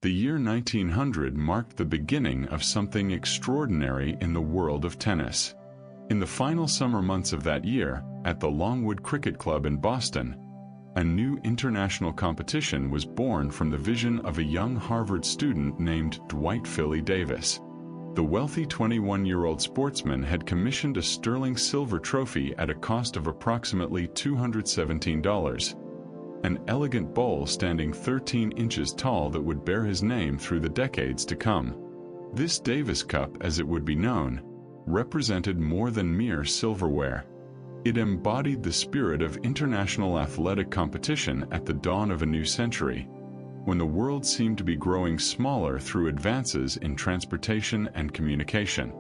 The year 1900 marked the beginning of something extraordinary in the world of tennis. In the final summer months of that year, at the Longwood Cricket Club in Boston, a new international competition was born from the vision of a young Harvard student named Dwight "Philly" Davis. The wealthy 21-year-old sportsman had commissioned a sterling silver trophy at a cost of approximately $217. An elegant bowl standing 13 inches tall that would bear his name through the decades to come. This Davis Cup, as it would be known, represented more than mere silverware. It embodied the spirit of international athletic competition at the dawn of a new century, when the world seemed to be growing smaller through advances in transportation and communication.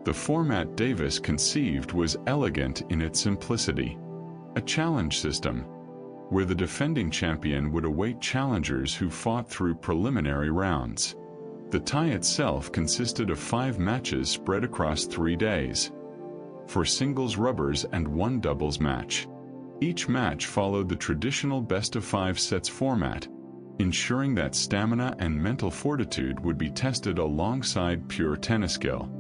The format Davis conceived was elegant in its simplicity. A challenge system, where the defending champion would await challengers who fought through preliminary rounds. The tie itself consisted of 5 matches spread across 3 days, 4 singles rubbers and 1 doubles match. Each match followed the traditional best-of-5 sets format, ensuring that stamina and mental fortitude would be tested alongside pure tennis skill.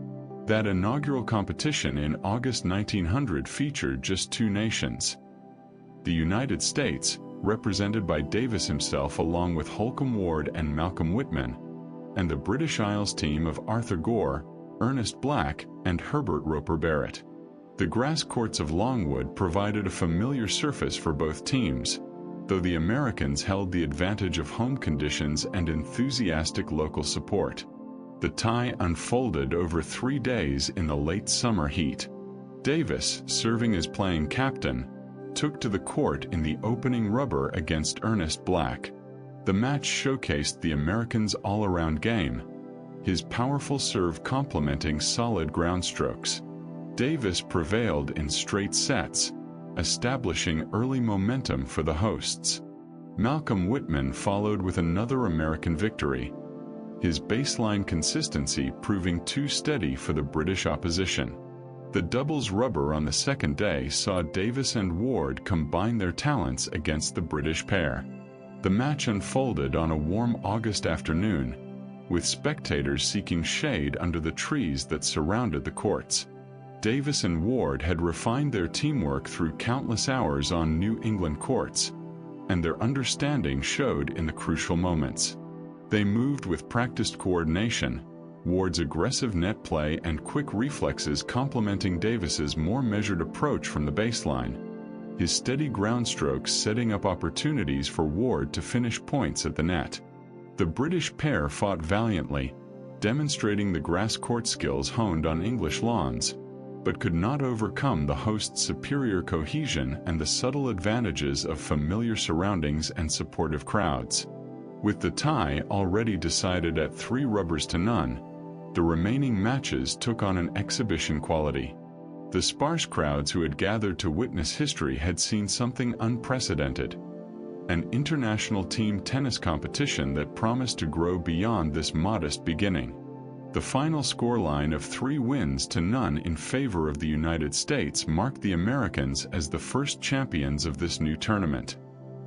That inaugural competition in August 1900 featured just 2 nations. The United States, represented by Davis himself along with Holcomb Ward and Malcolm Whitman, and the British Isles team of Arthur Gore, Ernest Black, and Herbert Roper Barrett. The grass courts of Longwood provided a familiar surface for both teams, though the Americans held the advantage of home conditions and enthusiastic local support. The tie unfolded over 3 days in the late summer heat. Davis, serving as playing captain, took to the court in the opening rubber against Ernest Black. The match showcased the American's all-around game, his powerful serve complementing solid ground strokes. Davis prevailed in straight sets, establishing early momentum for the hosts. Malcolm Whitman followed with another American victory, his baseline consistency proving too steady for the British opposition. The doubles rubber on the second day saw Davis and Ward combine their talents against the British pair. The match unfolded on a warm August afternoon, with spectators seeking shade under the trees that surrounded the courts. Davis and Ward had refined their teamwork through countless hours on New England courts, and their understanding showed in the crucial moments. They moved with practiced coordination, Ward's aggressive net play and quick reflexes complementing Davis's more measured approach from the baseline, his steady ground strokes setting up opportunities for Ward to finish points at the net. The British pair fought valiantly, demonstrating the grass court skills honed on English lawns, but could not overcome the host's superior cohesion and the subtle advantages of familiar surroundings and supportive crowds. With the tie already decided at 3 rubbers to none, the remaining matches took on an exhibition quality. The sparse crowds who had gathered to witness history had seen something unprecedented, an international team tennis competition that promised to grow beyond this modest beginning. The final scoreline of 3 wins to none in favor of the United States marked the Americans as the first champions of this new tournament.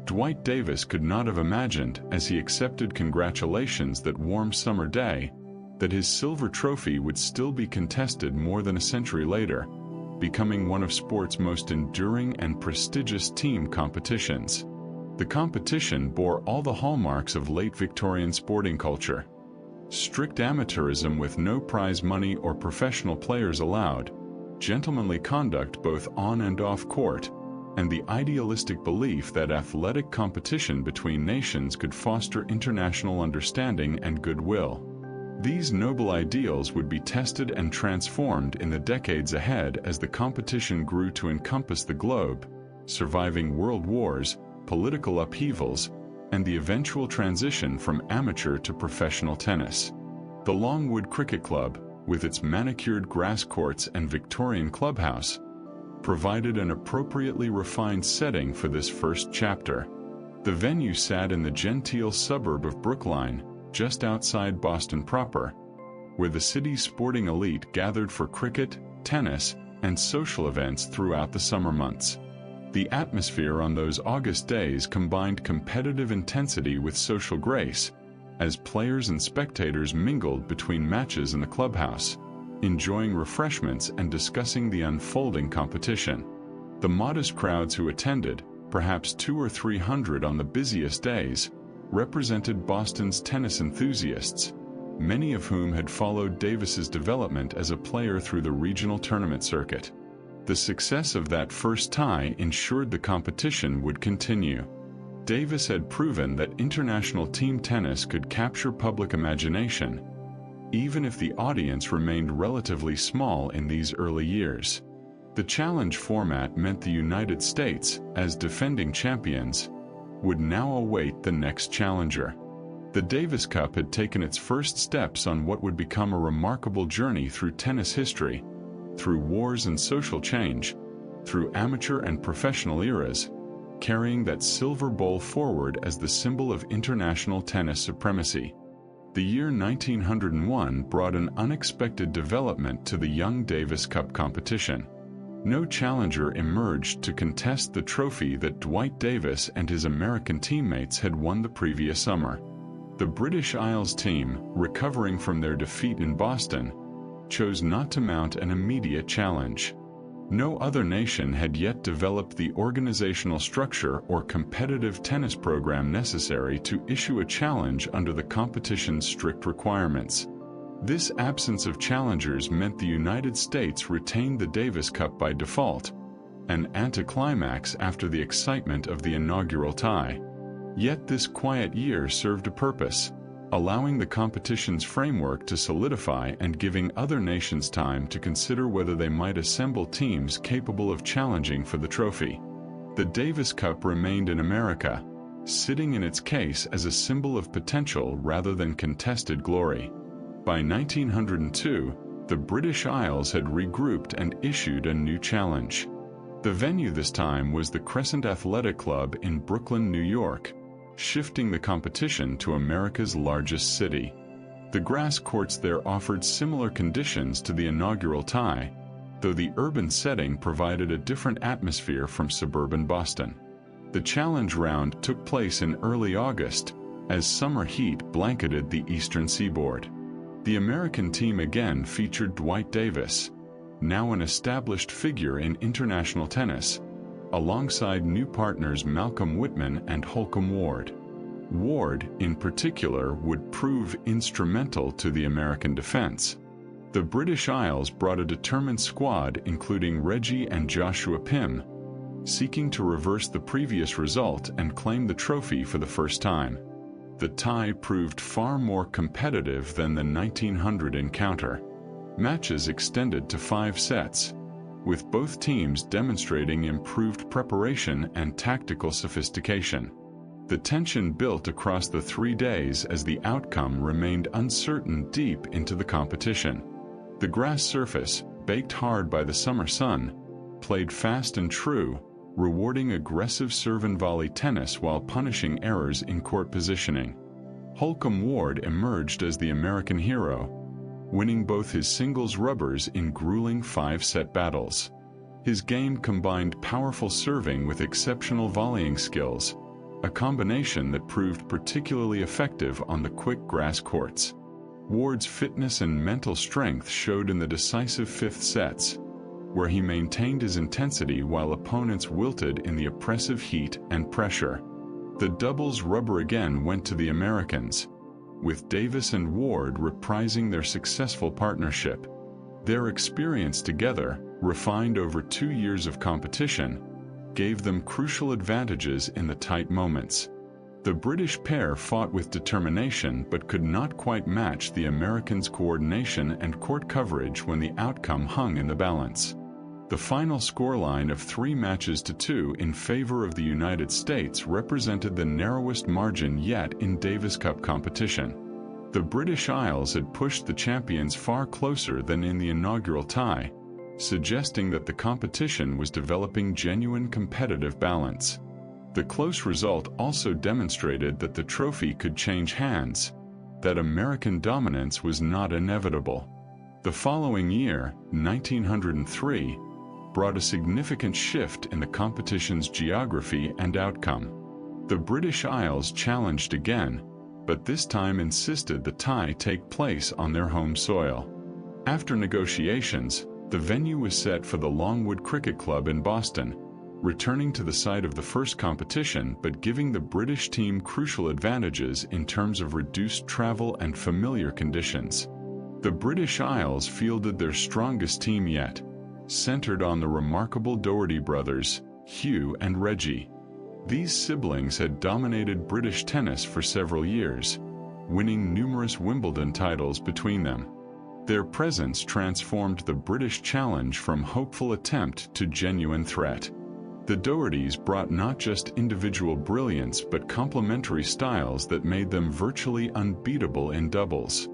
Dwight Davis could not have imagined, as he accepted congratulations that warm summer day, that his silver trophy would still be contested more than a century later, becoming one of sport's most enduring and prestigious team competitions. The competition bore all the hallmarks of late Victorian sporting culture. Strict amateurism with no prize money or professional players allowed, gentlemanly conduct both on and off court, and the idealistic belief that athletic competition between nations could foster international understanding and goodwill. These noble ideals would be tested and transformed in the decades ahead as the competition grew to encompass the globe, surviving world wars, political upheavals, and the eventual transition from amateur to professional tennis. The Longwood Cricket Club, with its manicured grass courts and Victorian clubhouse, provided an appropriately refined setting for this first chapter. The venue sat in the genteel suburb of Brookline, just outside Boston proper, where the city's sporting elite gathered for cricket, tennis, and social events throughout the summer months. The atmosphere on those August days combined competitive intensity with social grace, as players and spectators mingled between matches in the clubhouse, enjoying refreshments and discussing the unfolding competition. The modest crowds who attended, perhaps 200 or 300 on the busiest days, represented Boston's tennis enthusiasts, many of whom had followed Davis's development as a player through the regional tournament circuit. The success of that first tie ensured the competition would continue. Davis had proven that international team tennis could capture public imagination, even if the audience remained relatively small in these early years. The challenge format meant the United States, as defending champions, would now await the next challenger. The Davis Cup had taken its first steps on what would become a remarkable journey through tennis history, through wars and social change, through amateur and professional eras, carrying that silver bowl forward as the symbol of international tennis supremacy. The year 1901 brought an unexpected development to the young Davis Cup competition. No challenger emerged to contest the trophy that Dwight Davis and his American teammates had won the previous summer. The British Isles team, recovering from their defeat in Boston, chose not to mount an immediate challenge. No other nation had yet developed the organizational structure or competitive tennis program necessary to issue a challenge under the competition's strict requirements. This absence of challengers meant the United States retained the Davis Cup by default, an anticlimax after the excitement of the inaugural tie. Yet this quiet year served a purpose, allowing the competition's framework to solidify and giving other nations time to consider whether they might assemble teams capable of challenging for the trophy. The Davis Cup remained in America, sitting in its case as a symbol of potential rather than contested glory. By 1902, the British Isles had regrouped and issued a new challenge. The venue this time was the Crescent Athletic Club in Brooklyn, New York, shifting the competition to America's largest city. The grass courts there offered similar conditions to the inaugural tie, though the urban setting provided a different atmosphere from suburban Boston. The challenge round took place in early August, as summer heat blanketed the eastern seaboard. The American team again featured Dwight Davis, now an established figure in international tennis, alongside new partners Malcolm Whitman and Holcomb Ward. Ward, in particular, would prove instrumental to the American defense. The British Isles brought a determined squad including Reggie and Joshua Pym, seeking to reverse the previous result and claim the trophy for the first time. The tie proved far more competitive than the 1900 encounter. Matches extended to 5 sets, with both teams demonstrating improved preparation and tactical sophistication. The tension built across the 3 days as the outcome remained uncertain deep into the competition. The grass surface, baked hard by the summer sun, played fast and true, rewarding aggressive serve and volley tennis while punishing errors in court positioning. Holcomb Ward emerged as the American hero, winning both his singles rubbers in grueling 5-set battles. His game combined powerful serving with exceptional volleying skills, a combination that proved particularly effective on the quick grass courts. Ward's fitness and mental strength showed in the decisive 5th sets, where he maintained his intensity while opponents wilted in the oppressive heat and pressure. The doubles rubber again went to the Americans, with Davis and Ward reprising their successful partnership. Their experience together, refined over 2 years of competition, gave them crucial advantages in the tight moments. The British pair fought with determination but could not quite match the Americans' coordination and court coverage when the outcome hung in the balance. The final scoreline of 3-2 in favor of the United States represented the narrowest margin yet in Davis Cup competition. The British Isles had pushed the champions far closer than in the inaugural tie, suggesting that the competition was developing genuine competitive balance. The close result also demonstrated that the trophy could change hands, that American dominance was not inevitable. The following year, 1903, brought a significant shift in the competition's geography and outcome. The British Isles challenged again, but this time insisted the tie take place on their home soil. After negotiations, the venue was set for the Longwood Cricket Club in Boston, returning to the site of the first competition but giving the British team crucial advantages in terms of reduced travel and familiar conditions. The British Isles fielded their strongest team yet, centered on the remarkable Doherty brothers, Hugh and Reggie. These siblings had dominated British tennis for several years, winning numerous Wimbledon titles between them. Their presence transformed the British challenge from hopeful attempt to genuine threat. The Dohertys brought not just individual brilliance but complementary styles that made them virtually unbeatable in doubles.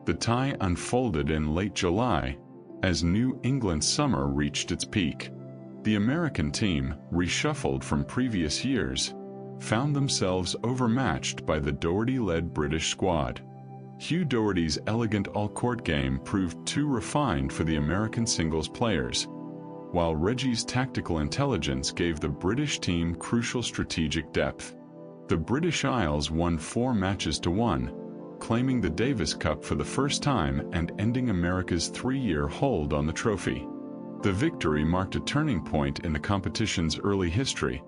The tie unfolded in late July, as New England summer reached its peak. The American team, reshuffled from previous years, found themselves overmatched by the Doherty-led British squad. Hugh Doherty's elegant all-court game proved too refined for the American singles players, while Reggie's tactical intelligence gave the British team crucial strategic depth. The British Isles won 4 matches to 1, claiming the Davis Cup for the first time and ending America's 3-year hold on the trophy. The victory marked a turning point in the competition's early history,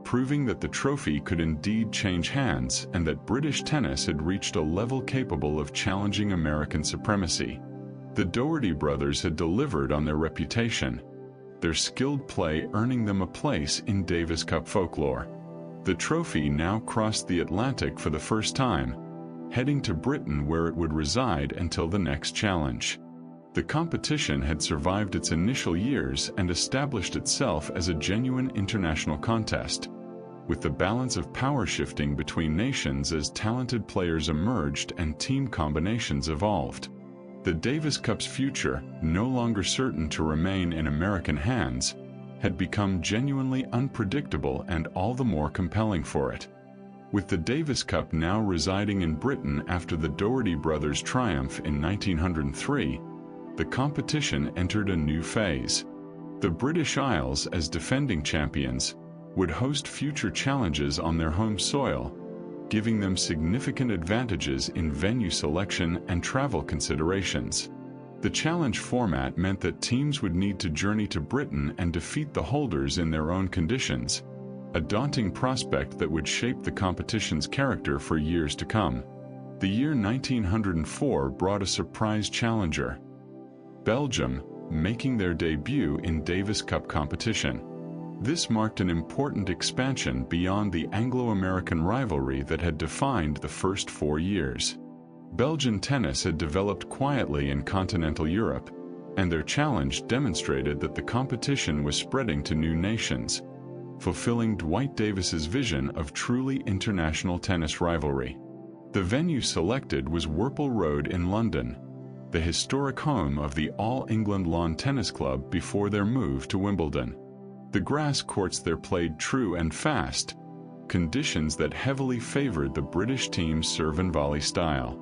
proving that the trophy could indeed change hands and that British tennis had reached a level capable of challenging American supremacy. The Doherty brothers had delivered on their reputation, their skilled play earning them a place in Davis Cup folklore. The trophy now crossed the Atlantic for the first time, heading to Britain where it would reside until the next challenge. The competition had survived its initial years and established itself as a genuine international contest, with the balance of power shifting between nations as talented players emerged and team combinations evolved. The Davis Cup's future, no longer certain to remain in American hands, had become genuinely unpredictable and all the more compelling for it. With the Davis Cup now residing in Britain after the Doherty brothers' triumph in 1903, the competition entered a new phase. The British Isles, as defending champions, would host future challenges on their home soil, giving them significant advantages in venue selection and travel considerations. The challenge format meant that teams would need to journey to Britain and defeat the holders in their own conditions, a daunting prospect that would shape the competition's character for years to come. The year 1904 brought a surprise challenger: Belgium, making their debut in Davis Cup competition. This marked an important expansion beyond the Anglo-American rivalry that had defined the first 4 years. Belgian tennis had developed quietly in continental Europe, and their challenge demonstrated that the competition was spreading to new nations, fulfilling Dwight Davis's vision of truly international tennis rivalry. The venue selected was Whirlpool Road in London, the historic home of the All England Lawn Tennis Club before their move to Wimbledon. The grass courts there played true and fast, conditions that heavily favored the British team's serve and volley style.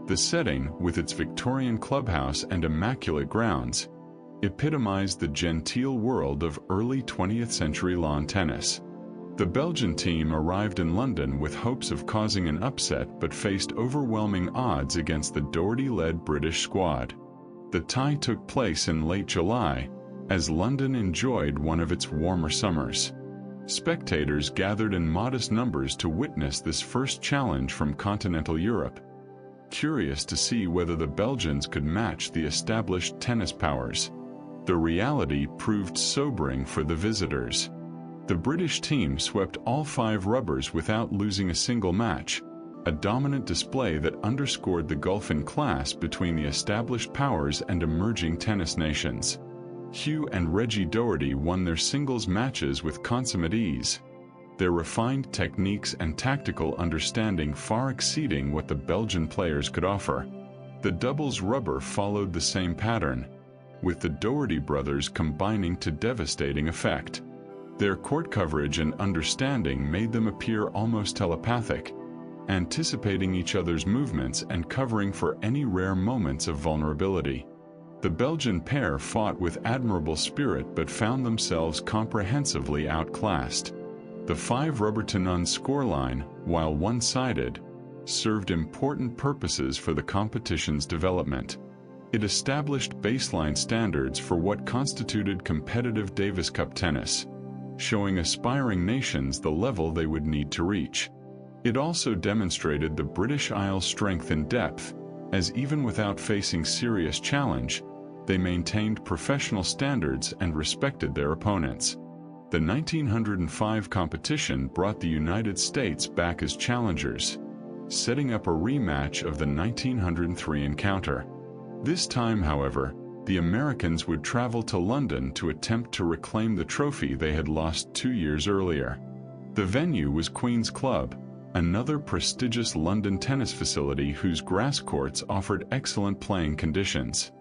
The setting, with its Victorian clubhouse and immaculate grounds, epitomized the genteel world of early 20th century lawn tennis. The Belgian team arrived in London with hopes of causing an upset but faced overwhelming odds against the Doherty-led British squad. The tie took place in late July, as London enjoyed one of its warmer summers. Spectators gathered in modest numbers to witness this first challenge from continental Europe, curious to see whether the Belgians could match the established tennis powers. The reality proved sobering for the visitors. The British team swept all 5 rubbers without losing a single match, a dominant display that underscored the gulf in class between the established powers and emerging tennis nations. Hugh and Reggie Doherty won their singles matches with consummate ease, their refined techniques and tactical understanding far exceeding what the Belgian players could offer. The doubles rubber followed the same pattern, with the Doherty brothers combining to devastating effect. Their court coverage and understanding made them appear almost telepathic, anticipating each other's movements and covering for any rare moments of vulnerability. The Belgian pair fought with admirable spirit but found themselves comprehensively outclassed. The 5-rubber to none scoreline, while one-sided, served important purposes for the competition's development. It established baseline standards for what constituted competitive Davis Cup tennis, showing aspiring nations the level they would need to reach. It also demonstrated the British Isles' strength and depth, as even without facing serious challenge, they maintained professional standards and respected their opponents. The 1905 competition brought the United States back as challengers, setting up a rematch of the 1903 encounter. This time, however, the Americans would travel to London to attempt to reclaim the trophy they had lost 2 years earlier. The venue was Queen's Club, another prestigious London tennis facility whose grass courts offered excellent playing conditions.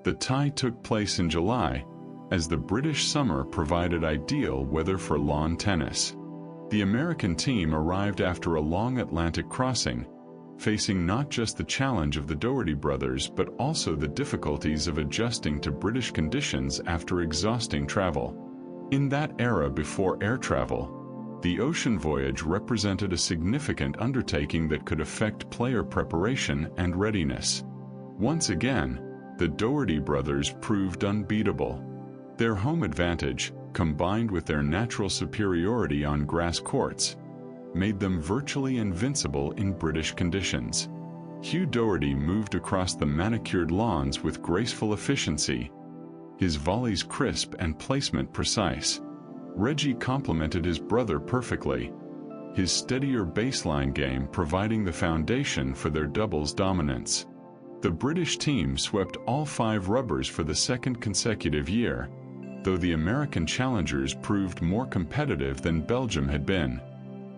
The tie took place in July, as the British summer provided ideal weather for lawn tennis. The American team arrived after a long Atlantic crossing, facing not just the challenge of the Doherty brothers but also the difficulties of adjusting to British conditions after exhausting travel. In that era before air travel, the ocean voyage represented a significant undertaking that could affect player preparation and readiness. Once again, the Doherty brothers proved unbeatable. Their home advantage, combined with their natural superiority on grass courts, made them virtually invincible in British conditions. Hugh Doherty moved across the manicured lawns with graceful efficiency, his volleys crisp and placement precise. Reggie complemented his brother perfectly, his steadier baseline game providing the foundation for their doubles dominance. The British team swept all 5 rubbers for the second consecutive year, though the American challengers proved more competitive than Belgium had been.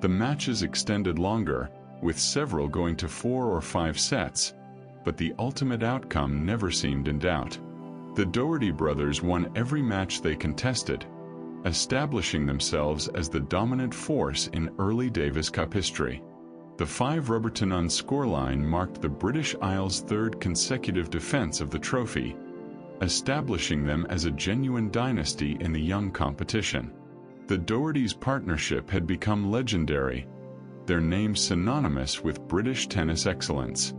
The matches extended longer, with several going to 4 or 5 sets, but the ultimate outcome never seemed in doubt. The Doherty brothers won every match they contested, establishing themselves as the dominant force in early Davis Cup history. The 5-rubber-to-none scoreline marked the British Isles' 3rd consecutive defense of the trophy, establishing them as a genuine dynasty in the young competition. The Doherty's partnership had become legendary, their names synonymous with British tennis excellence.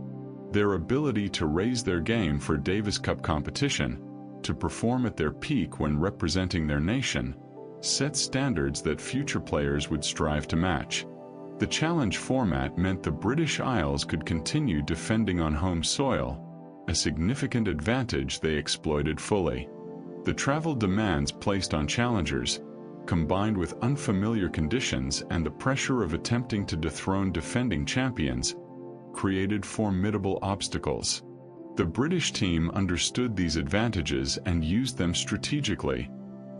Their ability to raise their game for Davis Cup competition, to perform at their peak when representing their nation, set standards that future players would strive to match. The challenge format meant the British Isles could continue defending on home soil, a significant advantage they exploited fully. The travel demands placed on challengers, combined with unfamiliar conditions and the pressure of attempting to dethrone defending champions, created formidable obstacles. The British team understood these advantages and used them strategically,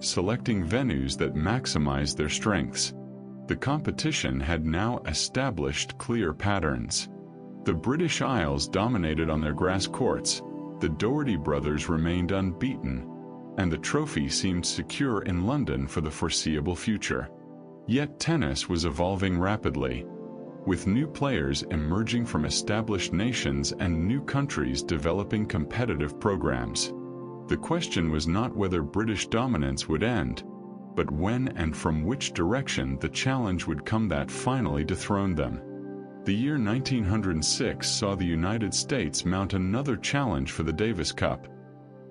selecting venues that maximized their strengths. The competition had now established clear patterns. The British Isles dominated on their grass courts, the Doherty brothers remained unbeaten, and the trophy seemed secure in London for the foreseeable future. Yet tennis was evolving rapidly, with new players emerging from established nations and new countries developing competitive programs. The question was not whether British dominance would end, but when and from which direction the challenge would come that finally dethroned them. The year 1906 saw the United States mount another challenge for the Davis Cup,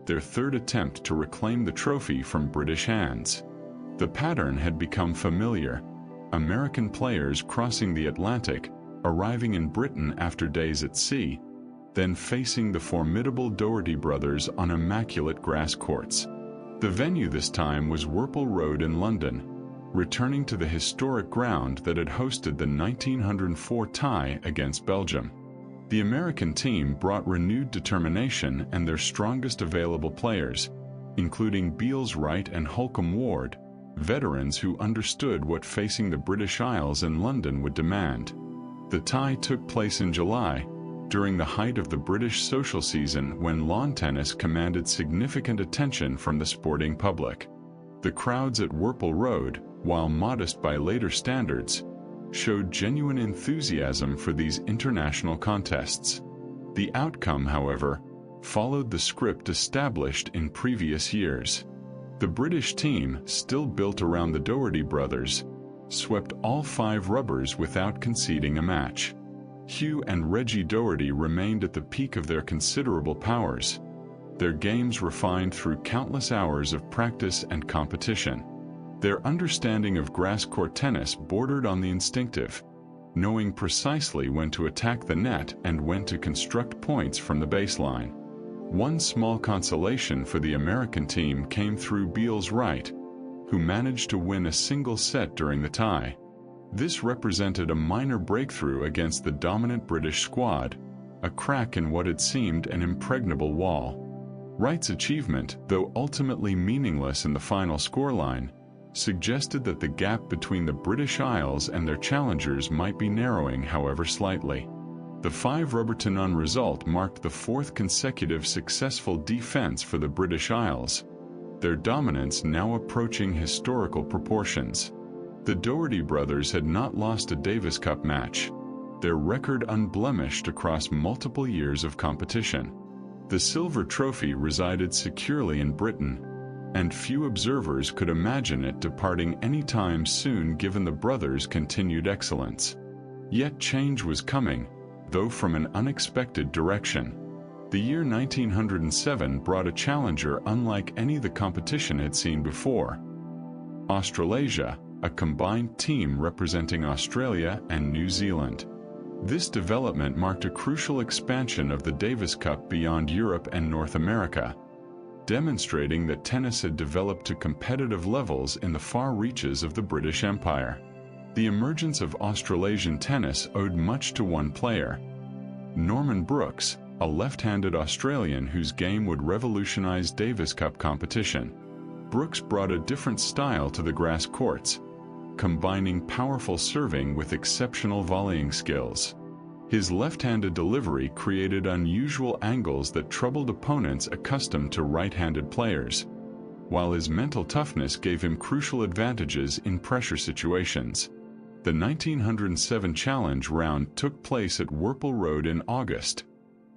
their 3rd attempt to reclaim the trophy from British hands. The pattern had become familiar, American players crossing the Atlantic, arriving in Britain after days at sea, then facing the formidable Doherty brothers on immaculate grass courts. The venue this time was Whirple Road in London, returning to the historic ground that had hosted the 1904 tie against Belgium. The American team brought renewed determination and their strongest available players, including Beals Wright and Holcomb Ward, veterans who understood what facing the British Isles in London would demand. The tie took place in July, during the height of the British social season when lawn tennis commanded significant attention from the sporting public. The crowds at Whirple Road, while modest by later standards, showed genuine enthusiasm for these international contests. The outcome, however, followed the script established in previous years. The British team, still built around the Doherty brothers, swept all 5 rubbers without conceding a match. Hugh and Reggie Doherty remained at the peak of their considerable powers, their games refined through countless hours of practice and competition. Their understanding of grass court tennis bordered on the instinctive, knowing precisely when to attack the net and when to construct points from the baseline. One small consolation for the American team came through Beals Wright, who managed to win a single set during the tie. This represented a minor breakthrough against the dominant British squad, a crack in what had seemed an impregnable wall. Wright's achievement, though ultimately meaningless in the final scoreline, suggested that the gap between the British Isles and their challengers might be narrowing, however slightly. The 5-0 result marked the 4th consecutive successful defense for the British Isles, their dominance now approaching historical proportions. The Doherty brothers had not lost a Davis Cup match, their record unblemished across multiple years of competition. The silver trophy resided securely in Britain, and few observers could imagine it departing any time soon given the brothers' continued excellence. Yet change was coming, though from an unexpected direction. The year 1907 brought a challenger unlike any the competition had seen before. Australasia, a combined team representing Australia and New Zealand. This development marked a crucial expansion of the Davis Cup beyond Europe and North America, demonstrating that tennis had developed to competitive levels in the far reaches of the British Empire. The emergence of Australasian tennis owed much to one player, Norman Brooks, a left-handed Australian whose game would revolutionize Davis Cup competition. Brooks brought a different style to the grass courts, combining powerful serving with exceptional volleying skills. His left-handed delivery created unusual angles that troubled opponents accustomed to right-handed players, while his mental toughness gave him crucial advantages in pressure situations. The 1907 Challenge round took place at Worple Road in August,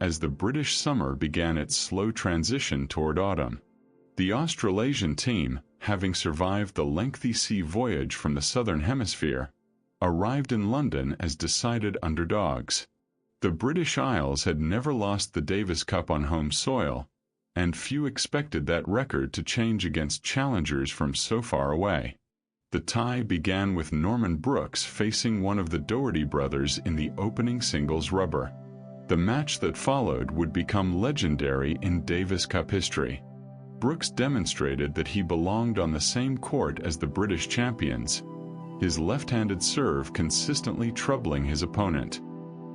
as the British summer began its slow transition toward autumn. The Australasian team, having survived the lengthy sea voyage from the Southern Hemisphere, arrived in London as decided underdogs. The British Isles had never lost the Davis Cup on home soil, and few expected that record to change against challengers from so far away. The tie began with Norman Brooks facing one of the Doherty brothers in the opening singles rubber. The match that followed would become legendary in Davis Cup history. Brooks demonstrated that he belonged on the same court as the British champions, his left-handed serve consistently troubling his opponent.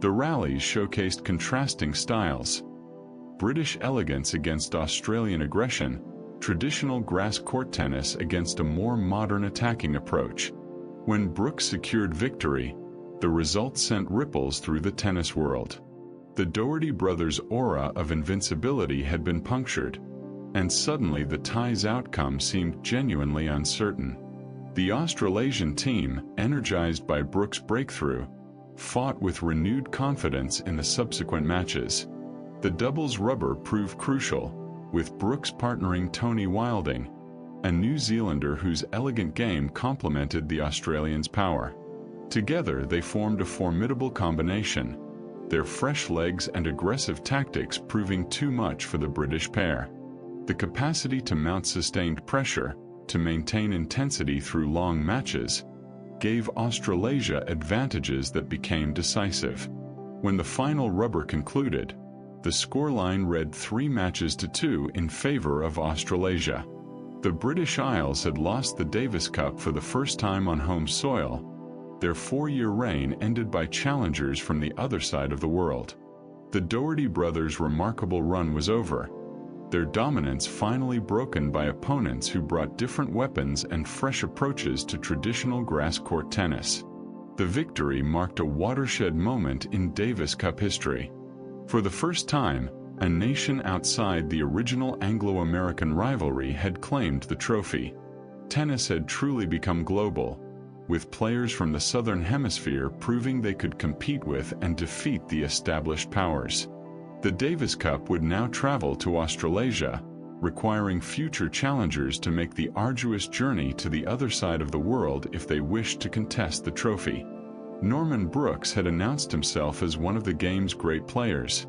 The rallies showcased contrasting styles: British elegance against Australian aggression, traditional grass court tennis against a more modern attacking approach. When Brooks secured victory, the result sent ripples through the tennis world. The Doherty brothers' aura of invincibility had been punctured, and suddenly the tie's outcome seemed genuinely uncertain. The Australasian team, energized by Brooks' breakthrough, fought with renewed confidence in the subsequent matches. The doubles rubber proved crucial, with Brooks partnering Tony Wilding, a New Zealander whose elegant game complemented the Australians' power. Together they formed a formidable combination, their fresh legs and aggressive tactics proving too much for the British pair. The capacity to mount sustained pressure, to maintain intensity through long matches, gave Australasia advantages that became decisive. When the final rubber concluded, the scoreline read 3-2 in favor of Australasia. The British Isles had lost the Davis Cup for the first time on home soil. Their 4-year reign ended by challengers from the other side of the world. The Doherty brothers' remarkable run was over, their dominance finally broken by opponents who brought different weapons and fresh approaches to traditional grass court tennis. The victory marked a watershed moment in Davis Cup history. For the first time, a nation outside the original Anglo-American rivalry had claimed the trophy. Tennis had truly become global, with players from the Southern Hemisphere proving they could compete with and defeat the established powers. The Davis Cup would now travel to Australasia, requiring future challengers to make the arduous journey to the other side of the world if they wished to contest the trophy. Norman Brooks had announced himself as one of the game's great players,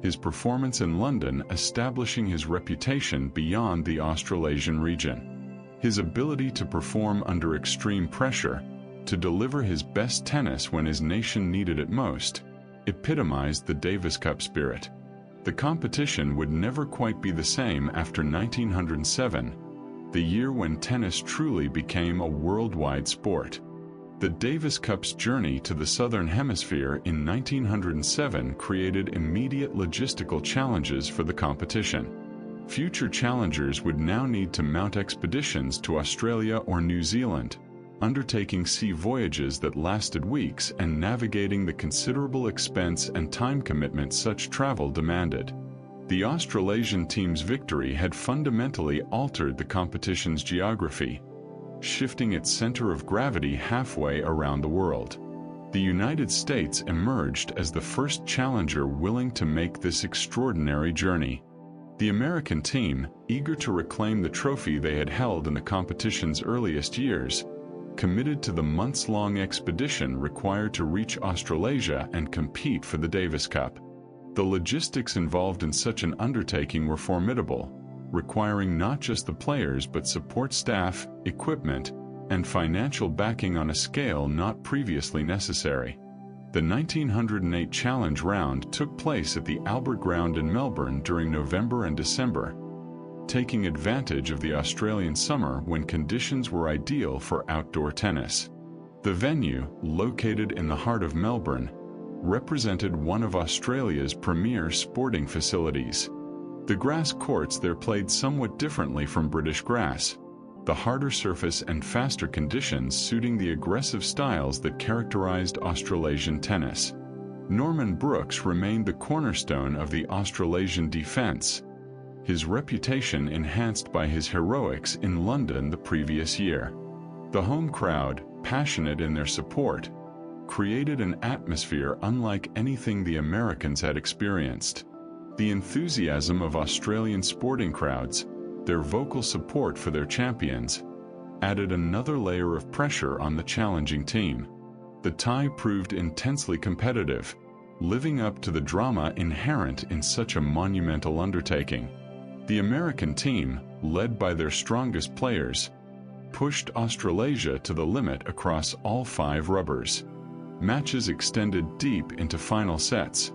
his performance in London establishing his reputation beyond the Australasian region. His ability to perform under extreme pressure, to deliver his best tennis when his nation needed it most, epitomized the Davis Cup spirit. The competition would never quite be the same after 1907, the year when tennis truly became a worldwide sport. The Davis Cup's journey to the Southern Hemisphere in 1907 created immediate logistical challenges for the competition. Future challengers would now need to mount expeditions to Australia or New Zealand, undertaking sea voyages that lasted weeks and navigating the considerable expense and time commitment such travel demanded. The Australasian team's victory had fundamentally altered the competition's geography, shifting its center of gravity halfway around the world. The United States emerged as the first challenger willing to make this extraordinary journey. The American team, eager to reclaim the trophy they had held in the competition's earliest years, committed to the months-long expedition required to reach Australasia and compete for the Davis Cup. The logistics involved in such an undertaking were formidable, requiring not just the players but support staff, equipment, and financial backing on a scale not previously necessary. The 1908 Challenge Round took place at the Albert Ground in Melbourne during November and December, taking advantage of the Australian summer when conditions were ideal for outdoor tennis. The venue, located in the heart of Melbourne, represented one of Australia's premier sporting facilities. The grass courts there played somewhat differently from British grass, the harder surface and faster conditions suiting the aggressive styles that characterized Australasian tennis. Norman Brooks remained the cornerstone of the Australasian defense, his reputation enhanced by his heroics in London the previous year. The home crowd, passionate in their support, created an atmosphere unlike anything the Americans had experienced. The enthusiasm of Australian sporting crowds, their vocal support for their champions, added another layer of pressure on the challenging team. The tie proved intensely competitive, living up to the drama inherent in such a monumental undertaking. The American team, led by their strongest players, pushed Australasia to the limit across all 5 rubbers. Matches extended deep into final sets,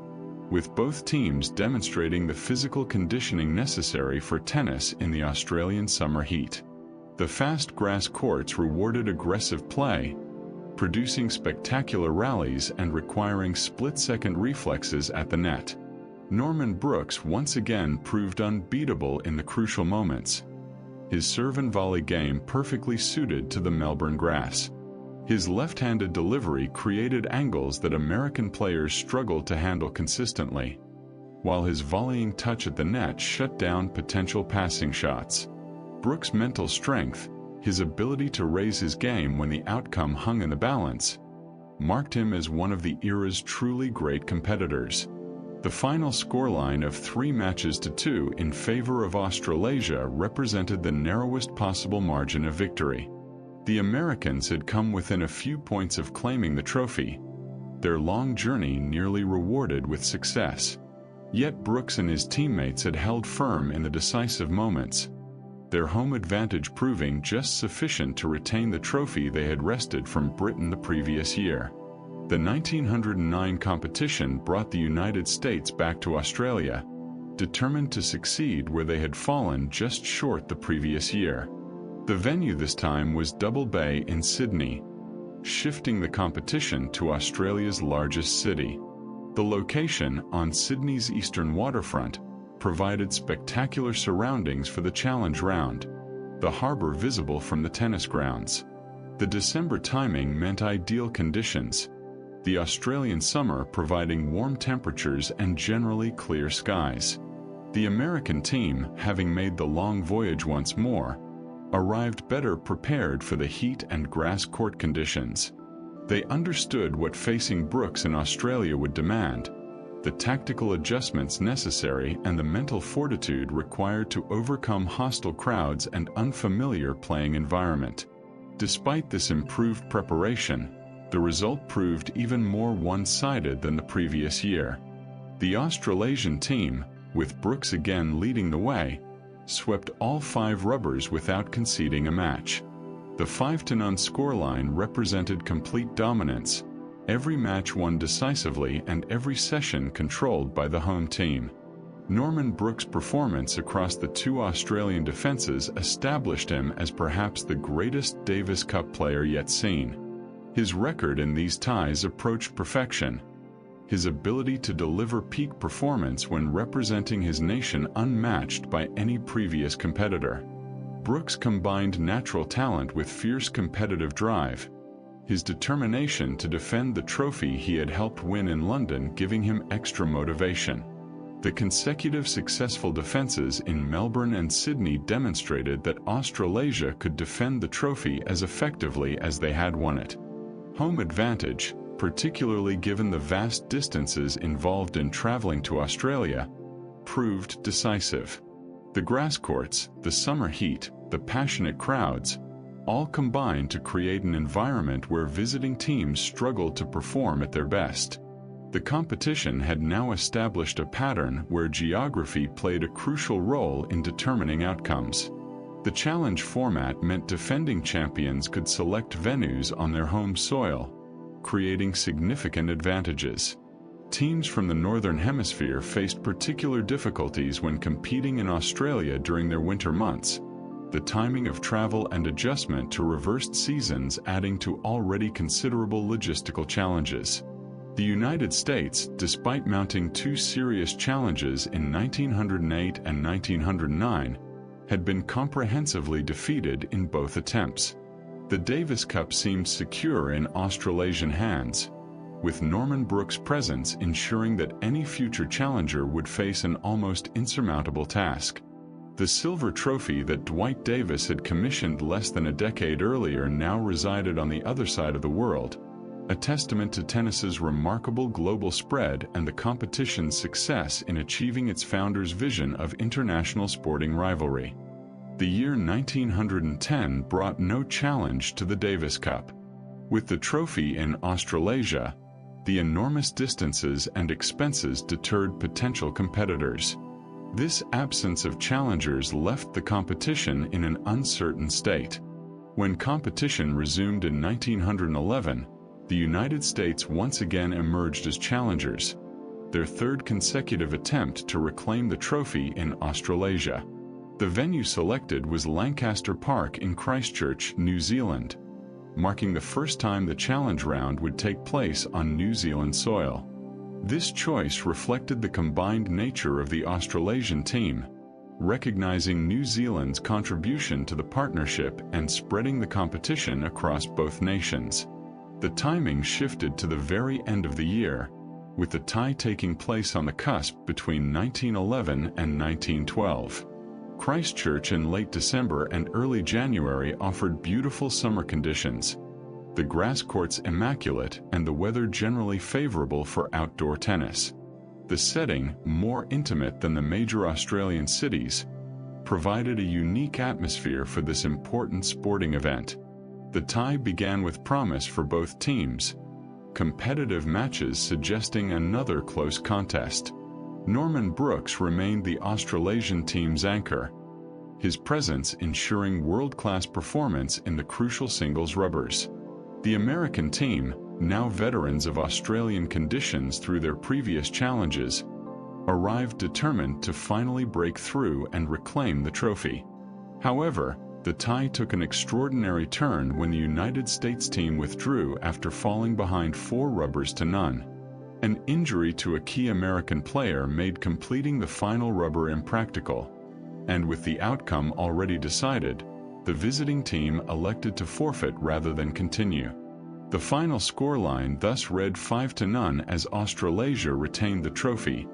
with both teams demonstrating the physical conditioning necessary for tennis in the Australian summer heat. The fast grass courts rewarded aggressive play, producing spectacular rallies and requiring split-second reflexes at the net. Norman Brooks once again proved unbeatable in the crucial moments, his serve and volley game perfectly suited to the Melbourne grass. His left-handed delivery created angles that American players struggled to handle consistently, while his volleying touch at the net shut down potential passing shots. Brooks' mental strength, his ability to raise his game when the outcome hung in the balance, marked him as one of the era's truly great competitors. The final scoreline of 3-2 in favor of Australasia represented the narrowest possible margin of victory. The Americans had come within a few points of claiming the trophy, their long journey nearly rewarded with success. Yet Brooks and his teammates had held firm in the decisive moments, their home advantage proving just sufficient to retain the trophy they had wrested from Britain the previous year. The 1909 competition brought the United States back to Australia, determined to succeed where they had fallen just short the previous year. The venue this time was Double Bay in Sydney, shifting the competition to Australia's largest city. The location, on Sydney's eastern waterfront, provided spectacular surroundings for the challenge round, the harbour visible from the tennis grounds. The December timing meant ideal conditions, the Australian summer providing warm temperatures and generally clear skies. The American team, having made the long voyage once more, arrived better prepared for the heat and grass court conditions. They understood what facing Brooks in Australia would demand, the tactical adjustments necessary and the mental fortitude required to overcome hostile crowds and unfamiliar playing environment. Despite this improved preparation, the result proved even more one-sided than the previous year. The Australasian team, with Brooks again leading the way, swept all 5 rubbers without conceding a match. The 5-0 scoreline represented complete dominance, every match won decisively and every session controlled by the home team. Norman Brooks' performance across the 2 Australian defenses established him as perhaps the greatest Davis Cup player yet seen. His record in these ties approached perfection, his ability to deliver peak performance when representing his nation unmatched by any previous competitor. Brooks combined natural talent with fierce competitive drive, his determination to defend the trophy he had helped win in London giving him extra motivation. The consecutive successful defenses in Melbourne and Sydney demonstrated that Australasia could defend the trophy as effectively as they had won it. Home advantage, particularly given the vast distances involved in traveling to Australia, proved decisive. The grass courts, the summer heat, the passionate crowds, all combined to create an environment where visiting teams struggled to perform at their best. The competition had now established a pattern where geography played a crucial role in determining outcomes. The challenge format meant defending champions could select venues on their home soil, creating significant advantages. Teams from the Northern Hemisphere faced particular difficulties when competing in Australia during their winter months, the timing of travel and adjustment to reversed seasons adding to already considerable logistical challenges. The United States, despite mounting 2 serious challenges in 1908 and 1909, had been comprehensively defeated in both attempts. The Davis Cup seemed secure in Australasian hands, with Norman Brooks' presence ensuring that any future challenger would face an almost insurmountable task. The silver trophy that Dwight Davis had commissioned less than a decade earlier now resided on the other side of the world, a testament to tennis's remarkable global spread and the competition's success in achieving its founder's vision of international sporting rivalry. The year 1910 brought no challenge to the Davis Cup. With the trophy in Australasia, the enormous distances and expenses deterred potential competitors. This absence of challengers left the competition in an uncertain state. When competition resumed in 1911, the United States once again emerged as challengers, their 3rd consecutive attempt to reclaim the trophy in Australasia. The venue selected was Lancaster Park in Christchurch, New Zealand, marking the first time the challenge round would take place on New Zealand soil. This choice reflected the combined nature of the Australasian team, recognizing New Zealand's contribution to the partnership and spreading the competition across both nations. The timing shifted to the very end of the year, with the tie taking place on the cusp between 1911 and 1912. Christchurch in late December and early January offered beautiful summer conditions, the grass courts immaculate and the weather generally favorable for outdoor tennis. The setting, more intimate than the major Australian cities, provided a unique atmosphere for this important sporting event. The tie began with promise for both teams, competitive matches suggesting another close contest. Norman Brooks remained the Australasian team's anchor, his presence ensuring world-class performance in the crucial singles rubbers. The American team, now veterans of Australian conditions through their previous challenges, arrived determined to finally break through and reclaim the trophy. However, the tie took an extraordinary turn when the United States team withdrew after falling behind 4 rubbers to none. An injury to a key American player made completing the final rubber impractical, and with the outcome already decided, the visiting team elected to forfeit rather than continue. The final scoreline thus read 5-0 as Australasia retained the trophy,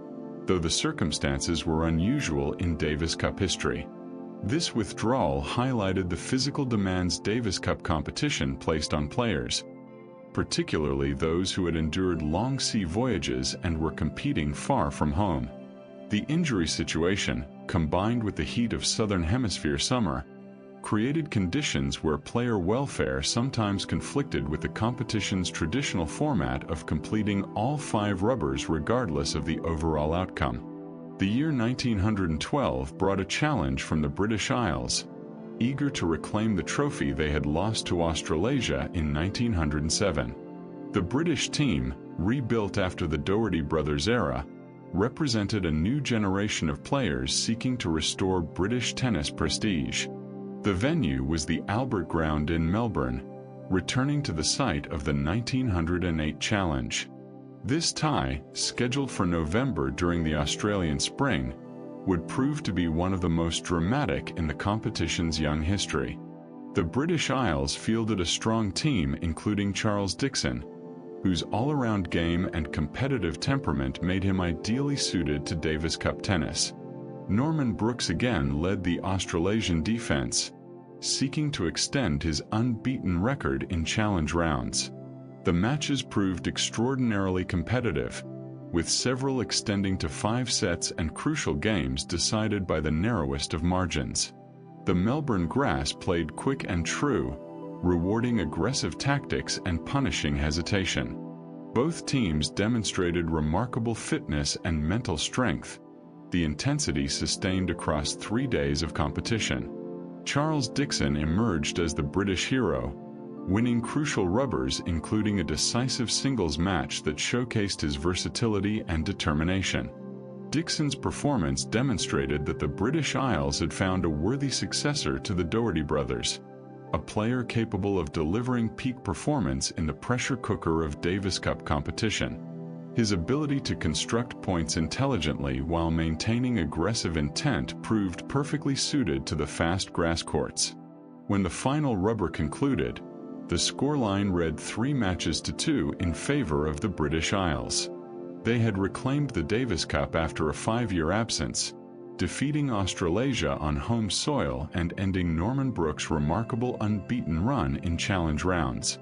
though the circumstances were unusual in Davis Cup history. This withdrawal highlighted the physical demands Davis Cup competition placed on players, particularly those who had endured long sea voyages and were competing far from home. The injury situation, combined with the heat of Southern Hemisphere summer, created conditions where player welfare sometimes conflicted with the competition's traditional format of completing all 5 rubbers regardless of the overall outcome. The year 1912 brought a challenge from the British Isles, eager to reclaim the trophy they had lost to Australasia in 1907. The British team, rebuilt after the Doherty brothers era, represented a new generation of players seeking to restore British tennis prestige. The venue was the Albert Ground in Melbourne, returning to the site of the 1908 challenge. This tie, scheduled for November during the Australian spring, would prove to be one of the most dramatic in the competition's young history. The British Isles fielded a strong team including Charles Dixon, whose all-around game and competitive temperament made him ideally suited to Davis Cup tennis. Norman Brooks again led the Australasian defense, seeking to extend his unbeaten record in challenge rounds. The matches proved extraordinarily competitive, with several extending to 5 sets and crucial games decided by the narrowest of margins. The Melbourne grass played quick and true, rewarding aggressive tactics and punishing hesitation. Both teams demonstrated remarkable fitness and mental strength, the intensity sustained across 3 days of competition. Charles Dixon emerged as the British hero, winning crucial rubbers including a decisive singles match that showcased his versatility and determination. Dixon's performance demonstrated that the British Isles had found a worthy successor to the Doherty brothers, a player capable of delivering peak performance in the pressure cooker of Davis Cup competition. His ability to construct points intelligently while maintaining aggressive intent proved perfectly suited to the fast grass courts. When the final rubber concluded, the scoreline read 3-2 in favor of the British Isles. They had reclaimed the Davis Cup after a 5-year absence, defeating Australasia on home soil and ending Norman Brooks' remarkable unbeaten run in challenge rounds.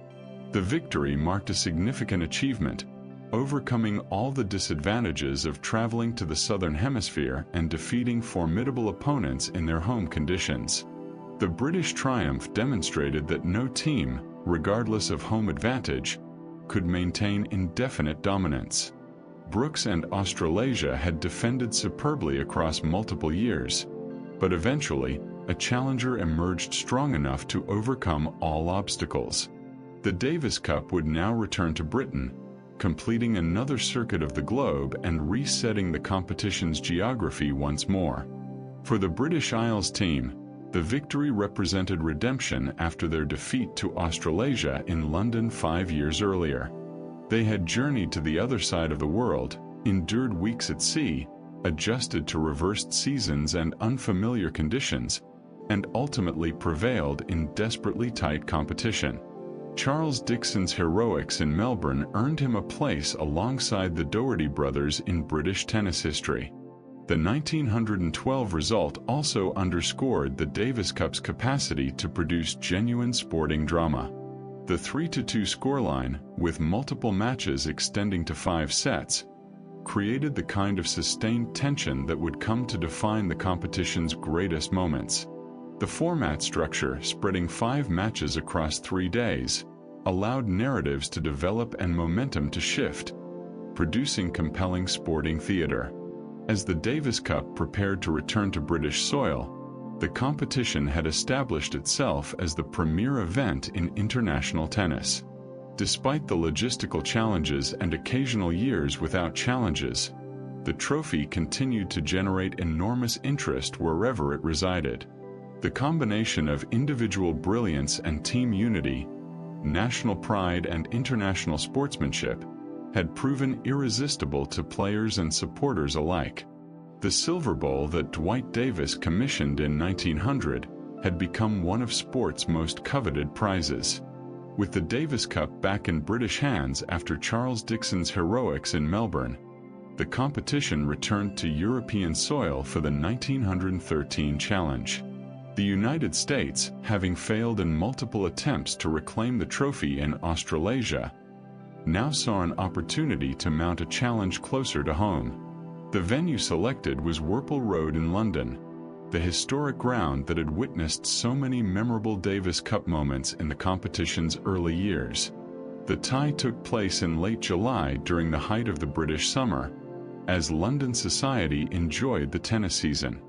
The victory marked a significant achievement, overcoming all the disadvantages of traveling to the Southern Hemisphere and defeating formidable opponents in their home conditions. The British triumph demonstrated that no team, regardless of home advantage, could maintain indefinite dominance. Brooks and Australasia had defended superbly across multiple years, but eventually, a challenger emerged strong enough to overcome all obstacles. The Davis Cup would now return to Britain, completing another circuit of the globe and resetting the competition's geography once more. For the British Isles team, the victory represented redemption after their defeat to Australasia in London 5 years earlier. They had journeyed to the other side of the world, endured weeks at sea, adjusted to reversed seasons and unfamiliar conditions, and ultimately prevailed in desperately tight competition. Charles Dixon's heroics in Melbourne earned him a place alongside the Doherty brothers in British tennis history. The 1912 result also underscored the Davis Cup's capacity to produce genuine sporting drama. The 3-2 scoreline, with multiple matches extending to 5 sets, created the kind of sustained tension that would come to define the competition's greatest moments. The format structure, spreading 5 matches across 3 days, allowed narratives to develop and momentum to shift, producing compelling sporting theater. As the Davis Cup prepared to return to British soil, the competition had established itself as the premier event in international tennis. Despite the logistical challenges and occasional years without challenges, the trophy continued to generate enormous interest wherever it resided. The combination of individual brilliance and team unity, national pride and international sportsmanship, had proven irresistible to players and supporters alike. The silver bowl that Dwight Davis commissioned in 1900 had become one of sport's most coveted prizes. With the Davis Cup back in British hands after Charles Dixon's heroics in Melbourne, the competition returned to European soil for the 1913 challenge. The United States, having failed in multiple attempts to reclaim the trophy in Australasia, now saw an opportunity to mount a challenge closer to home. The venue selected was Whirlpool Road in London, the historic ground that had witnessed so many memorable Davis Cup moments in the competition's early years. The tie took place in late July during the height of the British summer, as London society enjoyed the tennis season.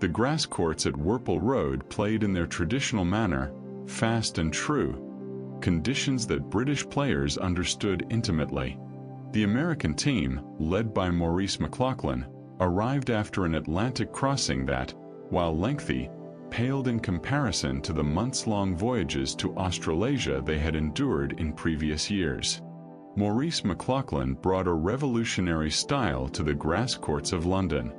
The grass courts at Whirple Road played in their traditional manner, fast and true, conditions that British players understood intimately. The American team, led by Maurice McLoughlin, arrived after an Atlantic crossing that, while lengthy, paled in comparison to the months-long voyages to Australasia they had endured in previous years. Maurice McLoughlin brought a revolutionary style to the grass courts of London.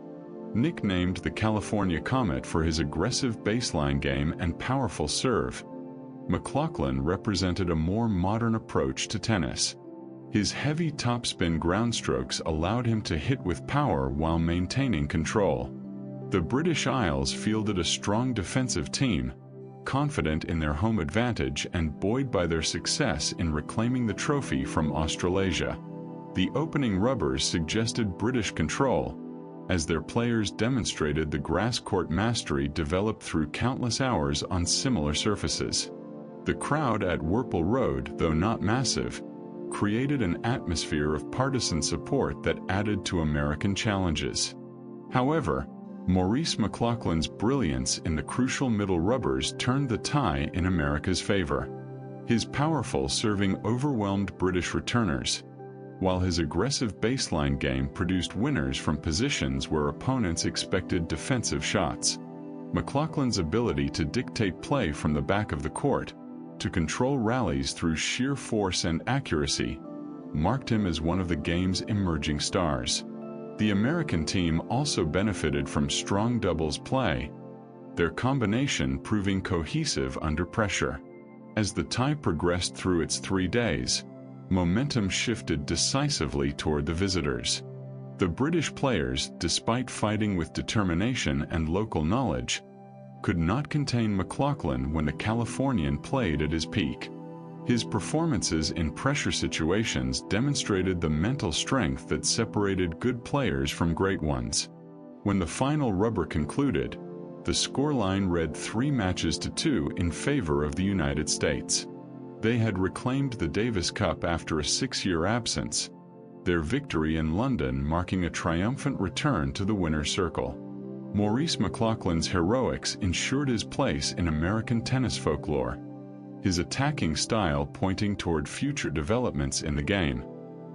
Nicknamed the California Comet for his aggressive baseline game and powerful serve, McLoughlin represented a more modern approach to tennis. His heavy topspin groundstrokes allowed him to hit with power while maintaining control. The British Isles fielded a strong defensive team, confident in their home advantage and buoyed by their success in reclaiming the trophy from Australasia. The opening rubbers suggested British control, as their players demonstrated the grass court mastery developed through countless hours on similar surfaces. The crowd at Whirple Road, though not massive, created an atmosphere of partisan support that added to American challenges. However, Maurice McLoughlin's brilliance in the crucial middle rubbers turned the tie in America's favor. His powerful serving overwhelmed British returners, while his aggressive baseline game produced winners from positions where opponents expected defensive shots. McLoughlin's ability to dictate play from the back of the court, to control rallies through sheer force and accuracy, marked him as one of the game's emerging stars. The American team also benefited from strong doubles play, their combination proving cohesive under pressure. As the tie progressed through its 3 days, momentum shifted decisively toward the visitors. The British players, despite fighting with determination and local knowledge, could not contain McLoughlin when the Californian played at his peak. His performances in pressure situations demonstrated the mental strength that separated good players from great ones. When the final rubber concluded, the scoreline read 3-2 in favor of the United States. They had reclaimed the Davis Cup after a 6-year absence, their victory in London marking a triumphant return to the winner's circle. Maurice McLoughlin's heroics ensured his place in American tennis folklore, his attacking style pointing toward future developments in the game.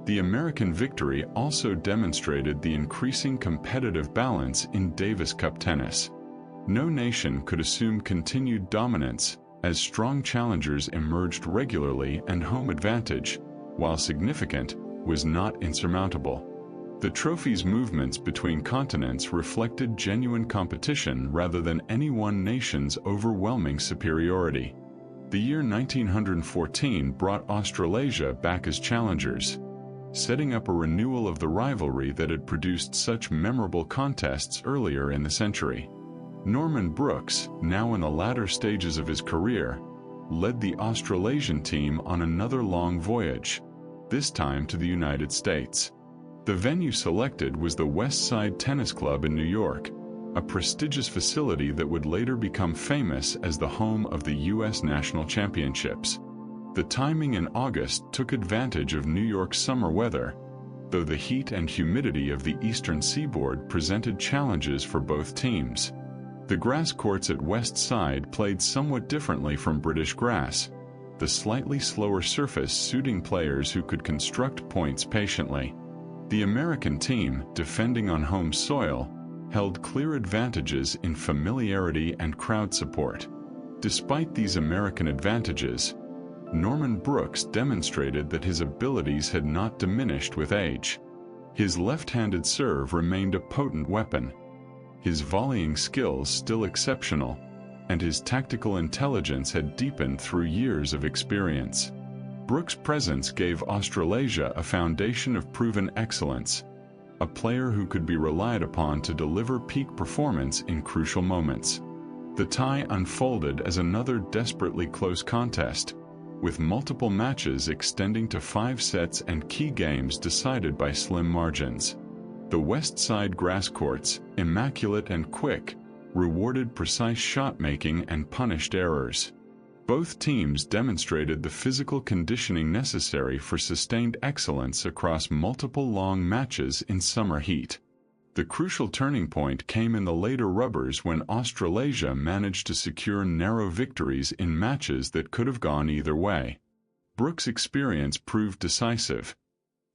The American victory also demonstrated the increasing competitive balance in Davis Cup tennis. No nation could assume continued dominance, as strong challengers emerged regularly and home advantage, while significant, was not insurmountable. The trophy's movements between continents reflected genuine competition rather than any one nation's overwhelming superiority. The year 1914 brought Australasia back as challengers, setting up a renewal of the rivalry that had produced such memorable contests earlier in the century. Norman Brooks, now in the latter stages of his career, led the Australasian team on another long voyage, this time to the United States. The venue selected was the West Side Tennis Club in New York, a prestigious facility that would later become famous as the home of the U.S. National Championships. The timing in August took advantage of New York's summer weather, though the heat and humidity of the eastern seaboard presented challenges for both teams. The grass courts at West Side played somewhat differently from British grass, the slightly slower surface suiting players who could construct points patiently. The American team, defending on home soil, held clear advantages in familiarity and crowd support. Despite these American advantages, Norman Brooks demonstrated that his abilities had not diminished with age. His left-handed serve remained a potent weapon, his volleying skills still exceptional, and his tactical intelligence had deepened through years of experience. Brooks' presence gave Australasia a foundation of proven excellence, a player who could be relied upon to deliver peak performance in crucial moments. The tie unfolded as another desperately close contest, with multiple matches extending to 5 sets and key games decided by slim margins. The West Side grass courts, immaculate and quick, rewarded precise shot-making and punished errors. Both teams demonstrated the physical conditioning necessary for sustained excellence across multiple long matches in summer heat. The crucial turning point came in the later rubbers when Australasia managed to secure narrow victories in matches that could have gone either way. Brook's experience proved decisive,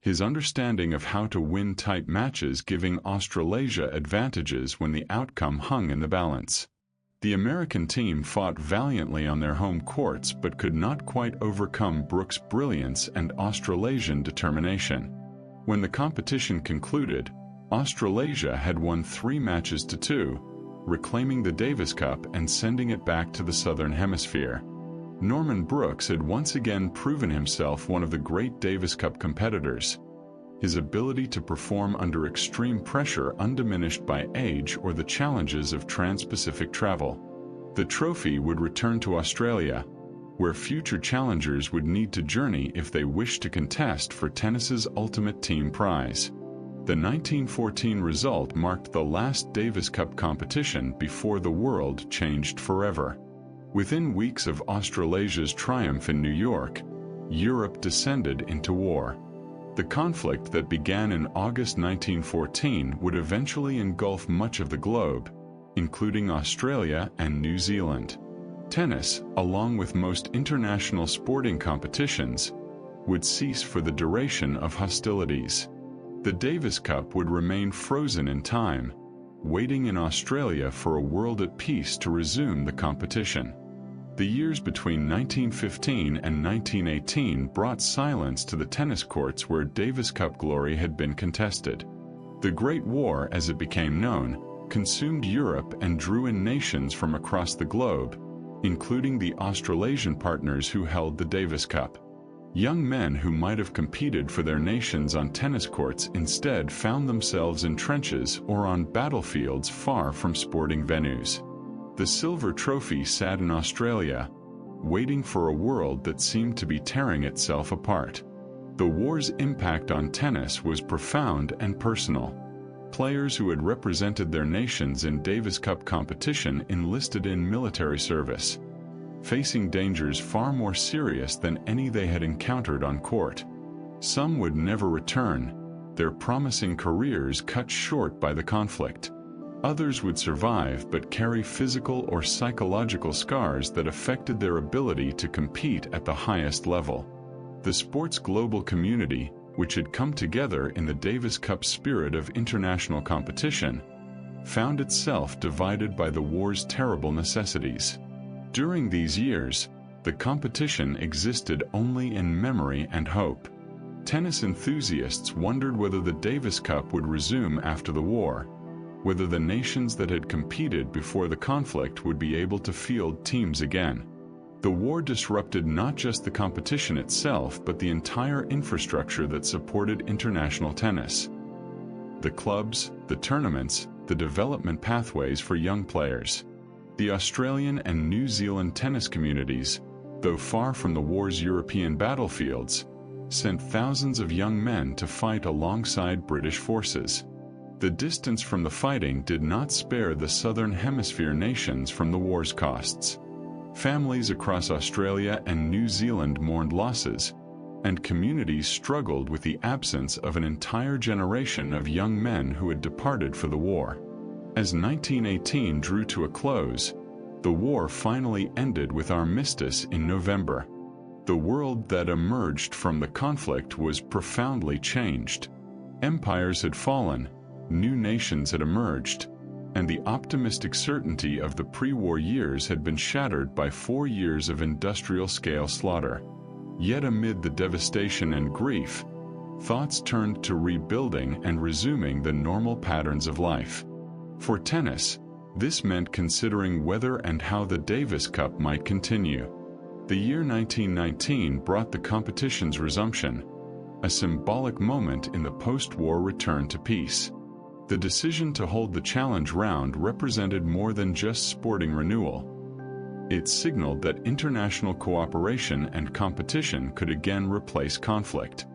his understanding of how to win tight matches giving Australasia advantages when the outcome hung in the balance. The American team fought valiantly on their home courts but could not quite overcome Brook's brilliance and Australasian determination. When the competition concluded, Australasia had won 3 matches to 2, reclaiming the Davis Cup and sending it back to the Southern Hemisphere. Norman Brooks had once again proven himself one of the great Davis Cup competitors, his ability to perform under extreme pressure undiminished by age or the challenges of trans-Pacific travel. The trophy would return to Australia, where future challengers would need to journey if they wished to contest for tennis's ultimate team prize. The 1914 result marked the last Davis Cup competition before the world changed forever. Within weeks of Australasia's triumph in New York, Europe descended into war. The conflict that began in August 1914 would eventually engulf much of the globe, including Australia and New Zealand. Tennis, along with most international sporting competitions, would cease for the duration of hostilities. The Davis Cup would remain frozen in time, waiting in Australia for a world at peace to resume the competition. The years between 1915 and 1918 brought silence to the tennis courts where Davis Cup glory had been contested. The Great War, as it became known, consumed Europe and drew in nations from across the globe, including the Australasian partners who held the Davis Cup. Young men who might have competed for their nations on tennis courts instead found themselves in trenches or on battlefields far from sporting venues. The silver trophy sat in Australia, waiting for a world that seemed to be tearing itself apart. The war's impact on tennis was profound and personal. Players who had represented their nations in Davis Cup competition enlisted in military service, facing dangers far more serious than any they had encountered on court. Some would never return, their promising careers cut short by the conflict. Others would survive but carry physical or psychological scars that affected their ability to compete at the highest level. The sport's global community, which had come together in the Davis Cup spirit of international competition, found itself divided by the war's terrible necessities. During these years, the competition existed only in memory and hope. Tennis enthusiasts wondered whether the Davis Cup would resume after the war, whether the nations that had competed before the conflict would be able to field teams again. The war disrupted not just the competition itself but the entire infrastructure that supported international tennis. The clubs, the tournaments, the development pathways for young players. The Australian and New Zealand tennis communities, though far from the war's European battlefields, sent thousands of young men to fight alongside British forces. The distance from the fighting did not spare the Southern Hemisphere nations from the war's costs. Families across Australia and New Zealand mourned losses, and communities struggled with the absence of an entire generation of young men who had departed for the war. As 1918 drew to a close, the war finally ended with armistice in November. The world that emerged from the conflict was profoundly changed. Empires had fallen, new nations had emerged, and the optimistic certainty of the pre-war years had been shattered by 4 years of industrial-scale slaughter. Yet amid the devastation and grief, thoughts turned to rebuilding and resuming the normal patterns of life. For tennis, this meant considering whether and how the Davis Cup might continue. The year 1919 brought the competition's resumption, a symbolic moment in the post-war return to peace. The decision to hold the challenge round represented more than just sporting renewal. It signaled that international cooperation and competition could again replace conflict.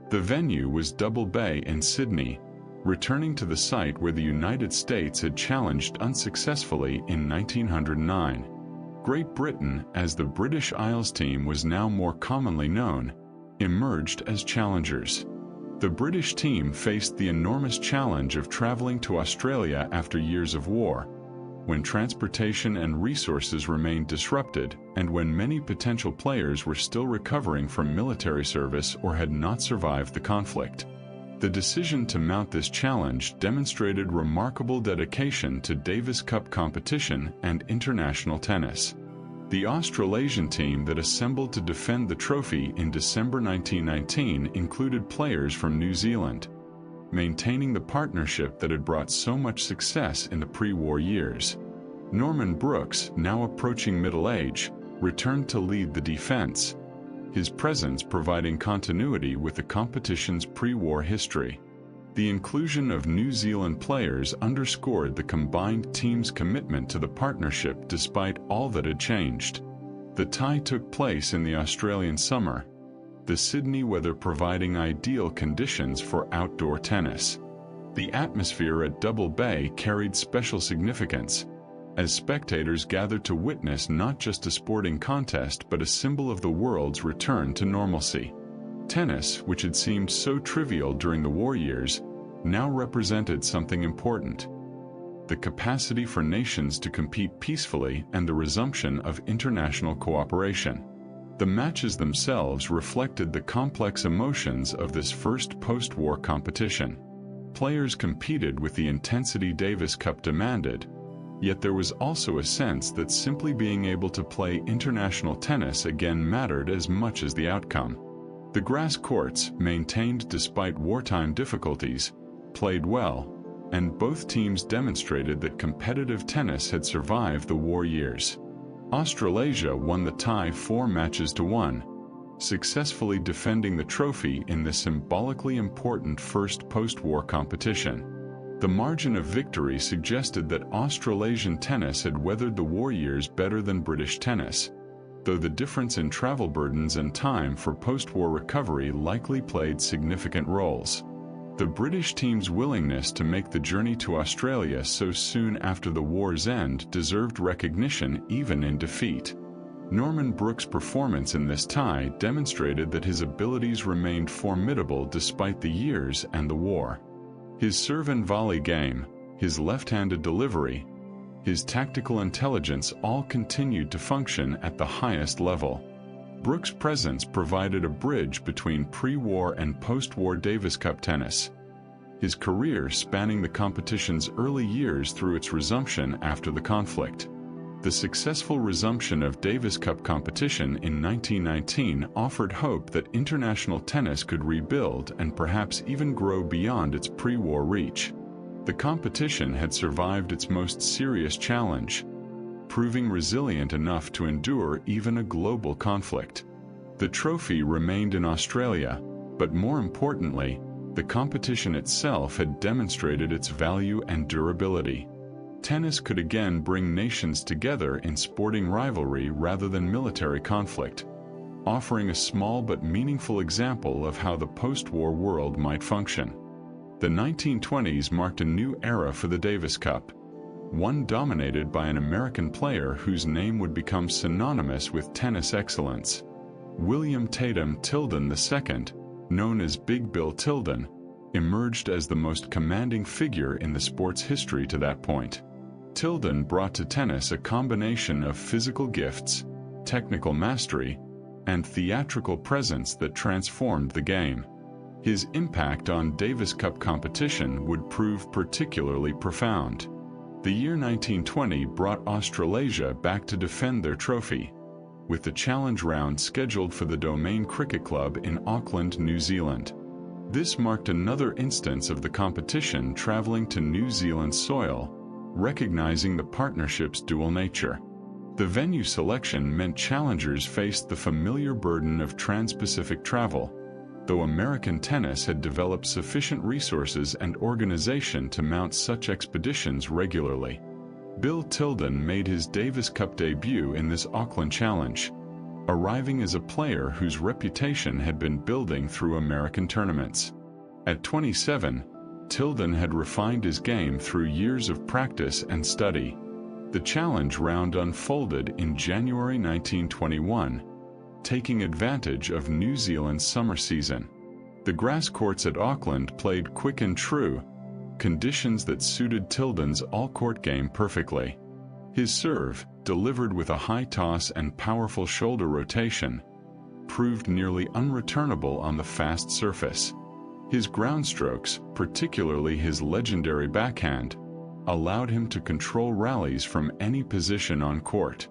The venue was Double Bay in Sydney, returning to the site where the United States had challenged unsuccessfully in 1909. Great Britain, as the British Isles team was now more commonly known, emerged as challengers. The British team faced the enormous challenge of traveling to Australia after years of war, when transportation and resources remained disrupted, and when many potential players were still recovering from military service or had not survived the conflict. The decision to mount this challenge demonstrated remarkable dedication to Davis Cup competition and international tennis. The Australasian team that assembled to defend the trophy in December 1919 included players from New Zealand, maintaining the partnership that had brought so much success in the pre-war years. Norman Brooks, now approaching middle age, returned to lead the defense, his presence providing continuity with the competition's pre-war history. The inclusion of New Zealand players underscored the combined team's commitment to the partnership despite all that had changed. The tie took place in the Australian summer, the Sydney weather providing ideal conditions for outdoor tennis. The atmosphere at Double Bay carried special significance, as spectators gathered to witness not just a sporting contest but a symbol of the world's return to normalcy. Tennis, which had seemed so trivial during the war years, now represented something important: the capacity for nations to compete peacefully and the resumption of international cooperation. The matches themselves reflected the complex emotions of this first post-war competition. Players competed with the intensity Davis Cup demanded, yet there was also a sense that simply being able to play international tennis again mattered as much as the outcome. The grass courts, maintained despite wartime difficulties, played well, and both teams demonstrated that competitive tennis had survived the war years. Australasia won the tie 4-1, successfully defending the trophy in the symbolically important first post-war competition. The margin of victory suggested that Australasian tennis had weathered the war years better than British tennis, though the difference in travel burdens and time for post-war recovery likely played significant roles. The British team's willingness to make the journey to Australia so soon after the war's end deserved recognition even in defeat. Norman Brooks' performance in this tie demonstrated that his abilities remained formidable despite the years and the war. His serve and volley game, his left-handed delivery, his tactical intelligence all continued to function at the highest level. Brooks' presence provided a bridge between pre-war and post-war Davis Cup tennis, his career spanning the competition's early years through its resumption after the conflict. The successful resumption of Davis Cup competition in 1919 offered hope that international tennis could rebuild and perhaps even grow beyond its pre-war reach. The competition had survived its most serious challenge, proving resilient enough to endure even a global conflict. The trophy remained in Australia, but more importantly, the competition itself had demonstrated its value and durability. Tennis could again bring nations together in sporting rivalry rather than military conflict, offering a small but meaningful example of how the post-war world might function. The 1920s marked a new era for the Davis Cup, one dominated by an American player whose name would become synonymous with tennis excellence. William Tatum Tilden II, known as Big Bill Tilden, emerged as the most commanding figure in the sport's history to that point. Tilden brought to tennis a combination of physical gifts, technical mastery, and theatrical presence that transformed the game. His impact on Davis Cup competition would prove particularly profound. The year 1920 brought Australasia back to defend their trophy, with the challenge round scheduled for the Domain Cricket Club in Auckland, New Zealand. This marked another instance of the competition traveling to New Zealand soil, recognizing the partnership's dual nature. The venue selection meant challengers faced the familiar burden of trans-Pacific travel, though American tennis had developed sufficient resources and organization to mount such expeditions regularly. Bill Tilden made his Davis Cup debut in this Auckland challenge, arriving as a player whose reputation had been building through American tournaments. At 27, Tilden had refined his game through years of practice and study. The challenge round unfolded in January 1921, taking advantage of New Zealand's summer season. The grass courts at Auckland played quick and true, conditions that suited Tilden's all-court game perfectly. His serve, delivered with a high toss and powerful shoulder rotation, proved nearly unreturnable on the fast surface. His ground strokes, particularly his legendary backhand, allowed him to control rallies from any position on court.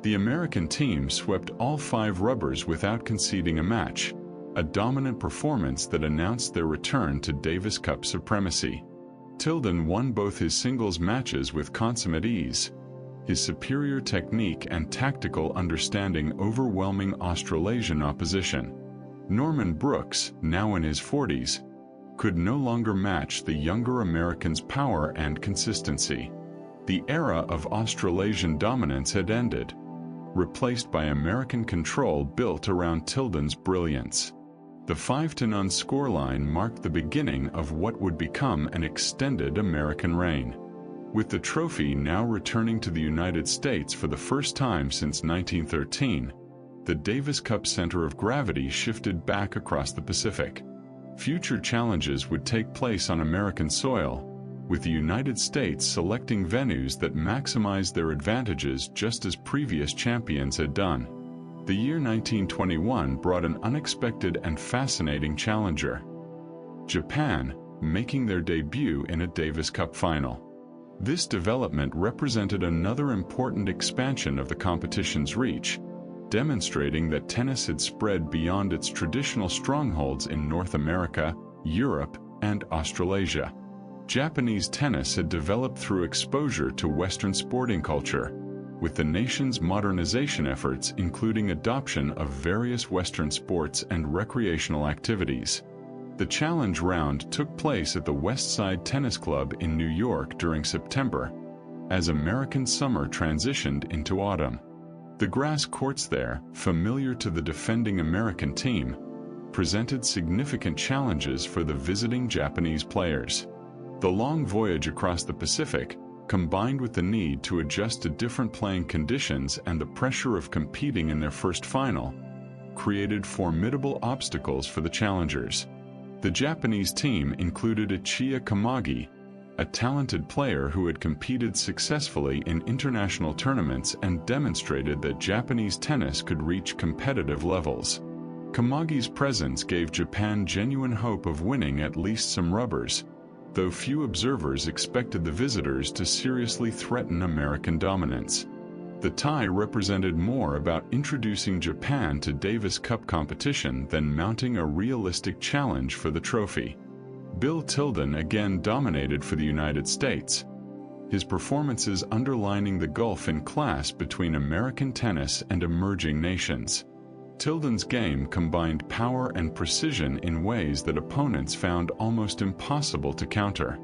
The American team swept all 5 rubbers without conceding a match, a dominant performance that announced their return to Davis Cup supremacy. Tilden won both his singles matches with consummate ease, his superior technique and tactical understanding overwhelming Australasian opposition. Norman Brooks, now in his 40s, could no longer match the younger American's power and consistency. The era of Australasian dominance had ended, replaced by American control built around Tilden's brilliance. The 5-0 scoreline marked the beginning of what would become an extended American reign. With the trophy now returning to the United States for the first time since 1913, the Davis Cup center of gravity shifted back across the Pacific. Future challenges would take place on American soil, with the United States selecting venues that maximized their advantages just as previous champions had done. The year 1921 brought an unexpected and fascinating challenger: Japan, making their debut in a Davis Cup final. This development represented another important expansion of the competition's reach, demonstrating that tennis had spread beyond its traditional strongholds in North America, Europe, and Australasia. Japanese tennis had developed through exposure to Western sporting culture, with the nation's modernization efforts including adoption of various Western sports and recreational activities. The challenge round took place at the West Side Tennis Club in New York during September, as American summer transitioned into autumn. The grass courts there, familiar to the defending American team, presented significant challenges for the visiting Japanese players. The long voyage across the Pacific, combined with the need to adjust to different playing conditions and the pressure of competing in their first final, created formidable obstacles for the challengers. The Japanese team included Ichia Kamagi, a talented player who had competed successfully in international tournaments and demonstrated that Japanese tennis could reach competitive levels. Kamagi's presence gave Japan genuine hope of winning at least some rubbers, though few observers expected the visitors to seriously threaten American dominance. The tie represented more about introducing Japan to Davis Cup competition than mounting a realistic challenge for the trophy. Bill Tilden again dominated for the United States, his performances underlining the gulf in class between American tennis and emerging nations. Tilden's game combined power and precision in ways that opponents found almost impossible to counter.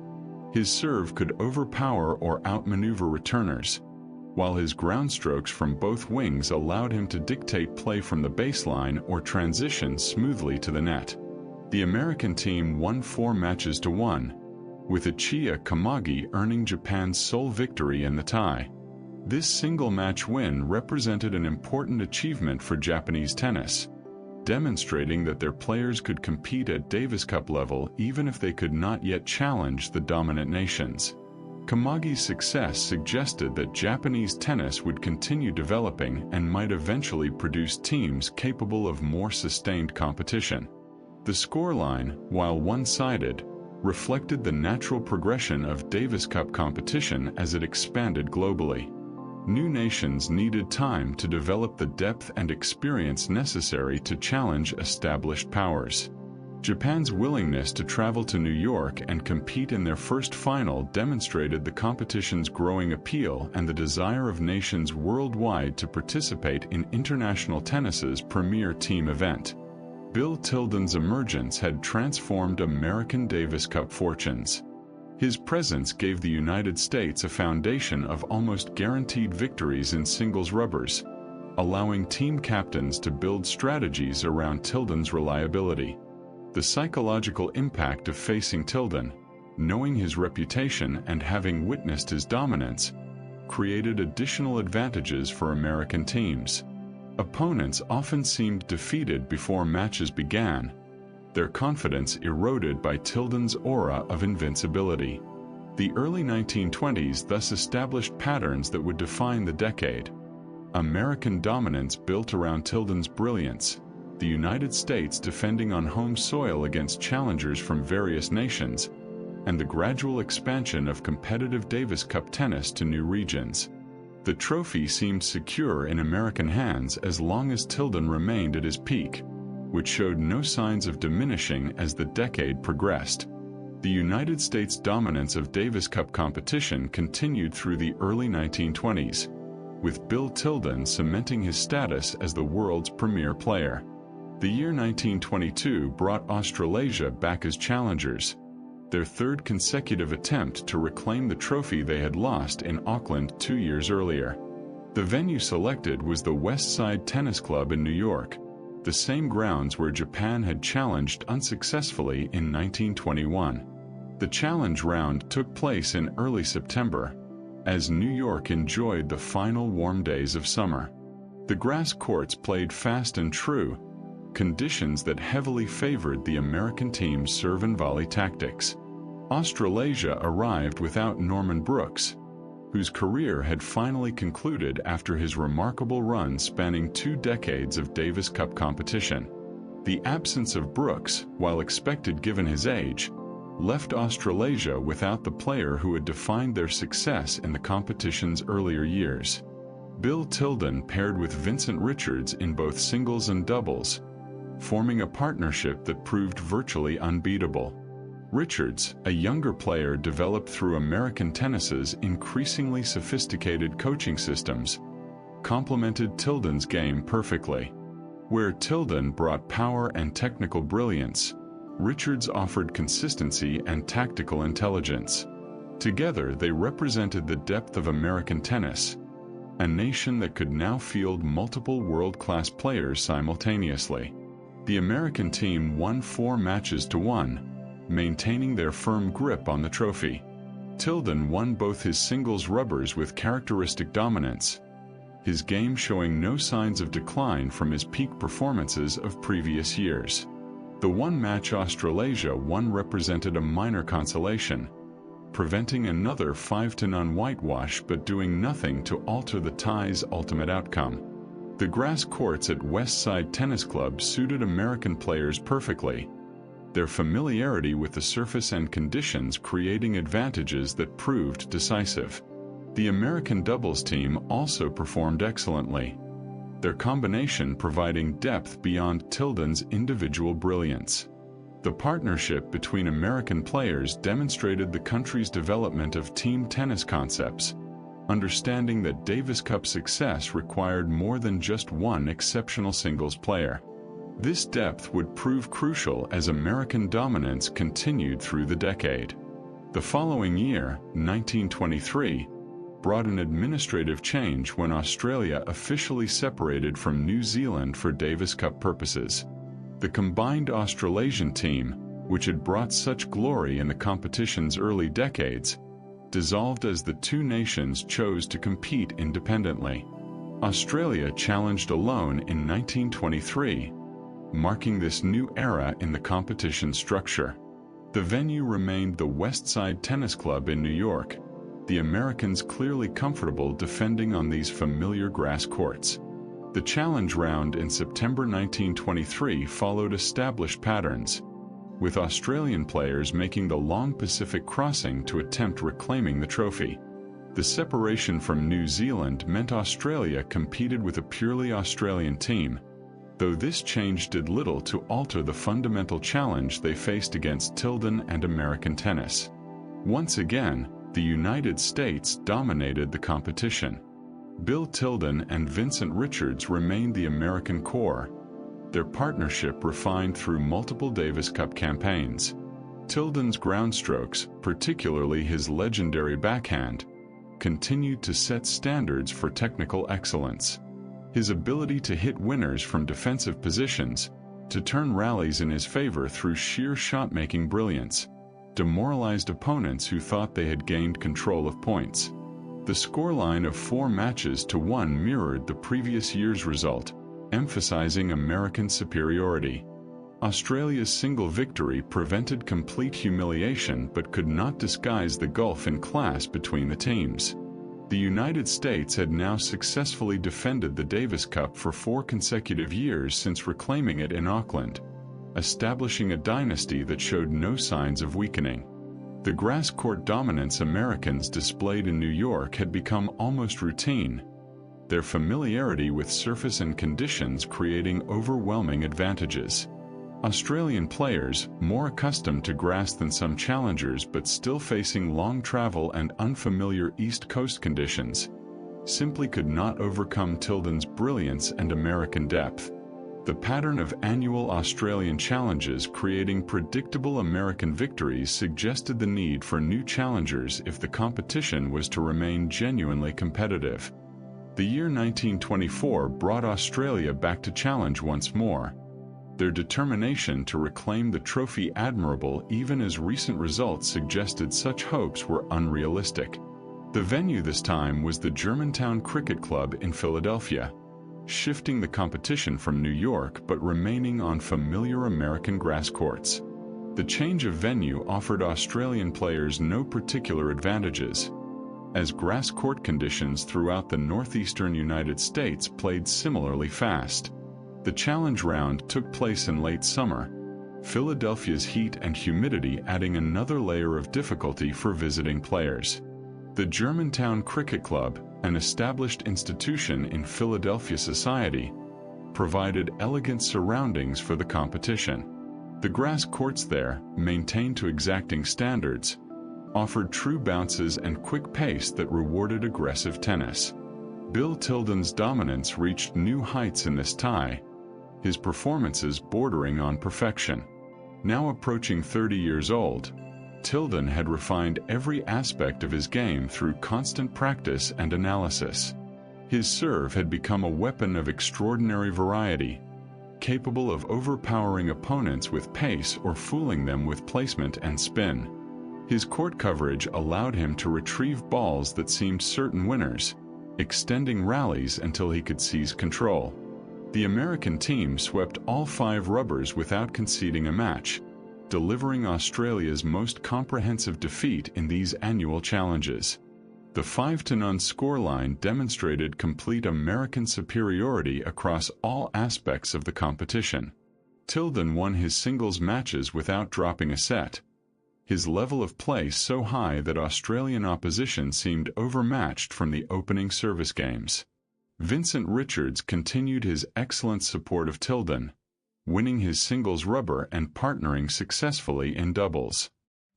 His serve could overpower or outmaneuver returners, while his ground strokes from both wings allowed him to dictate play from the baseline or transition smoothly to the net. The American team won 4 matches to 1, with Ichia Kamagi earning Japan's sole victory in the tie. This single-match win represented an important achievement for Japanese tennis, demonstrating that their players could compete at Davis Cup level even if they could not yet challenge the dominant nations. Kamagi's success suggested that Japanese tennis would continue developing and might eventually produce teams capable of more sustained competition. The scoreline, while one-sided, reflected the natural progression of Davis Cup competition as it expanded globally. New nations needed time to develop the depth and experience necessary to challenge established powers. Japan's willingness to travel to New York and compete in their first final demonstrated the competition's growing appeal and the desire of nations worldwide to participate in international tennis's premier team event. Bill Tilden's emergence had transformed American Davis Cup fortunes. His presence gave the United States a foundation of almost guaranteed victories in singles rubbers, allowing team captains to build strategies around Tilden's reliability. The psychological impact of facing Tilden, knowing his reputation and having witnessed his dominance, created additional advantages for American teams. Opponents often seemed defeated before matches began, their confidence eroded by Tilden's aura of invincibility. The early 1920s thus established patterns that would define the decade. American dominance built around Tilden's brilliance, the United States defending on home soil against challengers from various nations, and the gradual expansion of competitive Davis Cup tennis to new regions. The trophy seemed secure in American hands as long as Tilden remained at his peak, which showed no signs of diminishing as the decade progressed. The United States' dominance of Davis Cup competition continued through the early 1920s, with Bill Tilden cementing his status as the world's premier player. The year 1922 brought Australasia back as challengers, their third consecutive attempt to reclaim the trophy they had lost in Auckland 2 years earlier. The venue selected was the West Side Tennis Club in New York, the same grounds where Japan had challenged unsuccessfully in 1921. The challenge round took place in early September, as New York enjoyed the final warm days of summer. The grass courts played fast and true, conditions that heavily favored the American team's serve and volley tactics. Australasia arrived without Norman Brooks, whose career had finally concluded after his remarkable run spanning 2 decades of Davis Cup competition. The absence of Brooks, while expected given his age, left Australasia without the player who had defined their success in the competition's earlier years. Bill Tilden paired with Vincent Richards in both singles and doubles, forming a partnership that proved virtually unbeatable. Richards, a younger player developed through American tennis's increasingly sophisticated coaching systems, complemented Tilden's game perfectly. Where Tilden brought power and technical brilliance, Richards offered consistency and tactical intelligence. Together, they represented the depth of American tennis, a nation that could now field multiple world-class players simultaneously. The American team won 4 matches to 1, maintaining their firm grip on the trophy. Tilden won both his singles rubbers with characteristic dominance, his game showing no signs of decline from his peak performances of previous years. The one-match Australasia won represented a minor consolation, preventing another 5-0 whitewash but doing nothing to alter the tie's ultimate outcome. The grass courts at West Side Tennis Club suited American players perfectly, their familiarity with the surface and conditions creating advantages that proved decisive. The American doubles team also performed excellently, their combination providing depth beyond Tilden's individual brilliance. The partnership between American players demonstrated the country's development of team tennis concepts, understanding that Davis Cup success required more than just one exceptional singles player. This depth would prove crucial as American dominance continued through the decade. The following year, 1923, brought an administrative change when Australia officially separated from New Zealand for Davis Cup purposes. The combined Australasian team, which had brought such glory in the competition's early decades, dissolved as the 2 nations chose to compete independently. Australia challenged alone in 1923, marking this new era in the competition structure. The venue remained the West Side Tennis Club in New York, the Americans clearly comfortable defending on these familiar grass courts. The challenge round in September 1923 followed established patterns, with Australian players making the long Pacific crossing to attempt reclaiming the trophy. The separation from New Zealand meant Australia competed with a purely Australian team, though this change did little to alter the fundamental challenge they faced against Tilden and American tennis. Once again, the United States dominated the competition. Bill Tilden and Vincent Richards remained the American core, their partnership refined through multiple Davis Cup campaigns. Tilden's ground strokes, particularly his legendary backhand, continued to set standards for technical excellence. His ability to hit winners from defensive positions, to turn rallies in his favor through sheer shot-making brilliance, demoralized opponents who thought they had gained control of points. The scoreline of 4-1 mirrored the previous year's result, emphasizing American superiority. Australia's single victory prevented complete humiliation but could not disguise the gulf in class between the teams. The United States had now successfully defended the Davis Cup for 4 consecutive years since reclaiming it in Auckland, establishing a dynasty that showed no signs of weakening. The grass court dominance Americans displayed in New York had become almost routine, their familiarity with surface and conditions creating overwhelming advantages. Australian players, more accustomed to grass than some challengers but still facing long travel and unfamiliar East Coast conditions, simply could not overcome Tilden's brilliance and American depth. The pattern of annual Australian challenges creating predictable American victories suggested the need for new challengers if the competition was to remain genuinely competitive. The year 1924 brought Australia back to challenge once more, their determination to reclaim the trophy admirable even as recent results suggested such hopes were unrealistic. The venue this time was the Germantown Cricket Club in Philadelphia, shifting the competition from New York but remaining on familiar American grass courts. The change of venue offered Australian players no particular advantages, as grass court conditions throughout the northeastern United States played similarly fast. The challenge round took place in late summer, Philadelphia's heat and humidity adding another layer of difficulty for visiting players. The Germantown Cricket Club, an established institution in Philadelphia society, provided elegant surroundings for the competition. The grass courts there, maintained to exacting standards, offered true bounces and quick pace that rewarded aggressive tennis. Bill Tilden's dominance reached new heights in this tie, his performances bordering on perfection. Now approaching 30 years old, Tilden had refined every aspect of his game through constant practice and analysis. His serve had become a weapon of extraordinary variety, capable of overpowering opponents with pace or fooling them with placement and spin. His court coverage allowed him to retrieve balls that seemed certain winners, extending rallies until he could seize control. The American team swept all 5 rubbers without conceding a match, delivering Australia's most comprehensive defeat in these annual challenges. The 5-0 scoreline demonstrated complete American superiority across all aspects of the competition. Tilden won his singles matches without dropping a set, his level of play so high that Australian opposition seemed overmatched from the opening service games. Vincent Richards continued his excellent support of Tilden, winning his singles rubber and partnering successfully in doubles.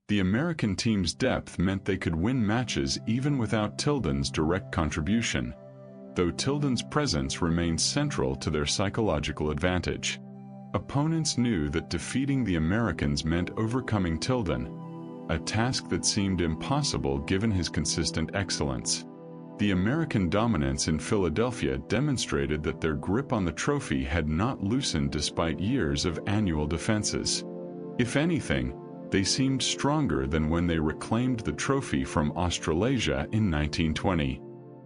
The American team's depth meant they could win matches even without Tilden's direct contribution, though Tilden's presence remained central to their psychological advantage. Opponents knew that defeating the Americans meant overcoming Tilden, a task that seemed impossible given his consistent excellence. The American dominance in Philadelphia demonstrated that their grip on the trophy had not loosened despite years of annual defenses. If anything, they seemed stronger than when they reclaimed the trophy from Australasia in 1920.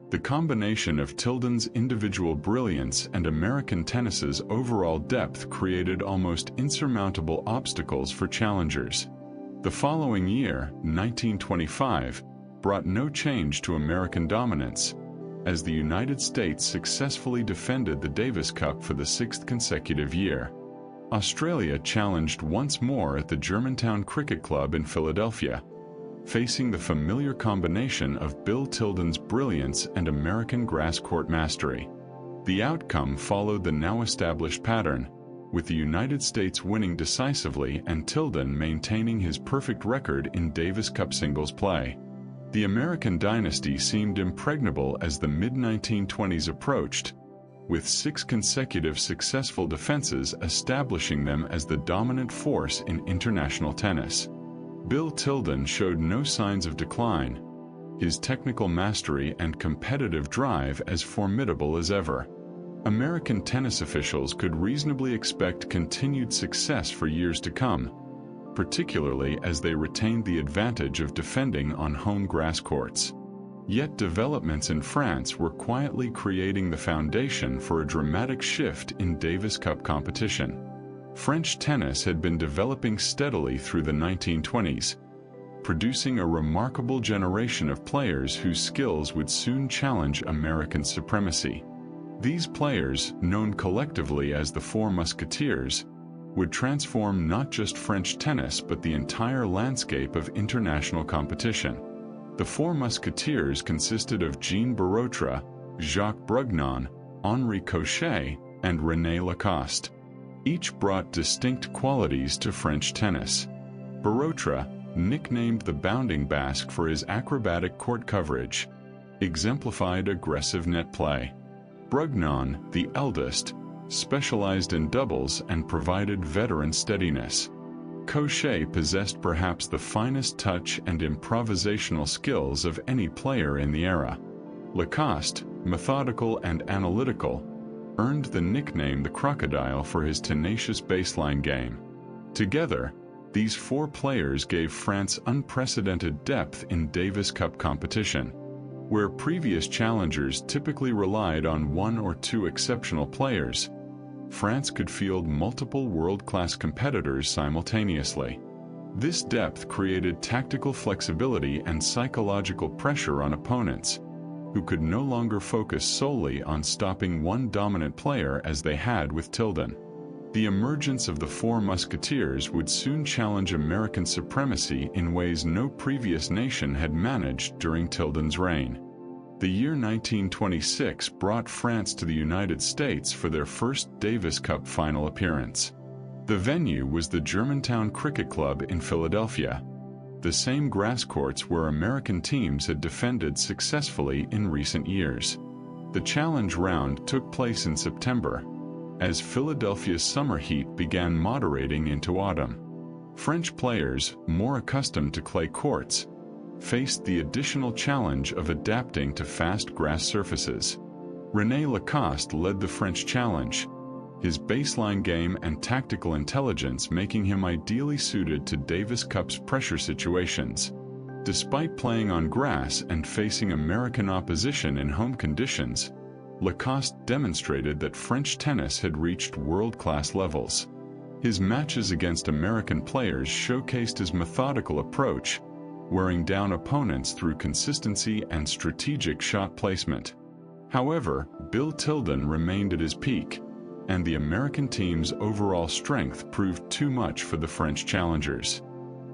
The combination of Tilden's individual brilliance and American tennis's overall depth created almost insurmountable obstacles for challengers. The following year, 1925, brought no change to American dominance, as the United States successfully defended the Davis Cup for the 6th consecutive year. Australia challenged once more at the Germantown Cricket Club in Philadelphia, facing the familiar combination of Bill Tilden's brilliance and American grass court mastery. The outcome followed the now-established pattern, with the United States winning decisively and Tilden maintaining his perfect record in Davis Cup singles play. The American dynasty seemed impregnable as the mid-1920s approached, with 6 consecutive successful defenses establishing them as the dominant force in international tennis. Bill Tilden showed no signs of decline, his technical mastery and competitive drive as formidable as ever. American tennis officials could reasonably expect continued success for years to come, particularly as they retained the advantage of defending on home grass courts. Yet developments in France were quietly creating the foundation for a dramatic shift in Davis Cup competition. French tennis had been developing steadily through the 1920s, producing a remarkable generation of players whose skills would soon challenge American supremacy. These players, known collectively as the Four Musketeers, would transform not just French tennis but the entire landscape of international competition. The Four Musketeers consisted of Jean Barotra, Jacques Brugnon, Henri Cochet, and René Lacoste. Each brought distinct qualities to French tennis. Barotra, nicknamed the Bounding Basque for his acrobatic court coverage, exemplified aggressive net play. Brugnon, the eldest, specialized in doubles and provided veteran steadiness. Cochet possessed perhaps the finest touch and improvisational skills of any player in the era. Lacoste, methodical and analytical, earned the nickname the Crocodile for his tenacious baseline game. Together, these four players gave France unprecedented depth in Davis Cup competition, where previous challengers typically relied on one or two exceptional players. France could field multiple world-class competitors simultaneously. This depth created tactical flexibility and psychological pressure on opponents, who could no longer focus solely on stopping one dominant player as they had with Tilden. The emergence of the Four Musketeers would soon challenge American supremacy in ways no previous nation had managed during Tilden's reign. The year 1926 brought France to the United States for their first Davis Cup final appearance. The venue was the Germantown Cricket Club in Philadelphia, the same grass courts where American teams had defended successfully in recent years. The challenge round took place in September, as Philadelphia's summer heat began moderating into autumn. French players, more accustomed to clay courts, faced the additional challenge of adapting to fast grass surfaces. René Lacoste led the French challenge, his baseline game and tactical intelligence making him ideally suited to Davis Cup's pressure situations. Despite playing on grass and facing American opposition in home conditions, Lacoste demonstrated that French tennis had reached world-class levels. His matches against American players showcased his methodical approach, wearing down opponents through consistency and strategic shot placement. However, Bill Tilden remained at his peak, and the American team's overall strength proved too much for the French challengers.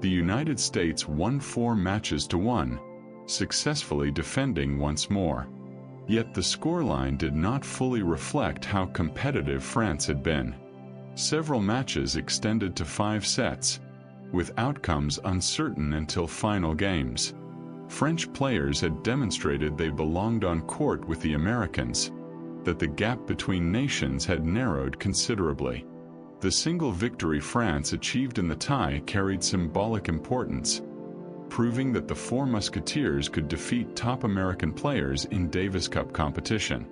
The United States won 4-1, successfully defending once more. Yet the scoreline did not fully reflect how competitive France had been. Several matches extended to 5 sets, with outcomes uncertain until final games. French players had demonstrated they belonged on court with the Americans, that the gap between nations had narrowed considerably. The single victory France achieved in the tie carried symbolic importance, proving that the Four Musketeers could defeat top American players in Davis Cup competition.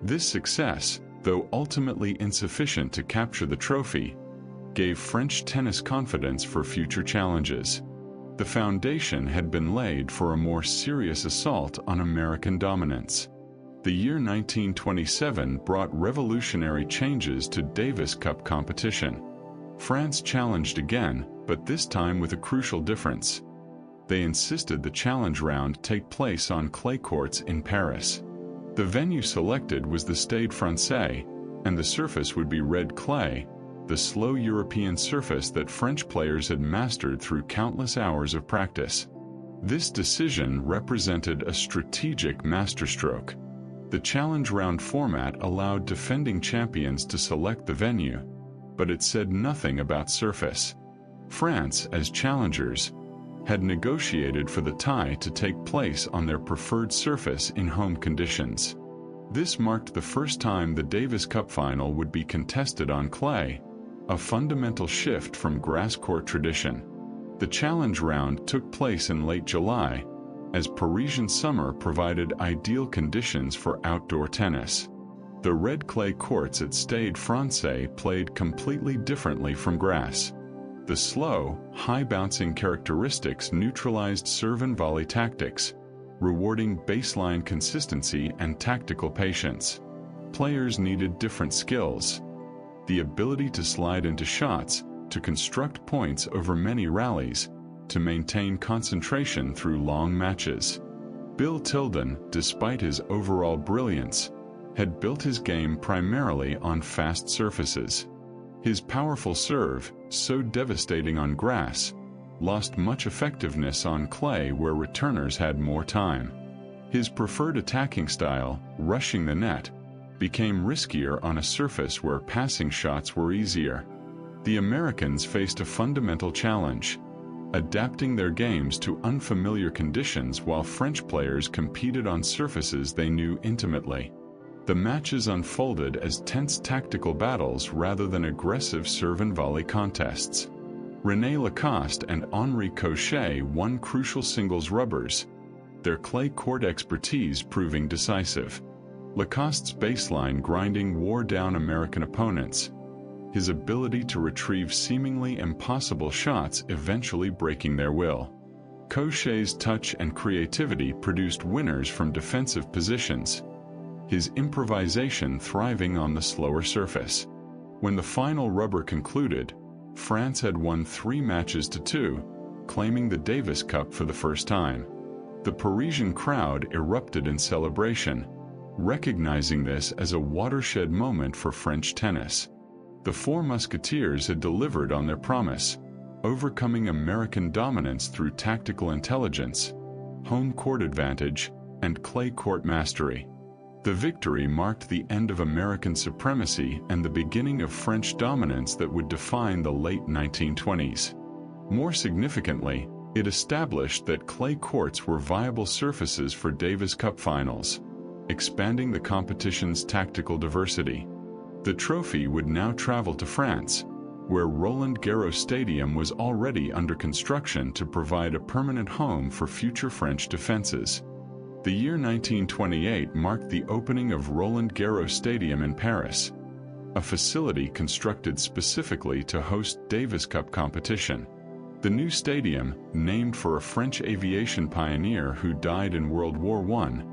This success, though ultimately insufficient to capture the trophy, gave French tennis confidence for future challenges. The foundation had been laid for a more serious assault on American dominance. The year 1927 brought revolutionary changes to Davis Cup competition. France challenged again, but this time with a crucial difference. They insisted the challenge round take place on clay courts in Paris. The venue selected was the Stade Français, and the surface would be red clay, the slow European surface that French players had mastered through countless hours of practice. This decision represented a strategic masterstroke. The challenge round format allowed defending champions to select the venue, but it said nothing about surface. France, as challengers, had negotiated for the tie to take place on their preferred surface in home conditions. This marked the first time the Davis Cup final would be contested on clay, a fundamental shift from grass court tradition. The challenge round took place in late July, as Parisian summer provided ideal conditions for outdoor tennis. The red clay courts at Stade Français played completely differently from grass. The slow, high-bouncing characteristics neutralized serve and volley tactics, rewarding baseline consistency and tactical patience. Players needed different skills: the ability to slide into shots, to construct points over many rallies, to maintain concentration through long matches. Bill Tilden, despite his overall brilliance, had built his game primarily on fast surfaces. His powerful serve, so devastating on grass, lost much effectiveness on clay where returners had more time. His preferred attacking style, rushing the net, became riskier on a surface where passing shots were easier. The Americans faced a fundamental challenge: adapting their games to unfamiliar conditions while French players competed on surfaces they knew intimately. The matches unfolded as tense tactical battles rather than aggressive serve and volley contests. René Lacoste and Henri Cochet won crucial singles rubbers, their clay court expertise proving decisive. Lacoste's baseline grinding wore down American opponents, his ability to retrieve seemingly impossible shots eventually breaking their will. Cochet's touch and creativity produced winners from defensive positions, his improvisation thriving on the slower surface. When the final rubber concluded, France had won 3 matches to 2, claiming the Davis Cup for the first time. The Parisian crowd erupted in celebration, recognizing this as a watershed moment for French tennis. The Four Musketeers had delivered on their promise, overcoming American dominance through tactical intelligence, home court advantage, and clay court mastery. The victory marked the end of American supremacy and the beginning of French dominance that would define the late 1920s. More significantly, it established that clay courts were viable surfaces for Davis Cup finals, expanding the competition's tactical diversity. The trophy would now travel to France, where Roland Garros Stadium was already under construction to provide a permanent home for future French defenses. The year 1928 marked the opening of Roland Garros Stadium in Paris, a facility constructed specifically to host Davis Cup competition. The new stadium, named for a French aviation pioneer who died in World War I,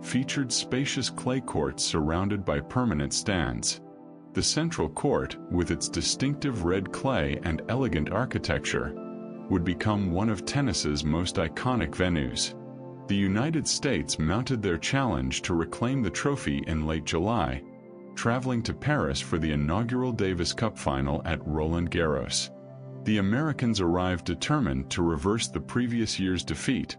featured spacious clay courts surrounded by permanent stands. The central court, with its distinctive red clay and elegant architecture, would become one of tennis's most iconic venues. The United States mounted their challenge to reclaim the trophy in late July, traveling to Paris for the inaugural Davis Cup final at Roland Garros. The Americans arrived determined to reverse the previous year's defeat,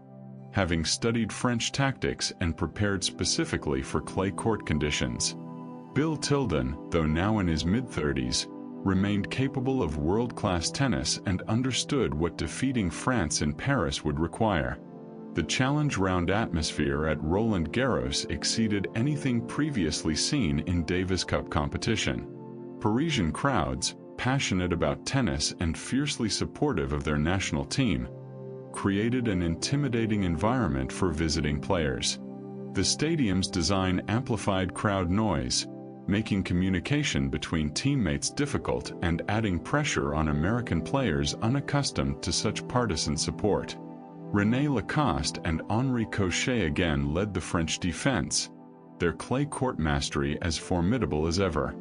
having studied French tactics and prepared specifically for clay court conditions. Bill Tilden, though now in his mid-30s, remained capable of world-class tennis and understood what defeating France in Paris would require. The challenge round atmosphere at Roland Garros exceeded anything previously seen in Davis Cup competition. Parisian crowds, passionate about tennis and fiercely supportive of their national team, created an intimidating environment for visiting players. The stadium's design amplified crowd noise, making communication between teammates difficult and adding pressure on American players unaccustomed to such partisan support. René Lacoste and Henri Cochet again led the French defense, their clay court mastery as formidable as ever.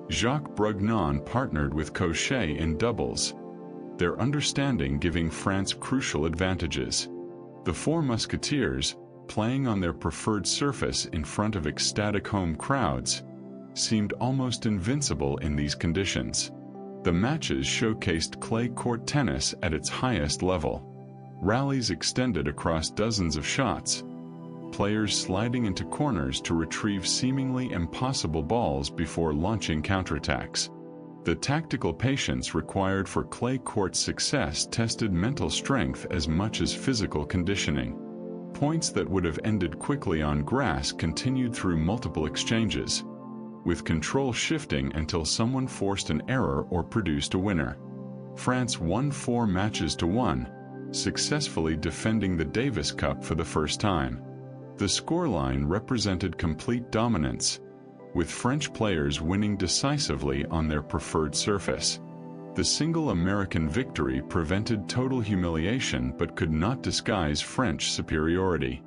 Jacques Brugnon partnered with Cochet in doubles, their understanding giving France crucial advantages. The Four Musketeers, playing on their preferred surface in front of ecstatic home crowds, seemed almost invincible in these conditions. The matches showcased clay court tennis at its highest level. Rallies extended across dozens of shots, players sliding into corners to retrieve seemingly impossible balls before launching counterattacks. The tactical patience required for clay court success tested mental strength as much as physical conditioning. Points that would have ended quickly on grass continued through multiple exchanges, with control shifting until someone forced an error or produced a winner. France won 4 matches to 1, successfully defending the Davis Cup for the first time. The scoreline represented complete dominance, with French players winning decisively on their preferred surface. The single American victory prevented total humiliation but could not disguise French superiority.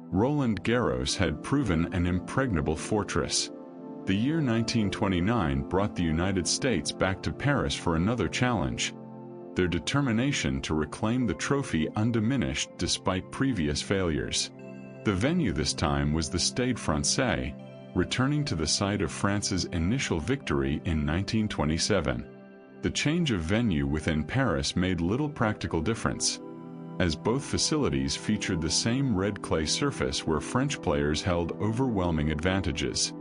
Roland Garros had proven an impregnable fortress. The year 1929 brought the United States back to Paris for another challenge, their determination to reclaim the trophy undiminished despite previous failures. The venue this time was the Stade Français, returning to the site of France's initial victory in 1927. The change of venue within Paris made little practical difference, as both facilities featured the same red clay surface where French players held overwhelming advantages.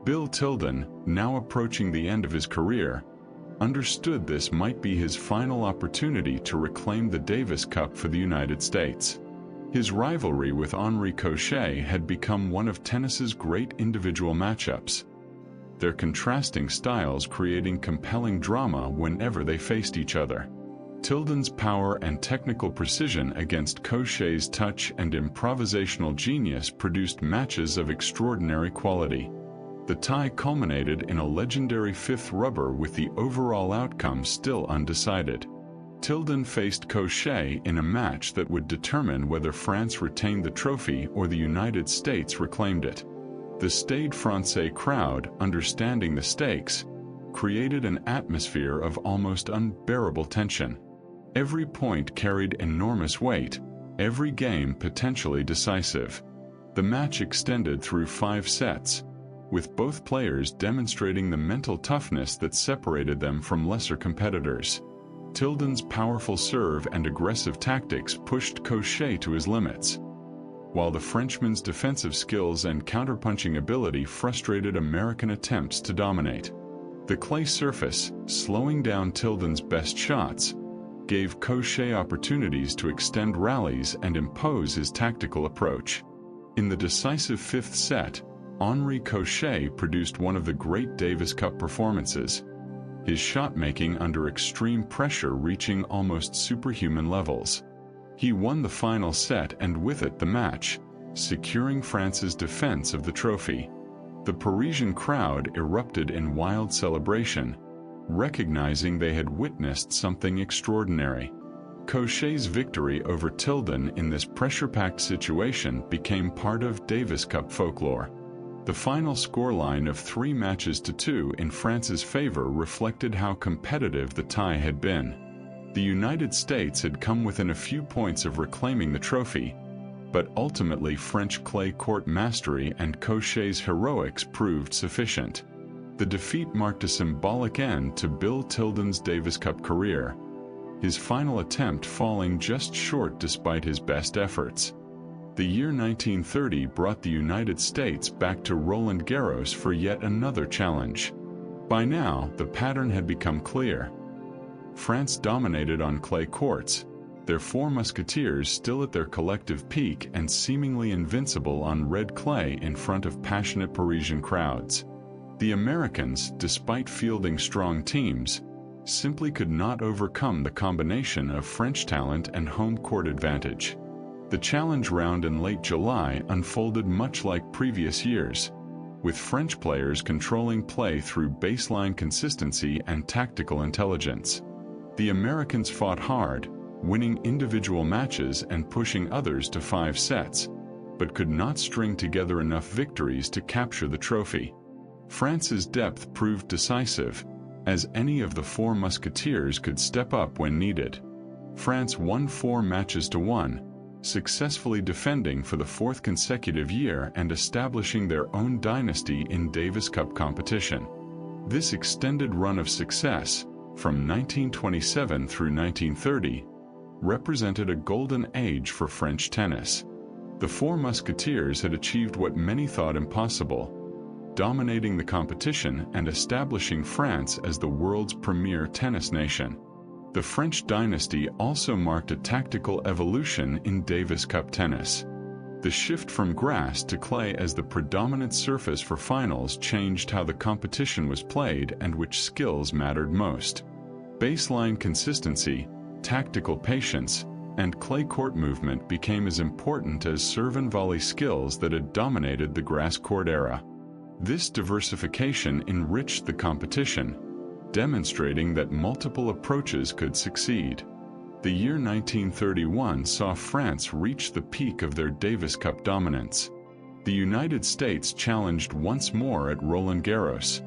Bill Tilden, now approaching the end of his career, understood this might be his final opportunity to reclaim the Davis Cup for the United States. His rivalry with Henri Cochet had become one of tennis's great individual matchups, their contrasting styles creating compelling drama whenever they faced each other. Tilden's power and technical precision against Cochet's touch and improvisational genius produced matches of extraordinary quality. The tie culminated in a legendary fifth rubber with the overall outcome still undecided. Tilden faced Cochet in a match that would determine whether France retained the trophy or the United States reclaimed it. The Stade Français crowd, understanding the stakes, created an atmosphere of almost unbearable tension. Every point carried enormous weight, every game potentially decisive. The match extended through 5 sets, with both players demonstrating the mental toughness that separated them from lesser competitors. Tilden's powerful serve and aggressive tactics pushed Cochet to his limits, while the Frenchman's defensive skills and counterpunching ability frustrated American attempts to dominate. The clay surface, slowing down Tilden's best shots, gave Cochet opportunities to extend rallies and impose his tactical approach. In the decisive 5th set, Henri Cochet produced one of the great Davis Cup performances, his shot-making under extreme pressure reaching almost superhuman levels. He won the final set and with it the match, securing France's defense of the trophy. The Parisian crowd erupted in wild celebration, recognizing they had witnessed something extraordinary. Cochet's victory over Tilden in this pressure-packed situation became part of Davis Cup folklore. The final scoreline of 3-2 in France's favor reflected how competitive the tie had been. The United States had come within a few points of reclaiming the trophy, but ultimately French clay court mastery and Cochet's heroics proved sufficient. The defeat marked a symbolic end to Bill Tilden's Davis Cup career, his final attempt falling just short despite his best efforts. The year 1930 brought the United States back to Roland Garros for yet another challenge. By now, the pattern had become clear. France dominated on clay courts, their 4 musketeers still at their collective peak and seemingly invincible on red clay in front of passionate Parisian crowds. The Americans, despite fielding strong teams, simply could not overcome the combination of French talent and home court advantage. The challenge round in late July unfolded much like previous years, with French players controlling play through baseline consistency and tactical intelligence. The Americans fought hard, winning individual matches and pushing others to 5 sets, but could not string together enough victories to capture the trophy. France's depth proved decisive, as any of the 4 musketeers could step up when needed. France won 4-1, successfully defending for the 4th consecutive year and establishing their own dynasty in Davis Cup competition. This extended run of success, from 1927 through 1930, represented a golden age for French tennis. The 4 musketeers had achieved what many thought impossible, dominating the competition and establishing France as the world's premier tennis nation. The French dynasty also marked a tactical evolution in Davis Cup tennis. The shift from grass to clay as the predominant surface for finals changed how the competition was played and which skills mattered most. Baseline consistency, tactical patience, and clay court movement became as important as serve and volley skills that had dominated the grass court era. This diversification enriched the competition, demonstrating that multiple approaches could succeed. The year 1931 saw France reach the peak of their Davis Cup dominance. The United States challenged once more at Roland Garros,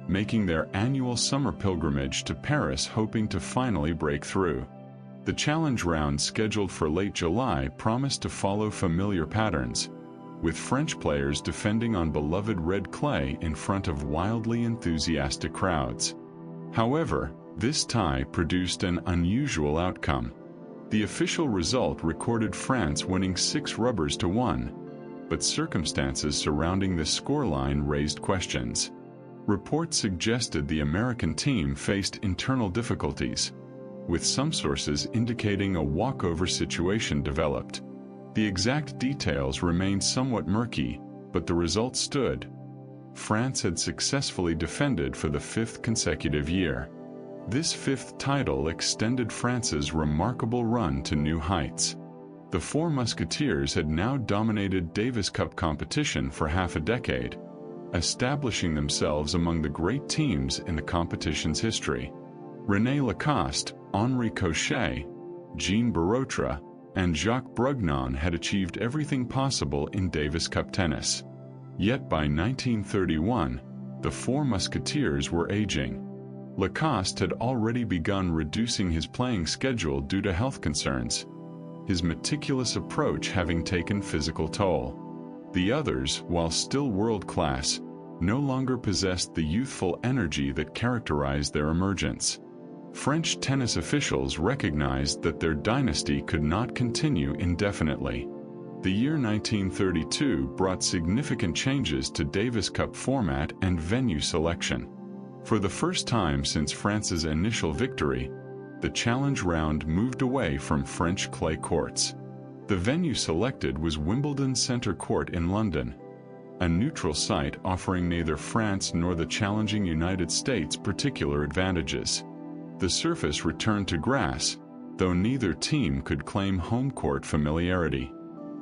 making their annual summer pilgrimage to Paris, hoping to finally break through. The challenge round scheduled for late July promised to follow familiar patterns, with French players defending on beloved red clay in front of wildly enthusiastic crowds. However, this tie produced an unusual outcome. The official result recorded France winning 6-1, but circumstances surrounding the scoreline raised questions. Reports suggested the American team faced internal difficulties, with some sources indicating a walkover situation developed. The exact details remained somewhat murky, but the result stood. France had successfully defended for the 5th consecutive year. This 5th title extended France's remarkable run to new heights. The Four Musketeers had now dominated Davis Cup competition for half a decade, establishing themselves among the great teams in the competition's history. René Lacoste, Henri Cochet, Jean Barotra, and Jacques Brugnon had achieved everything possible in Davis Cup tennis. Yet by 1931, the Four Musketeers were aging. Lacoste had already begun reducing his playing schedule due to health concerns, his meticulous approach having taken physical toll. The others, while still world-class, no longer possessed the youthful energy that characterized their emergence. French tennis officials recognized that their dynasty could not continue indefinitely. The year 1932 brought significant changes to Davis Cup format and venue selection. For the first time since France's initial victory, the challenge round moved away from French clay courts. The venue selected was Wimbledon Centre Court in London, a neutral site offering neither France nor the challenging United States particular advantages. The surface returned to grass, though neither team could claim home court familiarity.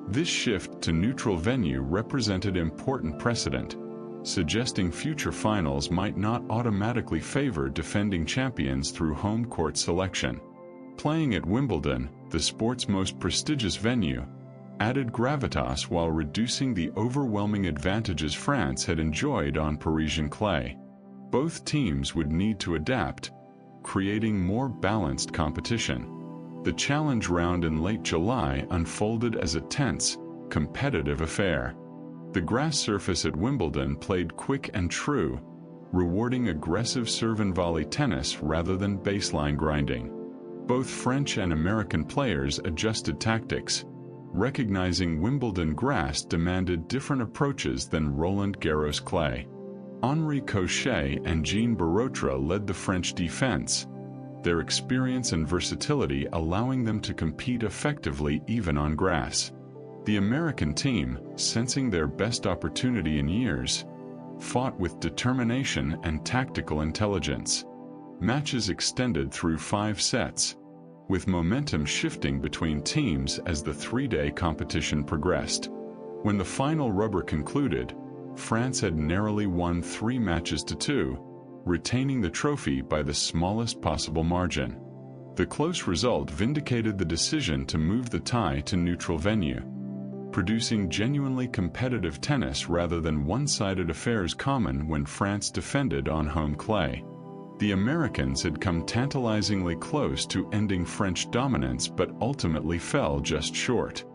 This shift to neutral venue represented important precedent, suggesting future finals might not automatically favor defending champions through home court selection. Playing at Wimbledon, the sport's most prestigious venue, added gravitas while reducing the overwhelming advantages France had enjoyed on Parisian clay. Both teams would need to adapt, creating more balanced competition. The challenge round in late July unfolded as a tense, competitive affair. The grass surface at Wimbledon played quick and true, rewarding aggressive serve and volley tennis rather than baseline grinding. Both French and American players adjusted tactics, recognizing Wimbledon grass demanded different approaches than Roland Garros clay. Henri Cochet and Jean Barotra led the French defense, their experience and versatility allowing them to compete effectively even on grass. The American team, sensing their best opportunity in years, fought with determination and tactical intelligence. Matches extended through 5 sets, with momentum shifting between teams as the 3-day competition progressed. When the final rubber concluded, France had narrowly won 3 matches to 2, retaining the trophy by the smallest possible margin. The close result vindicated the decision to move the tie to neutral venue, producing genuinely competitive tennis rather than one-sided affairs common when France defended on home clay. The Americans had come tantalizingly close to ending French dominance but ultimately fell just short.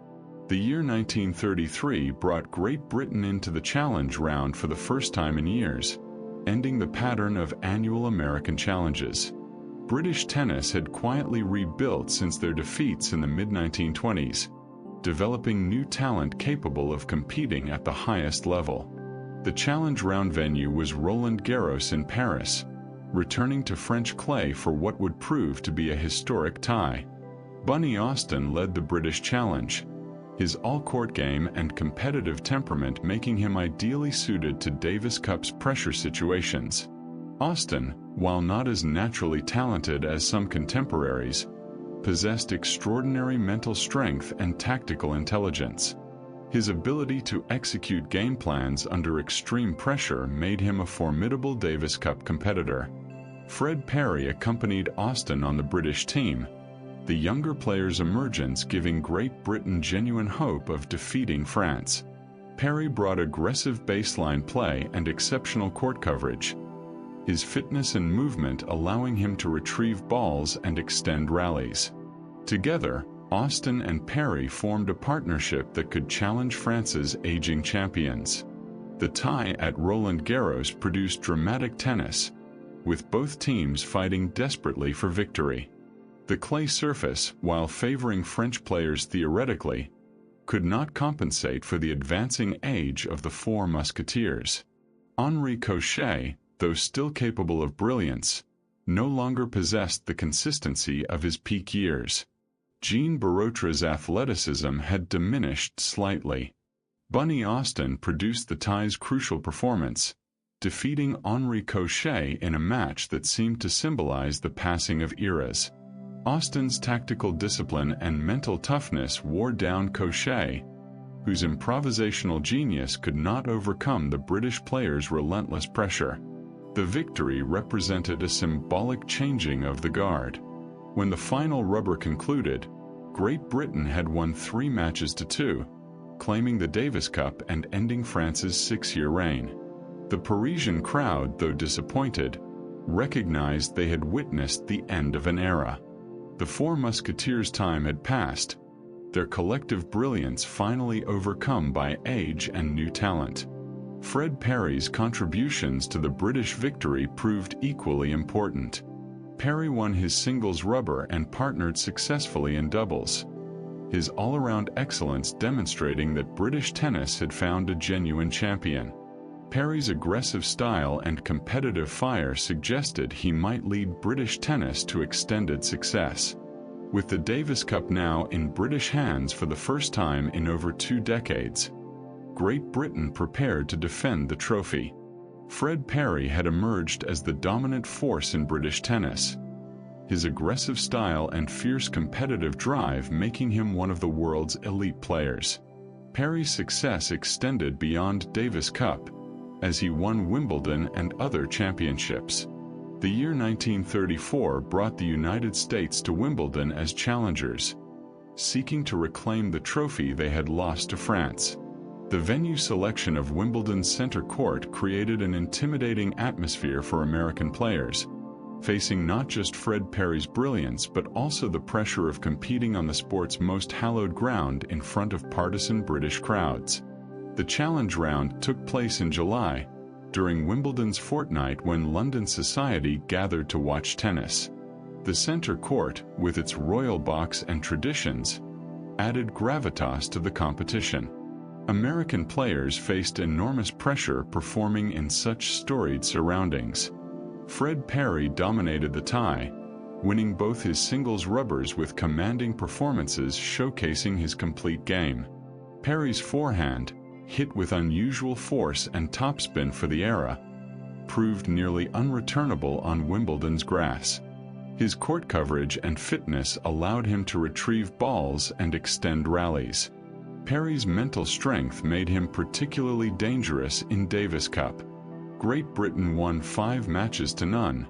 The year 1933 brought Great Britain into the challenge round for the first time in years, ending the pattern of annual American challenges. British tennis had quietly rebuilt since their defeats in the mid-1920s, developing new talent capable of competing at the highest level. The challenge round venue was Roland Garros in Paris, returning to French clay for what would prove to be a historic tie. Bunny Austin led the British challenge, his all-court game and competitive temperament making him ideally suited to Davis Cup's pressure situations. Austin, while not as naturally talented as some contemporaries, possessed extraordinary mental strength and tactical intelligence. His ability to execute game plans under extreme pressure made him a formidable Davis Cup competitor. Fred Perry accompanied Austin on the British team, the younger player's emergence giving Great Britain genuine hope of defeating France. Perry brought aggressive baseline play and exceptional court coverage, his fitness and movement allowing him to retrieve balls and extend rallies. Together, Austin and Perry formed a partnership that could challenge France's aging champions. The tie at Roland Garros produced dramatic tennis, with both teams fighting desperately for victory. The clay surface, while favoring French players theoretically, could not compensate for the advancing age of the four musketeers. Henri Cochet, though still capable of brilliance, no longer possessed the consistency of his peak years. Jean Barotre's athleticism had diminished slightly. Bunny Austin produced the tie's crucial performance, defeating Henri Cochet in a match that seemed to symbolize the passing of eras. Austin's tactical discipline and mental toughness wore down Cochet, whose improvisational genius could not overcome the British player's relentless pressure. The victory represented a symbolic changing of the guard. When the final rubber concluded, Great Britain had won 3 matches to 2, claiming the Davis Cup and ending France's 6-year reign. The Parisian crowd, though disappointed, recognized they had witnessed the end of an era. The Four Musketeers' time had passed, their collective brilliance finally overcome by age and new talent. Fred Perry's contributions to the British victory proved equally important. Perry won his singles rubber and partnered successfully in doubles, his all-around excellence demonstrating that British tennis had found a genuine champion. Perry's aggressive style and competitive fire suggested he might lead British tennis to extended success. With the Davis Cup now in British hands for the first time in over 2 decades, Great Britain prepared to defend the trophy. Fred Perry had emerged as the dominant force in British tennis, his aggressive style and fierce competitive drive making him one of the world's elite players. Perry's success extended beyond Davis Cup, as he won Wimbledon and other championships. The year 1934 brought the United States to Wimbledon as challengers, seeking to reclaim the trophy they had lost to France. The venue selection of Wimbledon's center court created an intimidating atmosphere for American players, facing not just Fred Perry's brilliance but also the pressure of competing on the sport's most hallowed ground in front of partisan British crowds. The challenge round took place in July, during Wimbledon's fortnight when London society gathered to watch tennis. The center court, with its royal box and traditions, added gravitas to the competition. American players faced enormous pressure performing in such storied surroundings. Fred Perry dominated the tie, winning both his singles rubbers with commanding performances showcasing his complete game. Perry's forehand, hit with unusual force and topspin for the era, proved nearly unreturnable on Wimbledon's grass. His court coverage and fitness allowed him to retrieve balls and extend rallies. Perry's mental strength made him particularly dangerous in Davis Cup. Great Britain won 5 matches to none,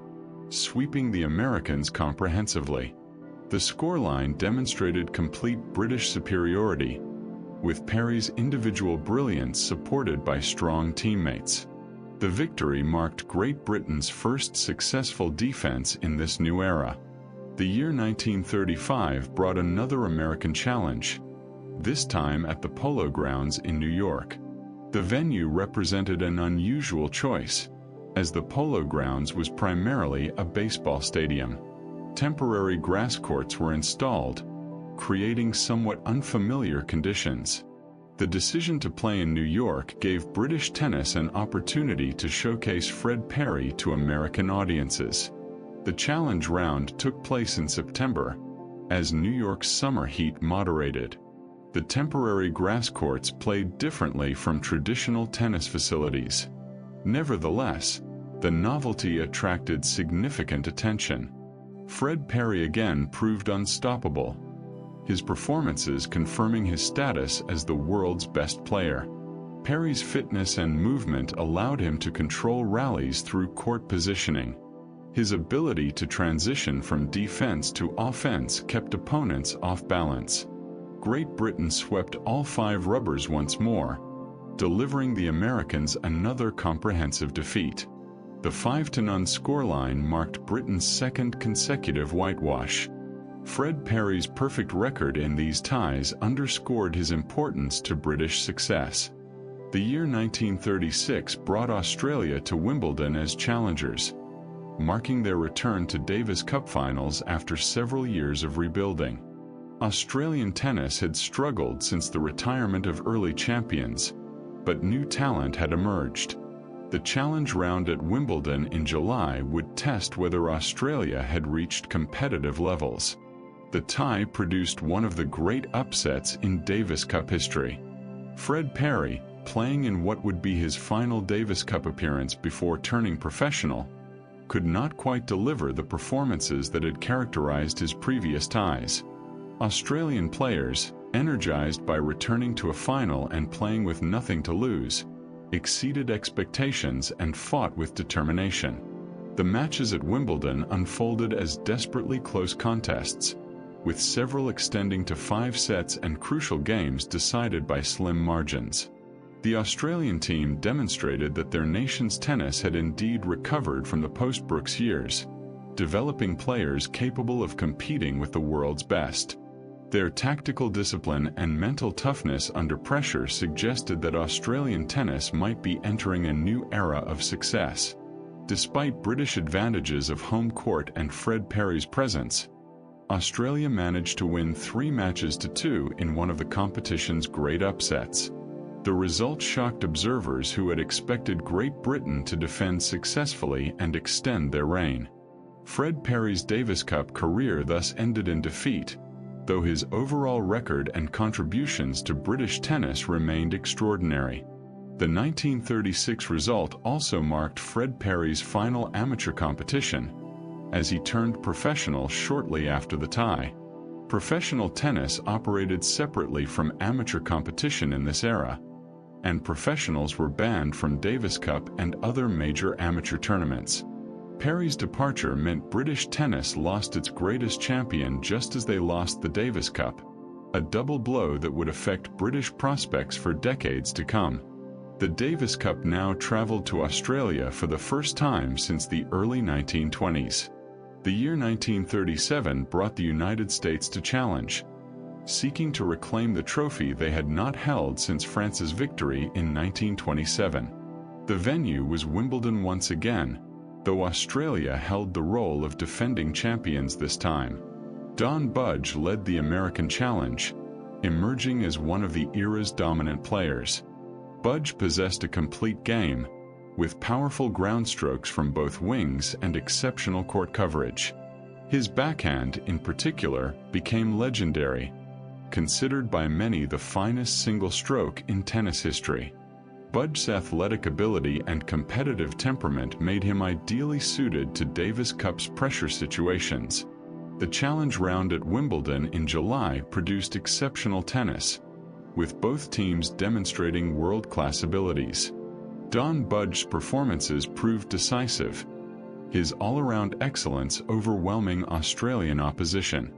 sweeping the Americans comprehensively. The scoreline demonstrated complete British superiority, with Perry's individual brilliance supported by strong teammates. The victory marked Great Britain's first successful defense in this new era. The year 1935 brought another American challenge, this time at the Polo Grounds in New York. The venue represented an unusual choice, as the Polo Grounds was primarily a baseball stadium. Temporary grass courts were installed, creating somewhat unfamiliar conditions. The decision to play in New York gave British tennis an opportunity to showcase Fred Perry to American audiences. The challenge round took place in September, as New York's summer heat moderated. The temporary grass courts played differently from traditional tennis facilities. Nevertheless, the novelty attracted significant attention. Fred Perry again proved unstoppable, his performances confirming his status as the world's best player. Perry's fitness and movement allowed him to control rallies through court positioning, His ability to transition from defense to offense kept opponents off balance. Great Britain swept all 5 rubbers once more, delivering the Americans another comprehensive defeat. The 5-0 scoreline marked Britain's second consecutive whitewash. Fred Perry's perfect record in these ties underscored his importance to British success. The year 1936 brought Australia to Wimbledon as challengers, marking their return to Davis Cup finals after several years of rebuilding. Australian tennis had struggled since the retirement of early champions, but new talent had emerged. The challenge round at Wimbledon in July would test whether Australia had reached competitive levels. The tie produced one of the great upsets in Davis Cup history. Fred Perry, playing in what would be his final Davis Cup appearance before turning professional, could not quite deliver the performances that had characterized his previous ties. Australian players, energized by returning to a final and playing with nothing to lose, exceeded expectations and fought with determination. The matches at Wimbledon unfolded as desperately close contests, with several extending to 5 sets and crucial games decided by slim margins. The Australian team demonstrated that their nation's tennis had indeed recovered from the post-Brooks years, developing players capable of competing with the world's best. Their tactical discipline and mental toughness under pressure suggested that Australian tennis might be entering a new era of success. Despite British advantages of home court and Fred Perry's presence, Australia managed to win 3 matches to 2 in one of the competition's great upsets. The result shocked observers who had expected Great Britain to defend successfully and extend their reign. Fred Perry's Davis Cup career thus ended in defeat, though his overall record and contributions to British tennis remained extraordinary. The 1936 result also marked Fred Perry's final amateur competition, as he turned professional shortly after the tie. Professional tennis operated separately from amateur competition in this era, and professionals were banned from Davis Cup and other major amateur tournaments. Perry's departure meant British tennis lost its greatest champion just as they lost the Davis Cup, a double blow that would affect British prospects for decades to come. The Davis Cup now traveled to Australia for the first time since the early 1920s. The year 1937 brought the United States to challenge, seeking to reclaim the trophy they had not held since France's victory in 1927. The venue was Wimbledon once again, though Australia held the role of defending champions this time. Don Budge led the American challenge, emerging as one of the era's dominant players. Budge possessed a complete game, with powerful ground strokes from both wings and exceptional court coverage. His backhand, in particular, became legendary, considered by many the finest single stroke in tennis history. Budge's athletic ability and competitive temperament made him ideally suited to Davis Cup's pressure situations. The challenge round at Wimbledon in July produced exceptional tennis, with both teams demonstrating world-class abilities. Don Budge's performances proved decisive, his all-around excellence overwhelming Australian opposition.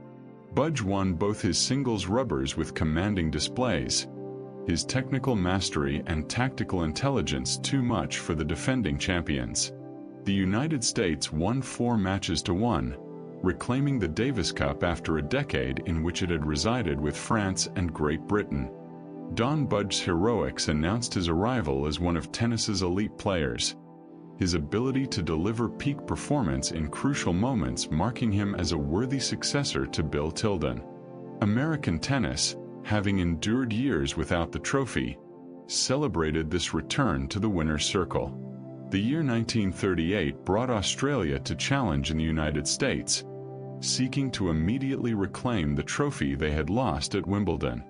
Budge won both his singles rubbers with commanding displays, his technical mastery and tactical intelligence too much for the defending champions. The United States won 4 matches to 1, reclaiming the Davis Cup after a decade in which it had resided with France and Great Britain. Don Budge's heroics announced his arrival as one of tennis's elite players, his ability to deliver peak performance in crucial moments marking him as a worthy successor to Bill Tilden. American tennis, having endured years without the trophy, celebrated this return to the winner's circle. The year 1938 brought Australia to challenge in the United States, seeking to immediately reclaim the trophy they had lost at Wimbledon.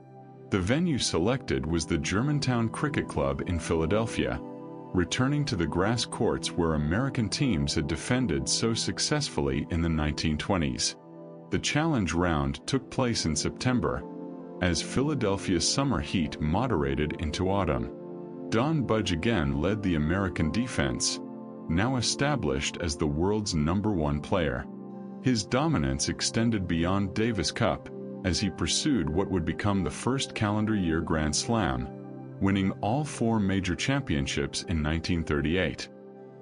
The venue selected was the Germantown Cricket Club in Philadelphia, returning to the grass courts where American teams had defended so successfully in the 1920s. The challenge round took place in September, as Philadelphia's summer heat moderated into autumn. Don Budge again led the American defense, now established as the world's #1 player. His dominance extended beyond Davis Cup as he pursued what would become the first calendar year Grand Slam, winning all 4 major championships in 1938.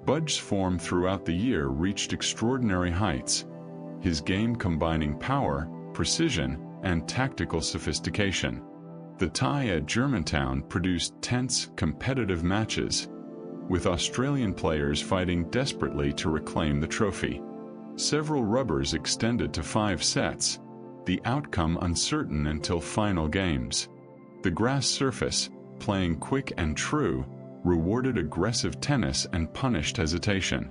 Budge's form throughout the year reached extraordinary heights, his game combining power, precision, and tactical sophistication. The tie at Germantown produced tense, competitive matches, with Australian players fighting desperately to reclaim the trophy. Several rubbers extended to 5 sets, the outcome uncertain until final games. The grass surface, playing quick and true, rewarded aggressive tennis and punished hesitation.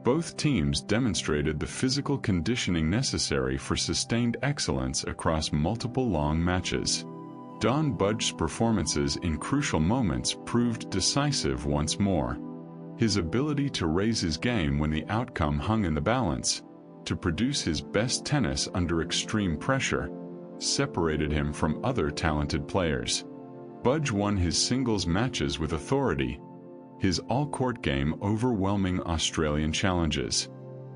Both teams demonstrated the physical conditioning necessary for sustained excellence across multiple long matches. Don Budge's performances in crucial moments proved decisive once more. His ability to raise his game when the outcome hung in the balance, to produce his best tennis under extreme pressure, separated him from other talented players. Budge won his singles matches with authority, his all-court game overwhelming Australian challenges.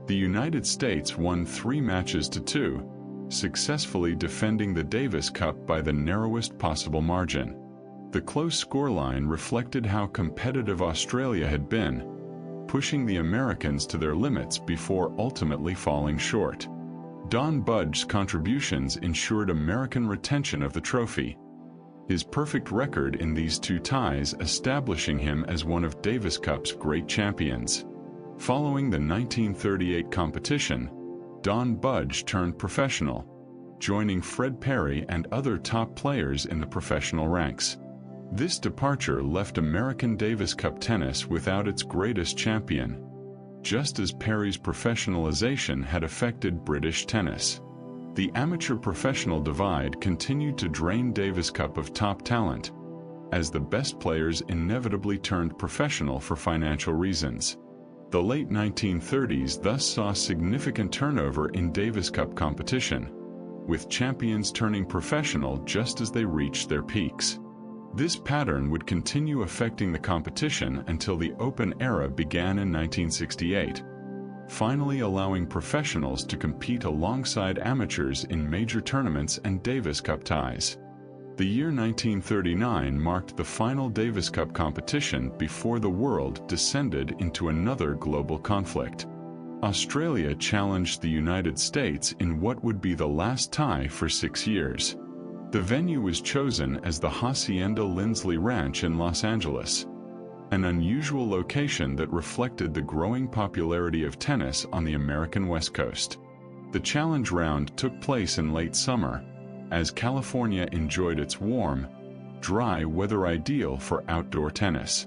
The United States won 3 matches to 2, successfully defending the Davis Cup by the narrowest possible margin. The close scoreline reflected how competitive Australia had been, pushing the Americans to their limits before ultimately falling short. Don Budge's contributions ensured American retention of the trophy, his perfect record in these 2 ties establishing him as one of Davis Cup's great champions. Following the 1938 competition, Don Budge turned professional, joining Fred Perry and other top players in the professional ranks. This departure left American Davis Cup tennis without its greatest champion, just as Perry's professionalization had affected British tennis. The amateur-professional divide continued to drain Davis Cup of top talent, as the best players inevitably turned professional for financial reasons. The late 1930s thus saw significant turnover in Davis Cup competition, with champions turning professional just as they reached their peaks. This pattern would continue affecting the competition until the Open era began in 1968, finally allowing professionals to compete alongside amateurs in major tournaments and Davis Cup ties. The year 1939 marked the final Davis Cup competition before the world descended into another global conflict. Australia challenged the United States in what would be the last tie for 6 years. The venue was chosen as the Hacienda Lindsley Ranch in Los Angeles, an unusual location that reflected the growing popularity of tennis on the American West Coast. The challenge round took place in late summer, as California enjoyed its warm, dry weather ideal for outdoor tennis.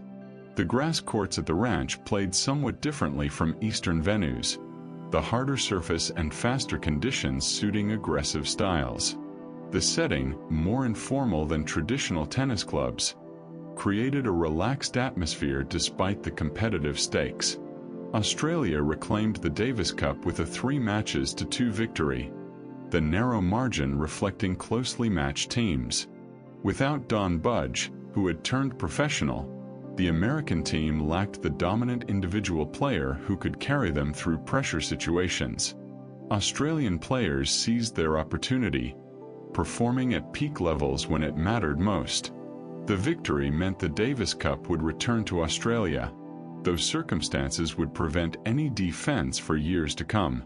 The grass courts at the ranch played somewhat differently from eastern venues, the harder surface and faster conditions suiting aggressive styles. The setting, more informal than traditional tennis clubs, created a relaxed atmosphere despite the competitive stakes. Australia reclaimed the Davis Cup with a 3-matches-to-2 victory, the narrow margin reflecting closely matched teams. Without Don Budge, who had turned professional, the American team lacked the dominant individual player who could carry them through pressure situations. Australian players seized their opportunity, performing at peak levels when it mattered most. The victory meant the Davis Cup would return to Australia, though circumstances would prevent any defense for years to come.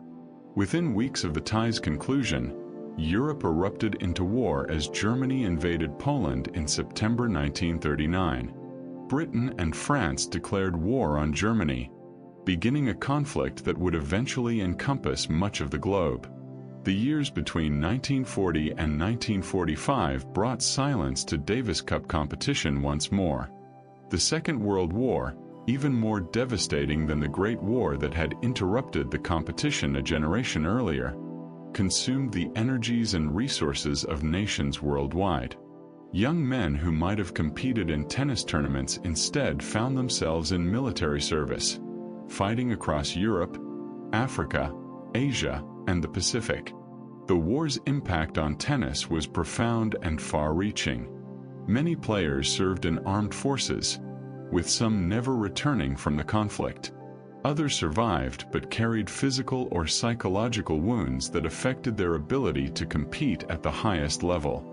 Within weeks of the tie's conclusion, Europe erupted into war as Germany invaded Poland in September 1939. Britain and France declared war on Germany, beginning a conflict that would eventually encompass much of the globe. The years between 1940 and 1945 brought silence to Davis Cup competition once more. The Second World War, even more devastating than the Great War that had interrupted the competition a generation earlier, consumed the energies and resources of nations worldwide. Young men who might have competed in tennis tournaments instead found themselves in military service, fighting across Europe, Africa, Asia, and the Pacific. The war's impact on tennis was profound and far-reaching. Many players served in armed forces, with some never returning from the conflict. Others survived but carried physical or psychological wounds that affected their ability to compete at the highest level.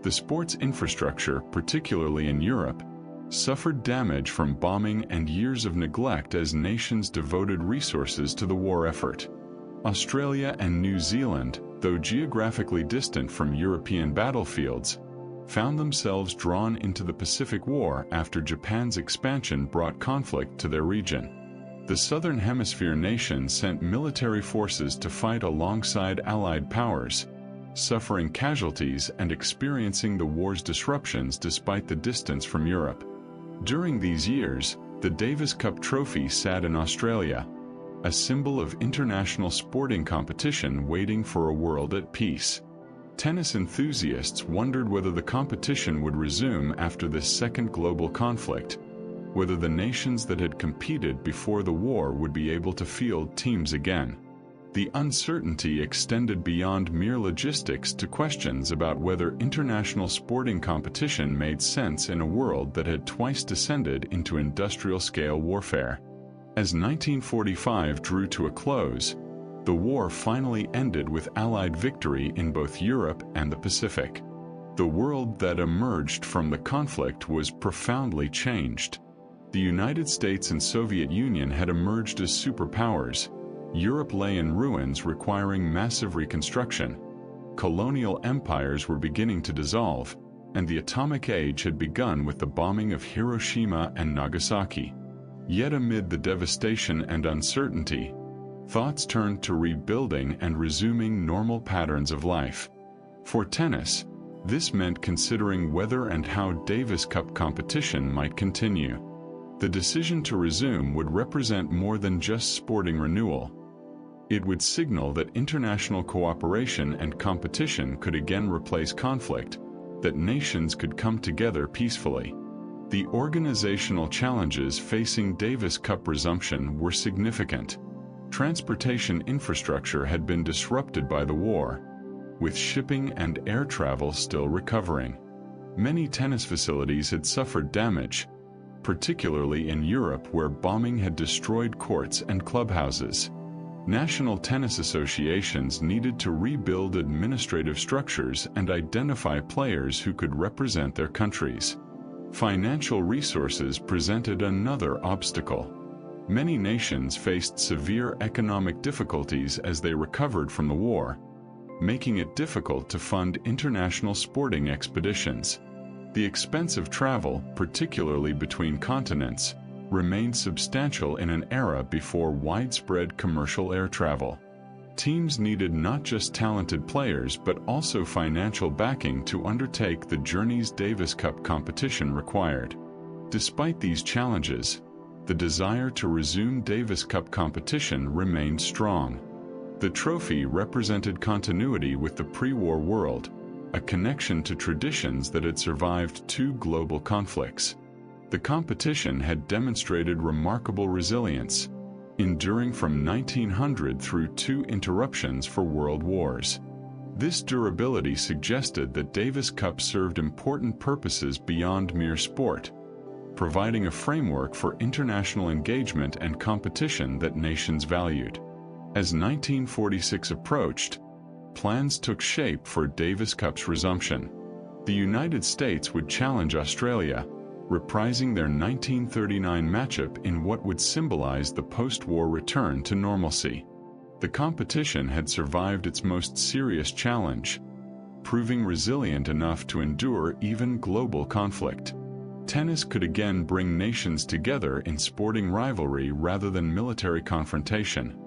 The sport's infrastructure, particularly in Europe, suffered damage from bombing and years of neglect as nations devoted resources to the war effort. Australia and New Zealand, though geographically distant from European battlefields, found themselves drawn into the Pacific War after Japan's expansion brought conflict to their region. The Southern Hemisphere nations sent military forces to fight alongside Allied powers, suffering casualties and experiencing the war's disruptions despite the distance from Europe. During these years, the Davis Cup trophy sat in Australia, a symbol of international sporting competition waiting for a world at peace. Tennis enthusiasts wondered whether the competition would resume after this second global conflict, whether the nations that had competed before the war would be able to field teams again. The uncertainty extended beyond mere logistics to questions about whether international sporting competition made sense in a world that had twice descended into industrial-scale warfare. As 1945 drew to a close, the war finally ended with Allied victory in both Europe and the Pacific. The world that emerged from the conflict was profoundly changed. The United States and Soviet Union had emerged as superpowers. Europe lay in ruins requiring massive reconstruction. Colonial empires were beginning to dissolve, and the atomic age had begun with the bombing of Hiroshima and Nagasaki. Yet amid the devastation and uncertainty, thoughts turned to rebuilding and resuming normal patterns of life. For tennis, this meant considering whether and how Davis Cup competition might continue. The decision to resume would represent more than just sporting renewal. It would signal that international cooperation and competition could again replace conflict, that nations could come together peacefully. The organizational challenges facing Davis Cup resumption were significant. Transportation infrastructure had been disrupted by the war, with shipping and air travel still recovering. Many tennis facilities had suffered damage, particularly in Europe where bombing had destroyed courts and clubhouses. National tennis associations needed to rebuild administrative structures and identify players who could represent their countries. Financial resources presented another obstacle. Many nations faced severe economic difficulties as they recovered from the war, making it difficult to fund international sporting expeditions. The expense of travel, particularly between continents, remained substantial in an era before widespread commercial air travel. Teams needed not just talented players but also financial backing to undertake the journeys Davis Cup competition required. Despite these challenges, the desire to resume Davis Cup competition remained strong. The trophy represented continuity with the pre-war world, a connection to traditions that had survived two global conflicts. The competition had demonstrated remarkable resilience, enduring from 1900 through two interruptions for world wars. This durability suggested that Davis Cup served important purposes beyond mere sport, providing a framework for international engagement and competition that nations valued. As 1946 approached, plans took shape for Davis Cup's resumption. The United States would challenge Australia, reprising their 1939 matchup in what would symbolize the post-war return to normalcy. The competition had survived its most serious challenge, proving resilient enough to endure even global conflict. Tennis could again bring nations together in sporting rivalry rather than military confrontation,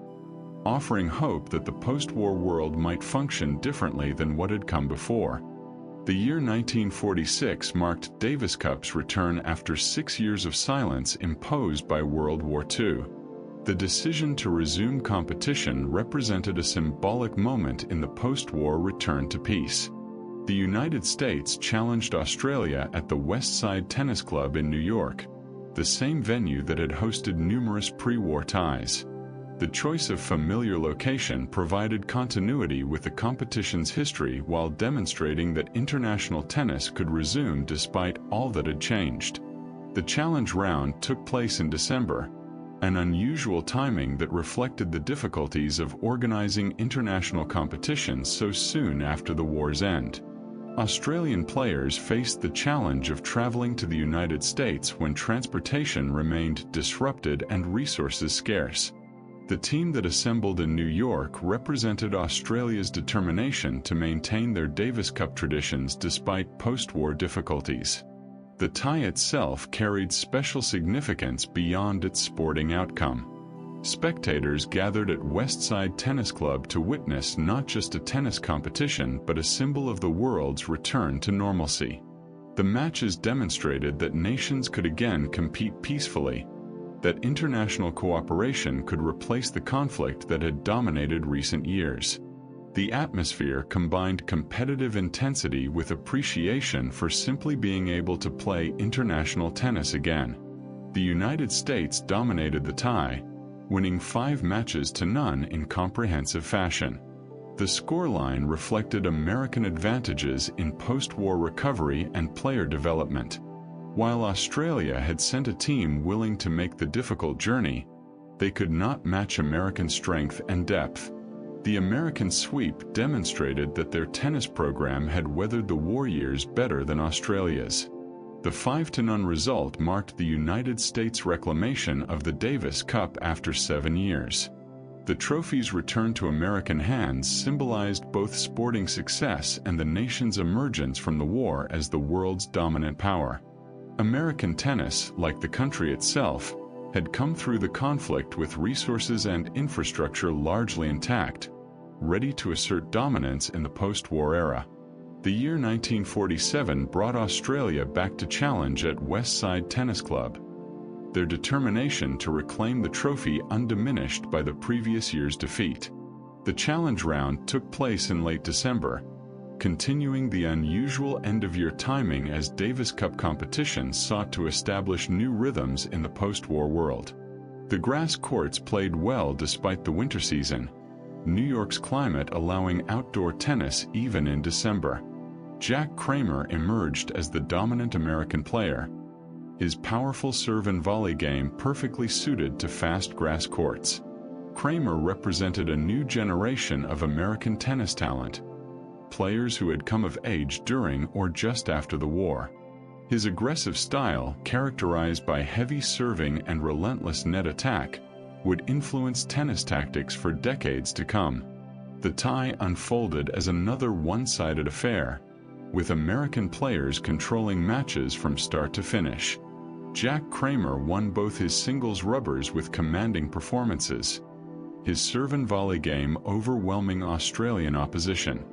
offering hope that the post-war world might function differently than what had come before. The year 1946 marked Davis Cup's return after 6 years of silence imposed by World War II. The decision to resume competition represented a symbolic moment in the post-war return to peace. The United States challenged Australia at the West Side Tennis Club in New York, the same venue that had hosted numerous pre-war ties. The choice of familiar location provided continuity with the competition's history while demonstrating that international tennis could resume despite all that had changed. The challenge round took place in December, an unusual timing that reflected the difficulties of organizing international competitions so soon after the war's end. Australian players faced the challenge of traveling to the United States when transportation remained disrupted and resources scarce. The team that assembled in New York represented Australia's determination to maintain their Davis Cup traditions despite post-war difficulties. The tie itself carried special significance beyond its sporting outcome. Spectators gathered at Westside Tennis Club to witness not just a tennis competition but a symbol of the world's return to normalcy. The matches demonstrated that nations could again compete peacefully, that international cooperation could replace the conflict that had dominated recent years. The atmosphere combined competitive intensity with appreciation for simply being able to play international tennis again. The United States dominated the tie, winning 5 matches to none in comprehensive fashion. The scoreline reflected American advantages in post-war recovery and player development. While Australia had sent a team willing to make the difficult journey, they could not match American strength and depth. The American sweep demonstrated that their tennis program had weathered the war years better than Australia's. The 5-0 result marked the United States' reclamation of the Davis Cup after 7 years. The trophy's return to American hands symbolized both sporting success and the nation's emergence from the war as the world's dominant power. American tennis, like the country itself, had come through the conflict with resources and infrastructure largely intact, ready to assert dominance in the post-war era. The year 1947 brought Australia back to challenge at Westside Tennis Club, their determination to reclaim the trophy undiminished by the previous year's defeat. The challenge round took place in late December, continuing the unusual end-of-year timing as Davis Cup competitions sought to establish new rhythms in the post-war world. The grass courts played well despite the winter season, New York's climate allowing outdoor tennis even in December. Jack Kramer emerged as the dominant American player, his powerful serve and volley game perfectly suited to fast grass courts. Kramer represented a new generation of American tennis talent, players who had come of age during or just after the war. His aggressive style, characterized by heavy serving and relentless net attack, would influence tennis tactics for decades to come. The tie unfolded as another one-sided affair, with American players controlling matches from start to finish. Jack Kramer won both his singles rubbers with commanding performances, his serve and volley game overwhelming Australian opposition.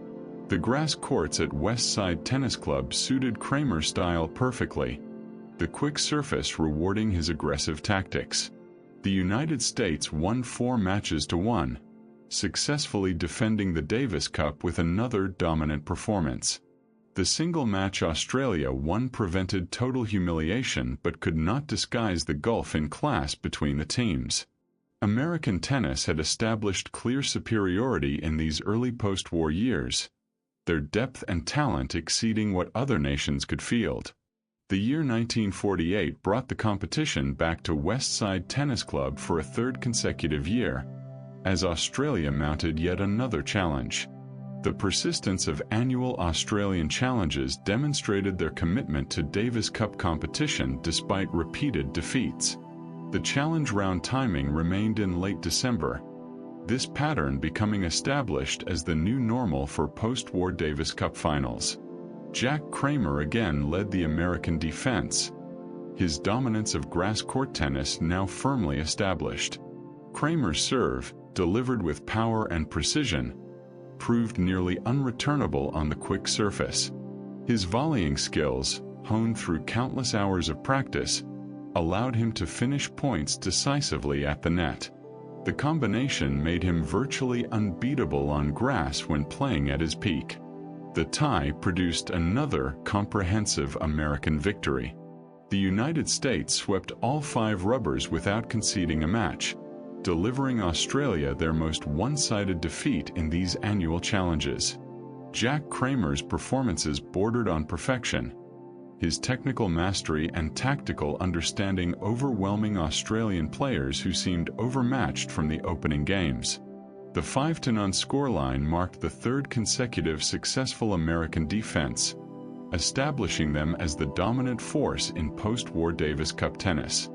The grass courts at Westside Tennis Club suited Kramer's style perfectly, the quick surface rewarding his aggressive tactics. The United States won 4 matches to 1, successfully defending the Davis Cup with another dominant performance. The single match Australia won prevented total humiliation but could not disguise the gulf in class between the teams. American tennis had established clear superiority in these early post-war years, their depth and talent exceeding what other nations could field. The year 1948 brought the competition back to Westside Tennis Club for a 3rd consecutive year, as Australia mounted yet another challenge. The persistence of annual Australian challenges demonstrated their commitment to Davis Cup competition despite repeated defeats. The challenge round timing remained in late December, this pattern becoming established as the new normal for post-war Davis Cup finals. Jack Kramer again led the American defense, his dominance of grass court tennis now firmly established. Kramer's serve, delivered with power and precision, proved nearly unreturnable on the quick surface. His volleying skills, honed through countless hours of practice, allowed him to finish points decisively at the net. The combination made him virtually unbeatable on grass when playing at his peak. The tie produced another comprehensive American victory. The United States swept all 5 rubbers without conceding a match, delivering Australia their most one-sided defeat in these annual challenges. Jack Kramer's performances bordered on perfection, his technical mastery and tactical understanding overwhelming Australian players who seemed overmatched from the opening games. The 5-0 scoreline marked the third consecutive successful American defense, establishing them as the dominant force in post-war Davis Cup tennis.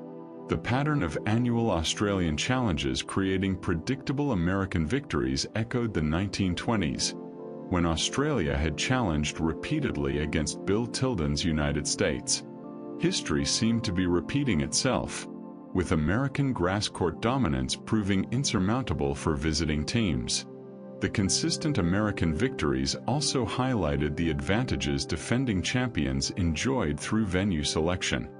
The pattern of annual Australian challenges creating predictable American victories echoed the 1920s, when Australia had challenged repeatedly against Bill Tilden's United States. History seemed to be repeating itself, with American grass court dominance proving insurmountable for visiting teams. The consistent American victories also highlighted the advantages defending champions enjoyed through venue selection.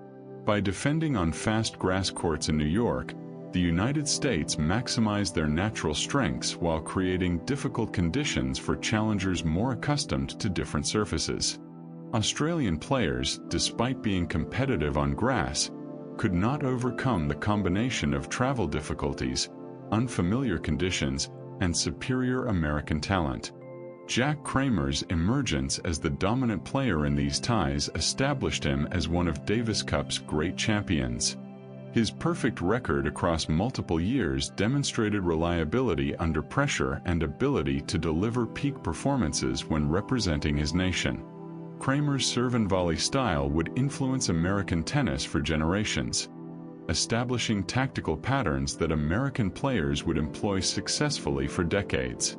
By defending on fast grass courts in New York, the United States maximized their natural strengths while creating difficult conditions for challengers more accustomed to different surfaces. Australian players, despite being competitive on grass, could not overcome the combination of travel difficulties, unfamiliar conditions, and superior American talent. Jack Kramer's emergence as the dominant player in these ties established him as one of Davis Cup's great champions. His perfect record across multiple years demonstrated reliability under pressure and ability to deliver peak performances when representing his nation. Kramer's serve and volley style would influence American tennis for generations, establishing tactical patterns that American players would employ successfully for decades.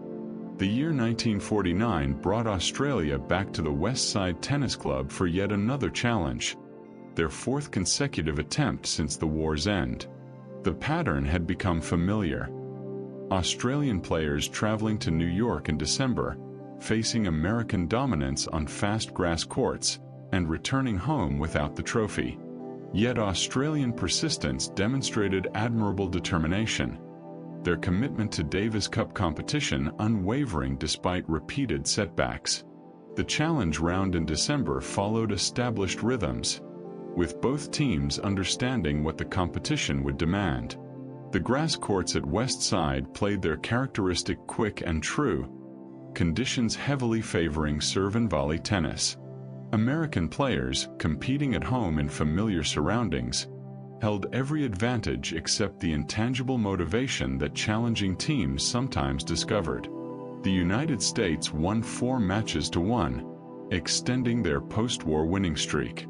The year 1949 brought Australia back to the West Side Tennis Club for yet another challenge, their fourth consecutive attempt since the war's end. The pattern had become familiar. Australian players traveling to New York in December, facing American dominance on fast grass courts, and returning home without the trophy. Yet Australian persistence demonstrated admirable determination, their commitment to Davis Cup competition unwavering despite repeated setbacks. The challenge round in December followed established rhythms, with both teams understanding what the competition would demand. The grass courts at West Side played their characteristic quick and true, conditions heavily favoring serve and volley tennis. American players, competing at home in familiar surroundings, held every advantage except the intangible motivation that challenging teams sometimes discovered. The United States won 4 matches to 1, extending their post-war winning streak.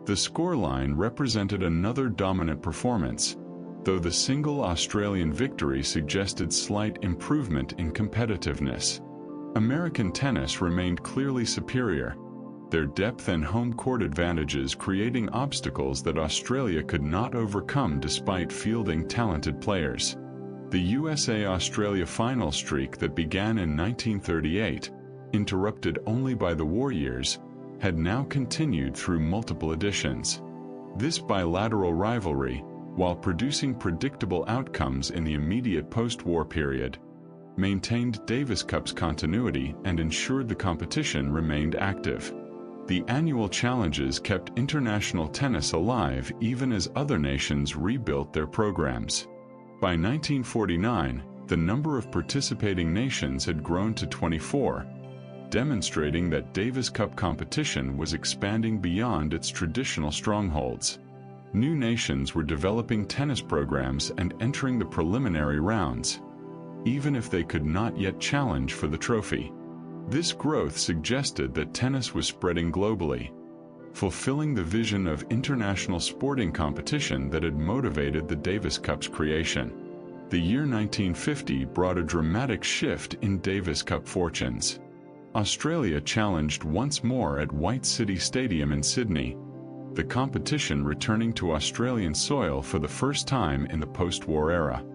The scoreline represented another dominant performance, though the single Australian victory suggested slight improvement in competitiveness. American tennis remained clearly superior, their depth and home court advantages creating obstacles that Australia could not overcome despite fielding talented players. The USA-Australia final streak that began in 1938, interrupted only by the war years, had now continued through multiple editions. This bilateral rivalry, while producing predictable outcomes in the immediate post-war period, maintained Davis Cup's continuity and ensured the competition remained active. The annual challenges kept international tennis alive even as other nations rebuilt their programs. By 1949, the number of participating nations had grown to 24, demonstrating that Davis Cup competition was expanding beyond its traditional strongholds. New nations were developing tennis programs and entering the preliminary rounds, even if they could not yet challenge for the trophy. This growth suggested that tennis was spreading globally, fulfilling the vision of international sporting competition that had motivated the Davis Cup's creation. The year 1950 brought a dramatic shift in Davis Cup fortunes. Australia challenged once more at White City Stadium in Sydney, the competition returning to Australian soil for the first time in the post-war era.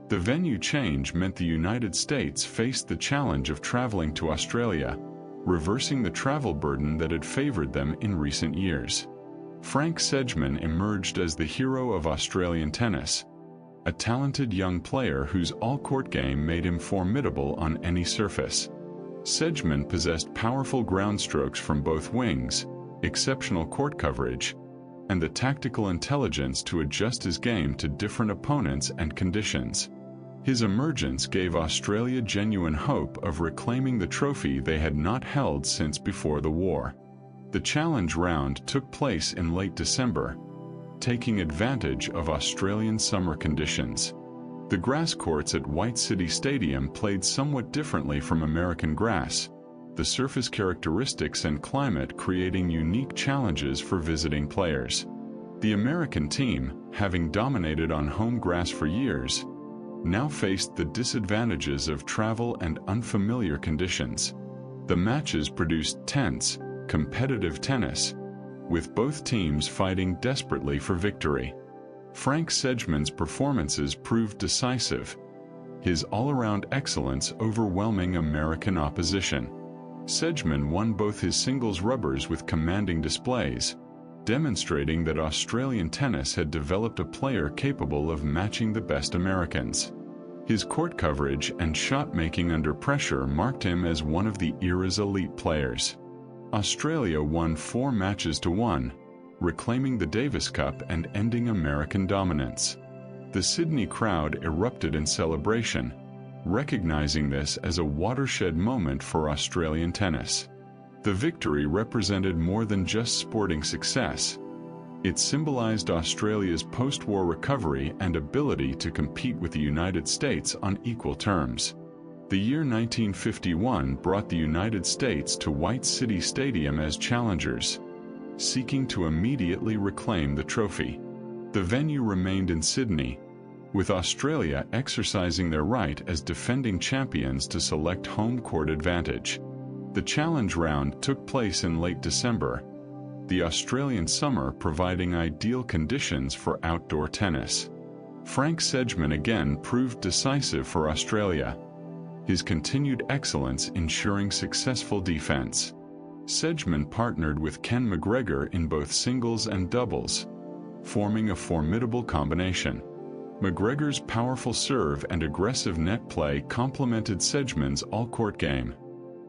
The venue change meant the United States faced the challenge of traveling to Australia, reversing the travel burden that had favored them in recent years. Frank Sedgman emerged as the hero of Australian tennis, a talented young player whose all-court game made him formidable on any surface. Sedgman possessed powerful ground strokes from both wings, exceptional court coverage, and the tactical intelligence to adjust his game to different opponents and conditions. His emergence gave Australia genuine hope of reclaiming the trophy they had not held since before the war. The challenge round took place in late December, taking advantage of Australian summer conditions. The grass courts at White City Stadium played somewhat differently from American grass, the surface characteristics and climate creating unique challenges for visiting players. The American team, having dominated on home grass for years, now faced the disadvantages of travel and unfamiliar conditions. The matches produced tense, competitive tennis, with both teams fighting desperately for victory. Frank Sedgman's performances proved decisive, his all-around excellence overwhelming American opposition. Sedgman won both his singles rubbers with commanding displays, demonstrating that Australian tennis had developed a player capable of matching the best Americans. His court coverage and shot-making under pressure marked him as one of the era's elite players. Australia won 4 matches to 1, reclaiming the Davis Cup and ending American dominance. The Sydney crowd erupted in celebration, recognizing this as a watershed moment for Australian tennis. The victory represented more than just sporting success. It symbolized Australia's post-war recovery and ability to compete with the United States on equal terms. The year 1951 brought the United States to White City Stadium as challengers, seeking to immediately reclaim the trophy. The venue remained in Sydney, with Australia exercising their right as defending champions to select home court advantage. The challenge round took place in late December, the Australian summer providing ideal conditions for outdoor tennis. Frank Sedgman again proved decisive for Australia, his continued excellence ensuring successful defense. Sedgman partnered with Ken McGregor in both singles and doubles, forming a formidable combination. McGregor's powerful serve and aggressive net play complemented Sedgman's all-court game,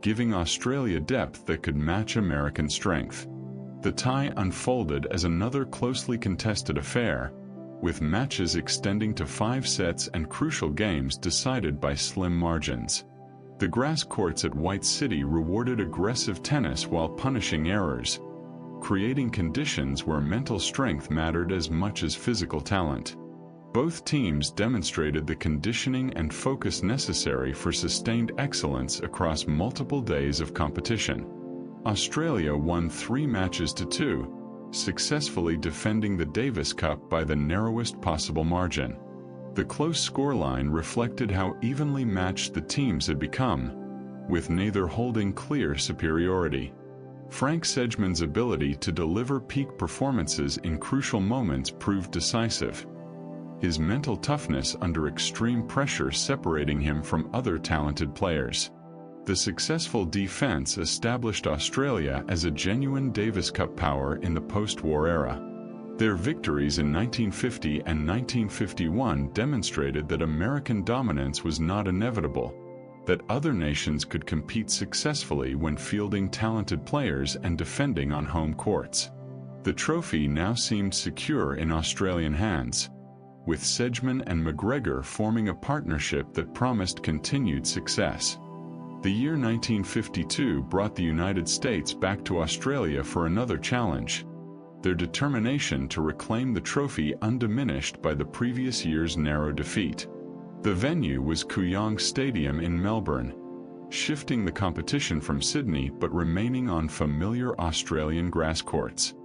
giving Australia depth that could match American strength. The tie unfolded as another closely contested affair, with matches extending to 5 sets and crucial games decided by slim margins. The grass courts at White City rewarded aggressive tennis while punishing errors, creating conditions where mental strength mattered as much as physical talent. Both teams demonstrated the conditioning and focus necessary for sustained excellence across multiple days of competition. Australia won 3 matches to 2, successfully defending the Davis Cup by the narrowest possible margin. The close scoreline reflected how evenly matched the teams had become, with neither holding clear superiority. Frank Sedgman's ability to deliver peak performances in crucial moments proved decisive, his mental toughness under extreme pressure separating him from other talented players. The successful defense established Australia as a genuine Davis Cup power in the post-war era. Their victories in 1950 and 1951 demonstrated that American dominance was not inevitable, that other nations could compete successfully when fielding talented players and defending on home courts. The trophy now seemed secure in Australian hands, with Sedgman and McGregor forming a partnership that promised continued success. The year 1952 brought the United States back to Australia for another challenge, their determination to reclaim the trophy undiminished by the previous year's narrow defeat. The venue was Kooyong Stadium in Melbourne, shifting the competition from Sydney but remaining on familiar Australian grass courts.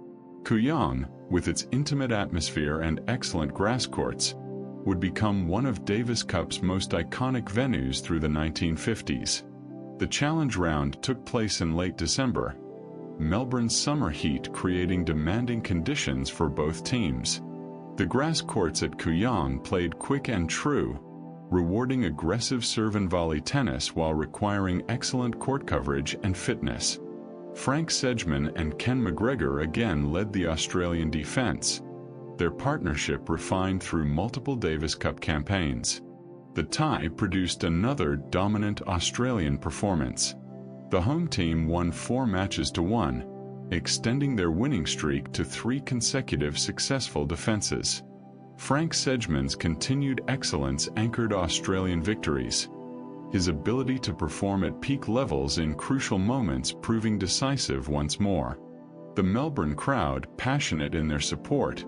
Kooyong, with its intimate atmosphere and excellent grass courts, would become one of Davis Cup's most iconic venues through the 1950s. The challenge round took place in late December, Melbourne's summer heat creating demanding conditions for both teams. The grass courts at Kooyong played quick and true, rewarding aggressive serve and volley tennis while requiring excellent court coverage and fitness. Frank Sedgman and Ken McGregor again led the Australian defense, their partnership refined through multiple Davis Cup campaigns. The tie produced another dominant Australian performance. The home team won 4 matches to 1, extending their winning streak to 3 consecutive successful defenses. Frank Sedgman's continued excellence anchored Australian victories, his ability to perform at peak levels in crucial moments proving decisive once more. The Melbourne crowd, passionate in their support,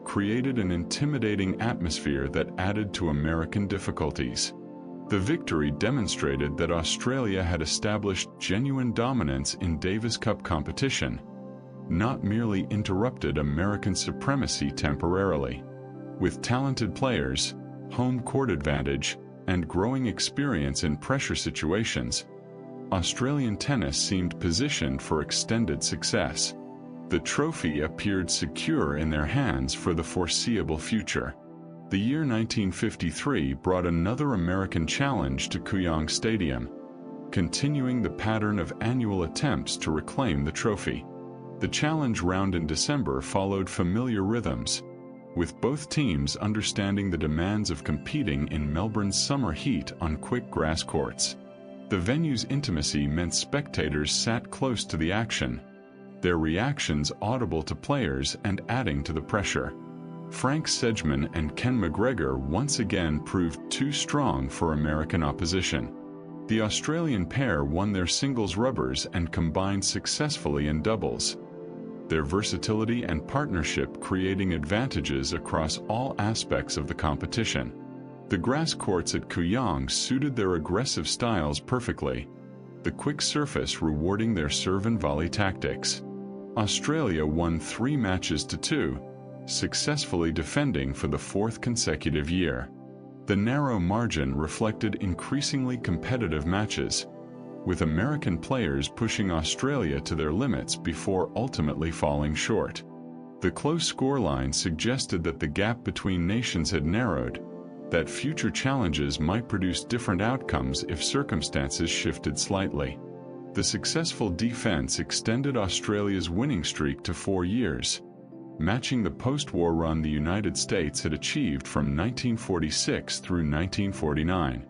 created an intimidating atmosphere that added to American difficulties. The victory demonstrated that Australia had established genuine dominance in Davis Cup competition, not merely interrupted American supremacy temporarily. With talented players, home court advantage, and growing experience in pressure situations, Australian tennis seemed positioned for extended success. The trophy appeared secure in their hands for the foreseeable future. The year 1953 brought another American challenge to Kooyong Stadium, continuing the pattern of annual attempts to reclaim the trophy. The challenge round in December followed familiar rhythms, with both teams understanding the demands of competing in Melbourne's summer heat on quick grass courts. The venue's intimacy meant spectators sat close to the action, their reactions audible to players and adding to the pressure. Frank Sedgman and Ken McGregor once again proved too strong for American opposition. The Australian pair won their singles rubbers and combined successfully in doubles, their versatility and partnership creating advantages across all aspects of the competition. The grass courts at Kooyong suited their aggressive styles perfectly, the quick surface rewarding their serve and volley tactics. Australia won 3 matches to 2, successfully defending for the 4th consecutive year. The narrow margin reflected increasingly competitive matches, with American players pushing Australia to their limits before ultimately falling short. The close scoreline suggested that the gap between nations had narrowed, that future challenges might produce different outcomes if circumstances shifted slightly. The successful defense extended Australia's winning streak to 4 years, matching the post-war run the United States had achieved from 1946 through 1949.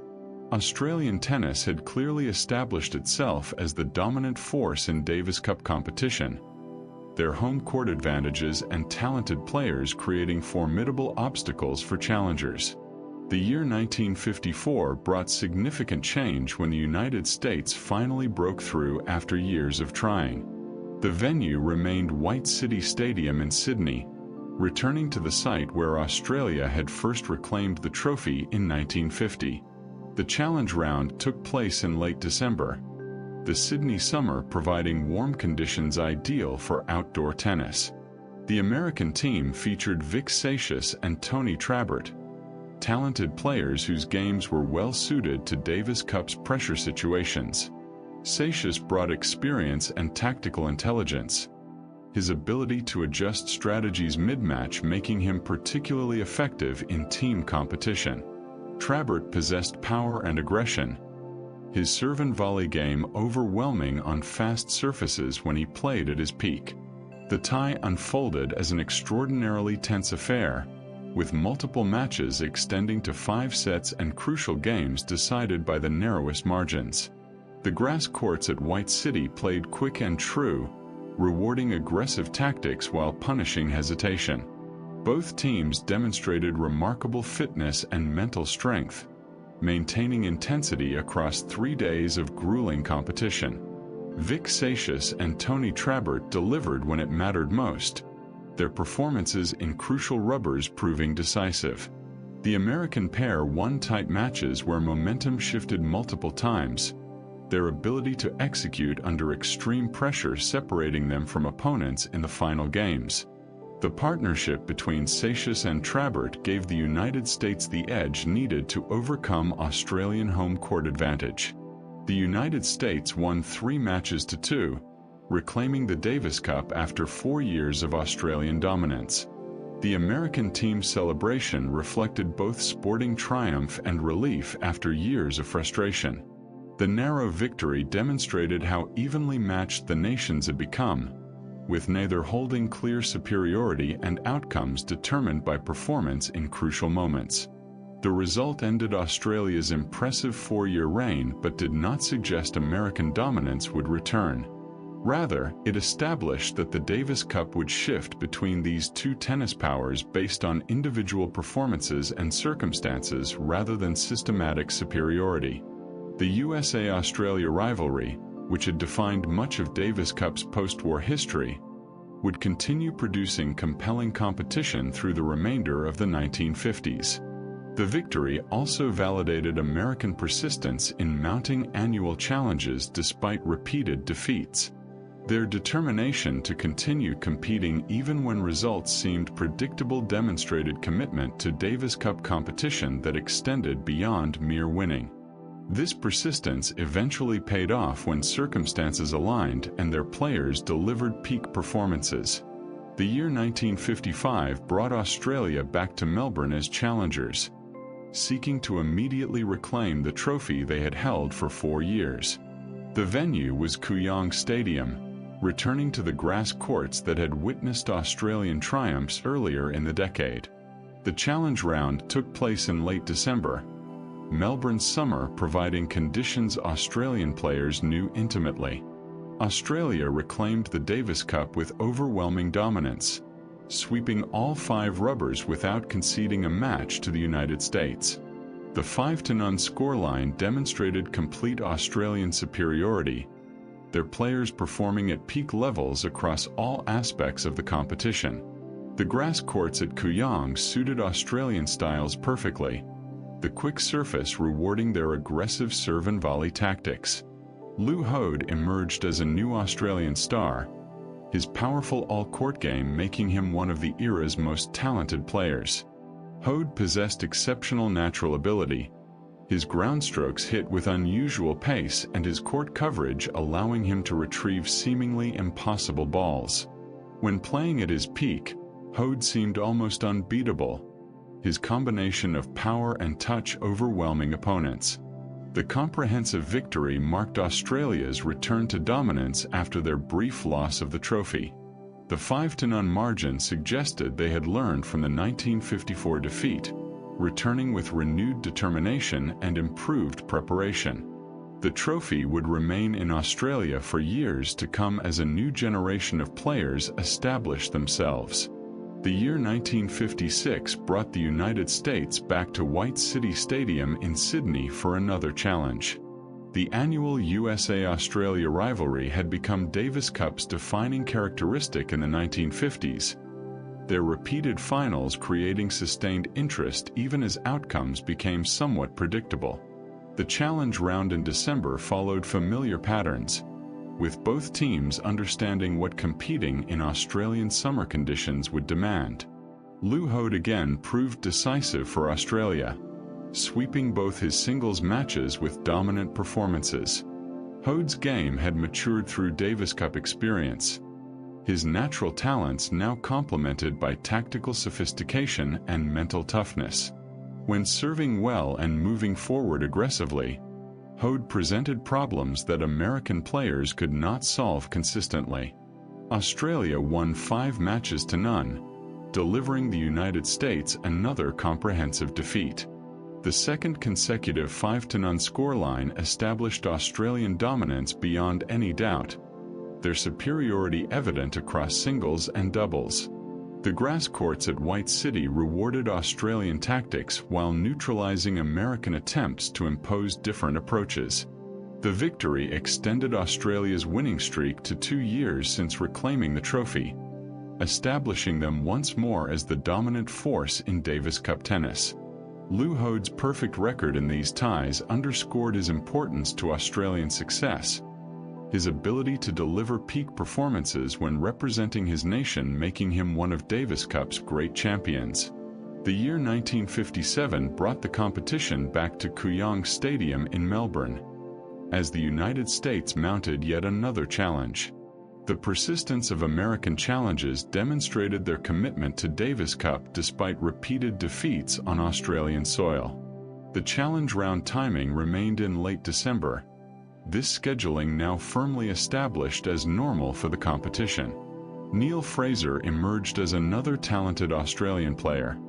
Australian tennis had clearly established itself as the dominant force in Davis Cup competition, their home court advantages and talented players creating formidable obstacles for challengers. The year 1954 brought significant change when the United States finally broke through after years of trying. The venue remained White City Stadium in Sydney, returning to the site where Australia had first reclaimed the trophy in 1950. The challenge round took place in late December, the Sydney summer providing warm conditions ideal for outdoor tennis. The American team featured Vic Seixas and Tony Trabert, talented players whose games were well suited to Davis Cup's pressure situations. Seixas brought experience and tactical intelligence, his ability to adjust strategies mid-match making him particularly effective in team competition. Trabert possessed power and aggression, his serve and volley game overwhelming on fast surfaces when he played at his peak. The tie unfolded as an extraordinarily tense affair, with multiple matches extending to 5 sets and crucial games decided by the narrowest margins. The grass courts at White City played quick and true, rewarding aggressive tactics while punishing hesitation. Both teams demonstrated remarkable fitness and mental strength, maintaining intensity across 3 days of grueling competition. Vic Seixas and Tony Trabert delivered when it mattered most, their performances in crucial rubbers proving decisive. The American pair won tight matches where momentum shifted multiple times, their ability to execute under extreme pressure separating them from opponents in the final games. The partnership between Seixas and Trabert gave the United States the edge needed to overcome Australian home court advantage. The United States won 3 matches to 2, reclaiming the Davis Cup after 4 years of Australian dominance. The American team's celebration reflected both sporting triumph and relief after years of frustration. The narrow victory demonstrated how evenly matched the nations had become, with neither holding clear superiority and outcomes determined by performance in crucial moments. The result ended Australia's impressive 4-year reign but did not suggest American dominance would return. Rather, it established that the Davis Cup would shift between these two tennis powers based on individual performances and circumstances rather than systematic superiority. The USA-Australia rivalry, which had defined much of Davis Cup's post-war history, would continue producing compelling competition through the remainder of the 1950s. The victory also validated American persistence in mounting annual challenges despite repeated defeats. Their determination to continue competing even when results seemed predictable demonstrated commitment to Davis Cup competition that extended beyond mere winning. This persistence eventually paid off when circumstances aligned and their players delivered peak performances. The year 1955 brought Australia back to Melbourne as challengers, seeking to immediately reclaim the trophy they had held for 4 years. The venue was Kooyong Stadium, returning to the grass courts that had witnessed Australian triumphs earlier in the decade. The challenge round took place in late December, Melbourne's summer providing conditions Australian players knew intimately. Australia reclaimed the Davis Cup with overwhelming dominance, sweeping all 5 rubbers without conceding a match to the United States. The 5-0 scoreline demonstrated complete Australian superiority, their players performing at peak levels across all aspects of the competition. The grass courts at Kooyong suited Australian styles perfectly, the quick surface rewarding their aggressive serve and volley tactics. Lou Hode emerged as a new Australian star, his powerful all-court game making him one of the era's most talented players. Hode possessed exceptional natural ability, his ground strokes hit with unusual pace and his court coverage allowing him to retrieve seemingly impossible balls. When playing at his peak, Hode seemed almost unbeatable, his combination of power and touch overwhelming opponents. The comprehensive victory marked Australia's return to dominance after their brief loss of the trophy. The 5-0 margin suggested they had learned from the 1954 defeat, returning with renewed determination and improved preparation. The trophy would remain in Australia for years to come as a new generation of players established themselves. The year 1956 brought the United States back to White City Stadium in Sydney for another challenge. The annual USA-Australia rivalry had become Davis Cup's defining characteristic in the 1950s, their repeated finals creating sustained interest even as outcomes became somewhat predictable. The challenge round in December followed familiar patterns, with both teams understanding what competing in Australian summer conditions would demand. Lou Hode again proved decisive for Australia, sweeping both his singles matches with dominant performances. Hode's game had matured through Davis Cup experience, his natural talents now complemented by tactical sophistication and mental toughness. When serving well and moving forward aggressively, Hode presented problems that American players could not solve consistently. Australia won 5 matches to none, delivering the United States another comprehensive defeat. The second consecutive 5-0 scoreline established Australian dominance beyond any doubt, their superiority evident across singles and doubles. The grass courts at White City rewarded Australian tactics while neutralizing American attempts to impose different approaches. The victory extended Australia's winning streak to 2 years since reclaiming the trophy, establishing them once more as the dominant force in Davis Cup tennis. Lou Hode's perfect record in these ties underscored his importance to Australian success, his ability to deliver peak performances when representing his nation making him one of Davis Cup's great champions. The year 1957 brought the competition back to Kooyong Stadium in Melbourne, as the United States mounted yet another challenge. The persistence of American challenges demonstrated their commitment to Davis Cup despite repeated defeats on Australian soil. The challenge round timing remained in late December, this scheduling now firmly established as normal for the competition. Neil Fraser emerged as another talented Australian player,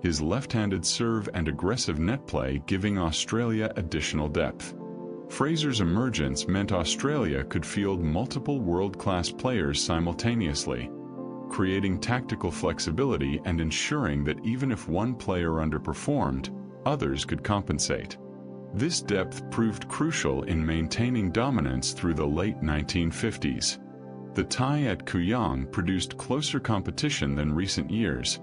his left-handed serve and aggressive net play giving Australia additional depth. Fraser's emergence meant Australia could field multiple world-class players simultaneously, creating tactical flexibility and ensuring that even if one player underperformed, others could compensate. This depth proved crucial in maintaining dominance through the late 1950s. The tie at Kooyong produced closer competition than recent years,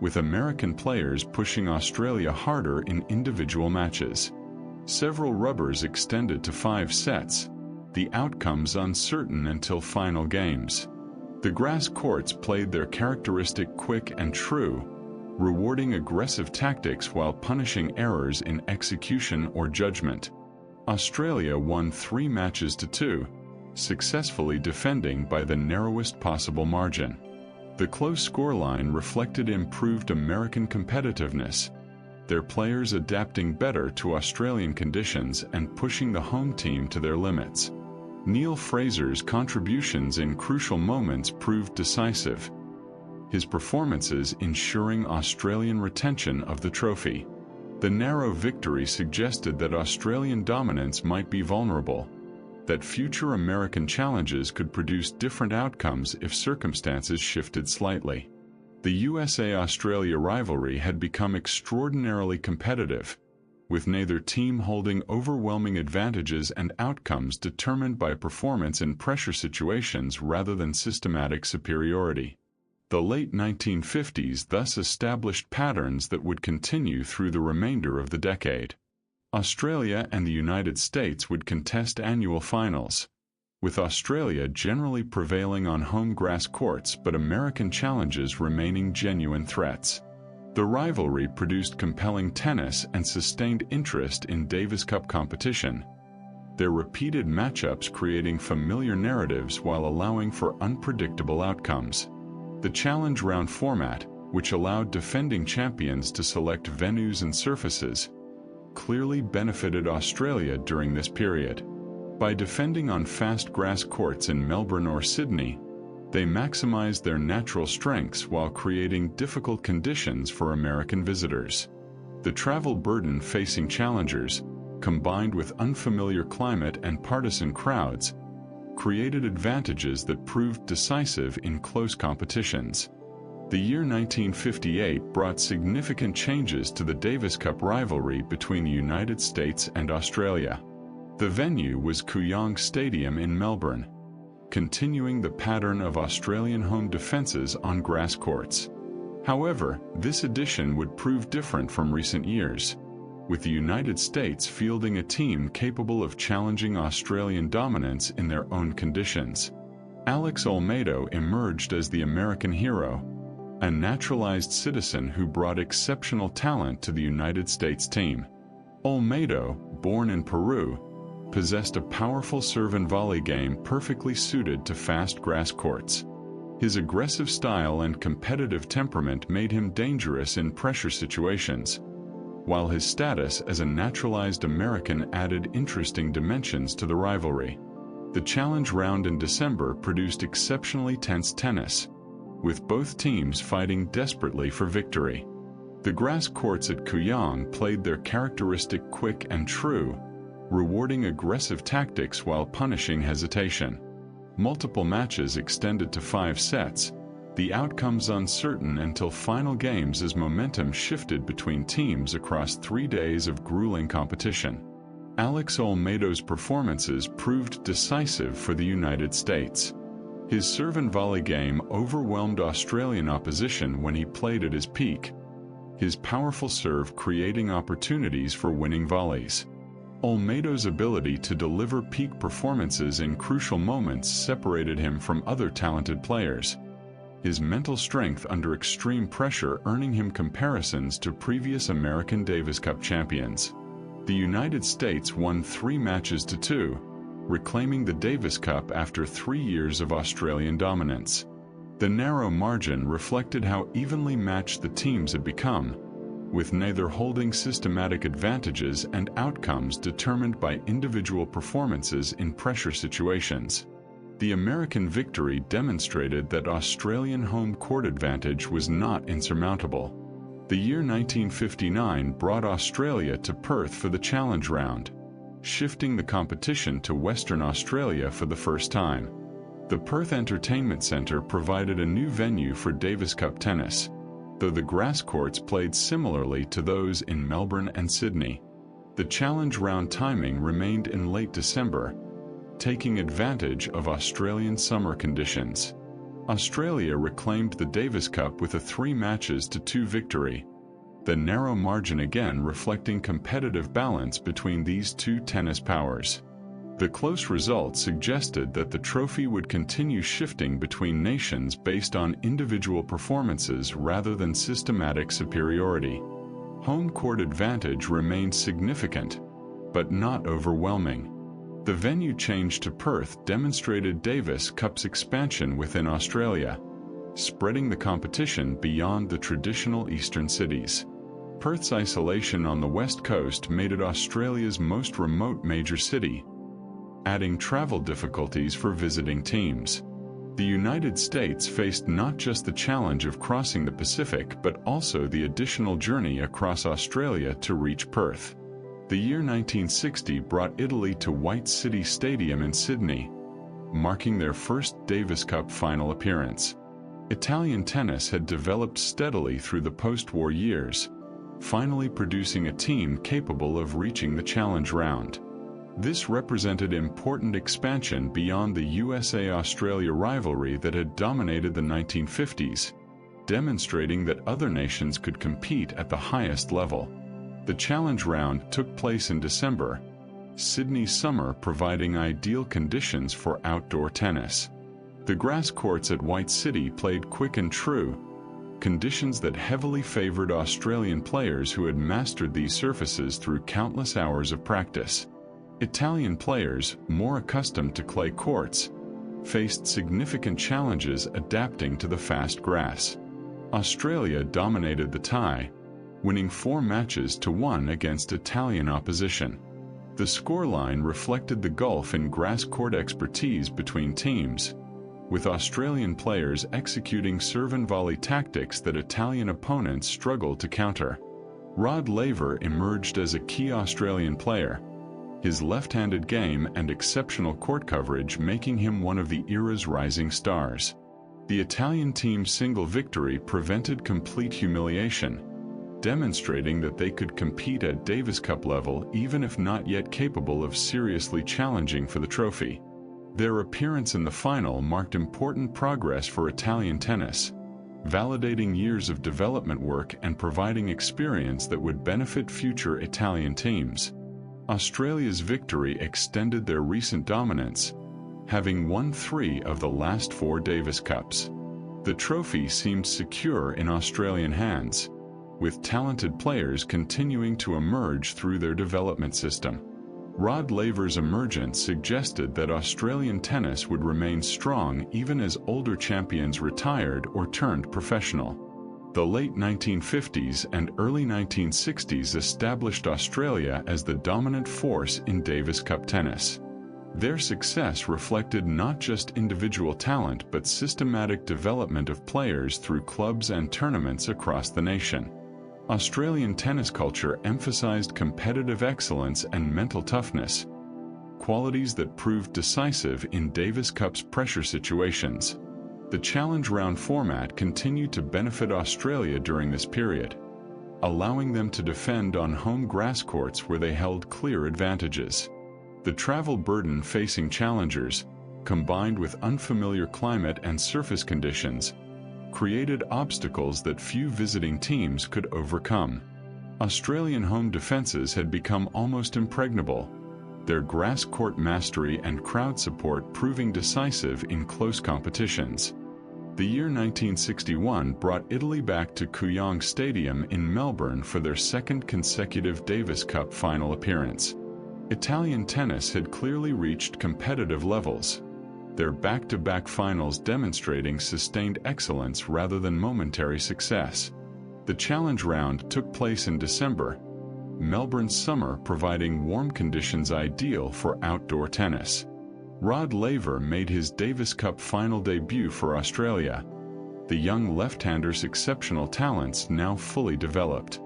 with American players pushing Australia harder in individual matches. Several rubbers extended to 5 sets, the outcomes uncertain until final games. The grass courts played their characteristic quick and true, rewarding aggressive tactics while punishing errors in execution or judgment. Australia won 3 matches to 2, successfully defending by the narrowest possible margin. The close scoreline reflected improved American competitiveness, their players adapting better to Australian conditions and pushing the home team to their limits. Neil Fraser's contributions in crucial moments proved decisive, his performances ensuring Australian retention of the trophy. The narrow victory suggested that Australian dominance might be vulnerable, that future American challenges could produce different outcomes if circumstances shifted slightly. The USA-Australia rivalry had become extraordinarily competitive, with neither team holding overwhelming advantages and outcomes determined by performance in pressure situations rather than systematic superiority. The late 1950s thus established patterns that would continue through the remainder of the decade. Australia and the United States would contest annual finals, with Australia generally prevailing on home grass courts but American challenges remaining genuine threats. The rivalry produced compelling tennis and sustained interest in Davis Cup competition, their repeated matchups creating familiar narratives while allowing for unpredictable outcomes. The challenge round format, which allowed defending champions to select venues and surfaces, clearly benefited Australia during this period. By defending on fast grass courts in Melbourne or Sydney, they maximized their natural strengths while creating difficult conditions for American visitors. The travel burden facing challengers, combined with unfamiliar climate and partisan crowds, created advantages that proved decisive in close competitions. The year 1958 brought significant changes to the Davis Cup rivalry between the United States and Australia. The venue was Kooyong Stadium in Melbourne, continuing the pattern of Australian home defences on grass courts. However, this edition would prove different from recent years, with the United States fielding a team capable of challenging Australian dominance in their own conditions. Alex Olmedo emerged as the American hero, a naturalized citizen who brought exceptional talent to the United States team. Olmedo, born in Peru, possessed a powerful serve and volley game perfectly suited to fast grass courts. His aggressive style and competitive temperament made him dangerous in pressure situations, while his status as a naturalized American added interesting dimensions to the rivalry. The challenge round in December produced exceptionally tense tennis, with both teams fighting desperately for victory. The grass courts at Kooyong played their characteristic quick and true, rewarding aggressive tactics while punishing hesitation. Multiple matches extended to 5 sets, the outcomes uncertain until final games as momentum shifted between teams across 3 days of grueling competition. Alex Olmedo's performances proved decisive for the United States. His serve and volley game overwhelmed Australian opposition when he played at his peak, his powerful serve creating opportunities for winning volleys. Olmedo's ability to deliver peak performances in crucial moments separated him from other talented players, his mental strength under extreme pressure earning him comparisons to previous American Davis Cup champions. The United States won 3 matches to 2, reclaiming the Davis Cup after 3 years of Australian dominance. The narrow margin reflected how evenly matched the teams had become, with neither holding systematic advantages and outcomes determined by individual performances in pressure situations. The American victory demonstrated that Australian home court advantage was not insurmountable. The year 1959 brought Australia to Perth for the challenge round, shifting the competition to Western Australia for the first time. The Perth Entertainment Centre provided a new venue for Davis Cup tennis, though the grass courts played similarly to those in Melbourne and Sydney. The challenge round timing remained in late December, taking advantage of Australian summer conditions. Australia reclaimed the Davis Cup with a 3-2 victory, the narrow margin again reflecting competitive balance between these two tennis powers. The close result suggested that the trophy would continue shifting between nations based on individual performances rather than systematic superiority. Home court advantage remained significant, but not overwhelming. The venue change to Perth demonstrated Davis Cup's expansion within Australia, spreading the competition beyond the traditional eastern cities. Perth's isolation on the west coast made it Australia's most remote major city, adding travel difficulties for visiting teams. The United States faced not just the challenge of crossing the Pacific but also the additional journey across Australia to reach Perth. The year 1960 brought Italy to White City Stadium in Sydney, marking their first Davis Cup final appearance. Italian tennis had developed steadily through the post-war years, finally producing a team capable of reaching the challenge round. This represented important expansion beyond the USA-Australia rivalry that had dominated the 1950s, demonstrating that other nations could compete at the highest level. The challenge round took place in December, Sydney's summer providing ideal conditions for outdoor tennis. The grass courts at White City played quick and true, conditions that heavily favored Australian players who had mastered these surfaces through countless hours of practice. Italian players, more accustomed to clay courts, faced significant challenges adapting to the fast grass. Australia dominated the tie, winning 4-1 against Italian opposition. The scoreline reflected the gulf in grass court expertise between teams, with Australian players executing serve and volley tactics that Italian opponents struggled to counter. Rod Laver emerged as a key Australian player, his left-handed game and exceptional court coverage making him one of the era's rising stars. The Italian team's single victory prevented complete humiliation, demonstrating that they could compete at Davis Cup level even if not yet capable of seriously challenging for the trophy. Their appearance in the final marked important progress for Italian tennis, validating years of development work and providing experience that would benefit future Italian teams. Australia's victory extended their recent dominance, having won 3 of the last 4 Davis Cups. The trophy seemed secure in Australian hands, with talented players continuing to emerge through their development system. Rod Laver's emergence suggested that Australian tennis would remain strong even as older champions retired or turned professional. The late 1950s and early 1960s established Australia as the dominant force in Davis Cup tennis. Their success reflected not just individual talent but systematic development of players through clubs and tournaments across the nation. Australian tennis culture emphasized competitive excellence and mental toughness, qualities that proved decisive in Davis Cup's pressure situations. The challenge round format continued to benefit Australia during this period, allowing them to defend on home grass courts where they held clear advantages. The travel burden facing challengers, combined with unfamiliar climate and surface conditions, created obstacles that few visiting teams could overcome. Australian home defenses had become almost impregnable, their grass court mastery and crowd support proving decisive in close competitions. The year 1961 brought Italy back to Kooyong Stadium in Melbourne for their second consecutive Davis Cup final appearance. Italian tennis had clearly reached competitive levels, their back-to-back finals demonstrating sustained excellence rather than momentary success. The challenge round took place in December, Melbourne's summer providing warm conditions ideal for outdoor tennis. Rod Laver made his Davis Cup final debut for Australia, the young left-hander's exceptional talents now fully developed.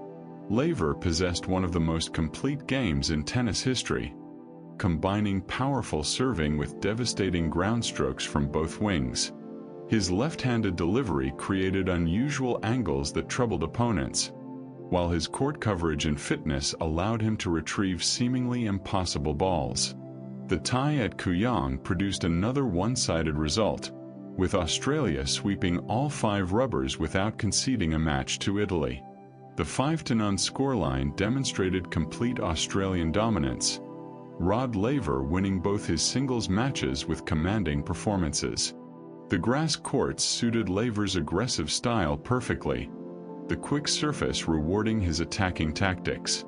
Laver possessed one of the most complete games in tennis history, combining powerful serving with devastating ground strokes from both wings. His left-handed delivery created unusual angles that troubled opponents, while his court coverage and fitness allowed him to retrieve seemingly impossible balls. The tie at Kooyong produced another one-sided result, with Australia sweeping all 5 rubbers without conceding a match to Italy. The 5-0 scoreline demonstrated complete Australian dominance, Rod Laver winning both his singles matches with commanding performances. The grass courts suited Laver's aggressive style perfectly, the quick surface rewarding his attacking tactics.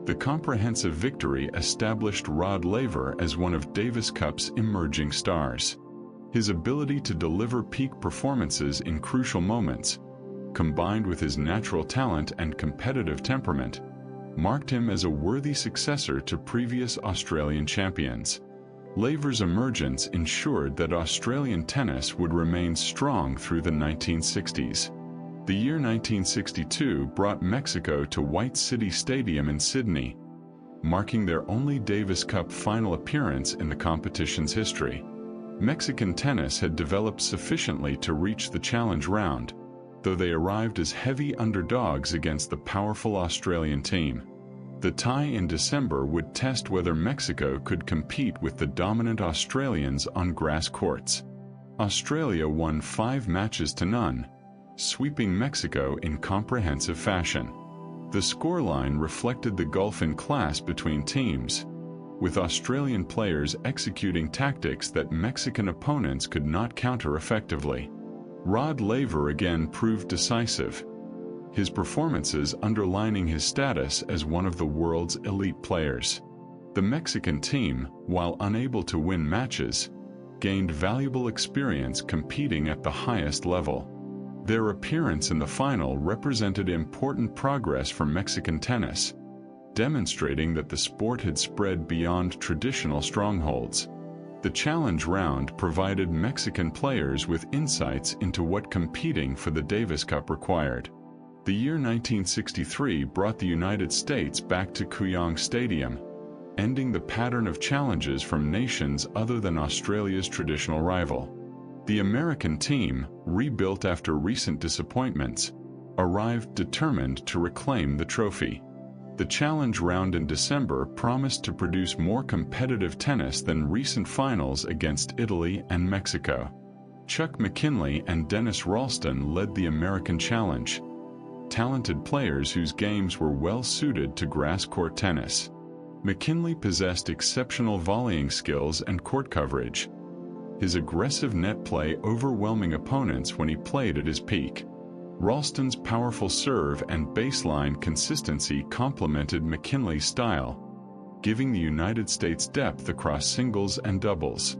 The comprehensive victory established Rod Laver as one of Davis Cup's emerging stars. His ability to deliver peak performances in crucial moments, combined with his natural talent and competitive temperament, marked him as a worthy successor to previous Australian champions. Laver's emergence ensured that Australian tennis would remain strong through the 1960s. The year 1962 brought Mexico to White City Stadium in Sydney, marking their only Davis Cup final appearance in the competition's history. Mexican tennis had developed sufficiently to reach the challenge round, though they arrived as heavy underdogs against the powerful Australian team. The tie in December would test whether Mexico could compete with the dominant Australians on grass courts. Australia won 5 matches to none, sweeping Mexico in comprehensive fashion. The scoreline reflected the gulf in class between teams, with Australian players executing tactics that Mexican opponents could not counter effectively. Rod Laver again proved decisive, his performances underlining his status as one of the world's elite players. The Mexican team, while unable to win matches, gained valuable experience competing at the highest level. Their appearance in the final represented important progress for Mexican tennis, demonstrating that the sport had spread beyond traditional strongholds. The challenge round provided Mexican players with insights into what competing for the Davis Cup required. The year 1963 brought the United States back to Kooyong Stadium, ending the pattern of challenges from nations other than Australia's traditional rival. The American team, rebuilt after recent disappointments, arrived determined to reclaim the trophy. The challenge round in December promised to produce more competitive tennis than recent finals against Italy and Mexico. Chuck McKinley and Dennis Ralston led the American challenge, talented players whose games were well suited to grass court tennis. McKinley possessed exceptional volleying skills and court coverage, his aggressive net play overwhelming opponents when he played at his peak. Ralston's powerful serve and baseline consistency complemented McKinley's style, giving the United States depth across singles and doubles.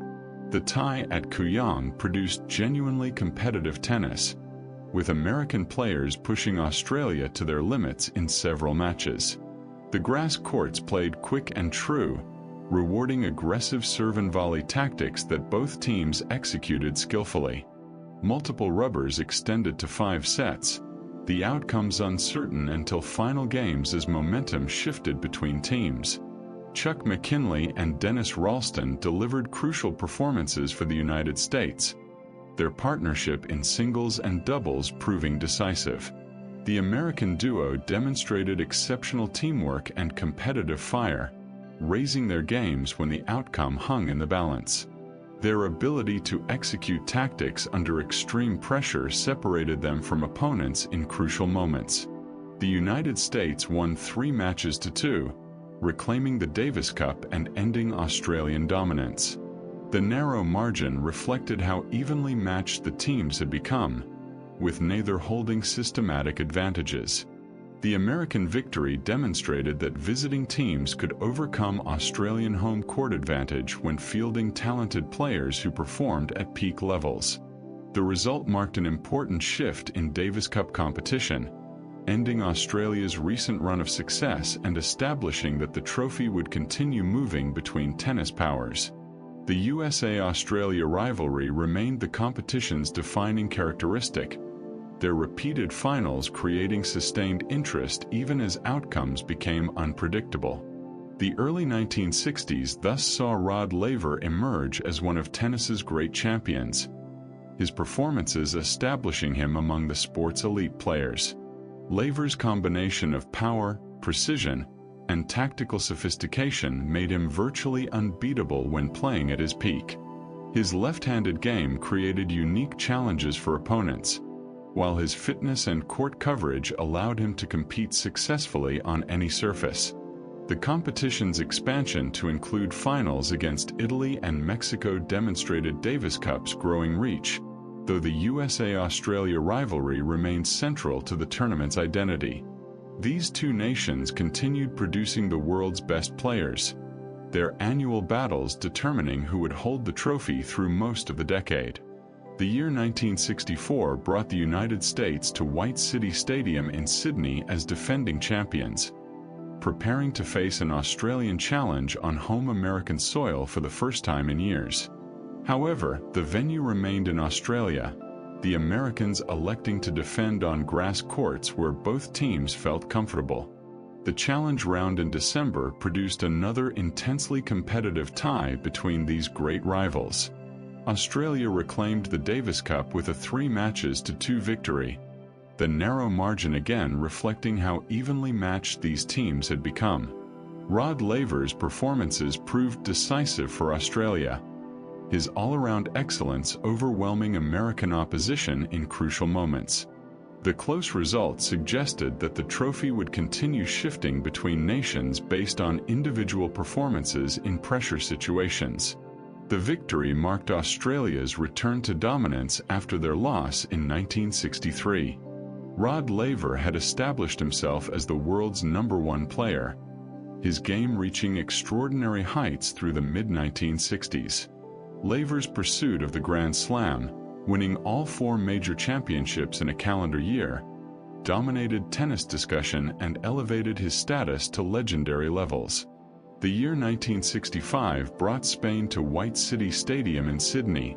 The tie at Kooyong produced genuinely competitive tennis, with American players pushing Australia to their limits in several matches. The grass courts played quick and true, rewarding aggressive serve and volley tactics that both teams executed skillfully. Multiple rubbers extended to 5 sets, the outcomes uncertain until final games as momentum shifted between teams. Chuck McKinley and Dennis Ralston delivered crucial performances for the United States, their partnership in singles and doubles proving decisive. The American duo demonstrated exceptional teamwork and competitive fire, raising their games when the outcome hung in the balance. Their ability to execute tactics under extreme pressure separated them from opponents in crucial moments. The United States won 3 matches to 2, reclaiming the Davis Cup and ending Australian dominance. The narrow margin reflected how evenly matched the teams had become, with neither holding systematic advantages. The American victory demonstrated that visiting teams could overcome Australian home court advantage when fielding talented players who performed at peak levels. The result marked an important shift in Davis Cup competition, ending Australia's recent run of success and establishing that the trophy would continue moving between tennis powers. The USA-Australia rivalry remained the competition's defining characteristic, their repeated finals creating sustained interest even as outcomes became unpredictable. The early 1960s thus saw Rod Laver emerge as one of tennis's great champions, his performances establishing him among the sport's elite players. Laver's combination of power, precision, and tactical sophistication made him virtually unbeatable when playing at his peak. His left-handed game created unique challenges for opponents, while his fitness and court coverage allowed him to compete successfully on any surface. The competition's expansion to include finals against Italy and Mexico demonstrated Davis Cup's growing reach, though the USA-Australia rivalry remained central to the tournament's identity. These two nations continued producing the world's best players, their annual battles determining who would hold the trophy through most of the decade. The year 1964 brought the United States to White City Stadium in Sydney as defending champions, preparing to face an Australian challenge on home American soil for the first time in years. However, the venue remained in Australia, the Americans electing to defend on grass courts where both teams felt comfortable. The challenge round in December produced another intensely competitive tie between these great rivals. Australia reclaimed the Davis Cup with a 3-2 victory, the narrow margin again reflecting how evenly matched these teams had become. Rod Laver's performances proved decisive for Australia, his all-around excellence overwhelming American opposition in crucial moments. The close result suggested that the trophy would continue shifting between nations based on individual performances in pressure situations. The victory marked Australia's return to dominance after their loss in 1963. Rod Laver had established himself as the world's #1 player, his game reaching extraordinary heights through the mid-1960s. Laver's pursuit of the Grand Slam, winning all 4 major championships in a calendar year, dominated tennis discussion and elevated his status to legendary levels. The year 1965 brought Spain to White City Stadium in Sydney,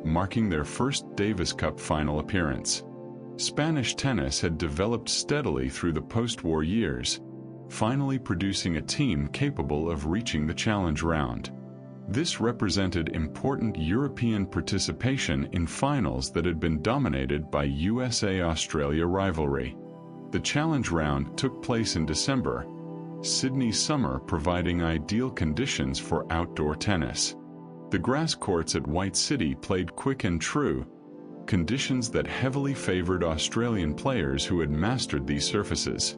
marking their first Davis Cup final appearance. Spanish tennis had developed steadily through the post-war years, finally producing a team capable of reaching the challenge round. This represented important European participation in finals that had been dominated by USA-Australia rivalry. The challenge round took place in December, Sydney's summer providing ideal conditions for outdoor tennis. The grass courts at White City played quick and true, conditions that heavily favored Australian players who had mastered these surfaces.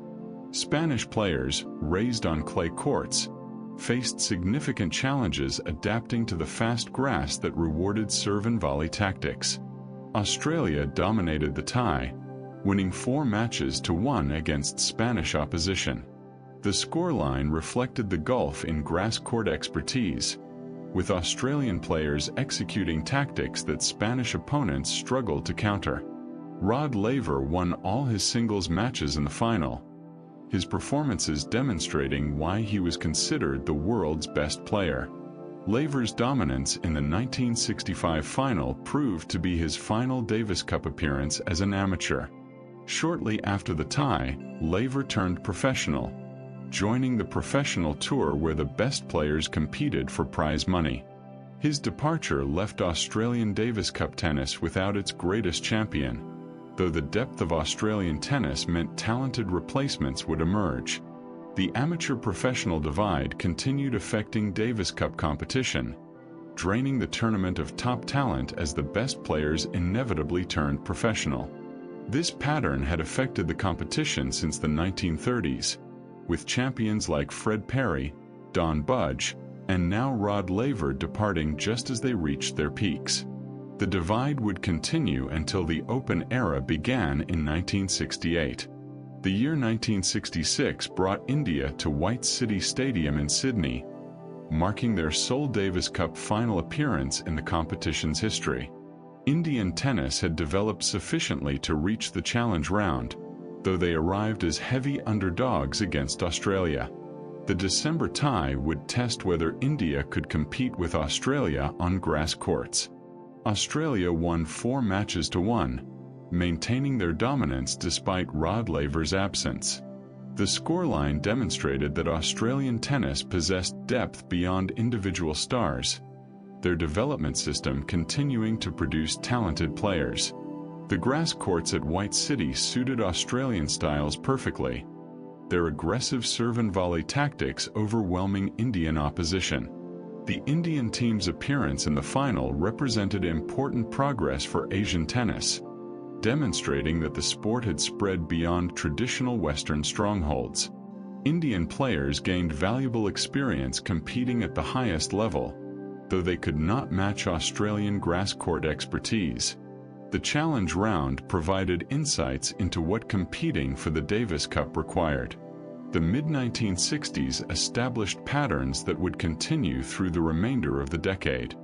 Spanish players, raised on clay courts, faced significant challenges adapting to the fast grass that rewarded serve and volley tactics. Australia dominated the tie, winning 4-1 against Spanish opposition. The scoreline reflected the gulf in grass court expertise, with Australian players executing tactics that Spanish opponents struggled to counter. Rod Laver won all his singles matches in the final, his performances demonstrating why he was considered the world's best player. Laver's dominance in the 1965 final proved to be his final Davis Cup appearance as an amateur. Shortly after the tie, Laver turned professional, joining the professional tour where the best players competed for prize money. His departure left Australian Davis Cup tennis without its greatest champion, though the depth of Australian tennis meant talented replacements would emerge. The amateur-professional divide continued affecting Davis Cup competition, draining the tournament of top talent as the best players inevitably turned professional. This pattern had affected the competition since the 1930s, with champions like Fred Perry, Don Budge, and now Rod Laver departing just as they reached their peaks. The divide would continue until the Open era began in 1968. The year 1966 brought India to White City Stadium in Sydney, marking their sole Davis Cup final appearance in the competition's history. Indian tennis had developed sufficiently to reach the challenge round, though they arrived as heavy underdogs against Australia. The December tie would test whether India could compete with Australia on grass courts. Australia won 4-1, maintaining their dominance despite Rod Laver's absence. The scoreline demonstrated that Australian tennis possessed depth beyond individual stars, their development system continuing to produce talented players. The grass courts at White City suited Australian styles perfectly, their aggressive serve and volley tactics overwhelming Indian opposition. The Indian team's appearance in the final represented important progress for Asian tennis, demonstrating that the sport had spread beyond traditional Western strongholds. Indian players gained valuable experience competing at the highest level, though they could not match Australian grass court expertise. The challenge round provided insights into what competing for the Davis Cup required. The mid-1960s established patterns that would continue through the remainder of the decade.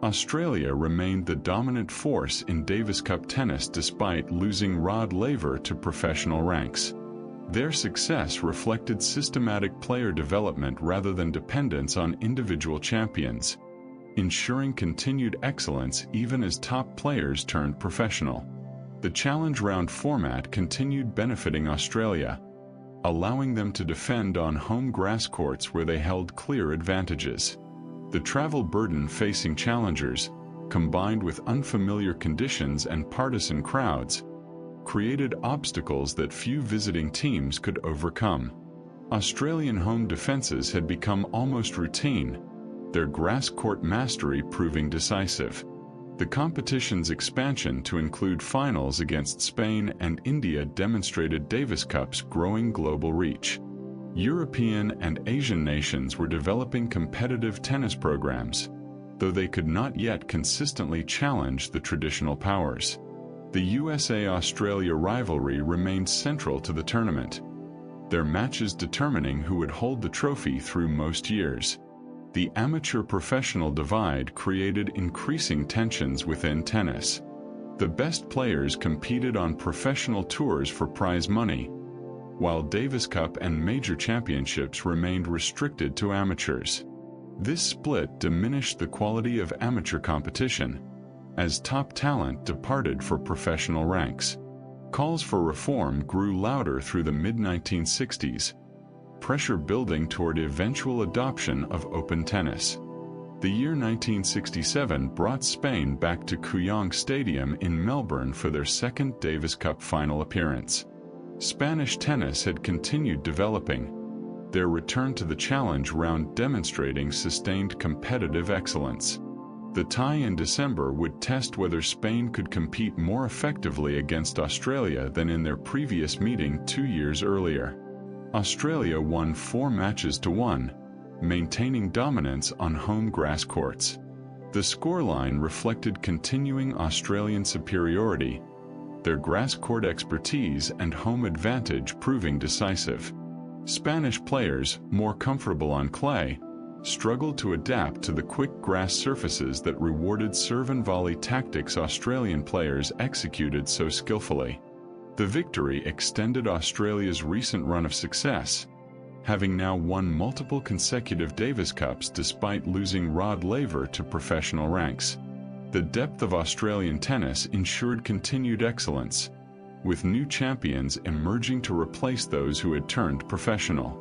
Australia remained the dominant force in Davis Cup tennis despite losing Rod Laver to professional ranks. Their success reflected systematic player development rather than dependence on individual champions, ensuring continued excellence even as top players turned professional. The challenge round format continued benefiting Australia, allowing them to defend on home grass courts where they held clear advantages. The travel burden facing challengers, combined with unfamiliar conditions and partisan crowds, created obstacles that few visiting teams could overcome. Australian home defenses had become almost routine, their grass court mastery proving decisive. The competition's expansion to include finals against Spain and India demonstrated Davis Cup's growing global reach. European and Asian nations were developing competitive tennis programs, though they could not yet consistently challenge the traditional powers. The USA-Australia rivalry remained central to the tournament, their matches determining who would hold the trophy through most years. The amateur-professional divide created increasing tensions within tennis. The best players competed on professional tours for prize money, while Davis Cup and major championships remained restricted to amateurs. This split diminished the quality of amateur competition, as top talent departed for professional ranks. Calls for reform grew louder through the mid-1960s, pressure building toward eventual adoption of open tennis. The year 1967 brought Spain back to Kooyong Stadium in Melbourne for their second Davis Cup final appearance. Spanish tennis had continued developing, their return to the challenge round demonstrating sustained competitive excellence. The tie in December would test whether Spain could compete more effectively against Australia than in their previous meeting 2 years earlier. Australia won 4 matches to 1, maintaining dominance on home grass courts. The scoreline reflected continuing Australian superiority, their grass court expertise and home advantage proving decisive. Spanish players, more comfortable on clay, struggled to adapt to the quick grass surfaces that rewarded serve and volley tactics Australian players executed so skillfully. The victory extended Australia's recent run of success, having now won multiple consecutive Davis Cups despite losing Rod Laver to professional ranks. The depth of Australian tennis ensured continued excellence, with new champions emerging to replace those who had turned professional.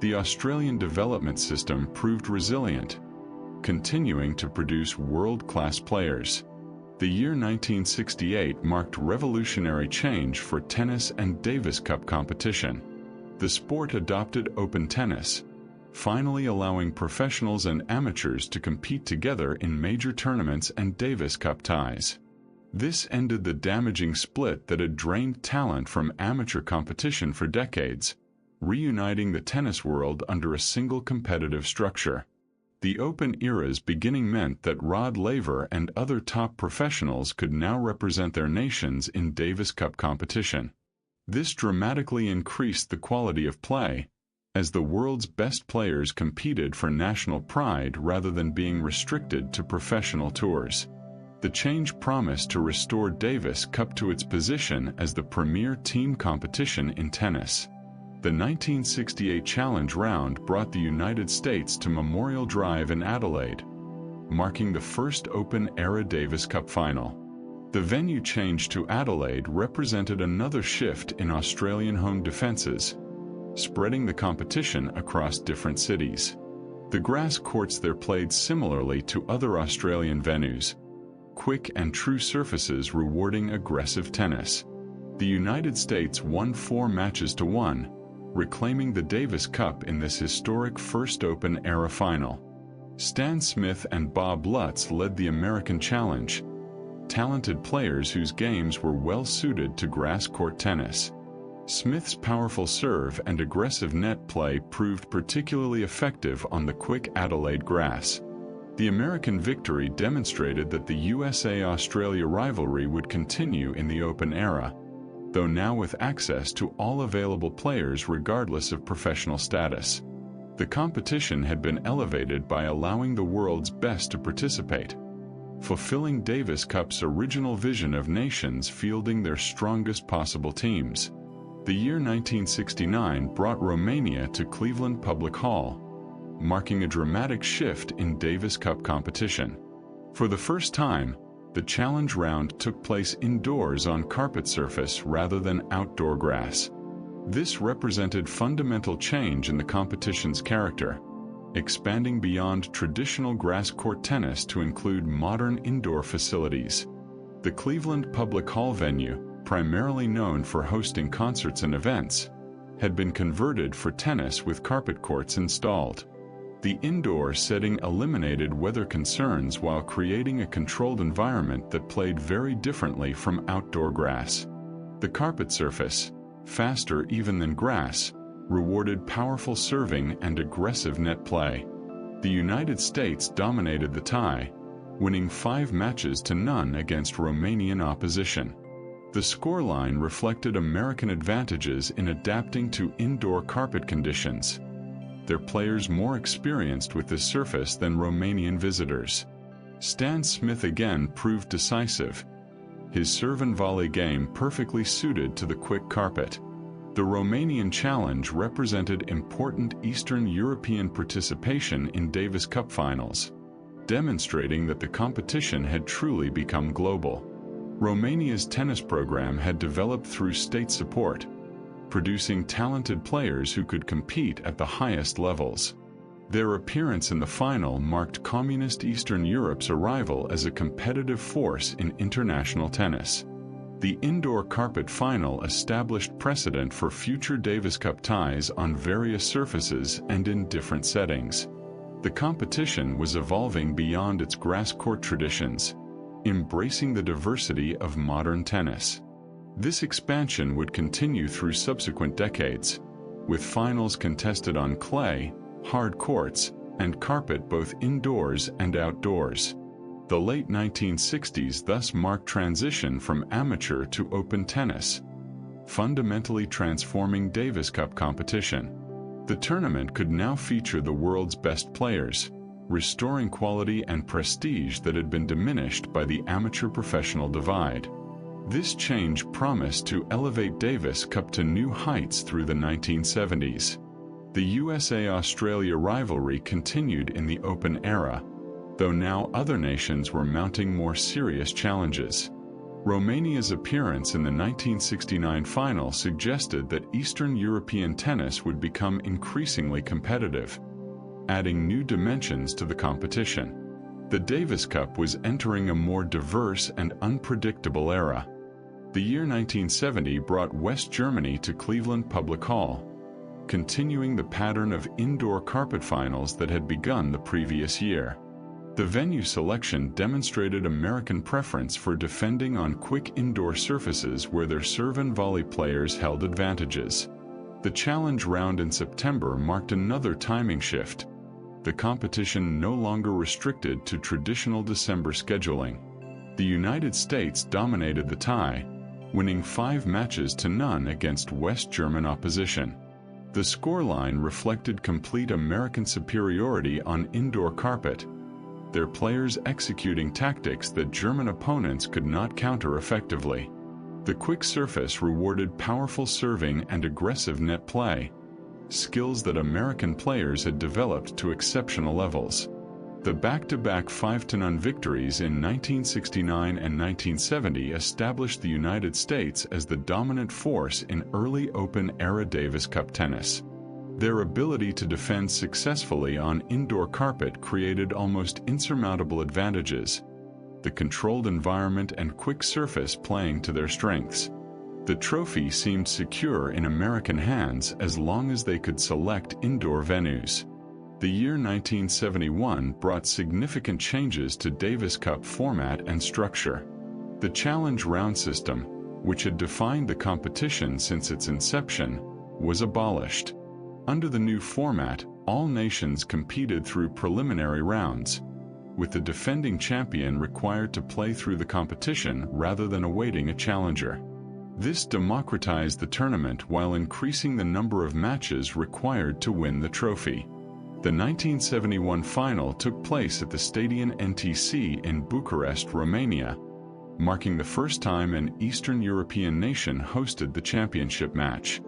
The Australian development system proved resilient, continuing to produce world-class players. The year 1968 marked revolutionary change for tennis and Davis Cup competition. The sport adopted open tennis, finally allowing professionals and amateurs to compete together in major tournaments and Davis Cup ties. This ended the damaging split that had drained talent from amateur competition for decades, reuniting the tennis world under a single competitive structure. The open era's beginning meant that Rod Laver and other top professionals could now represent their nations in Davis Cup competition. This dramatically increased the quality of play, as the world's best players competed for national pride rather than being restricted to professional tours. The change promised to restore Davis Cup to its position as the premier team competition in tennis. The 1968 Challenge Round brought the United States to Memorial Drive in Adelaide, marking the first open-era Davis Cup final. The venue change to Adelaide represented another shift in Australian home defenses, spreading the competition across different cities. The grass courts there played similarly to other Australian venues, quick and true surfaces rewarding aggressive tennis. The United States won 4 matches to 1, reclaiming the Davis Cup in this historic first open-era final. Stan Smith and Bob Lutz led the American Challenge, talented players whose games were well-suited to grass-court tennis. Smith's powerful serve and aggressive net play proved particularly effective on the quick Adelaide grass. The American victory demonstrated that the USA-Australia rivalry would continue in the open era, though now with access to all available players regardless of professional status. The competition had been elevated by allowing the world's best to participate, fulfilling Davis Cup's original vision of nations fielding their strongest possible teams. The year 1969 brought Romania to Cleveland Public Hall, marking a dramatic shift in Davis Cup competition. For the first time, the challenge round took place indoors on carpet surface rather than outdoor grass. This represented fundamental change in the competition's character, expanding beyond traditional grass court tennis to include modern indoor facilities. The Cleveland Public Hall venue, primarily known for hosting concerts and events, had been converted for tennis with carpet courts installed. The indoor setting eliminated weather concerns while creating a controlled environment that played very differently from outdoor grass. The carpet surface, faster even than grass, rewarded powerful serving and aggressive net play. The United States dominated the tie, winning 5 matches to none against Romanian opposition. The scoreline reflected American advantages in adapting to indoor carpet conditions, their players more experienced with this surface than Romanian visitors. Stan Smith again proved decisive, his serve and volley game perfectly suited to the quick carpet. The Romanian challenge represented important Eastern European participation in Davis Cup finals, demonstrating that the competition had truly become global. Romania's tennis program had developed through state support, producing talented players who could compete at the highest levels. Their appearance in the final marked Communist Eastern Europe's arrival as a competitive force in international tennis. The indoor carpet final established precedent for future Davis Cup ties on various surfaces and in different settings. The competition was evolving beyond its grass court traditions, embracing the diversity of modern tennis. This expansion would continue through subsequent decades, with finals contested on clay, hard courts, and carpet both indoors and outdoors. The late 1960s thus marked transition from amateur to open tennis, fundamentally transforming Davis Cup competition. The tournament could now feature the world's best players, restoring quality and prestige that had been diminished by the amateur-professional divide. This change promised to elevate Davis Cup to new heights through the 1970s. The USA-Australia rivalry continued in the open era, though now other nations were mounting more serious challenges. Romania's appearance in the 1969 final suggested that Eastern European tennis would become increasingly competitive, adding new dimensions to the competition. The Davis Cup was entering a more diverse and unpredictable era. The year 1970 brought West Germany to Cleveland Public Hall, continuing the pattern of indoor carpet finals that had begun the previous year. The venue selection demonstrated American preference for defending on quick indoor surfaces where their serve and volley players held advantages. The challenge round in September marked another timing shift, the competition no longer restricted to traditional December scheduling. The United States dominated the tie, winning 5 matches to none against West German opposition. The scoreline reflected complete American superiority on indoor carpet, their players executing tactics that German opponents could not counter effectively. The quick surface rewarded powerful serving and aggressive net play, skills that American players had developed to exceptional levels. The back-to-back 5-0 victories in 1969 and 1970 established the United States as the dominant force in early open-era Davis Cup tennis. Their ability to defend successfully on indoor carpet created almost insurmountable advantages, the controlled environment and quick surface playing to their strengths. The trophy seemed secure in American hands as long as they could select indoor venues. The year 1971 brought significant changes to Davis Cup format and structure. The challenge round system, which had defined the competition since its inception, was abolished. Under the new format, all nations competed through preliminary rounds, with the defending champion required to play through the competition rather than awaiting a challenger. This democratized the tournament while increasing the number of matches required to win the trophy. The 1971 final took place at the Stadion NTC in Bucharest, Romania, marking the first time an Eastern European nation hosted the championship match.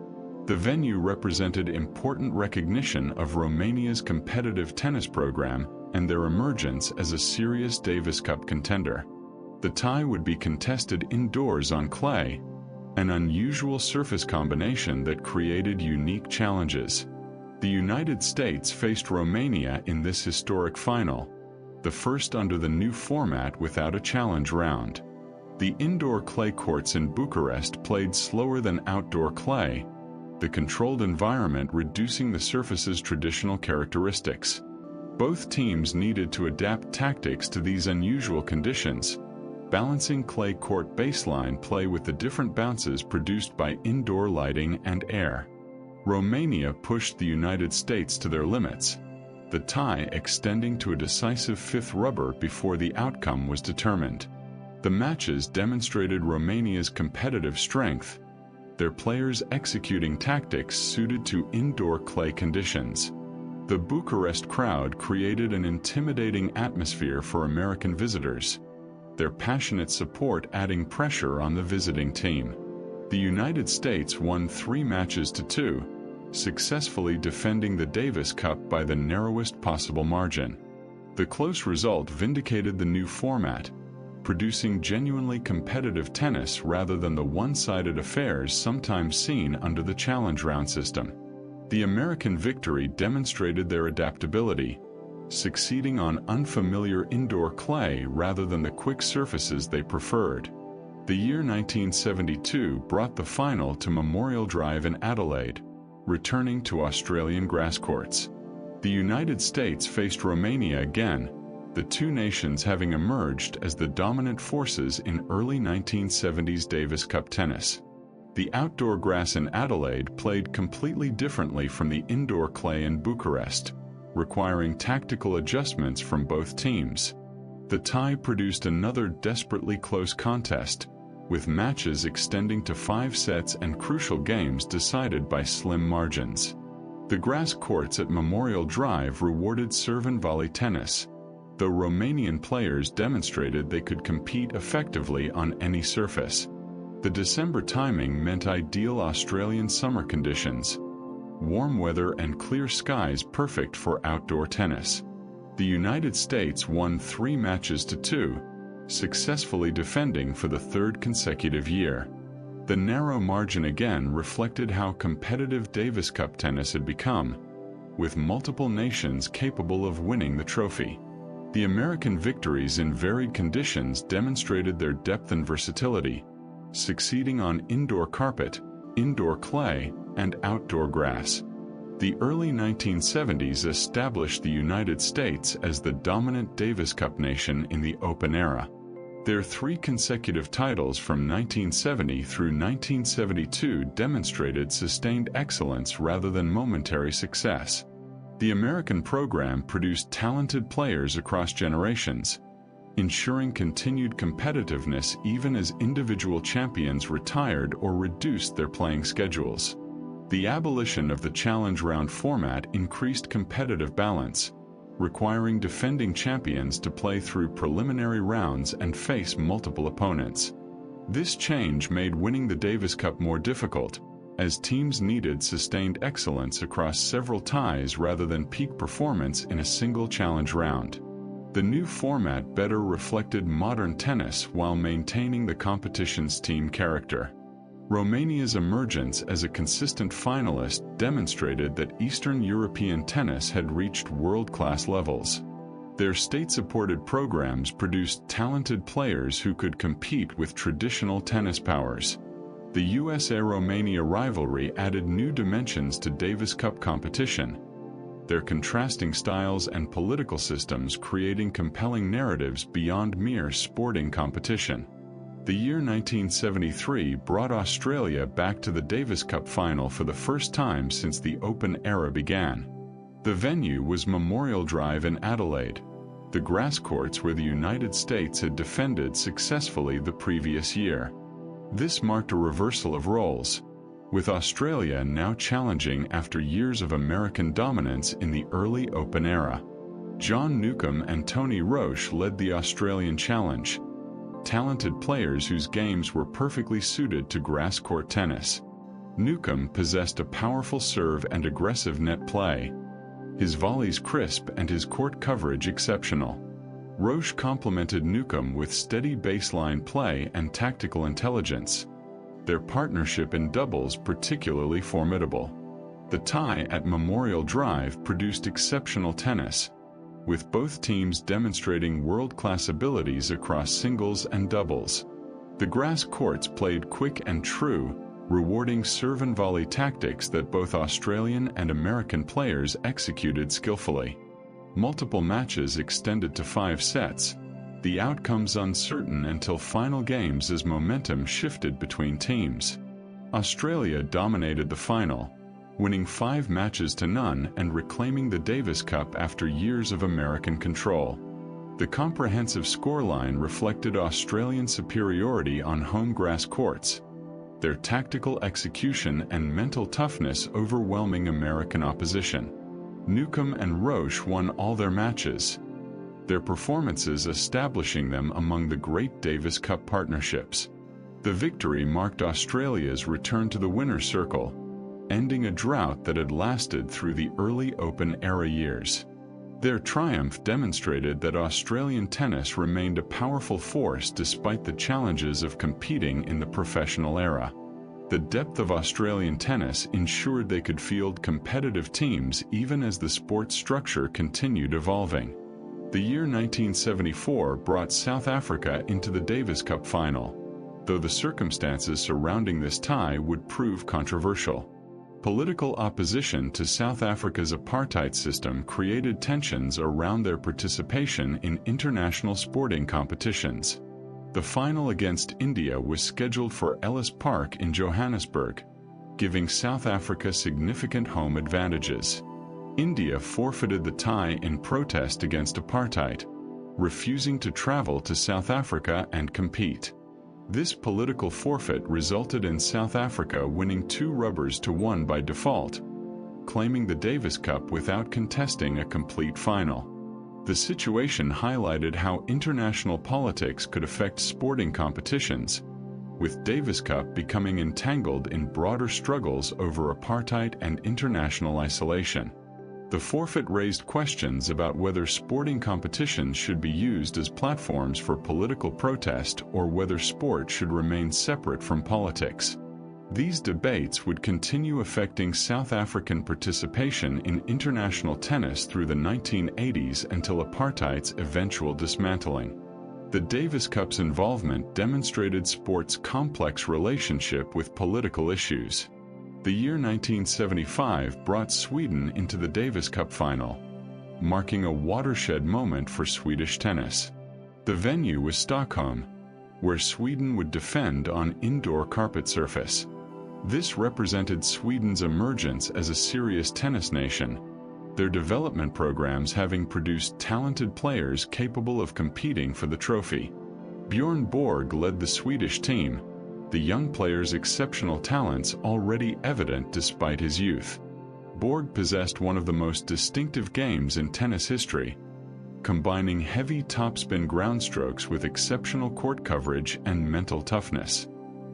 The venue represented important recognition of Romania's competitive tennis program and their emergence as a serious Davis Cup contender. The tie would be contested indoors on clay, an unusual surface combination that created unique challenges. The United States faced Romania in this historic final, the first under the new format without a challenge round. The indoor clay courts in Bucharest played slower than outdoor clay, the controlled environment reducing the surface's traditional characteristics. Both teams needed to adapt tactics to these unusual conditions, balancing clay court baseline play with the different bounces produced by indoor lighting and air. Romania pushed the United States to their limits, the tie extending to a decisive fifth rubber before the outcome was determined. The matches demonstrated Romania's competitive strength, their players executing tactics suited to indoor clay conditions. The Bucharest crowd created an intimidating atmosphere for American visitors, their passionate support adding pressure on the visiting team. The United States won 3-2, successfully defending the Davis Cup by the narrowest possible margin. The close result vindicated the new format, producing genuinely competitive tennis rather than the one-sided affairs sometimes seen under the challenge round system. The American victory demonstrated their adaptability, succeeding on unfamiliar indoor clay rather than the quick surfaces they preferred. The year 1972 brought the final to Memorial Drive in Adelaide, returning to Australian grass courts. The United States faced Romania again, the two nations having emerged as the dominant forces in early 1970s Davis Cup tennis. The outdoor grass in Adelaide played completely differently from the indoor clay in Bucharest, requiring tactical adjustments from both teams. The tie produced another desperately close contest, with matches extending to 5 sets and crucial games decided by slim margins. The grass courts at Memorial Drive rewarded serve and volley tennis, though Romanian players demonstrated they could compete effectively on any surface. The December timing meant ideal Australian summer conditions, warm weather and clear skies perfect for outdoor tennis. The United States won 3-2, successfully defending for the third consecutive year. The narrow margin again reflected how competitive Davis Cup tennis had become, with multiple nations capable of winning the trophy. The American victories in varied conditions demonstrated their depth and versatility, succeeding on indoor carpet, indoor clay, and outdoor grass. The early 1970s established the United States as the dominant Davis Cup nation in the Open era. Their 3 consecutive titles from 1970 through 1972 demonstrated sustained excellence rather than momentary success. The American program produced talented players across generations, ensuring continued competitiveness even as individual champions retired or reduced their playing schedules. The abolition of the challenge round format increased competitive balance, requiring defending champions to play through preliminary rounds and face multiple opponents. This change made winning the Davis Cup more difficult, as teams needed sustained excellence across several ties rather than peak performance in a single challenge round. The new format better reflected modern tennis while maintaining the competition's team character. Romania's emergence as a consistent finalist demonstrated that Eastern European tennis had reached world-class levels. Their state-supported programs produced talented players who could compete with traditional tennis powers. The USA-Romania rivalry added new dimensions to Davis Cup competition, their contrasting styles and political systems creating compelling narratives beyond mere sporting competition. The year 1973 brought Australia back to the Davis Cup final for the first time since the Open era began. The venue was Memorial Drive in Adelaide, the grass courts where the United States had defended successfully the previous year. This marked a reversal of roles, with Australia now challenging after years of American dominance in the early Open era. John Newcombe and Tony Roche led the Australian challenge, talented players whose games were perfectly suited to grass court tennis. Newcombe possessed a powerful serve and aggressive net play, his volleys crisp and his court coverage exceptional. Roche complemented Newcombe with steady baseline play and tactical intelligence, their partnership in doubles particularly formidable. The tie at Memorial Drive produced exceptional tennis, with both teams demonstrating world-class abilities across singles and doubles. The grass courts played quick and true, rewarding serve and volley tactics that both Australian and American players executed skillfully. Multiple matches extended to 5 sets, the outcomes uncertain until final games as momentum shifted between teams. Australia dominated the final, winning 5 matches to none and reclaiming the Davis Cup after years of American control. The comprehensive scoreline reflected Australian superiority on home grass courts, their tactical execution and mental toughness overwhelming American opposition. Newcombe and Roche won all their matches, their performances establishing them among the great Davis Cup partnerships. The victory marked Australia's return to the winner's circle, ending a drought that had lasted through the early Open era years. Their triumph demonstrated that Australian tennis remained a powerful force despite the challenges of competing in the professional era. The depth of Australian tennis ensured they could field competitive teams even as the sport's structure continued evolving. The year 1974 brought South Africa into the Davis Cup final, though the circumstances surrounding this tie would prove controversial. Political opposition to South Africa's apartheid system created tensions around their participation in international sporting competitions. The final against India was scheduled for Ellis Park in Johannesburg, giving South Africa significant home advantages. India forfeited the tie in protest against apartheid, refusing to travel to South Africa and compete. This political forfeit resulted in South Africa winning 2-1 by default, claiming the Davis Cup without contesting a complete final. The situation highlighted how international politics could affect sporting competitions, with Davis Cup becoming entangled in broader struggles over apartheid and international isolation. The forfeit raised questions about whether sporting competitions should be used as platforms for political protest or whether sport should remain separate from politics. These debates would continue affecting South African participation in international tennis through the 1980s until apartheid's eventual dismantling. The Davis Cup's involvement demonstrated sport's complex relationship with political issues. The year 1975 brought Sweden into the Davis Cup final, marking a watershed moment for Swedish tennis. The venue was Stockholm, where Sweden would defend on indoor carpet surface. This represented Sweden's emergence as a serious tennis nation, their development programs having produced talented players capable of competing for the trophy. Bjorn Borg led the Swedish team, the young player's exceptional talents already evident despite his youth. Borg possessed one of the most distinctive games in tennis history, combining heavy topspin ground strokes with exceptional court coverage and mental toughness.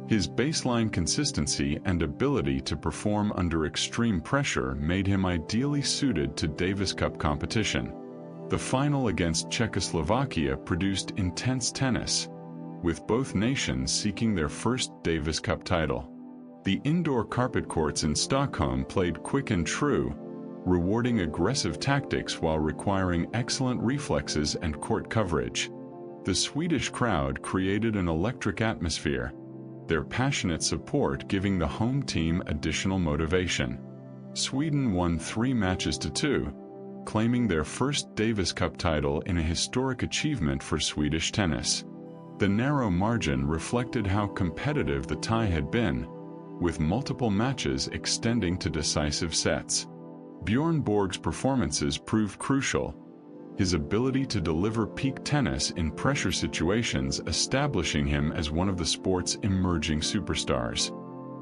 His baseline consistency and ability to perform under extreme pressure made him ideally suited to Davis Cup competition. The final against Czechoslovakia produced intense tennis, with both nations seeking their first Davis Cup title. The indoor carpet courts in Stockholm played quick and true, rewarding aggressive tactics while requiring excellent reflexes and court coverage. The Swedish crowd created an electric atmosphere, their passionate support giving the home team additional motivation. Sweden won 3 matches to 2, claiming their first Davis Cup title in a historic achievement for Swedish tennis. The narrow margin reflected how competitive the tie had been, with multiple matches extending to decisive sets. Bjorn Borg's performances proved crucial, his ability to deliver peak tennis in pressure situations establishing him as one of the sport's emerging superstars.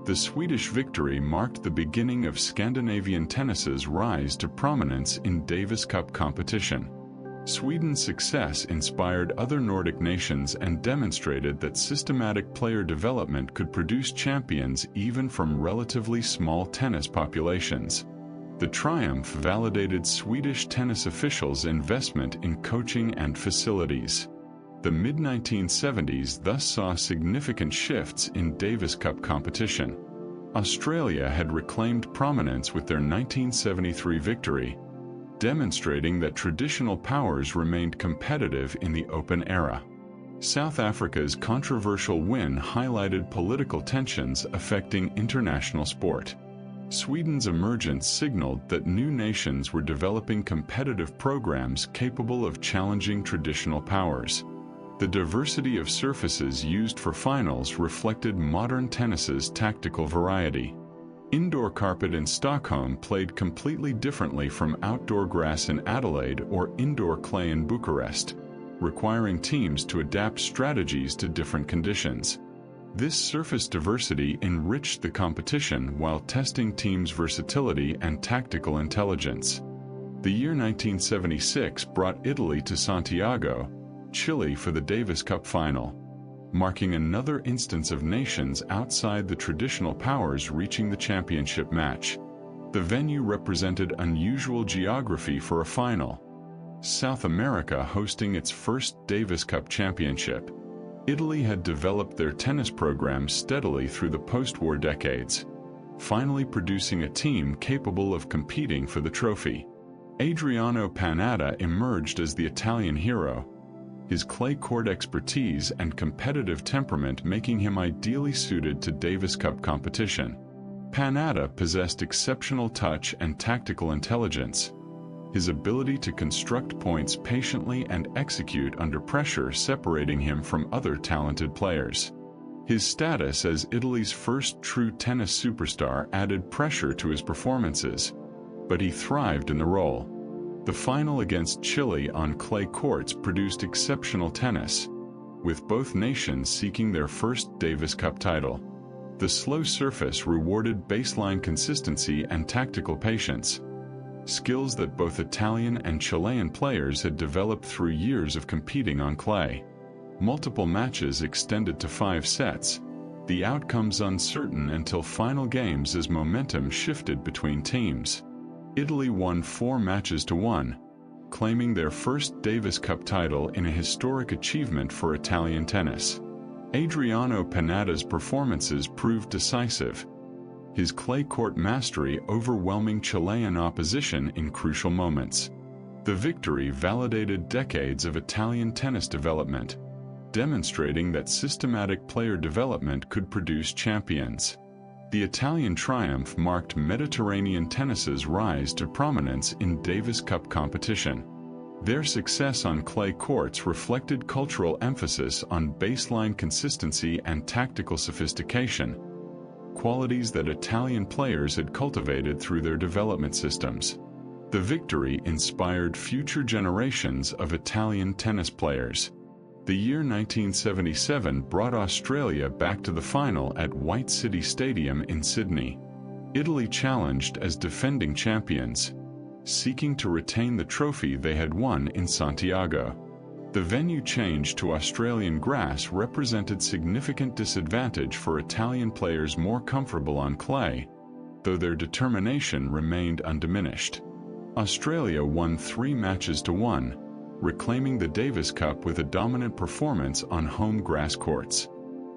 The Swedish victory marked the beginning of Scandinavian tennis's rise to prominence in Davis Cup competition. Sweden's success inspired other Nordic nations and demonstrated that systematic player development could produce champions even from relatively small tennis populations. The triumph validated Swedish tennis officials' investment in coaching and facilities. The mid-1970s thus saw significant shifts in Davis Cup competition. Australia had reclaimed prominence with their 1973 victory, demonstrating that traditional powers remained competitive in the Open era. South Africa's controversial win highlighted political tensions affecting international sport. Sweden's emergence signaled that new nations were developing competitive programs capable of challenging traditional powers. The diversity of surfaces used for finals reflected modern tennis's tactical variety. Indoor carpet in Stockholm played completely differently from outdoor grass in Adelaide or indoor clay in Bucharest, requiring teams to adapt strategies to different conditions. This surface diversity enriched the competition while testing teams' versatility and tactical intelligence. The year 1976 brought Italy to Santiago, Chile for the Davis Cup final, marking another instance of nations outside the traditional powers reaching the championship match. The venue represented unusual geography for a final, South America hosting its first Davis Cup championship. Italy had developed their tennis program steadily through the post-war decades, finally producing a team capable of competing for the trophy. Adriano Panatta emerged as the Italian hero, his clay court expertise and competitive temperament making him ideally suited to Davis Cup competition. Panatta possessed exceptional touch and tactical intelligence, his ability to construct points patiently and execute under pressure separating him from other talented players. His status as Italy's first true tennis superstar added pressure to his performances, but he thrived in the role. The final against Chile on clay courts produced exceptional tennis, with both nations seeking their first Davis Cup title. The slow surface rewarded baseline consistency and tactical patience, skills that both Italian and Chilean players had developed through years of competing on clay. Multiple matches extended to 5 sets, the outcomes uncertain until final games as momentum shifted between teams. Italy won 4 matches to 1, claiming their first Davis Cup title in a historic achievement for Italian tennis. Adriano Panatta's performances proved decisive, his clay court mastery overwhelming Chilean opposition in crucial moments. The victory validated decades of Italian tennis development, demonstrating that systematic player development could produce champions. The Italian triumph marked Mediterranean tennis's rise to prominence in Davis Cup competition. Their success on clay courts reflected cultural emphasis on baseline consistency and tactical sophistication, qualities that Italian players had cultivated through their development systems. The victory inspired future generations of Italian tennis players. The year 1977 brought Australia back to the final at White City Stadium in Sydney. Italy challenged as defending champions, seeking to retain the trophy they had won in Santiago. The venue change to Australian grass represented significant disadvantage for Italian players more comfortable on clay, though their determination remained undiminished. Australia won 3 matches to 1, reclaiming the Davis Cup with a dominant performance on home grass courts.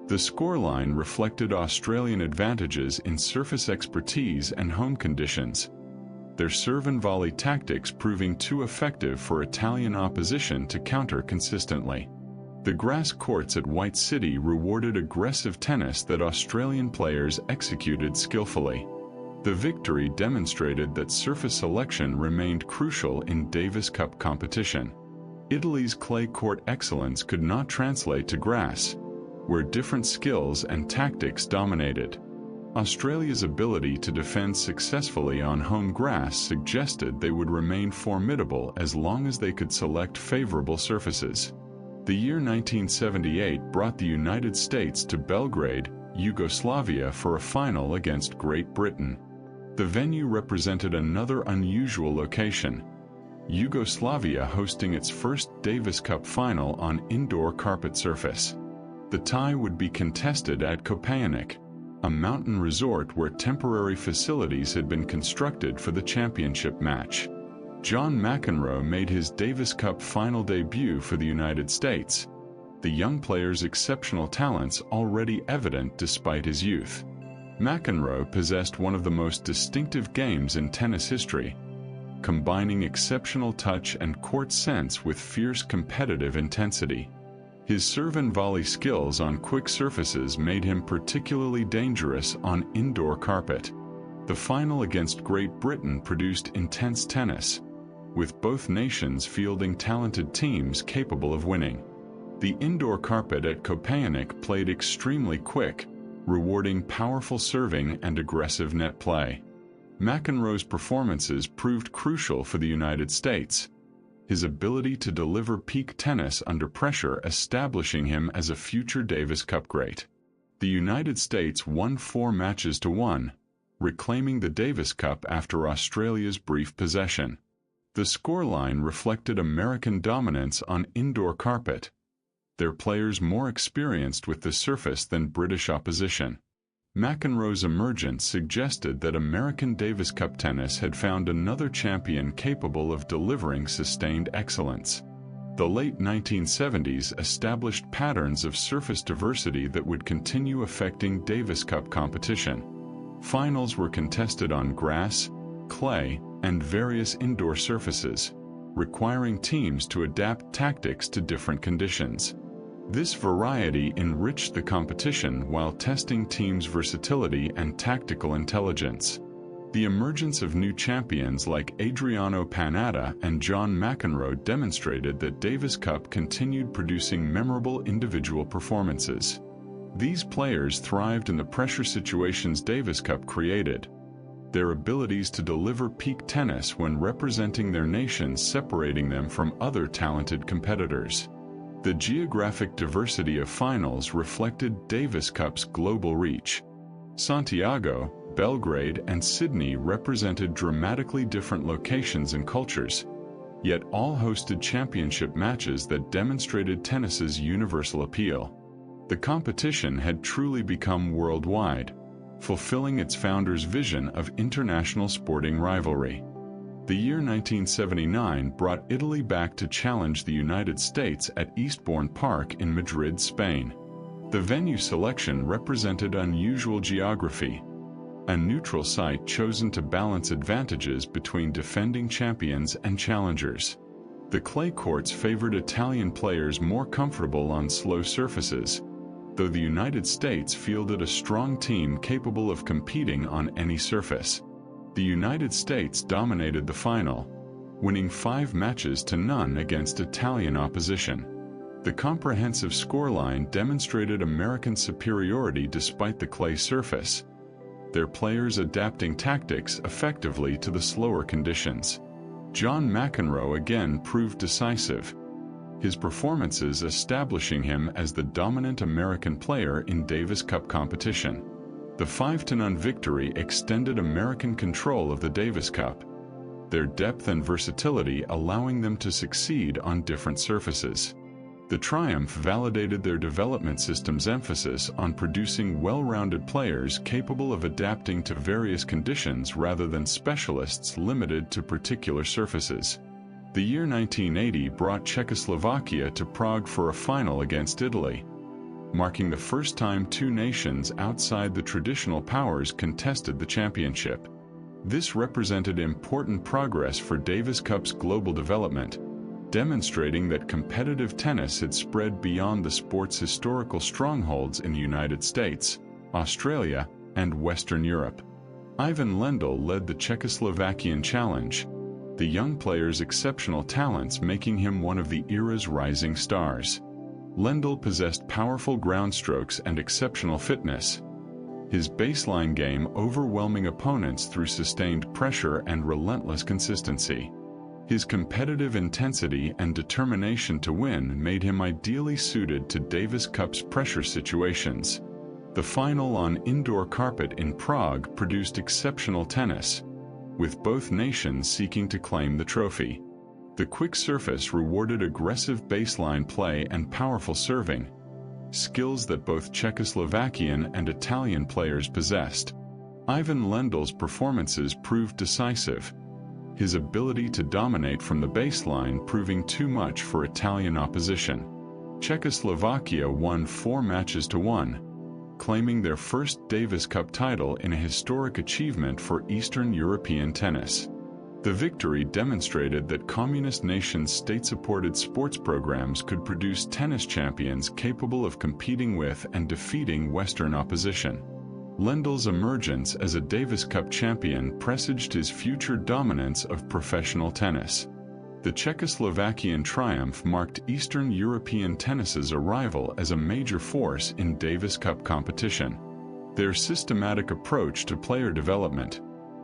The scoreline reflected Australian advantages in surface expertise and home conditions, their serve and volley tactics proving too effective for Italian opposition to counter consistently. The grass courts at White City rewarded aggressive tennis that Australian players executed skillfully. The victory demonstrated that surface selection remained crucial in Davis Cup competition. Italy's clay court excellence could not translate to grass, where different skills and tactics dominated. Australia's ability to defend successfully on home grass suggested they would remain formidable as long as they could select favorable surfaces. The year 1978 brought the United States to Belgrade, Yugoslavia for a final against Great Britain. The venue represented another unusual location, Yugoslavia hosting its first Davis Cup final on indoor carpet surface. The tie would be contested at Kopaonik, a mountain resort where temporary facilities had been constructed for the championship match. John McEnroe made his Davis Cup final debut for the United States, the young player's exceptional talents already evident despite his youth. McEnroe possessed one of the most distinctive games in tennis history, combining exceptional touch and court sense with fierce competitive intensity. His serve and volley skills on quick surfaces made him particularly dangerous on indoor carpet. The final against Great Britain produced intense tennis, with both nations fielding talented teams capable of winning. The indoor carpet at Kopaonik played extremely quick, rewarding powerful serving and aggressive net play. McEnroe's performances proved crucial for the United States, his ability to deliver peak tennis under pressure establishing him as a future Davis Cup great. The United States won 4 matches to 1, reclaiming the Davis Cup after Australia's brief possession. The scoreline reflected American dominance on indoor carpet, their players more experienced with the surface than British opposition. McEnroe's emergence suggested that American Davis Cup tennis had found another champion capable of delivering sustained excellence. The late 1970s established patterns of surface diversity that would continue affecting Davis Cup competition. Finals were contested on grass, clay, and various indoor surfaces, requiring teams to adapt tactics to different conditions. This variety enriched the competition while testing teams' versatility and tactical intelligence. The emergence of new champions like Adriano Panatta and John McEnroe demonstrated that Davis Cup continued producing memorable individual performances. These players thrived in the pressure situations Davis Cup created, their abilities to deliver peak tennis when representing their nations separating them from other talented competitors. The geographic diversity of finals reflected Davis Cup's global reach. Santiago, Belgrade, and Sydney represented dramatically different locations and cultures, yet all hosted championship matches that demonstrated tennis's universal appeal. The competition had truly become worldwide, fulfilling its founder's vision of international sporting rivalry. The year 1979 brought Italy back to challenge the United States at Eastbourne Park in Madrid, Spain. The venue selection represented unusual geography, a neutral site chosen to balance advantages between defending champions and challengers. The clay courts favored Italian players more comfortable on slow surfaces, though the United States fielded a strong team capable of competing on any surface. The United States dominated the final, winning 5 matches to none against Italian opposition. The comprehensive scoreline demonstrated American superiority despite the clay surface, their players adapting tactics effectively to the slower conditions. John McEnroe again proved decisive, his performances establishing him as the dominant American player in Davis Cup competition. The 5-0 victory extended American control of the Davis Cup, their depth and versatility allowing them to succeed on different surfaces. The triumph validated their development system's emphasis on producing well-rounded players capable of adapting to various conditions rather than specialists limited to particular surfaces. The year 1980 brought Czechoslovakia to Prague for a final against Italy, marking the first time 2 nations outside the traditional powers contested the championship. This represented important progress for Davis Cup's global development, demonstrating that competitive tennis had spread beyond the sport's historical strongholds in the United States, Australia, and Western Europe. Ivan Lendl led the Czechoslovakian challenge, the young player's exceptional talents making him one of the era's rising stars. Lendl possessed powerful ground strokes and exceptional fitness, his baseline game overwhelming opponents through sustained pressure and relentless consistency. His competitive intensity and determination to win made him ideally suited to Davis Cup's pressure situations. The final on indoor carpet in Prague produced exceptional tennis, with both nations seeking to claim the trophy. The quick surface rewarded aggressive baseline play and powerful serving, skills that both Czechoslovakian and Italian players possessed. Ivan Lendl's performances proved decisive, his ability to dominate from the baseline proving too much for Italian opposition. Czechoslovakia won 4 matches to 1, claiming their first Davis Cup title in a historic achievement for Eastern European tennis. The victory demonstrated that communist nations' state-supported sports programs could produce tennis champions capable of competing with and defeating Western opposition. Lendl's emergence as a Davis Cup champion presaged his future dominance of professional tennis. The Czechoslovakian triumph marked Eastern European tennis's arrival as a major force in Davis Cup competition. Their systematic approach to player development,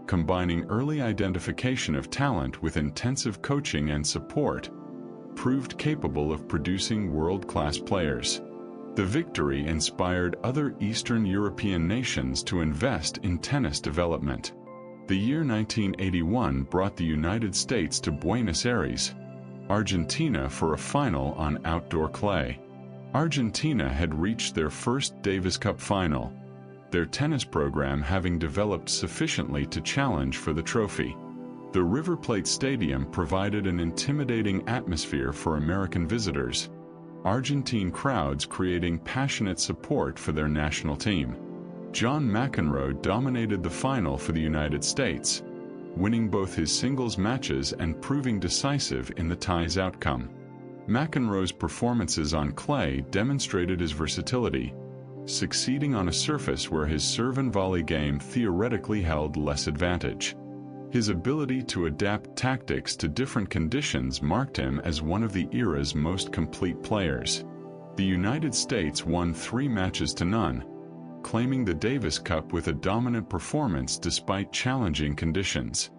combining early identification of talent with intensive coaching and support, proved capable of producing world-class players. The victory inspired other Eastern European nations to invest in tennis development. The year 1981 brought the United States to Buenos Aires, Argentina for a final on outdoor clay. Argentina had reached their first Davis Cup final, their tennis program having developed sufficiently to challenge for the trophy. The River Plate Stadium provided an intimidating atmosphere for American visitors, Argentine crowds creating passionate support for their national team. John McEnroe dominated the final for the United States, winning both his singles matches and proving decisive in the tie's outcome. McEnroe's performances on clay demonstrated his versatility, succeeding on a surface where his serve and volley game theoretically held less advantage. His ability to adapt tactics to different conditions marked him as one of the era's most complete players. The United States won 3 matches to none, claiming the Davis Cup with a dominant performance despite challenging conditions.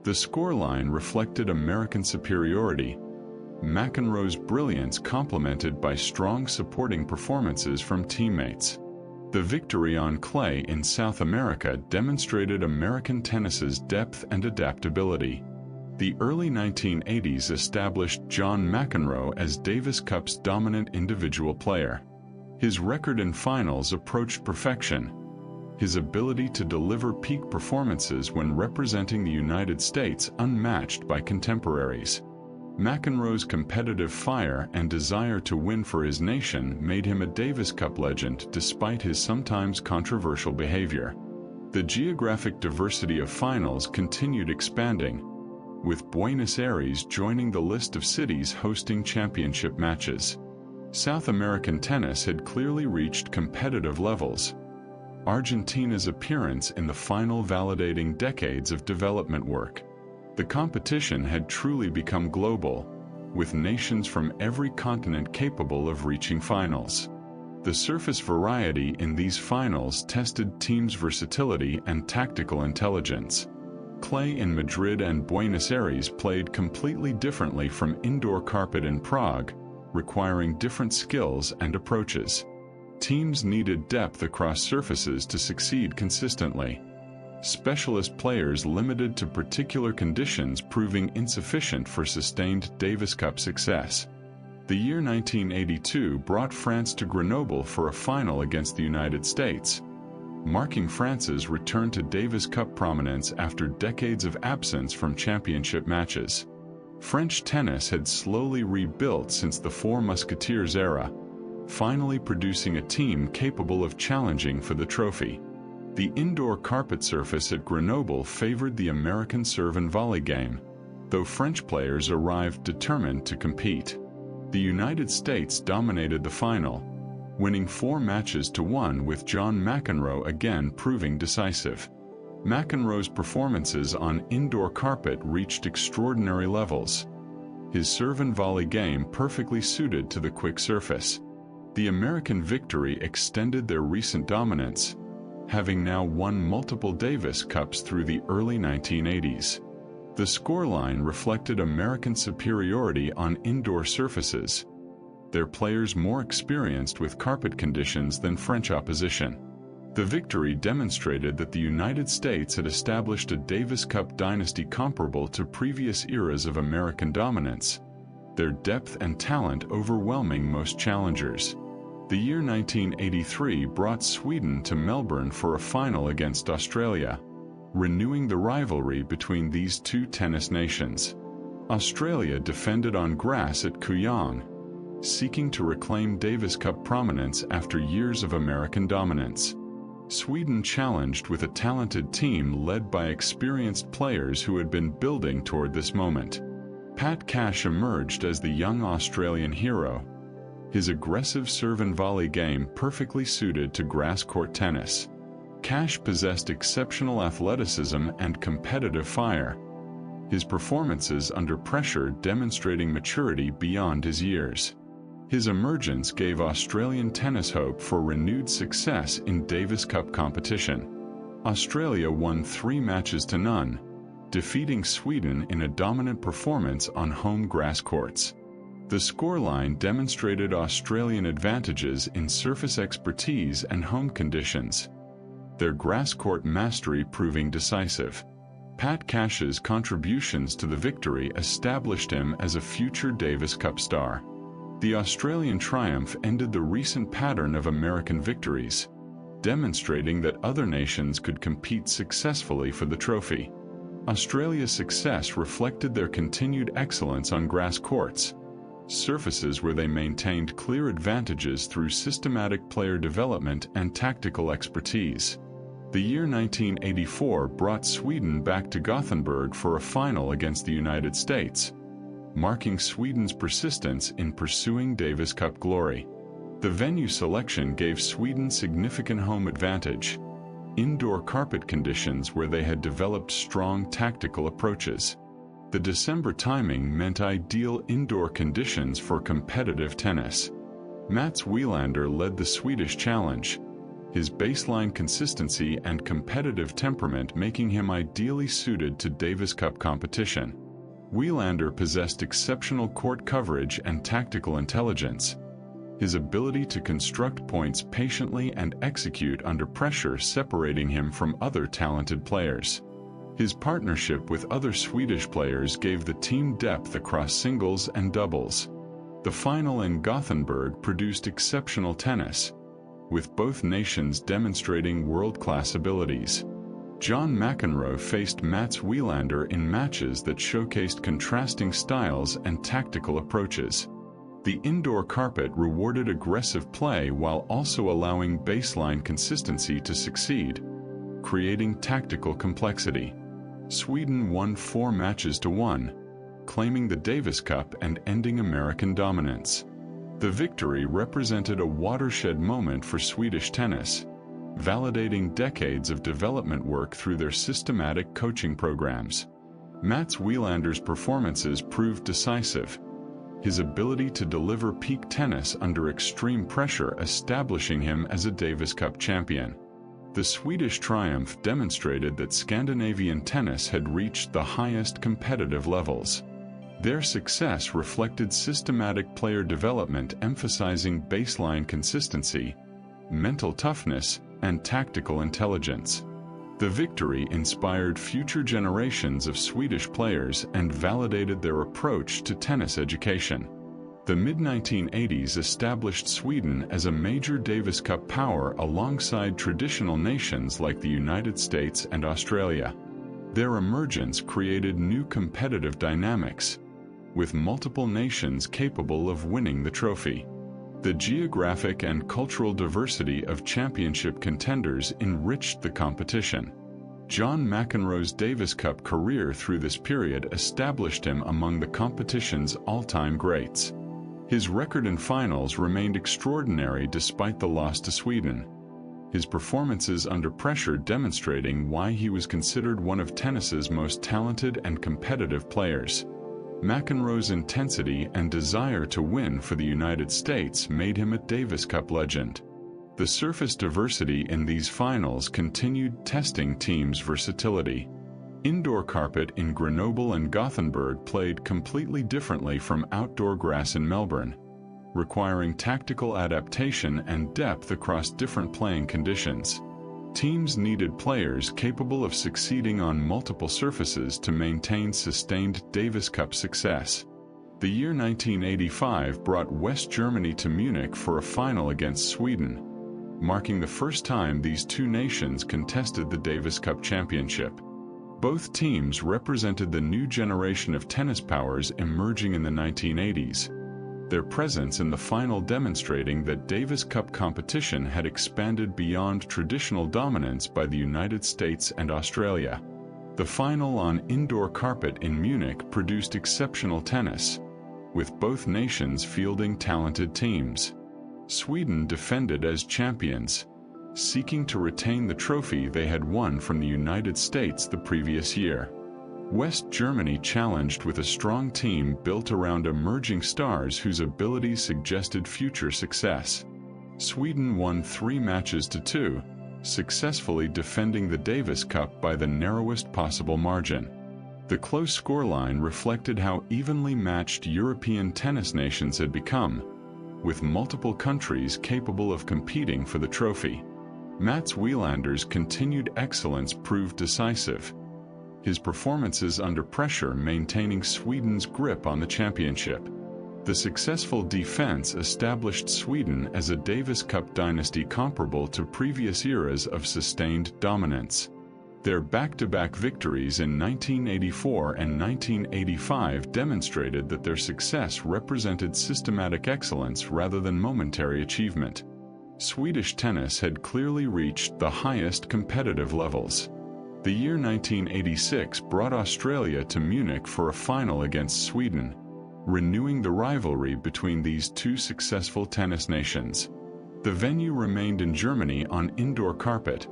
The scoreline reflected American superiority, McEnroe's brilliance complemented by strong supporting performances from teammates. The victory on clay in South America demonstrated American tennis's depth and adaptability. The early 1980s established John McEnroe as Davis Cup's dominant individual player. His record in finals approached perfection, his ability to deliver peak performances when representing the United States unmatched by contemporaries. McEnroe's competitive fire and desire to win for his nation made him a Davis Cup legend despite his sometimes controversial behavior. The geographic diversity of finals continued expanding, with Buenos Aires joining the list of cities hosting championship matches. South American tennis had clearly reached competitive levels, Argentina's appearance in the final validating decades of development work. The competition had truly become global, with nations from every continent capable of reaching finals. The surface variety in these finals tested teams' versatility and tactical intelligence. Clay in Madrid and Buenos Aires played completely differently from indoor carpet in Prague, requiring different skills and approaches. Teams needed depth across surfaces to succeed consistently. Specialist players limited to particular conditions proving insufficient for sustained Davis Cup success. The year 1982 brought France to Grenoble for a final against the United States, marking France's return to Davis Cup prominence after decades of absence from championship matches. French tennis had slowly rebuilt since the Four Musketeers era, finally producing a team capable of challenging for the trophy. The indoor carpet surface at Grenoble favored the American serve and volley game, though French players arrived determined to compete. The United States dominated the final, winning 4 matches to 1, with John McEnroe again proving decisive. McEnroe's performances on indoor carpet reached extraordinary levels. His serve and volley game perfectly suited to the quick surface. The American victory extended their recent dominance, having now won multiple Davis Cups through the early 1980s. The scoreline reflected American superiority on indoor surfaces, their players more experienced with carpet conditions than French opposition. The victory demonstrated that the United States had established a Davis Cup dynasty comparable to previous eras of American dominance, their depth and talent overwhelming most challengers. The year 1983 brought Sweden to Melbourne for a final against Australia, renewing the rivalry between these two tennis nations. Australia defended on grass at Kooyong, seeking to reclaim Davis Cup prominence after years of American dominance. Sweden challenged with a talented team led by experienced players who had been building toward this moment. Pat Cash emerged as the young Australian hero, his aggressive serve and volley game perfectly suited to grass court tennis. Cash possessed exceptional athleticism and competitive fire, his performances under pressure demonstrating maturity beyond his years. His emergence gave Australian tennis hope for renewed success in Davis Cup competition. Australia won 3 matches to none, defeating Sweden in a dominant performance on home grass courts. The scoreline demonstrated Australian advantages in surface expertise and home conditions, their grass court mastery proving decisive. Pat Cash's contributions to the victory established him as a future Davis Cup star. The Australian triumph ended the recent pattern of American victories, demonstrating that other nations could compete successfully for the trophy. Australia's success reflected their continued excellence on grass courts, surfaces where they maintained clear advantages through systematic player development and tactical expertise. The year 1984 brought Sweden back to Gothenburg for a final against the United States, marking Sweden's persistence in pursuing Davis Cup glory. The venue selection gave Sweden significant home advantage, indoor carpet conditions where they had developed strong tactical approaches. The December timing meant ideal indoor conditions for competitive tennis. Mats Wilander led the Swedish challenge, his baseline consistency and competitive temperament making him ideally suited to Davis Cup competition. Wilander possessed exceptional court coverage and tactical intelligence, his ability to construct points patiently and execute under pressure separating him from other talented players. His partnership with other Swedish players gave the team depth across singles and doubles. The final in Gothenburg produced exceptional tennis, with both nations demonstrating world-class abilities. John McEnroe faced Mats Wilander in matches that showcased contrasting styles and tactical approaches. The indoor carpet rewarded aggressive play while also allowing baseline consistency to succeed, creating tactical complexity. Sweden won 4 matches to 1, claiming the Davis Cup and ending American dominance. The victory represented a watershed moment for Swedish tennis, validating decades of development work through their systematic coaching programs. Mats Wilander's performances proved decisive, his ability to deliver peak tennis under extreme pressure establishing him as a Davis Cup champion. The Swedish triumph demonstrated that Scandinavian tennis had reached the highest competitive levels. Their success reflected systematic player development emphasizing baseline consistency, mental toughness, and tactical intelligence. The victory inspired future generations of Swedish players and validated their approach to tennis education. The mid-1980s established Sweden as a major Davis Cup power alongside traditional nations like the United States and Australia. Their emergence created new competitive dynamics, with multiple nations capable of winning the trophy. The geographic and cultural diversity of championship contenders enriched the competition. John McEnroe's Davis Cup career through this period established him among the competition's all-time greats. His record in finals remained extraordinary despite the loss to Sweden. His performances under pressure demonstrating why he was considered one of tennis's most talented and competitive players. McEnroe's intensity and desire to win for the United States made him a Davis Cup legend. The surface diversity in these finals continued testing teams' versatility. Indoor carpet in Grenoble and Gothenburg played completely differently from outdoor grass in Melbourne, requiring tactical adaptation and depth across different playing conditions. Teams needed players capable of succeeding on multiple surfaces to maintain sustained Davis Cup success. The year 1985 brought West Germany to Munich for a final against Sweden, marking the first time these two nations contested the Davis Cup championship. Both teams represented the new generation of tennis powers emerging in the 1980s, their presence in the final demonstrating that Davis Cup competition had expanded beyond traditional dominance by the United States and Australia. The final on indoor carpet in Munich produced exceptional tennis, with both nations fielding talented teams. Sweden defended as champions, seeking to retain the trophy they had won from the United States the previous year. West Germany challenged with a strong team built around emerging stars whose abilities suggested future success. Sweden won 3 matches to 2, successfully defending the Davis Cup by the narrowest possible margin. The close scoreline reflected how evenly matched European tennis nations had become, with multiple countries capable of competing for the trophy. Mats Wielander's continued excellence proved decisive, his performances under pressure maintaining Sweden's grip on the championship. The successful defense established Sweden as a Davis Cup dynasty comparable to previous eras of sustained dominance. Their back-to-back victories in 1984 and 1985 demonstrated that their success represented systematic excellence rather than momentary achievement. Swedish tennis had clearly reached the highest competitive levels. The year 1986 brought Australia to Munich for a final against Sweden, renewing the rivalry between these two successful tennis nations. The venue remained in Germany on indoor carpet,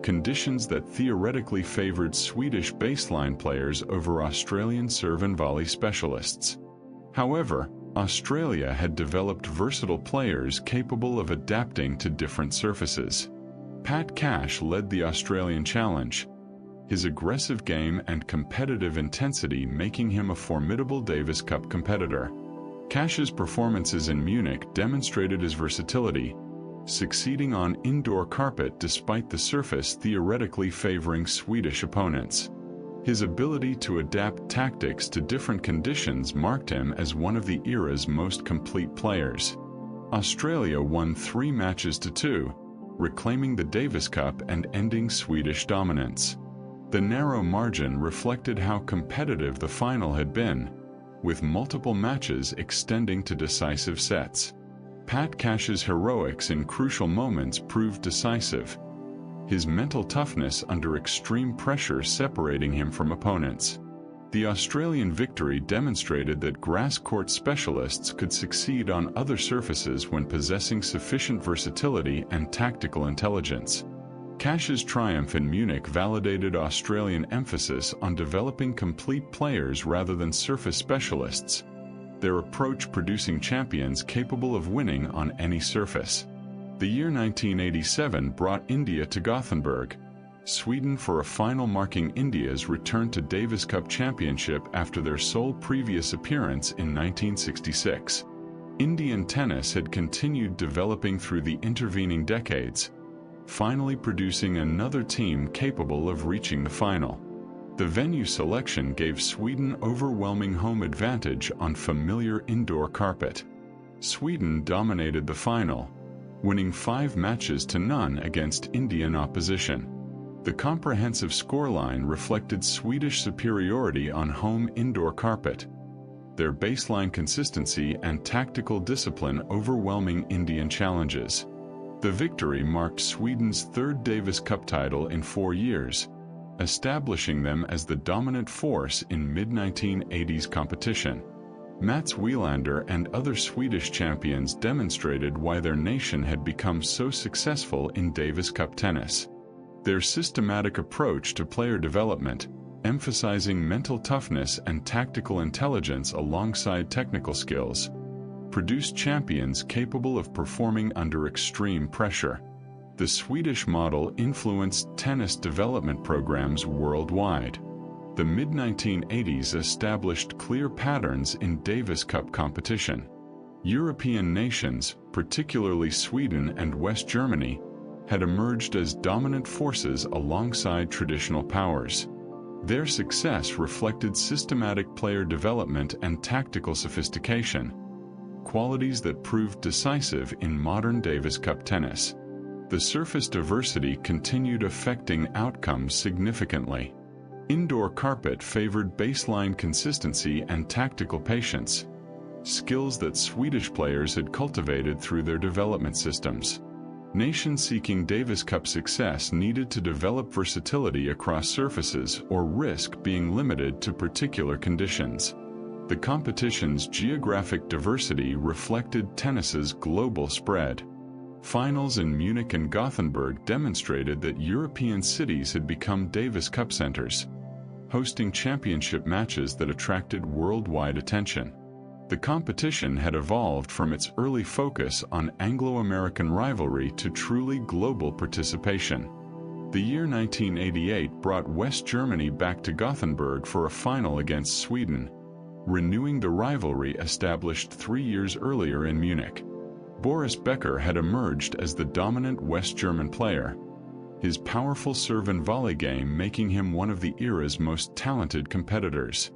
conditions that theoretically favored Swedish baseline players over Australian serve and volley specialists. However, Australia had developed versatile players capable of adapting to different surfaces. Pat Cash led the Australian challenge, his aggressive game and competitive intensity making him a formidable Davis Cup competitor. Cash's performances in Munich demonstrated his versatility, succeeding on indoor carpet despite the surface theoretically favoring Swedish opponents. His ability to adapt tactics to different conditions marked him as one of the era's most complete players. Australia won 3 matches to 2, reclaiming the Davis Cup and ending Swedish dominance. The narrow margin reflected how competitive the final had been, with multiple matches extending to decisive sets. Pat Cash's heroics in crucial moments proved decisive, his mental toughness under extreme pressure separating him from opponents. The Australian victory demonstrated that grass court specialists could succeed on other surfaces when possessing sufficient versatility and tactical intelligence. Cash's triumph in Munich validated Australian emphasis on developing complete players rather than surface specialists, their approach producing champions capable of winning on any surface. The year 1987 brought India to Gothenburg, Sweden for a final marking India's return to Davis Cup championship after their sole previous appearance in 1966. Indian tennis had continued developing through the intervening decades, finally producing another team capable of reaching the final. The venue selection gave Sweden overwhelming home advantage on familiar indoor carpet. Sweden dominated the final, winning 5 matches to none against Indian opposition. The comprehensive scoreline reflected Swedish superiority on home indoor carpet, their baseline consistency and tactical discipline overwhelming Indian challenges. The victory marked Sweden's 3rd Davis Cup title in 4 years, establishing them as the dominant force in mid-1980s competition. Mats Wilander and other Swedish champions demonstrated why their nation had become so successful in Davis Cup tennis. Their systematic approach to player development, emphasizing mental toughness and tactical intelligence alongside technical skills, produced champions capable of performing under extreme pressure. The Swedish model influenced tennis development programs worldwide. The mid-1980s established clear patterns in Davis Cup competition. European nations, particularly Sweden and West Germany, had emerged as dominant forces alongside traditional powers. Their success reflected systematic player development and tactical sophistication, qualities that proved decisive in modern Davis Cup tennis. The surface diversity continued affecting outcomes significantly. Indoor carpet favored baseline consistency and tactical patience, skills that Swedish players had cultivated through their development systems. Nations seeking Davis Cup success needed to develop versatility across surfaces or risk being limited to particular conditions. The competition's geographic diversity reflected tennis's global spread. Finals in Munich and Gothenburg demonstrated that European cities had become Davis Cup centers, hosting championship matches that attracted worldwide attention. The competition had evolved from its early focus on Anglo-American rivalry to truly global participation. The year 1988 brought West Germany back to Gothenburg for a final against Sweden, renewing the rivalry established 3 years earlier in Munich. Boris Becker had emerged as the dominant West German player, his powerful serve and volley game making him one of the era's most talented competitors.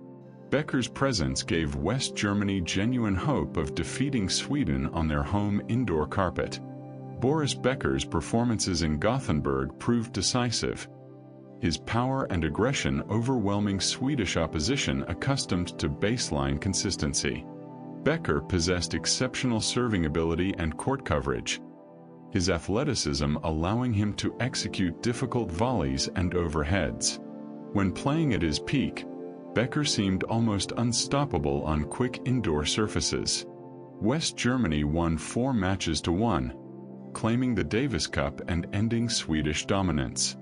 Becker's presence gave West Germany genuine hope of defeating Sweden on their home indoor carpet. Boris Becker's performances in Gothenburg proved decisive, his power and aggression overwhelming Swedish opposition accustomed to baseline consistency. Becker possessed exceptional serving ability and court coverage, his athleticism allowing him to execute difficult volleys and overheads. When playing at his peak, Becker seemed almost unstoppable on quick indoor surfaces. West Germany won 4 matches to 1, claiming the Davis Cup and ending Swedish dominance.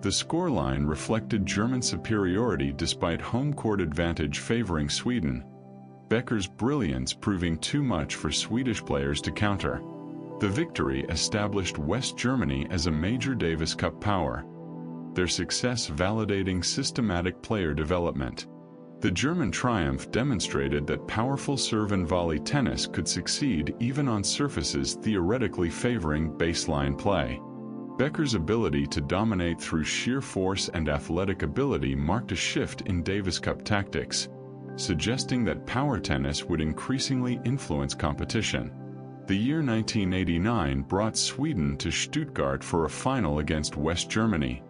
The scoreline reflected German superiority despite home court advantage favoring Sweden, Becker's brilliance proving too much for Swedish players to counter. The victory established West Germany as a major Davis Cup power, their success validating systematic player development. The German triumph demonstrated that powerful serve and volley tennis could succeed even on surfaces theoretically favoring baseline play. Becker's ability to dominate through sheer force and athletic ability marked a shift in Davis Cup tactics, suggesting that power tennis would increasingly influence competition. The year 1989 brought Sweden to Stuttgart for a final against West Germany,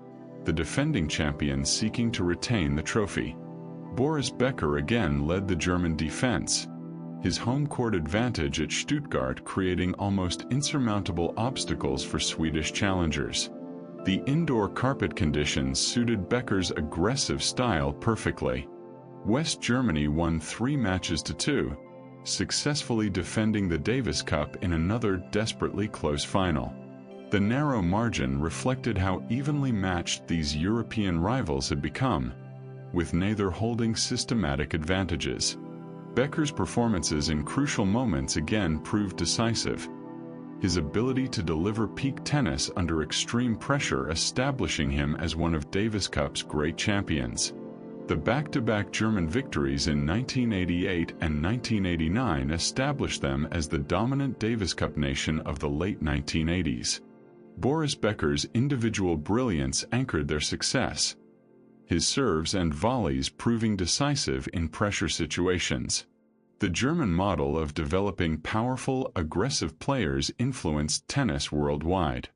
the defending champions seeking to retain the trophy. Boris Becker again led the German defense, his home court advantage at Stuttgart creating almost insurmountable obstacles for Swedish challengers. The indoor carpet conditions suited Becker's aggressive style perfectly. West Germany won 3 matches to 2, successfully defending the Davis Cup in another desperately close final. The narrow margin reflected how evenly matched these European rivals had become, with neither holding systematic advantages. Becker's performances in crucial moments again proved decisive, his ability to deliver peak tennis under extreme pressure establishing him as one of Davis Cup's great champions. The back-to-back German victories in 1988 and 1989 established them as the dominant Davis Cup nation of the late 1980s. Boris Becker's individual brilliance anchored their success, his serves and volleys proving decisive in pressure situations. The German model of developing powerful, aggressive players influenced tennis worldwide.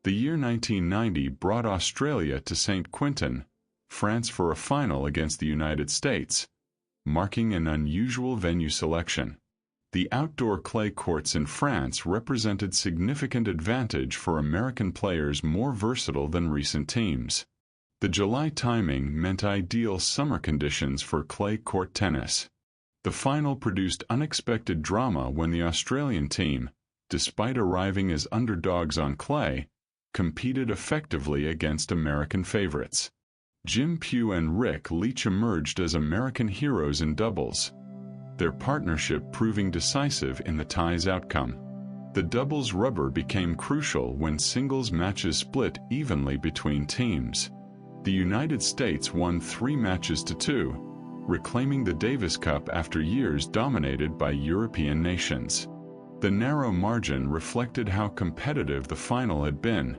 The year 1990 brought Australia to St. Quentin, France for a final against the United States, marking an unusual venue selection. The outdoor clay courts in France represented significant advantage for American players more versatile than recent teams. The July timing meant ideal summer conditions for clay court tennis. The final produced unexpected drama when the Australian team, despite arriving as underdogs on clay, competed effectively against American favorites. Jim Pugh and Rick Leach emerged as American heroes in doubles, their partnership proving decisive in the tie's outcome. The doubles rubber became crucial when singles matches split evenly between teams. The United States won 3 matches to 2, reclaiming the Davis Cup after years dominated by European nations. The narrow margin reflected how competitive the final had been,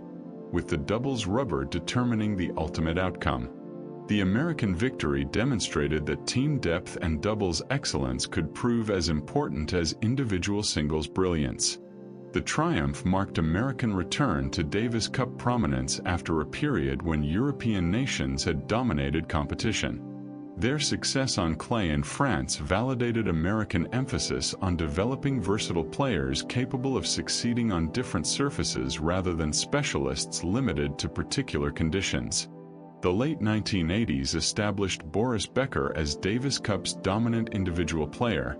with the doubles rubber determining the ultimate outcome. The American victory demonstrated that team depth and doubles excellence could prove as important as individual singles brilliance. The triumph marked American return to Davis Cup prominence after a period when European nations had dominated competition. Their success on clay in France validated American emphasis on developing versatile players capable of succeeding on different surfaces rather than specialists limited to particular conditions. The late 1980s established Boris Becker as Davis Cup's dominant individual player,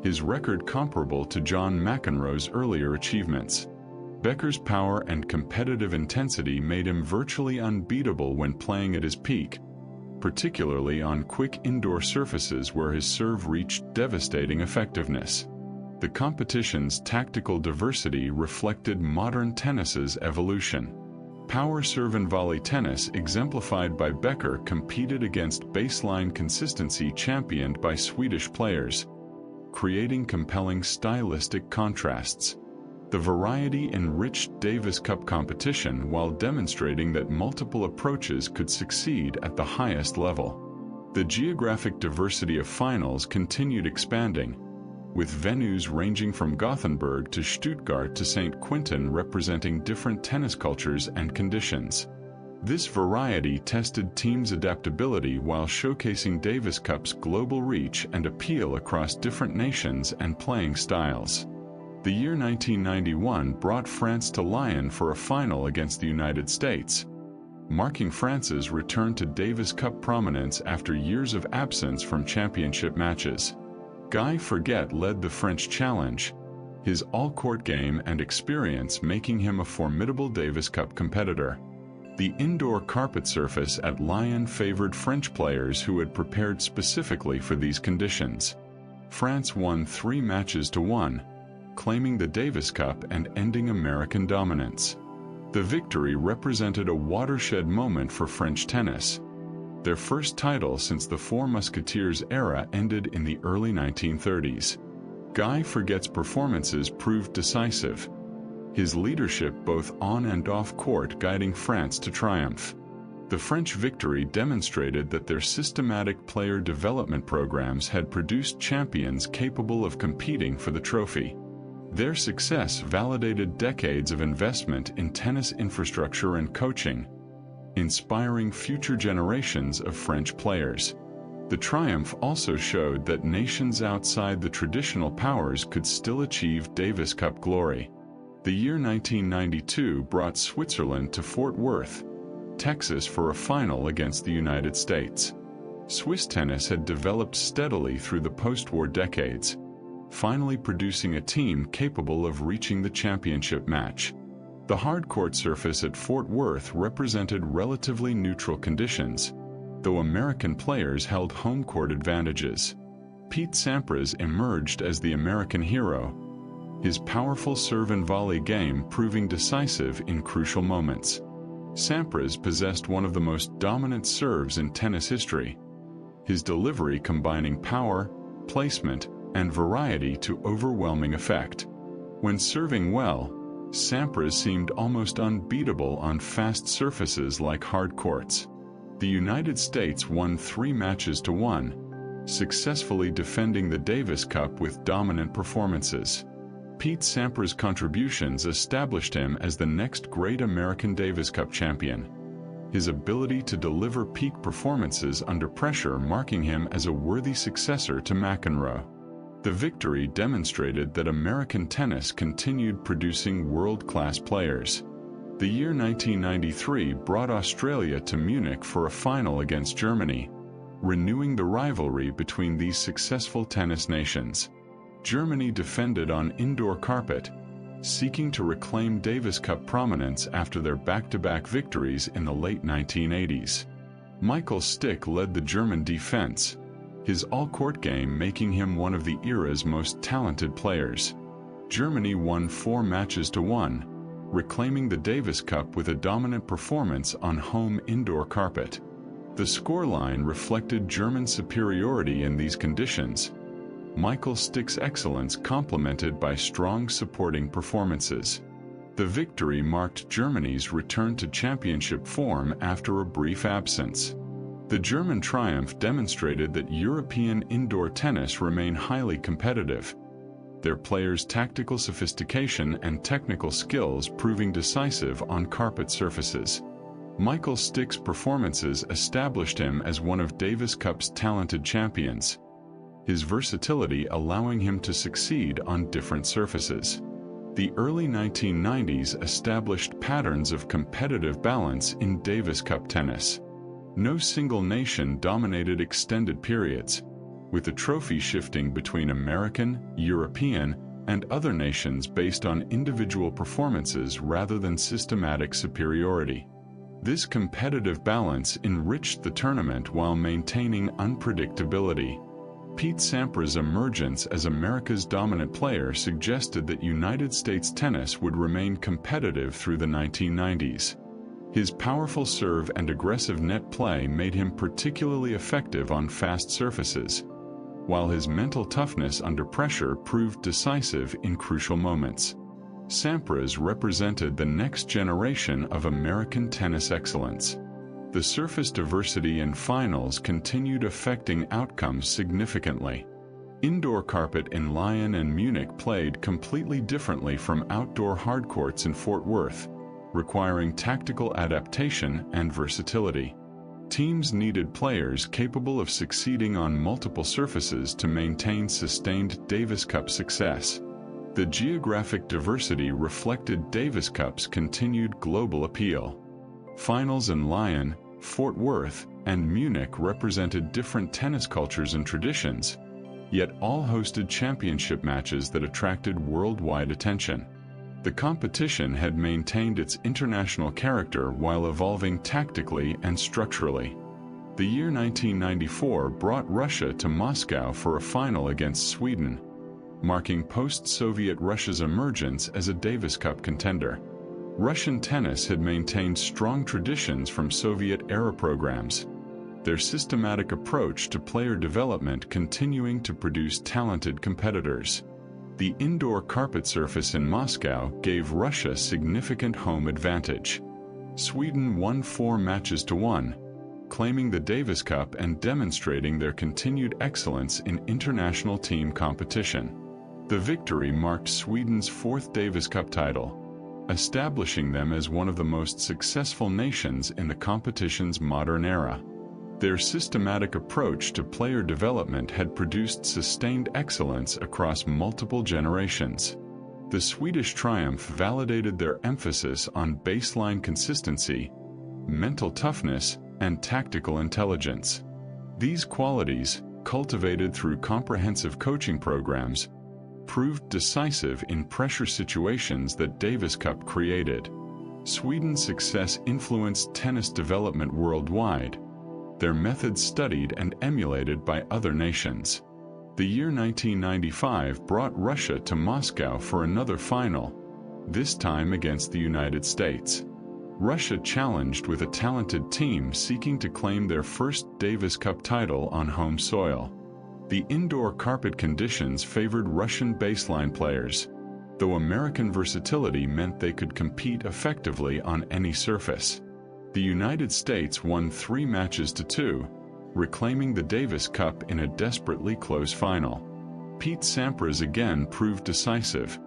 his record comparable to John McEnroe's earlier achievements. Becker's power and competitive intensity made him virtually unbeatable when playing at his peak, particularly on quick indoor surfaces where his serve reached devastating effectiveness. The competition's tactical diversity reflected modern tennis's evolution. Power serve and volley tennis, exemplified by Becker, competed against baseline consistency championed by Swedish players, creating compelling stylistic contrasts. The variety enriched Davis Cup competition while demonstrating that multiple approaches could succeed at the highest level. The geographic diversity of finals continued expanding, with venues ranging from Gothenburg to Stuttgart to St. Quentin representing different tennis cultures and conditions. This variety tested teams' adaptability while showcasing Davis Cup's global reach and appeal across different nations and playing styles. The year 1991 brought France to Lyon for a final against the United States, marking France's return to Davis Cup prominence after years of absence from championship matches. Guy Forget led the French challenge, his all-court game and experience making him a formidable Davis Cup competitor. The indoor carpet surface at Lyon favored French players who had prepared specifically for these conditions. France won 3 matches to 1, claiming the Davis Cup and ending American dominance. The victory represented a watershed moment for French tennis. Their first title since the Four Musketeers era ended in the early 1930s. Guy Forget's performances proved decisive, his leadership both on and off court guiding France to triumph. The French victory demonstrated that their systematic player development programs had produced champions capable of competing for the trophy. Their success validated decades of investment in tennis infrastructure and coaching, inspiring future generations of French players. The triumph also showed that nations outside the traditional powers could still achieve Davis Cup glory. The year 1992 brought Switzerland to Fort Worth, Texas for a final against the United States. Swiss tennis had developed steadily through the post-war decades, finally producing a team capable of reaching the championship match. The hard-court surface at Fort Worth represented relatively neutral conditions, though American players held home court advantages. Pete Sampras emerged as the American hero, his powerful serve and volley game proving decisive in crucial moments. Sampras possessed one of the most dominant serves in tennis history, his delivery combining power, placement, and variety to overwhelming effect. When serving well, Sampras seemed almost unbeatable on fast surfaces like hard courts. The United States won 3 matches to 1, successfully defending the Davis Cup with dominant performances. Pete Sampras' contributions established him as the next great American Davis Cup champion, his ability to deliver peak performances under pressure marking him as a worthy successor to McEnroe. The victory demonstrated that American tennis continued producing world-class players. The year 1993 brought Australia to Munich for a final against Germany, renewing the rivalry between these successful tennis nations. Germany defended on indoor carpet, seeking to reclaim Davis Cup prominence after their back-to-back victories in the late 1980s. Michael Stick led the German defense, his all-court game making him one of the era's most talented players. Germany won 4 matches to 1, reclaiming the Davis Cup with a dominant performance on home indoor carpet. The scoreline reflected German superiority in these conditions, Michael Stick's excellence complemented by strong supporting performances. The victory marked Germany's return to championship form after a brief absence. The German triumph demonstrated that European indoor tennis remain highly competitive, their players' tactical sophistication and technical skills proving decisive on carpet surfaces. Michael Stick's performances established him as one of Davis Cup's talented champions, his versatility allowing him to succeed on different surfaces. The early 1990s established patterns of competitive balance in Davis Cup tennis. No single nation dominated extended periods, with the trophy shifting between American, European, and other nations based on individual performances rather than systematic superiority. This competitive balance enriched the tournament while maintaining unpredictability. Pete Sampras' emergence as America's dominant player suggested that United States tennis would remain competitive through the 1990s. His powerful serve and aggressive net play made him particularly effective on fast surfaces, while his mental toughness under pressure proved decisive in crucial moments. Sampras represented the next generation of American tennis excellence. The surface diversity in finals continued affecting outcomes significantly. Indoor carpet in Lyon and Munich played completely differently from outdoor hardcourts in Fort Worth, requiring tactical adaptation and versatility. Teams needed players capable of succeeding on multiple surfaces to maintain sustained Davis Cup success. The geographic diversity reflected Davis Cup's continued global appeal. Finals in Lyon, Fort Worth, and Munich represented different tennis cultures and traditions, yet all hosted championship matches that attracted worldwide attention. The competition had maintained its international character while evolving tactically and structurally. The year 1994 brought Russia to Moscow for a final against Sweden, marking post-Soviet Russia's emergence as a Davis Cup contender. Russian tennis had maintained strong traditions from Soviet-era programs, their systematic approach to player development continuing to produce talented competitors. The indoor carpet surface in Moscow gave Russia significant home advantage. Sweden won 4 matches to 1, claiming the Davis Cup and demonstrating their continued excellence in international team competition. The victory marked Sweden's 4th Davis Cup title, establishing them as one of the most successful nations in the competition's modern era. Their systematic approach to player development had produced sustained excellence across multiple generations. The Swedish triumph validated their emphasis on baseline consistency, mental toughness, and tactical intelligence. These qualities, cultivated through comprehensive coaching programs, proved decisive in pressure situations that Davis Cup created. Sweden's success influenced tennis development worldwide, their methods studied and emulated by other nations. The year 1995 brought Russia to Moscow for another final, this time against the United States. Russia challenged with a talented team seeking to claim their first Davis Cup title on home soil. The indoor carpet conditions favored Russian baseline players, though American versatility meant they could compete effectively on any surface. The United States won 3 matches to 2, reclaiming the Davis Cup in a desperately close final. Pete Sampras again proved decisive,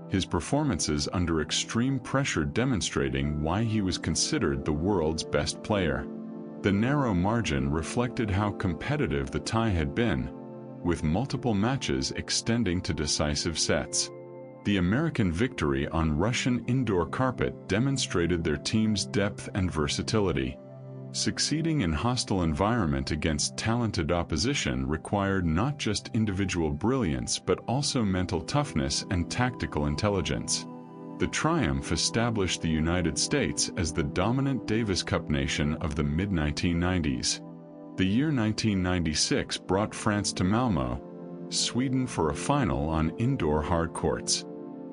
his performances under extreme pressure demonstrating why he was considered the world's best player. The narrow margin reflected how competitive the tie had been, with multiple matches extending to decisive sets. The American victory on Russian indoor carpet demonstrated their team's depth and versatility. Succeeding in hostile environment against talented opposition required not just individual brilliance but also mental toughness and tactical intelligence. The triumph established the United States as the dominant Davis Cup nation of the mid-1990s. The year 1996 brought France to Malmö, Sweden for a final on indoor hard courts.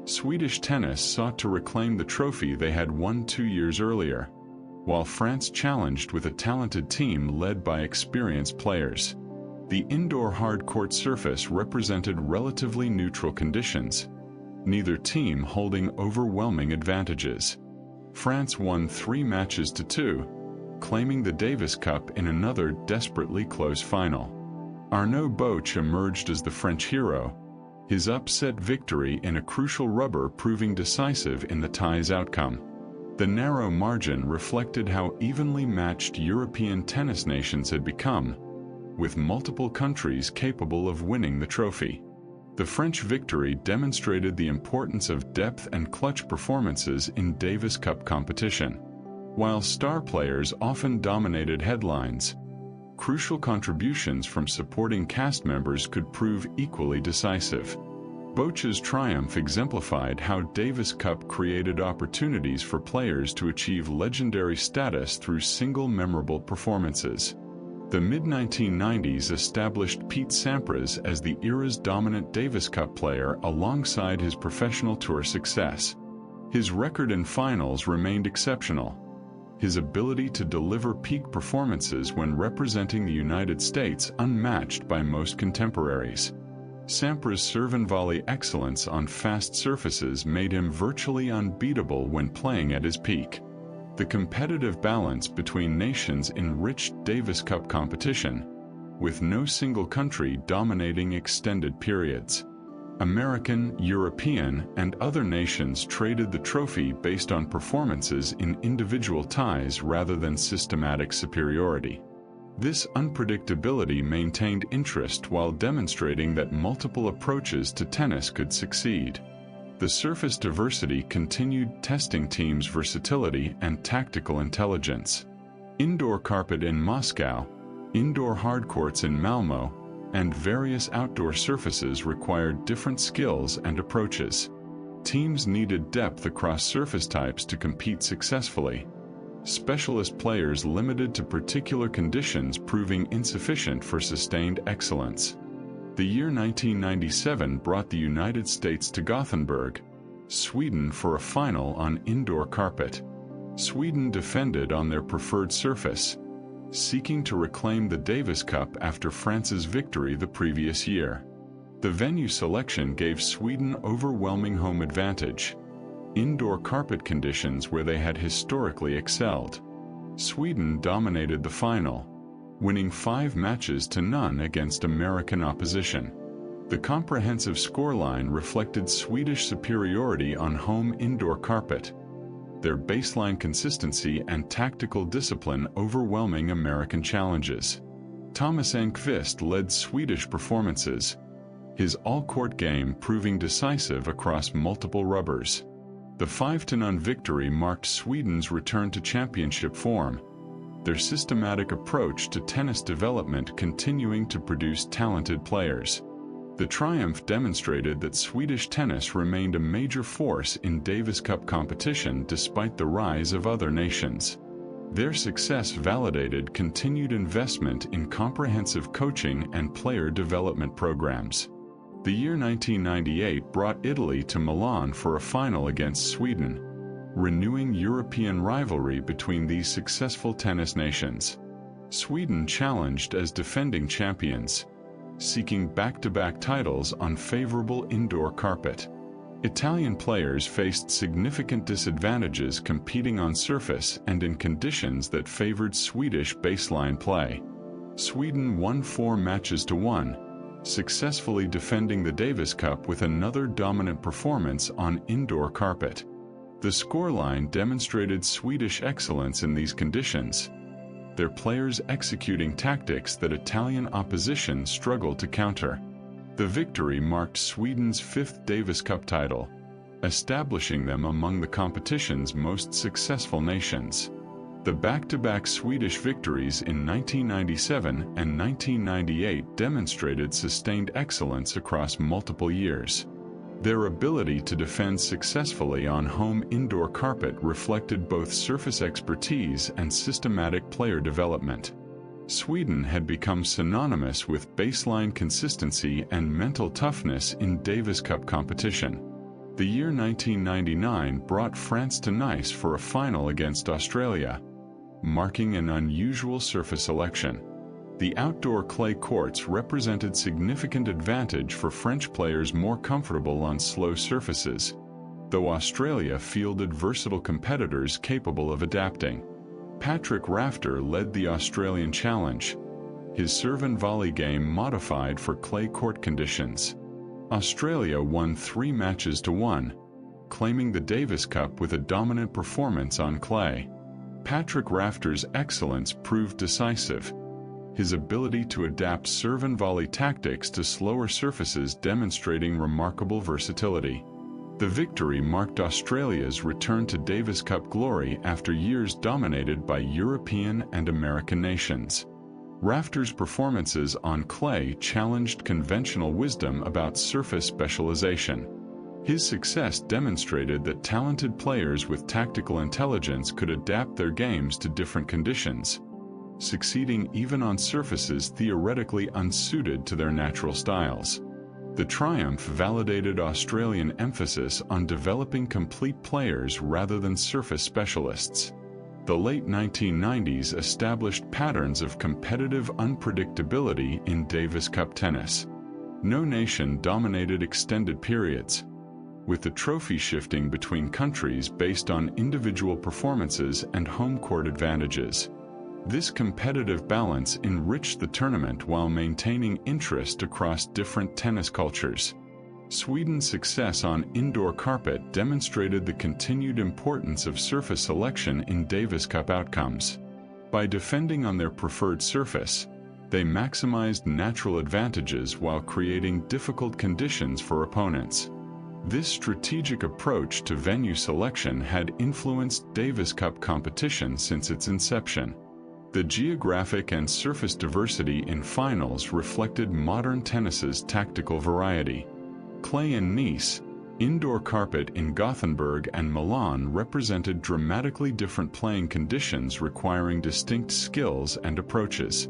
Swedish tennis sought to reclaim the trophy they had won 2 years earlier, while France challenged with a talented team led by experienced players. The indoor hard court surface represented relatively neutral conditions, neither team holding overwhelming advantages. France won 3 matches to 2, claiming the Davis Cup in another desperately close final. Arnaud Boch emerged as the French hero, his upset victory in a crucial rubber proving decisive in the tie's outcome. The narrow margin reflected how evenly matched European tennis nations had become, with multiple countries capable of winning the trophy. The French victory demonstrated the importance of depth and clutch performances in Davis Cup competition. While star players often dominated headlines, crucial contributions from supporting cast members could prove equally decisive. Boch's triumph exemplified how Davis Cup created opportunities for players to achieve legendary status through single memorable performances. The mid-1990s established Pete Sampras as the era's dominant Davis Cup player alongside his professional tour success. His record in finals remained exceptional, his ability to deliver peak performances when representing the United States unmatched by most contemporaries. Sampras' serve and volley excellence on fast surfaces made him virtually unbeatable when playing at his peak. The competitive balance between nations enriched Davis Cup competition, with no single country dominating extended periods. American, European, and other nations traded the trophy based on performances in individual ties rather than systematic superiority. This unpredictability maintained interest while demonstrating that multiple approaches to tennis could succeed. The surface diversity continued testing teams' versatility and tactical intelligence. Indoor carpet in Moscow, indoor hard courts in Malmö, and various outdoor surfaces required different skills and approaches. Teams needed depth across surface types to compete successfully, specialist players limited to particular conditions proving insufficient for sustained excellence. The year 1997 brought the United States to Gothenburg, Sweden for a final on indoor carpet. Sweden defended on their preferred surface, seeking to reclaim the Davis Cup after France's victory the previous year. The venue selection gave Sweden overwhelming home advantage, indoor carpet conditions where they had historically excelled. Sweden dominated the final, winning 5 matches to none against American opposition. The comprehensive scoreline reflected Swedish superiority on home indoor carpet, their baseline consistency and tactical discipline overwhelming American challenges. Thomas Enqvist led Swedish performances, his all-court game proving decisive across multiple rubbers. The 5-0 victory marked Sweden's return to championship form, their systematic approach to tennis development continuing to produce talented players. The triumph demonstrated that Swedish tennis remained a major force in Davis Cup competition despite the rise of other nations. Their success validated continued investment in comprehensive coaching and player development programs. The year 1998 brought Italy to Milan for a final against Sweden, renewing European rivalry between these successful tennis nations. Sweden challenged as defending champions, seeking back-to-back titles on favorable indoor carpet. Italian players faced significant disadvantages competing on surface and in conditions that favored Swedish baseline play. Sweden won 4 matches to 1, successfully defending the Davis Cup with another dominant performance on indoor carpet. The scoreline demonstrated Swedish excellence in these conditions, their players executing tactics that Italian opposition struggled to counter. The victory marked Sweden's 5th Davis Cup title, establishing them among the competition's most successful nations. The back-to-back Swedish victories in 1997 and 1998 demonstrated sustained excellence across multiple years. Their ability to defend successfully on home indoor carpet reflected both surface expertise and systematic player development. Sweden had become synonymous with baseline consistency and mental toughness in Davis Cup competition. The year 1999 brought France to Nice for a final against Australia, marking an unusual surface selection. The outdoor clay courts represented significant advantage for French players more comfortable on slow surfaces, though Australia fielded versatile competitors capable of adapting. Patrick Rafter led the Australian challenge, his serve and volley game modified for clay court conditions. Australia won 3 matches to 1, claiming the Davis Cup with a dominant performance on clay. Patrick Rafter's excellence proved decisive, his ability to adapt serve and volley tactics to slower surfaces demonstrating remarkable versatility. The victory marked Australia's return to Davis Cup glory after years dominated by European and American nations. Rafter's performances on clay challenged conventional wisdom about surface specialization. His success demonstrated that talented players with tactical intelligence could adapt their games to different conditions, succeeding even on surfaces theoretically unsuited to their natural styles. The triumph validated Australian emphasis on developing complete players rather than surface specialists. The late 1990s established patterns of competitive unpredictability in Davis Cup tennis. No nation dominated extended periods, with the trophy shifting between countries based on individual performances and home court advantages. This competitive balance enriched the tournament while maintaining interest across different tennis cultures. Sweden's success on indoor carpet demonstrated the continued importance of surface selection in Davis Cup outcomes. By defending on their preferred surface, they maximized natural advantages while creating difficult conditions for opponents. This strategic approach to venue selection had influenced Davis Cup competition since its inception. The geographic and surface diversity in finals reflected modern tennis's tactical variety. Clay in Nice, indoor carpet in Gothenburg and Milan represented dramatically different playing conditions requiring distinct skills and approaches.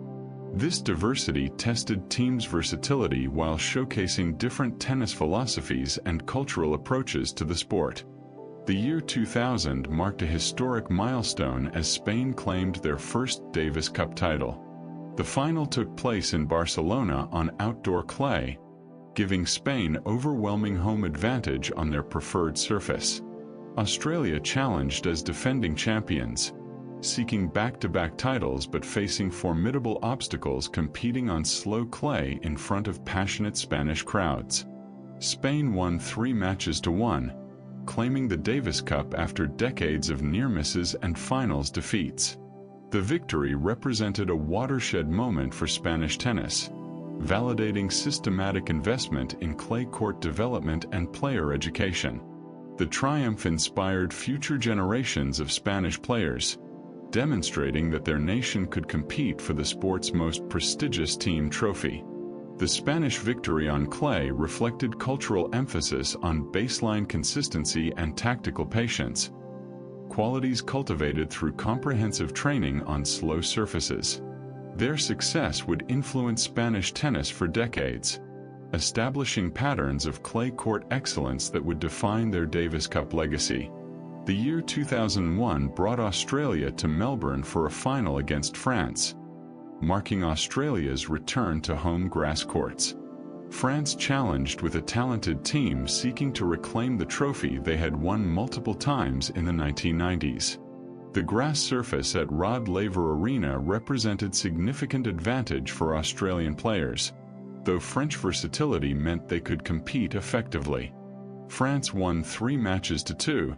This diversity tested teams' versatility while showcasing different tennis philosophies and cultural approaches to the sport. The year 2000 marked a historic milestone as Spain claimed their first Davis Cup title. The final took place in Barcelona on outdoor clay, giving Spain overwhelming home advantage on their preferred surface. Australia challenged as defending champions, seeking back-to-back titles but facing formidable obstacles competing on slow clay in front of passionate Spanish crowds. Spain won 3 matches to 1, claiming the Davis Cup after decades of near misses and finals defeats. The victory represented a watershed moment for Spanish tennis, validating systematic investment in clay court development and player education. The triumph inspired future generations of Spanish players, demonstrating that their nation could compete for the sport's most prestigious team trophy. The Spanish victory on clay reflected cultural emphasis on baseline consistency and tactical patience, qualities cultivated through comprehensive training on slow surfaces. Their success would influence Spanish tennis for decades, establishing patterns of clay court excellence that would define their Davis Cup legacy. The year 2001 brought Australia to Melbourne for a final against France, marking Australia's return to home grass courts. France challenged with a talented team seeking to reclaim the trophy they had won multiple times in the 1990s. The grass surface at Rod Laver Arena represented significant advantage for Australian players, though French versatility meant they could compete effectively. France won 3 matches to 2,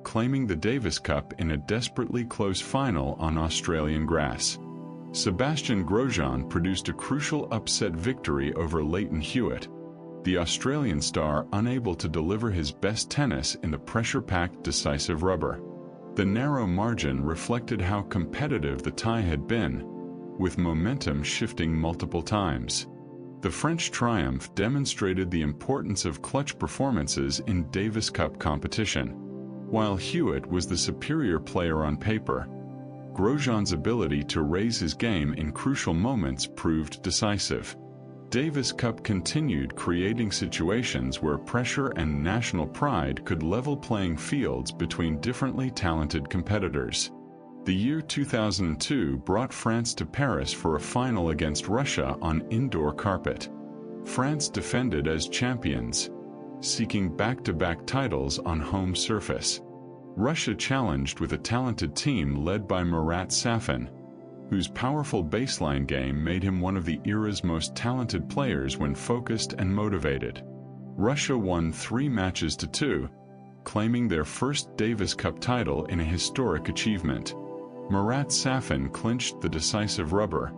claiming the Davis Cup in a desperately close final on Australian grass. Sebastian Grosjean produced a crucial upset victory over Leighton Hewitt, the Australian star unable to deliver his best tennis in the pressure-packed decisive rubber. The narrow margin reflected how competitive the tie had been, with momentum shifting multiple times. The French triumph demonstrated the importance of clutch performances in Davis Cup competition. While Hewitt was the superior player on paper, Grosjean's ability to raise his game in crucial moments proved decisive. Davis Cup continued creating situations where pressure and national pride could level playing fields between differently talented competitors. The year 2002 brought France to Paris for a final against Russia on indoor carpet. France defended as champions, seeking back-to-back titles on home surface. Russia challenged with a talented team led by Marat Safin, whose powerful baseline game made him one of the era's most talented players when focused and motivated. Russia won 3-2, claiming their first Davis Cup title in a historic achievement. Marat Safin clinched the decisive rubber,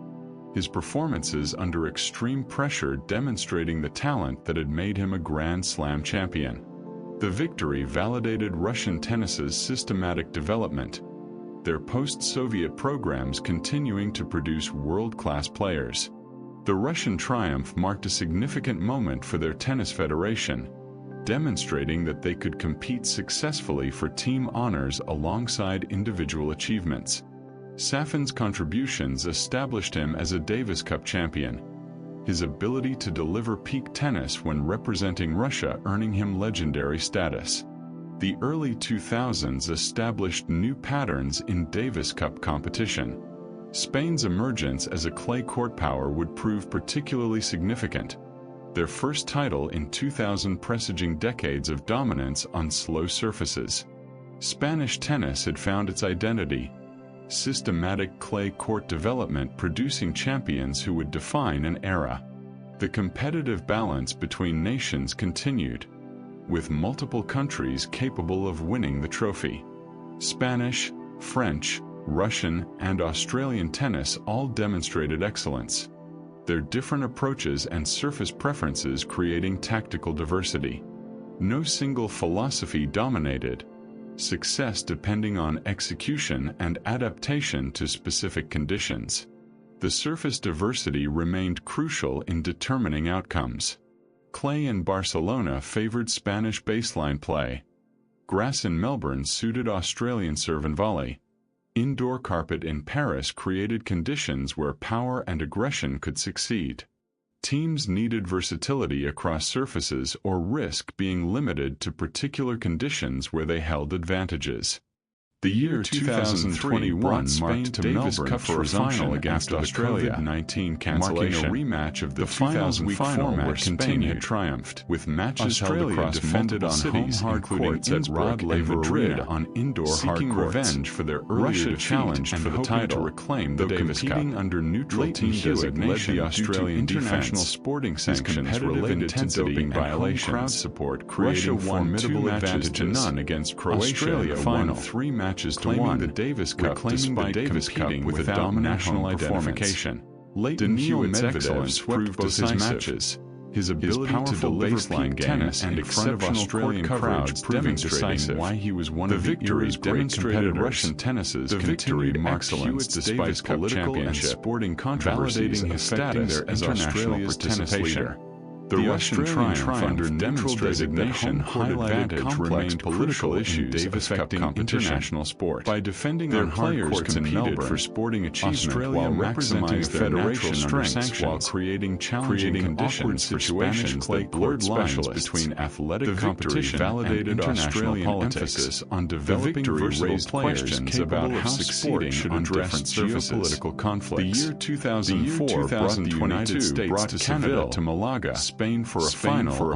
his performances under extreme pressure demonstrating the talent that had made him a Grand Slam champion. The victory validated Russian tennis's systematic development, their post-Soviet programs continuing to produce world-class players. The Russian triumph marked a significant moment for their tennis federation, demonstrating that they could compete successfully for team honors alongside individual achievements. Safin's contributions established him as a Davis Cup champion, his ability to deliver peak tennis when representing Russia earning him legendary status. The early 2000s established new patterns in Davis Cup competition. Spain's emergence as a clay court power would prove particularly significant, their first title in 2000 presaging decades of dominance on slow surfaces. Spanish tennis had found its identity, systematic clay court development producing champions who would define an era. The competitive balance between nations continued, with multiple countries capable of winning the trophy. Spanish, French, Russian, and Australian tennis all demonstrated excellence, their different approaches and surface preferences creating tactical diversity. No single philosophy dominated, success depending on execution and adaptation to specific conditions. The surface diversity remained crucial in determining outcomes. Clay in Barcelona favored Spanish baseline play. Grass in Melbourne suited Australian serve and volley. Indoor carpet in Paris created conditions where power and aggression could succeed. Teams needed versatility across surfaces or risk being limited to particular conditions where they held advantages. The year 2021 marked Davis Cup for a final against Australia, COVID-19 cancellation, marking a rematch of the finals week format where Spain had triumphed, with matches held across defended on home hard courts at Rod Laver Madrid on indoor hard courts, revenge for their earlier challenge for the title to reclaim the Davis Cup. Under neutral team designation, the Australian international sporting sanctions related to doping violations, crowd support creating formidable advantage to none against Croatia. Australia won 3 matches to 1, the Davis Cup despite competing without national identification. Leighton Hewitt's excellence proved both his matches, his ability to deliver peak tennis and exceptional Australian crowds demonstrating why he was one of the victories demonstrated Russian tennis's continued excellence despite political and sporting controversies, validating his status as Australia's tennis leader. The Russian triumph under neutral designation highlighted complex political issues affecting international sport. By defending their players competed for sporting achievement while representing a federation strengths while creating challenging conditions for situations that blurred lines between athletic competition validated Australian emphasis on developing raised questions about how succeeding should address geopolitical conflicts. The year 2004 brought the United States to Canada to Malaga, Spain for a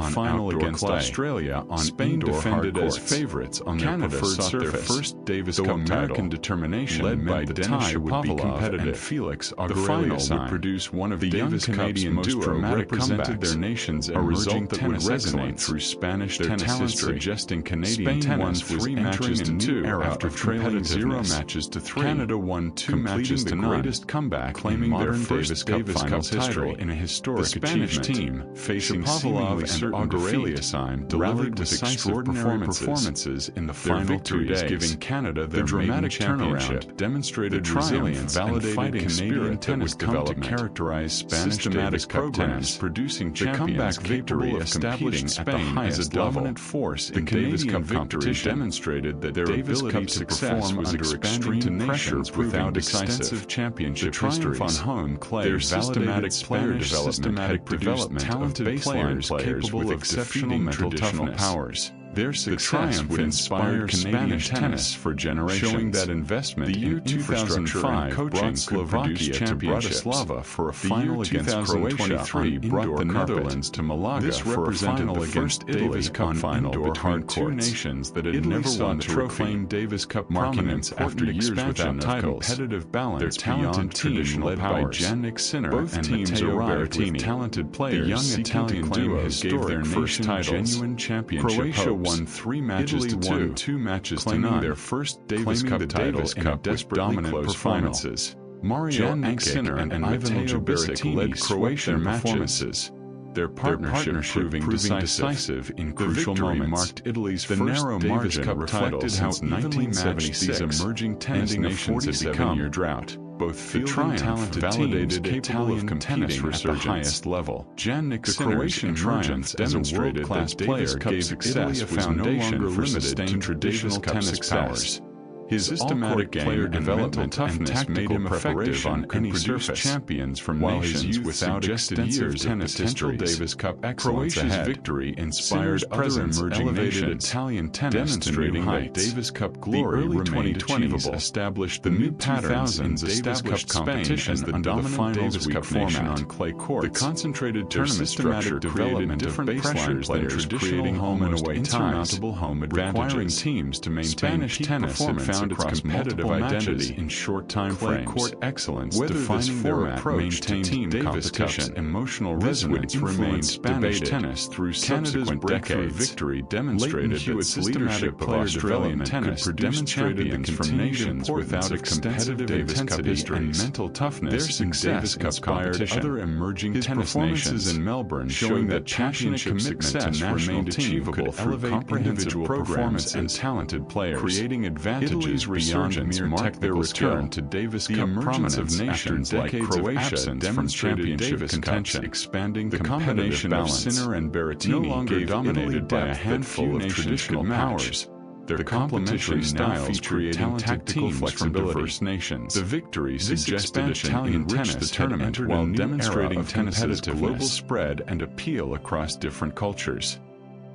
final against Australia on Spain defended as favorites on their preferred surface. Their first Davis Cup American determination led by the tie would be competitive. And Felix the final would produce one of the Davis Canadian most dramatic represented their nation's a result that would resonate through Spanish tennis history, suggesting Canadian tennis was entering a new era after trailing 0 matches to 3. Canada won 2 matches to none, greatest comeback claiming their first Davis Cup title in a historic achievement. facing seemingly certain defeat, delivered decisive performances in the final 2 days, giving Canada their dramatic turnaround, demonstrated resilience and fighting spirit that would come to characterize Spanish Davis programs, producing champions capable of competing at the highest dominant force in Davis Cup competition, demonstrated that their ability to perform under expanding pressure without extensive championship history. On home clay, their systematic player development had produced talented players capable of exceptional mental toughness. Their success would inspire Spanish tennis for generations, showing that investment in infrastructure and coaching Slovakia to Bratislava for a final against Croatia brought the Netherlands to Malaga for a final against Davis Cup final between two nations that had never won the trophy. Davis Cup prominence after years without titles, competitive balance, their talented team led by Jannik Sinner and Matteo Berrettini, talented players, the young Italian duos gave their nation genuine championship hopes. Won 3 matches to 2, won 2 matches to none, their first Davis Cup title in desperately close performances. Mario Sinner and Matteo Berrettini led Croatian performances. Their partnership proving decisive in crucial moments. Marked Italy's first Davis Cup title since 1976, these emerging tennis nations had become a 47-year drought. Both the talented validated Italian tennis resurgence at the highest level. Jannik Sinner's emergence demonstrated that Davis Cup success was no longer limited to traditional tennis powers. His systematic player development and tactical made him effective on any surface. Champions from nations without extensive tennis history. Davis Cup excellence ahead. Victory inspired other emerging nations. Italian tennis demonstrating that Davis Cup glory remained achievable. Established the new patterns in Davis Cup competition as the dominant Davis Cup format on clay courts. The concentrated tournament structure created different pressures than traditional home and away ties, home requiring teams to maintain peak tennis performance its competitive identity in short time frames. Court excellence defining their approach to team competition. Emotional resonance remains Spanish tennis through subsequent decades. Victory demonstrated that systematic player development tennis could produce champions from nations without extensive Davis Cup history and mental toughness. Their success inspired other emerging tennis nations in Melbourne, showing that passionate commitment to national team could elevate individual performance and talented players, creating advantages beyond mere technical return to Davis Cup prominence of nations like Croatia demonstrated Davis contention, expanding the combination of Sinner and Berrettini no longer dominated by a handful of traditional powers. Their complementary styles creating tactical flexibility from diverse nations. The victory suggested Italian tennis the tournament while demonstrating tennis's global spread and appeal across different cultures.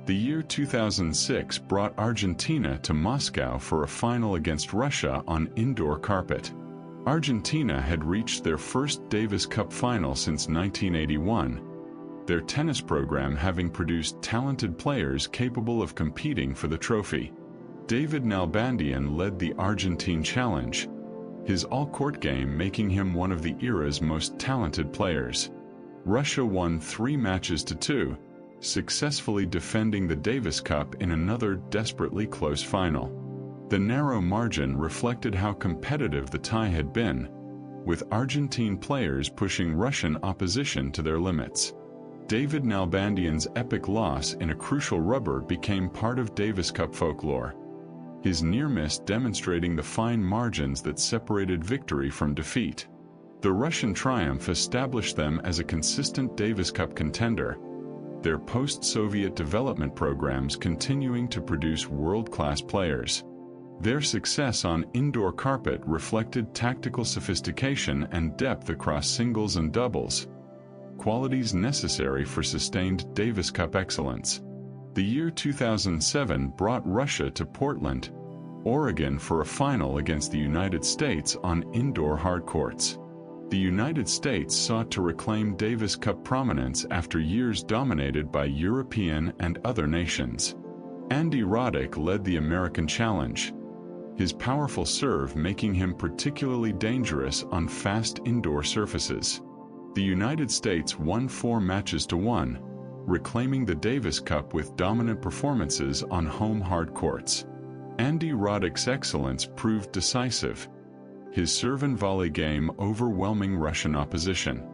The year 2006 brought Argentina to Moscow for a final against Russia on indoor carpet. Argentina had reached their first Davis Cup final since 1981, their tennis program having produced talented players capable of competing for the trophy. David Nalbandian led the Argentine challenge, his all-court game making him one of the era's most talented players. Russia won 3 matches to 2, successfully defending the Davis Cup in another desperately close final. The narrow margin reflected how competitive the tie had been, with Argentine players pushing Russian opposition to their limits. David Nalbandian's epic loss in a crucial rubber became part of Davis Cup folklore, his near miss demonstrating the fine margins that separated victory from defeat. The Russian triumph established them as a consistent Davis Cup contender, their post-Soviet development programs continuing to produce world-class players. Their success on indoor carpet reflected tactical sophistication and depth across singles and doubles, qualities necessary for sustained Davis Cup excellence. The year 2007 brought Russia to Portland, Oregon for a final against the United States on indoor hard courts. The United States sought to reclaim Davis Cup prominence after years dominated by European and other nations. Andy Roddick led the American challenge, his powerful serve making him particularly dangerous on fast indoor surfaces. The United States won 4 matches to 1, reclaiming the Davis Cup with dominant performances on home hard courts. Andy Roddick's excellence proved decisive, his serve and volley game overwhelming Russian opposition.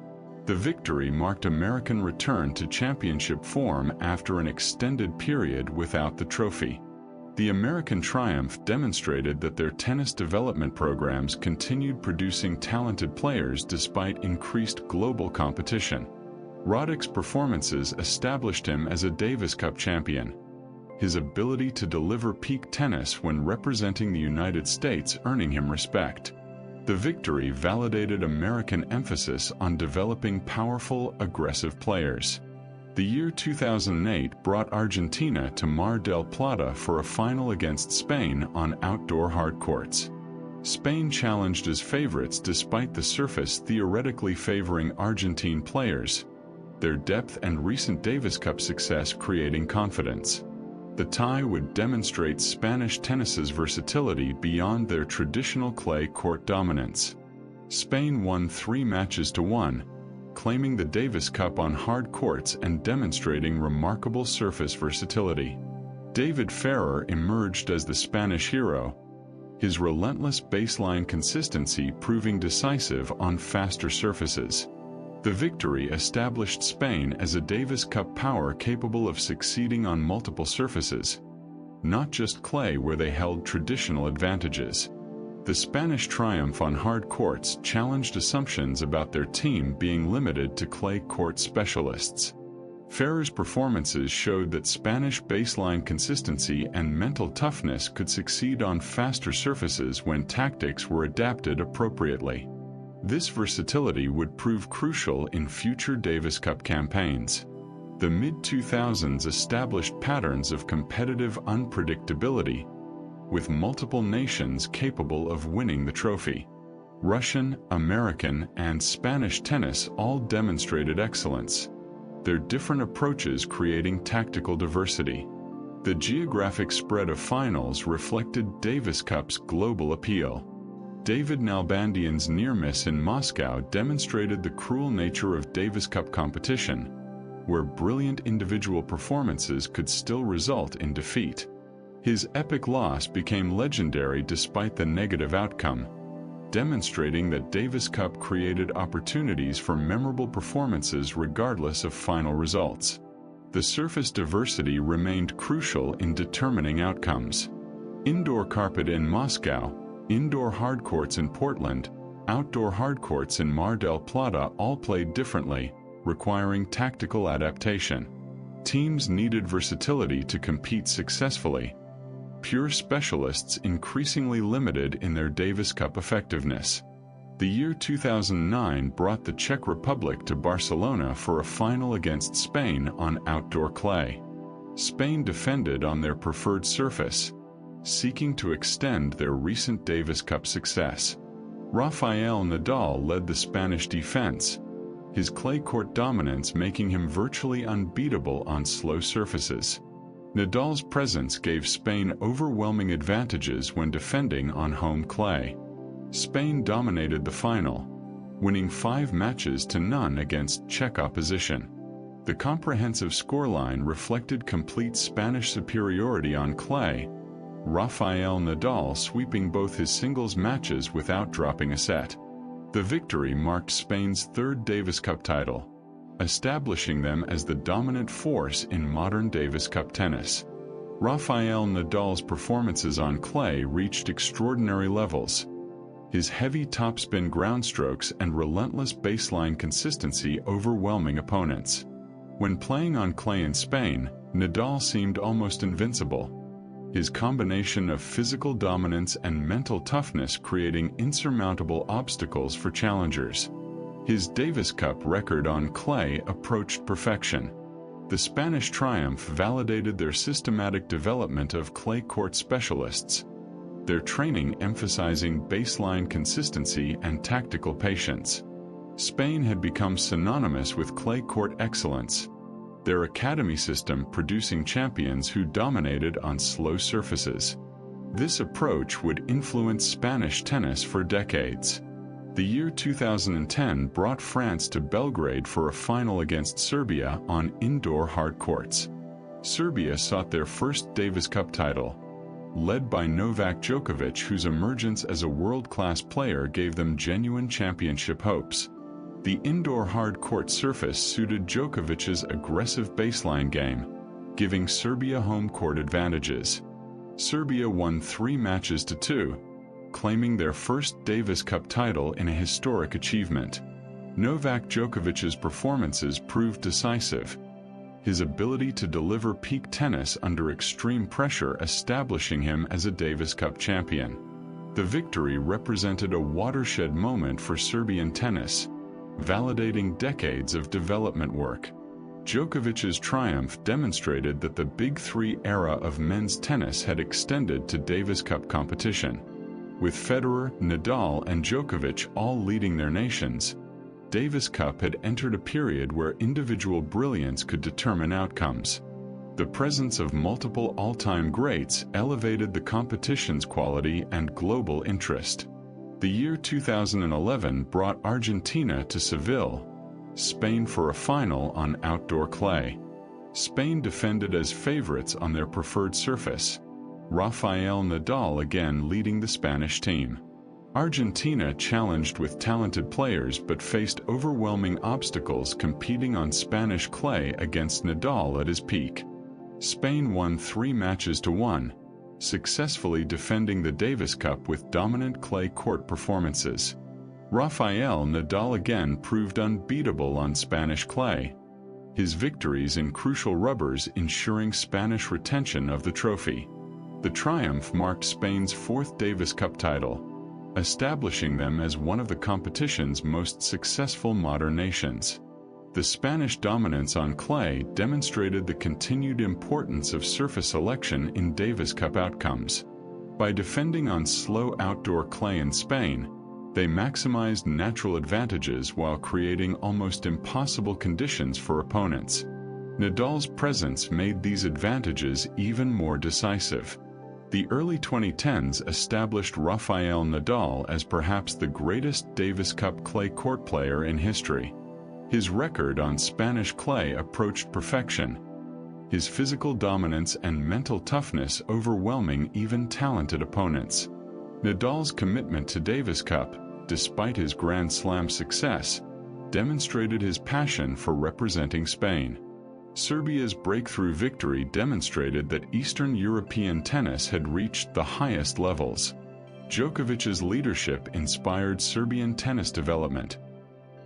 The victory marked American return to championship form after an extended period without the trophy. The American triumph demonstrated that their tennis development programs continued producing talented players despite increased global competition. Roddick's performances established him as a Davis Cup champion. His ability to deliver peak tennis when representing the United States earning him respect. The victory validated American emphasis on developing powerful, aggressive players. The year 2008 brought Argentina to Mar del Plata for a final against Spain on outdoor hard courts. Spain challenged as favorites despite the surface theoretically favoring Argentine players, their depth and recent Davis Cup success creating confidence. The tie would demonstrate Spanish tennis's versatility beyond their traditional clay court dominance. Spain won 3 matches to 1, claiming the Davis Cup on hard courts and demonstrating remarkable surface versatility. David Ferrer emerged as the Spanish hero, his relentless baseline consistency proving decisive on faster surfaces. The victory established Spain as a Davis Cup power capable of succeeding on multiple surfaces, not just clay where they held traditional advantages. The Spanish triumph on hard courts challenged assumptions about their team being limited to clay court specialists. Ferrer's performances showed that Spanish baseline consistency and mental toughness could succeed on faster surfaces when tactics were adapted appropriately. This versatility would prove crucial in future Davis Cup campaigns. The mid-2000s established patterns of competitive unpredictability, with multiple nations capable of winning the trophy. Russian, American, and Spanish tennis all demonstrated excellence, their different approaches creating tactical diversity. The geographic spread of finals reflected Davis Cup's global appeal. David Nalbandian's near miss in Moscow demonstrated the cruel nature of Davis Cup competition, where brilliant individual performances could still result in defeat. His epic loss became legendary despite the negative outcome, demonstrating that Davis Cup created opportunities for memorable performances regardless of final results. The surface diversity remained crucial in determining outcomes. Indoor carpet in Moscow, indoor hard courts in Portland, outdoor hard courts in Mar del Plata all played differently, requiring tactical adaptation. Teams needed versatility to compete successfully. Pure specialists increasingly limited in their Davis Cup effectiveness. The year 2009 brought the Czech Republic to Barcelona for a final against Spain on outdoor clay. Spain defended on their preferred surface, seeking to extend their recent Davis Cup success. Rafael Nadal led the Spanish defense, his clay court dominance making him virtually unbeatable on slow surfaces. Nadal's presence gave Spain overwhelming advantages when defending on home clay. Spain dominated the final, winning 5 matches to none against Czech opposition. The comprehensive scoreline reflected complete Spanish superiority on clay, Rafael Nadal sweeping both his singles matches without dropping a set. The victory marked Spain's 3rd Davis Cup title, establishing them as the dominant force in modern Davis Cup tennis. Rafael Nadal's performances on clay reached extraordinary levels. His heavy topspin ground strokes and relentless baseline consistency overwhelming opponents. When playing on clay in Spain, Nadal seemed almost invincible, his combination of physical dominance and mental toughness creating insurmountable obstacles for challengers. His Davis Cup record on clay approached perfection. The Spanish triumph validated their systematic development of clay court specialists, their training emphasizing baseline consistency and tactical patience. Spain had become synonymous with clay court excellence, their academy system producing champions who dominated on slow surfaces. This approach would influence Spanish tennis for decades. The year 2010 brought France to Belgrade for a final against Serbia on indoor hard courts. Serbia sought their first Davis Cup title, led by Novak Djokovic, whose emergence as a world-class player gave them genuine championship hopes. The indoor hard-court surface suited Djokovic's aggressive baseline game, giving Serbia home court advantages. Serbia won 3 matches to 2, claiming their first Davis Cup title in a historic achievement. Novak Djokovic's performances proved decisive, his ability to deliver peak tennis under extreme pressure establishing him as a Davis Cup champion. The victory represented a watershed moment for Serbian tennis, validating decades of development work. Djokovic's triumph demonstrated that the Big Three era of men's tennis had extended to Davis Cup competition. With Federer, Nadal, and Djokovic all leading their nations, Davis Cup had entered a period where individual brilliance could determine outcomes. The presence of multiple all-time greats elevated the competition's quality and global interest. The year 2011 brought Argentina to Seville, Spain for a final on outdoor clay. Spain defended as favorites on their preferred surface, Rafael Nadal again leading the Spanish team. Argentina challenged with talented players but faced overwhelming obstacles competing on Spanish clay against Nadal at his peak. Spain won 3 matches to 1, successfully defending the Davis Cup with dominant clay court performances. Rafael Nadal again proved unbeatable on Spanish clay, his victories in crucial rubbers ensuring Spanish retention of the trophy. The triumph marked Spain's 4th Davis Cup title, establishing them as one of the competition's most successful modern nations. The Spanish dominance on clay demonstrated the continued importance of surface selection in Davis Cup outcomes. By defending on slow outdoor clay in Spain, they maximized natural advantages while creating almost impossible conditions for opponents. Nadal's presence made these advantages even more decisive. The early 2010s established Rafael Nadal as perhaps the greatest Davis Cup clay court player in history. His record on Spanish clay approached perfection, his physical dominance and mental toughness overwhelming even talented opponents. Nadal's commitment to Davis Cup, despite his Grand Slam success, demonstrated his passion for representing Spain. Serbia's breakthrough victory demonstrated that Eastern European tennis had reached the highest levels. Djokovic's leadership inspired Serbian tennis development,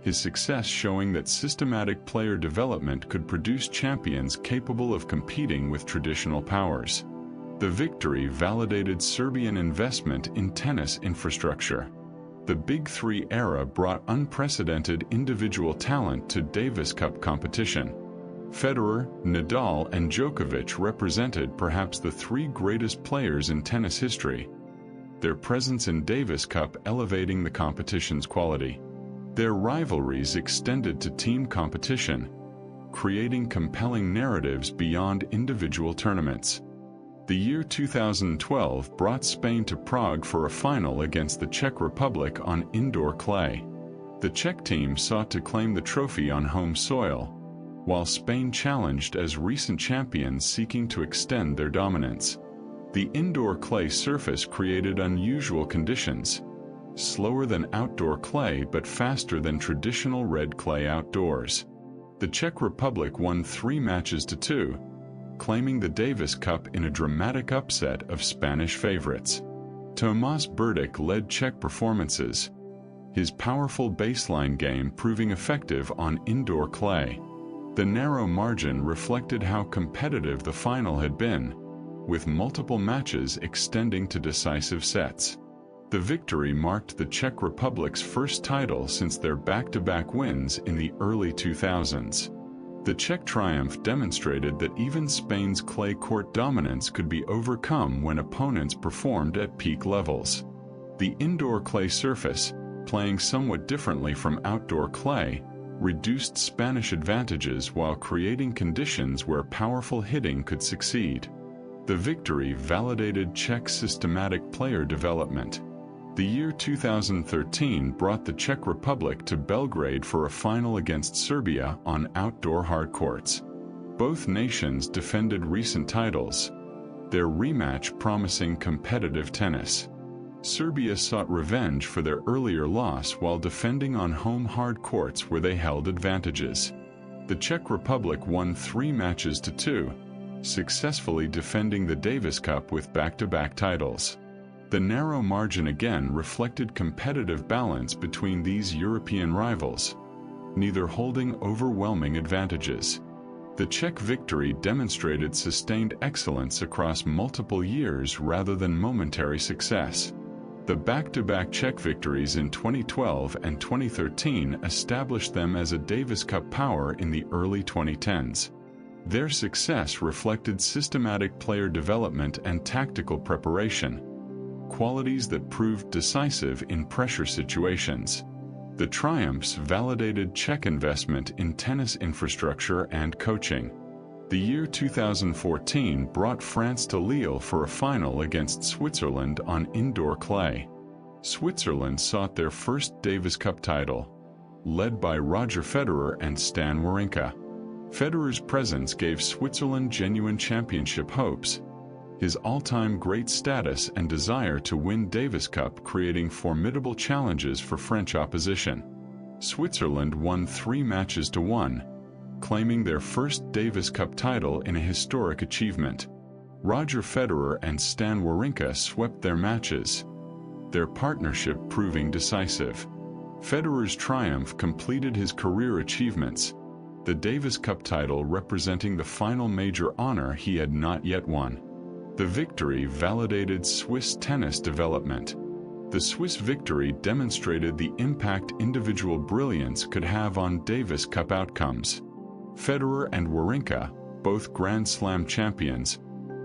his success showing that systematic player development could produce champions capable of competing with traditional powers. The victory validated Serbian investment in tennis infrastructure. The Big Three era brought unprecedented individual talent to Davis Cup competition. Federer, Nadal, and Djokovic represented perhaps the 3 greatest players in tennis history, their presence in Davis Cup elevating the competition's quality. Their rivalries extended to team competition, creating compelling narratives beyond individual tournaments. The year 2012 brought Spain to Prague for a final against the Czech Republic on indoor clay. The Czech team sought to claim the trophy on home soil, while Spain challenged as recent champions seeking to extend their dominance. The indoor clay surface created unusual conditions, slower than outdoor clay but faster than traditional red clay outdoors. The Czech Republic won 3 matches to 2, claiming the Davis Cup in a dramatic upset of Spanish favorites. Tomáš Berdych led Czech performances, his powerful baseline game proving effective on indoor clay. The narrow margin reflected how competitive the final had been, with multiple matches extending to decisive sets. The victory marked the Czech Republic's first title since their back-to-back wins in the early 2000s. The Czech triumph demonstrated that even Spain's clay court dominance could be overcome when opponents performed at peak levels. The indoor clay surface, playing somewhat differently from outdoor clay, reduced Spanish advantages while creating conditions where powerful hitting could succeed. The victory validated Czech systematic player development. The year 2013 brought the Czech Republic to Belgrade for a final against Serbia on outdoor hard courts. Both nations defended recent titles, their rematch promising competitive tennis. Serbia sought revenge for their earlier loss while defending on home hard courts where they held advantages. The Czech Republic won 3 matches to 2, successfully defending the Davis Cup with back-to-back titles. The narrow margin again reflected competitive balance between these European rivals, neither holding overwhelming advantages. The Czech victory demonstrated sustained excellence across multiple years rather than momentary success. The back-to-back Czech victories in 2012 and 2013 established them as a Davis Cup power in the early 2010s. Their success reflected systematic player development and tactical preparation, qualities that proved decisive in pressure situations. The triumphs validated Czech investment in tennis infrastructure and coaching. The year 2014 brought France to Lille for a final against Switzerland on indoor clay. Switzerland sought their first Davis Cup title, led by Roger Federer and Stan Wawrinka. Federer's presence gave Switzerland genuine championship hopes, his all-time great status and desire to win Davis Cup creating formidable challenges for French opposition. Switzerland won 3 matches to 1, claiming their first Davis Cup title in a historic achievement. Roger Federer and Stan Wawrinka swept their matches, their partnership proving decisive. Federer's triumph completed his career achievements, the Davis Cup title representing the final major honor he had not yet won. The victory validated Swiss tennis development. The Swiss victory demonstrated the impact individual brilliance could have on Davis Cup outcomes. Federer and Wawrinka, both Grand Slam champions,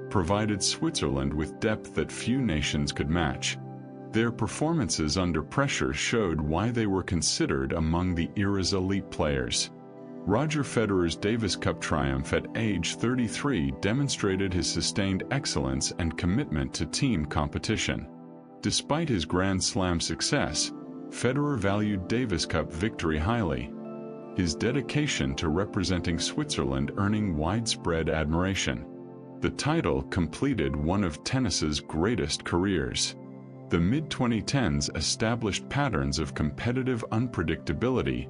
provided Switzerland with depth that few nations could match. Their performances under pressure showed why they were considered among the era's elite players. Roger Federer's Davis Cup triumph at age 33 demonstrated his sustained excellence and commitment to team competition. Despite his Grand Slam success, Federer valued Davis Cup victory highly, his dedication to representing Switzerland earning widespread admiration. The title completed one of tennis's greatest careers. The mid-2010s established patterns of competitive unpredictability,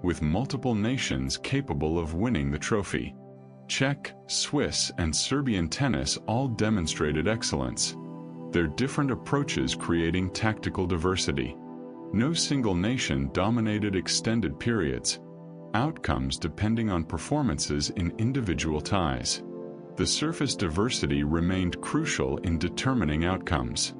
with multiple nations capable of winning the trophy. Czech, Swiss, and Serbian tennis all demonstrated excellence, their different approaches creating tactical diversity. No single nation dominated extended periods, outcomes depending on performances in individual ties. The surface diversity remained crucial in determining outcomes.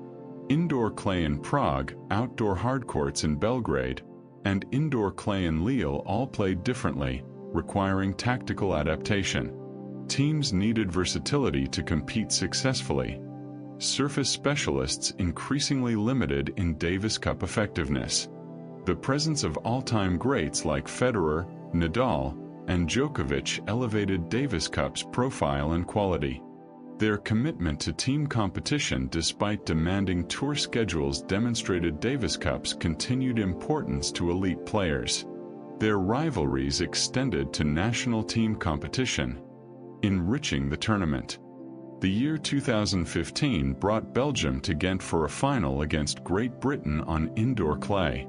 Indoor clay in Prague, outdoor hardcourts in Belgrade, and indoor clay in Lille all played differently, requiring tactical adaptation. Teams needed versatility to compete successfully. Surface specialists increasingly limited in Davis Cup effectiveness. The presence of all-time greats like Federer, Nadal, and Djokovic elevated Davis Cup's profile and quality. Their commitment to team competition despite demanding tour schedules demonstrated Davis Cup's continued importance to elite players. Their rivalries extended to national team competition, enriching the tournament. The year 2015 brought Belgium to Ghent for a final against Great Britain on indoor clay.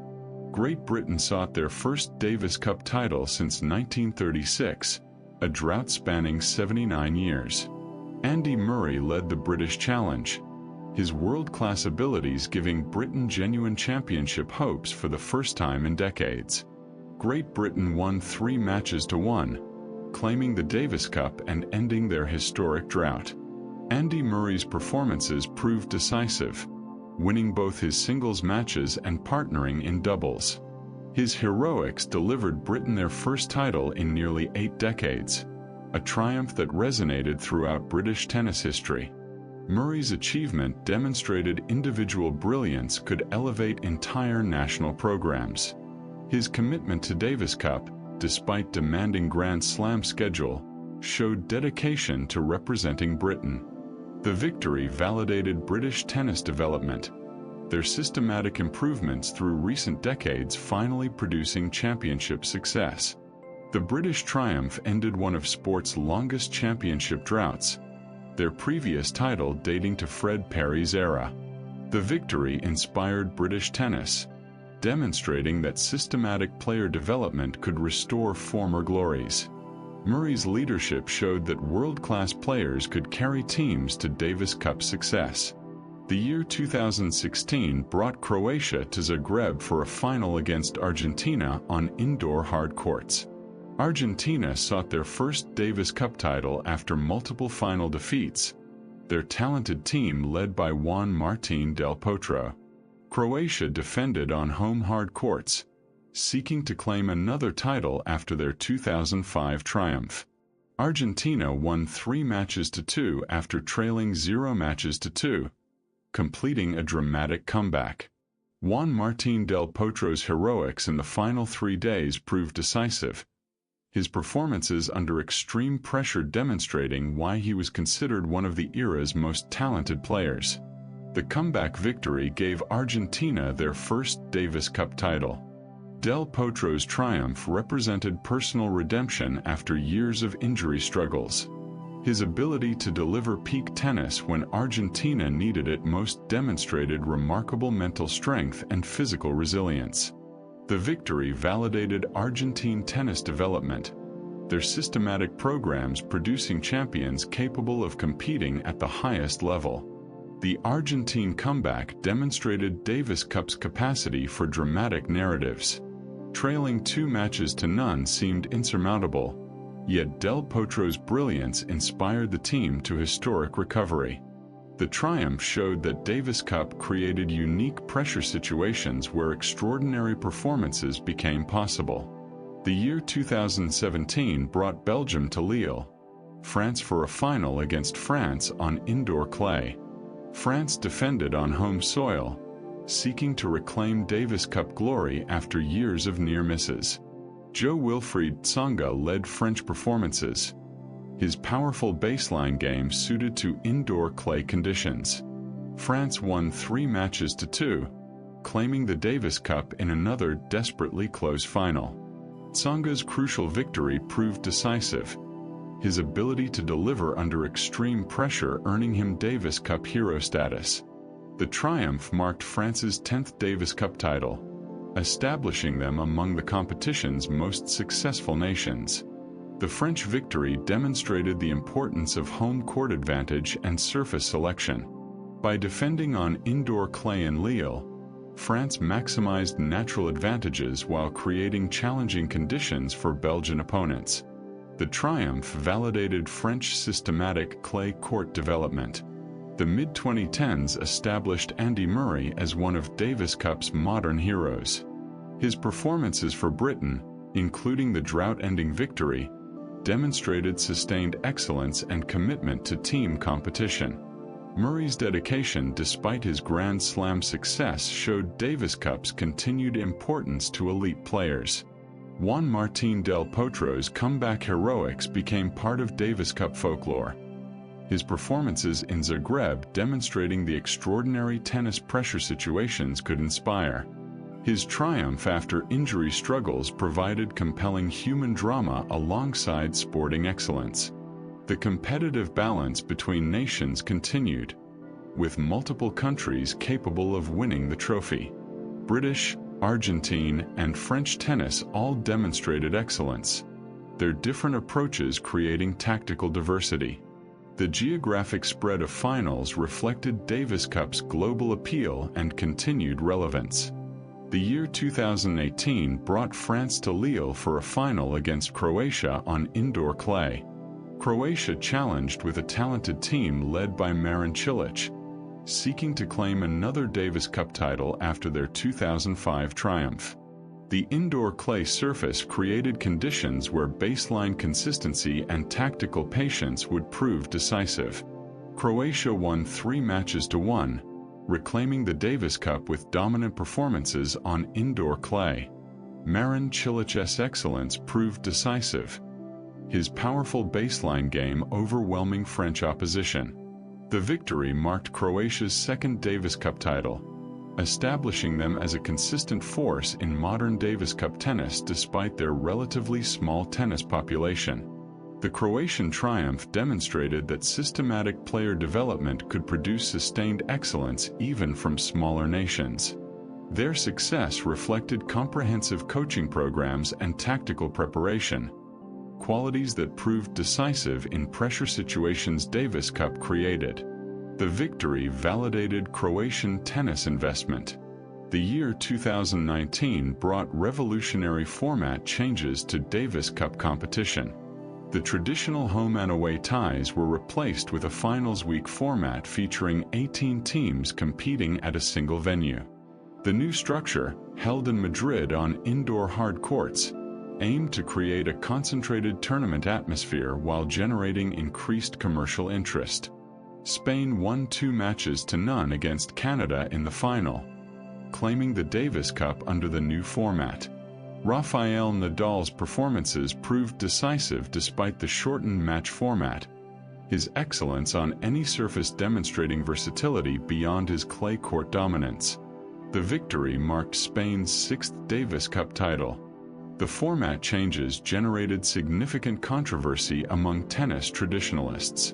Great Britain sought their first Davis Cup title since 1936, a drought spanning 79 years. Andy Murray led the British challenge, his world-class abilities giving Britain genuine championship hopes for the first time in decades. Great Britain won 3 matches to 1, claiming the Davis Cup and ending their historic drought. Andy Murray's performances proved decisive, winning both his singles matches and partnering in doubles. His heroics delivered Britain their first title in nearly 8 decades, a triumph that resonated throughout British tennis history. Murray's achievement demonstrated individual brilliance could elevate entire national programs. His commitment to Davis Cup, despite demanding Grand Slam schedule, showed dedication to representing Britain. The victory validated British tennis development, their systematic improvements through recent decades finally producing championship success. The British triumph ended one of sport's longest championship droughts, their previous title dating to Fred Perry's era. The victory inspired British tennis, demonstrating that systematic player development could restore former glories. Murray's leadership showed that world-class players could carry teams to Davis Cup success. The year 2016 brought Croatia to Zagreb for a final against Argentina on indoor hard courts. Argentina sought their first Davis Cup title after multiple final defeats, their talented team led by Juan Martín del Potro. Croatia defended on home hard courts, seeking to claim another title after their 2005 triumph. Argentina won 3-2 after trailing 0-2, completing a dramatic comeback. Juan Martín del Potro's heroics in the final 3 days proved decisive, his performances under extreme pressure demonstrating why he was considered one of the era's most talented players. The comeback victory gave Argentina their first Davis Cup title. Del Potro's triumph represented personal redemption after years of injury struggles. His ability to deliver peak tennis when Argentina needed it most demonstrated remarkable mental strength and physical resilience. The victory validated Argentine tennis development, their systematic programs producing champions capable of competing at the highest level. The Argentine comeback demonstrated Davis Cup's capacity for dramatic narratives. Trailing 2-0 seemed insurmountable, yet Del Potro's brilliance inspired the team to historic recovery. The triumph showed that Davis Cup created unique pressure situations where extraordinary performances became possible. The year 2017 brought Belgium to Lille, France for a final against France on indoor clay. France defended on home soil, seeking to reclaim Davis Cup glory after years of near misses. Jo-Wilfried Tsonga led French performances, his powerful baseline game suited to indoor clay conditions. France won 3-2, claiming the Davis Cup in another desperately close final. Tsonga's crucial victory proved decisive, his ability to deliver under extreme pressure earning him Davis Cup hero status. The triumph marked France's 10th Davis Cup title, establishing them among the competition's most successful nations. The French victory demonstrated the importance of home court advantage and surface selection. By defending on indoor clay in Lille, France maximized natural advantages while creating challenging conditions for Belgian opponents. The triumph validated French systematic clay court development. The mid-2010s established Andy Murray as one of Davis Cup's modern heroes. His performances for Britain, including the drought-ending victory, demonstrated sustained excellence and commitment to team competition. Murray's dedication despite his Grand Slam success showed Davis Cup's continued importance to elite players. Juan Martín del Potro's comeback heroics became part of Davis Cup folklore, his performances in Zagreb demonstrating the extraordinary tennis pressure situations could inspire. His triumph after injury struggles provided compelling human drama alongside sporting excellence. The competitive balance between nations continued, with multiple countries capable of winning the trophy. British, Argentine, and French tennis all demonstrated excellence, their different approaches creating tactical diversity. The geographic spread of finals reflected Davis Cup's global appeal and continued relevance. The year 2018 brought France to Lille for a final against Croatia on indoor clay. Croatia challenged with a talented team led by Marin Cilic, seeking to claim another Davis Cup title after their 2005 triumph. The indoor clay surface created conditions where baseline consistency and tactical patience would prove decisive. Croatia won 3-1, reclaiming the Davis Cup with dominant performances on indoor clay. Marin Cilic's excellence proved decisive, his powerful baseline game overwhelming French opposition. The victory marked Croatia's second Davis Cup title, establishing them as a consistent force in modern Davis Cup tennis despite their relatively small tennis population. The Croatian triumph demonstrated that systematic player development could produce sustained excellence even from smaller nations. Their success reflected comprehensive coaching programs and tactical preparation, qualities that proved decisive in pressure situations Davis Cup created. The victory validated Croatian tennis investment. The year 2019 brought revolutionary format changes to Davis Cup competition. The traditional home and away ties were replaced with a finals week format featuring 18 teams competing at a single venue. The new structure, held in Madrid on indoor hard courts, aimed to create a concentrated tournament atmosphere while generating increased commercial interest. Spain won 2-0 against Canada in the final, claiming the Davis Cup under the new format. Rafael Nadal's performances proved decisive despite the shortened match format, his excellence on any surface demonstrating versatility beyond his clay court dominance. The victory marked Spain's 6th Davis Cup title. The format changes generated significant controversy among tennis traditionalists.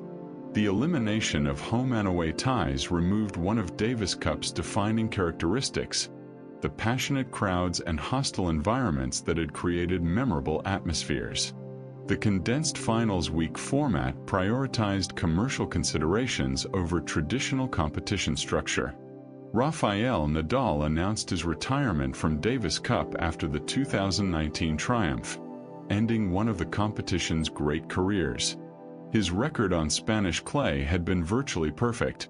The elimination of home and away ties removed one of Davis Cup's defining characteristics, the passionate crowds and hostile environments that had created memorable atmospheres. The condensed finals week format prioritized commercial considerations over traditional competition structure. Rafael Nadal announced his retirement from Davis Cup after the 2019 triumph, ending one of the competition's great careers. His record on Spanish clay had been virtually perfect.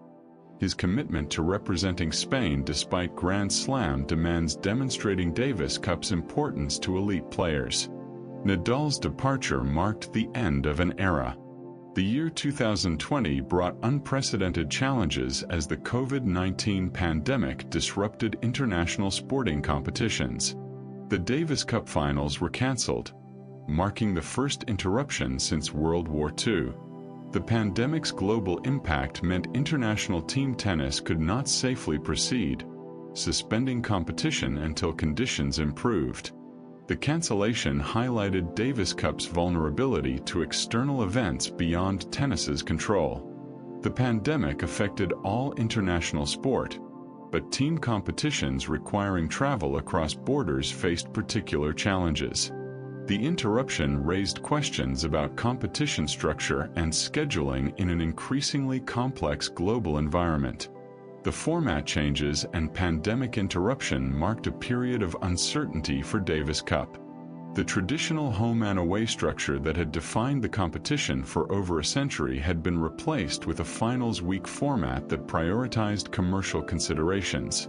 His commitment to representing Spain despite Grand Slam demands demonstrating Davis Cup's importance to elite players. Nadal's departure marked the end of an era. The year 2020 brought unprecedented challenges as the COVID-19 pandemic disrupted international sporting competitions. The Davis Cup finals were cancelled, marking the first interruption since World War II. The pandemic's global impact meant international team tennis could not safely proceed, suspending competition until conditions improved. The cancellation highlighted Davis Cup's vulnerability to external events beyond tennis's control. The pandemic affected all international sport, but team competitions requiring travel across borders faced particular challenges. The interruption raised questions about competition structure and scheduling in an increasingly complex global environment. The format changes and pandemic interruption marked a period of uncertainty for Davis Cup. The traditional home and away structure that had defined the competition for over a century had been replaced with a finals week format that prioritized commercial considerations.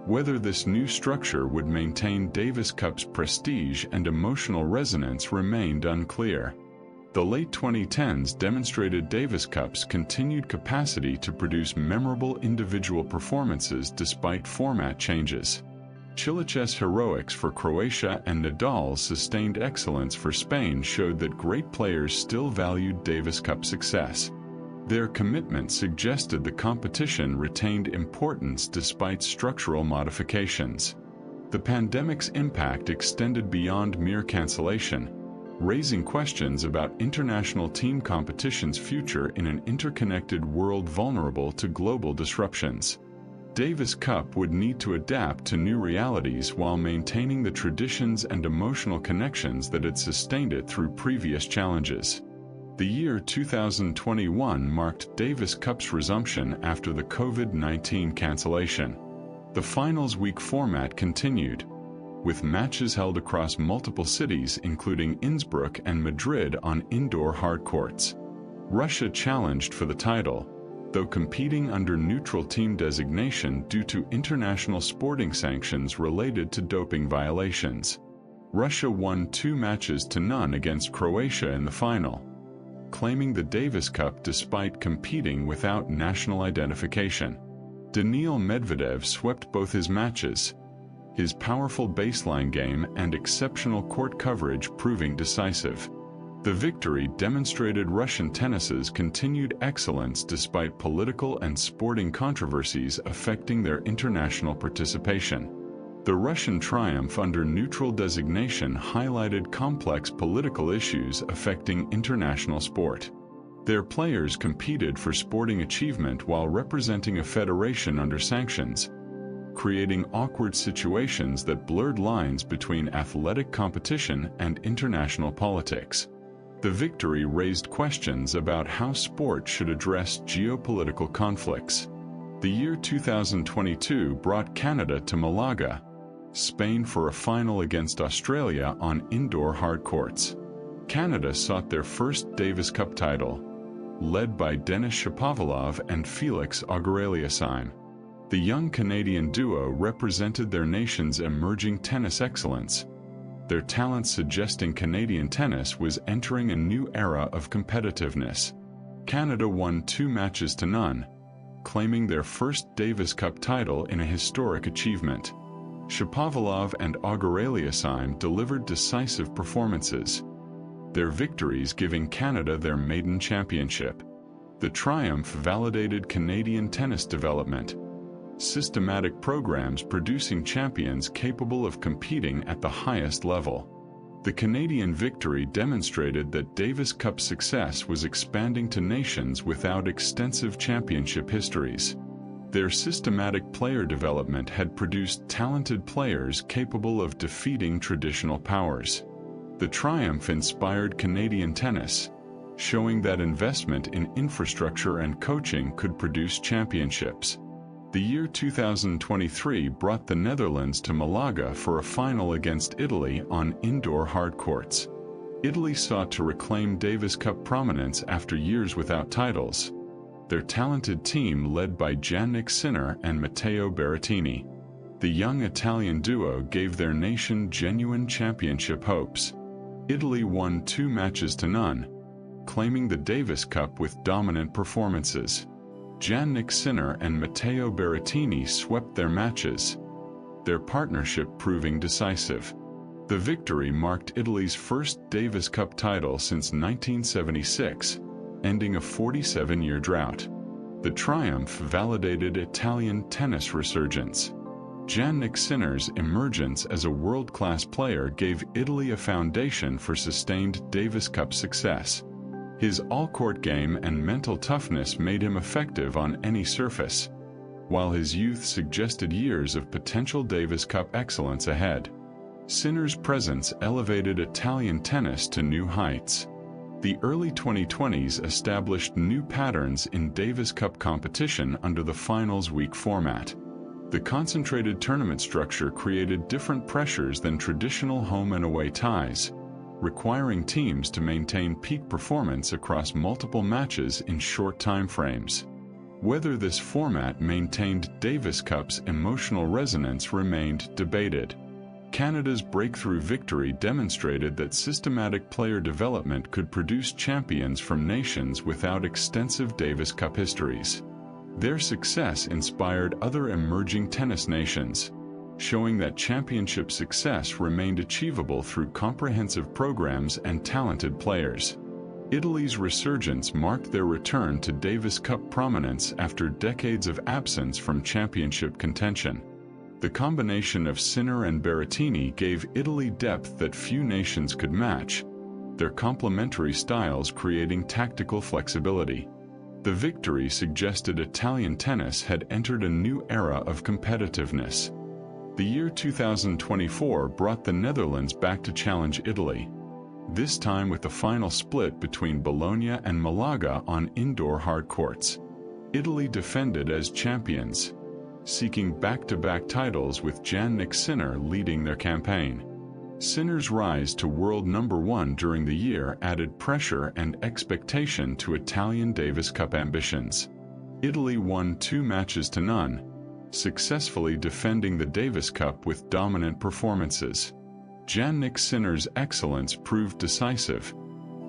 Whether this new structure would maintain Davis Cup's prestige and emotional resonance remained unclear. The late 2010s demonstrated Davis Cup's continued capacity to produce memorable individual performances despite format changes. Cilic's heroics for Croatia and Nadal's sustained excellence for Spain showed that great players still valued Davis Cup success. Their commitment suggested the competition retained importance despite structural modifications. The pandemic's impact extended beyond mere cancellation, raising questions about international team competition's future in an interconnected world vulnerable to global disruptions. Davis Cup would need to adapt to new realities while maintaining the traditions and emotional connections that had sustained it through previous challenges. The year 2021 marked Davis Cup's resumption after the COVID-19 cancellation. The finals week format continued, with matches held across multiple cities including Innsbruck and Madrid on indoor hard courts. Russia challenged for the title, though competing under neutral team designation due to international sporting sanctions related to doping violations. Russia won 2-0 against Croatia in the final, claiming the Davis Cup despite competing without national identification. Daniil Medvedev swept both his matches, his powerful baseline game and exceptional court coverage proving decisive. The victory demonstrated Russian tennis's continued excellence despite political and sporting controversies affecting their international participation. The Russian triumph under neutral designation highlighted complex political issues affecting international sport. Their players competed for sporting achievement while representing a federation under sanctions, creating awkward situations that blurred lines between athletic competition and international politics. The victory raised questions about how sport should address geopolitical conflicts. The year 2022 brought Canada to Malaga, Spain for a final against Australia on indoor hard courts. Canada sought their first Davis Cup title, led by Denis Shapovalov and Felix Auger-Aliassime. The young Canadian duo represented their nation's emerging tennis excellence, their talents suggesting Canadian tennis was entering a new era of competitiveness. Canada won 2-0, claiming their first Davis Cup title in a historic achievement. Shapovalov and Auger-Aliassime delivered decisive performances, their victories giving Canada their maiden championship. The triumph validated Canadian tennis development, systematic programs producing champions capable of competing at the highest level. The Canadian victory demonstrated that Davis Cup success was expanding to nations without extensive championship histories. Their systematic player development had produced talented players capable of defeating traditional powers. The triumph inspired Canadian tennis, showing that investment in infrastructure and coaching could produce championships. The year 2023 brought the Netherlands to Malaga for a final against Italy on indoor hard courts. Italy sought to reclaim Davis Cup prominence after years without titles, their talented team led by Jannik Sinner and Matteo Berrettini. The young Italian duo gave their nation genuine championship hopes. Italy won 2-0, claiming the Davis Cup with dominant performances. Jannik Sinner and Matteo Berrettini swept their matches, their partnership proving decisive. The victory marked Italy's first Davis Cup title since 1976, ending a 47-year drought. The triumph validated Italian tennis resurgence. Jannik Sinner's emergence as a world-class player gave Italy a foundation for sustained Davis Cup success. His all-court game and mental toughness made him effective on any surface, while his youth suggested years of potential Davis Cup excellence ahead. Sinner's presence elevated Italian tennis to new heights. The early 2020s established new patterns in Davis Cup competition under the finals week format. The concentrated tournament structure created different pressures than traditional home and away ties, requiring teams to maintain peak performance across multiple matches in short time frames. Whether this format maintained Davis Cup's emotional resonance remained debated. Canada's breakthrough victory demonstrated that systematic player development could produce champions from nations without extensive Davis Cup histories. Their success inspired other emerging tennis nations, showing that championship success remained achievable through comprehensive programs and talented players. Italy's resurgence marked their return to Davis Cup prominence after decades of absence from championship contention. The combination of Sinner and Berrettini gave Italy depth that few nations could match, their complementary styles creating tactical flexibility. The victory suggested Italian tennis had entered a new era of competitiveness. The year 2024 brought the Netherlands back to challenge Italy, this time with the final split between Bologna and Malaga on indoor hard courts. Italy defended as champions, seeking back-to-back titles with Jannik Sinner leading their campaign. Sinner's rise to world number one during the year added pressure and expectation to Italian Davis Cup ambitions. Italy won 2-0, successfully defending the Davis Cup with dominant performances. Jannik Sinner's excellence proved decisive,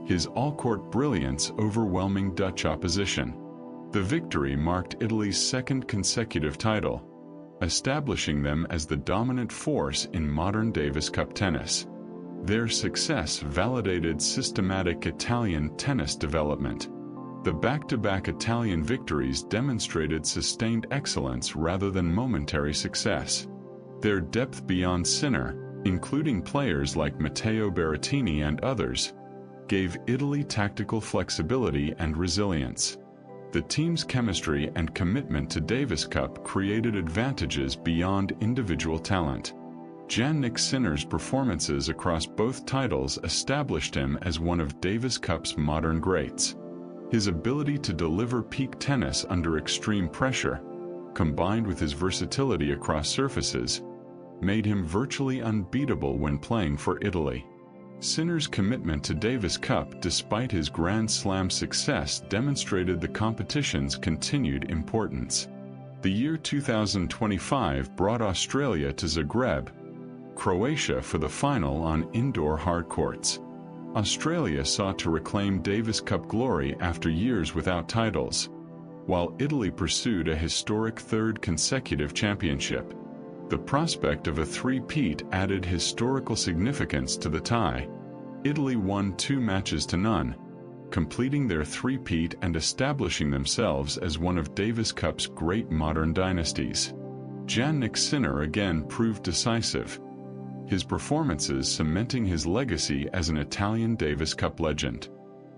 his all-court brilliance overwhelming Dutch opposition. The victory marked Italy's second consecutive title, establishing them as the dominant force in modern Davis Cup tennis. Their success validated systematic Italian tennis development. The back-to-back Italian victories demonstrated sustained excellence rather than momentary success. Their depth beyond Sinner, including players like Matteo Berrettini and others, gave Italy tactical flexibility and resilience. The team's chemistry and commitment to Davis Cup created advantages beyond individual talent. Jannik Sinner's performances across both titles established him as one of Davis Cup's modern greats. His ability to deliver peak tennis under extreme pressure, combined with his versatility across surfaces, made him virtually unbeatable when playing for Italy. Sinner's commitment to Davis Cup despite his Grand Slam success demonstrated the competition's continued importance. The year 2025 brought Australia to Zagreb, Croatia for the final on indoor hard courts. Australia sought to reclaim Davis Cup glory after years without titles, while Italy pursued a historic third consecutive championship. The prospect of a three-peat added historical significance to the tie. Italy won 2-0, completing their three-peat and establishing themselves as one of Davis Cup's great modern dynasties. Jannik Sinner again proved decisive, his performances cementing his legacy as an Italian Davis Cup legend.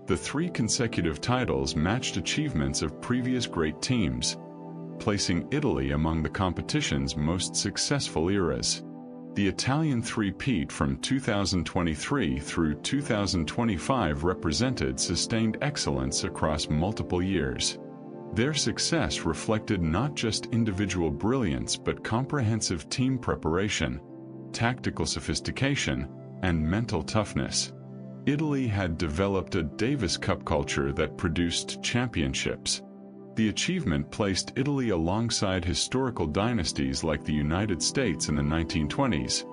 The 3 consecutive titles matched achievements of previous great teams, placing Italy among the competition's most successful eras. The Italian three-peat from 2023 through 2025 represented sustained excellence across multiple years. Their success reflected not just individual brilliance but comprehensive team preparation, tactical sophistication, and mental toughness. Italy had developed a Davis Cup culture that produced championships. The achievement placed Italy alongside historical dynasties like the United States in the 1920s,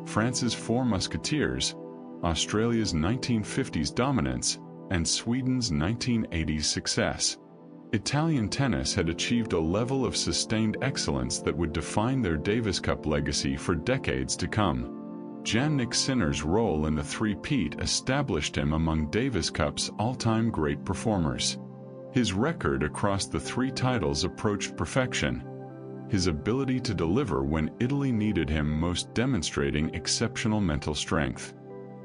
France's Four Musketeers, Australia's 1950s dominance, and Sweden's 1980s success. Italian tennis had achieved a level of sustained excellence that would define their Davis Cup legacy for decades to come. Jannik Sinner's role in the three-peat established him among Davis Cup's all-time great performers. His record across the 3 titles approached perfection, his ability to deliver when Italy needed him most demonstrating exceptional mental strength.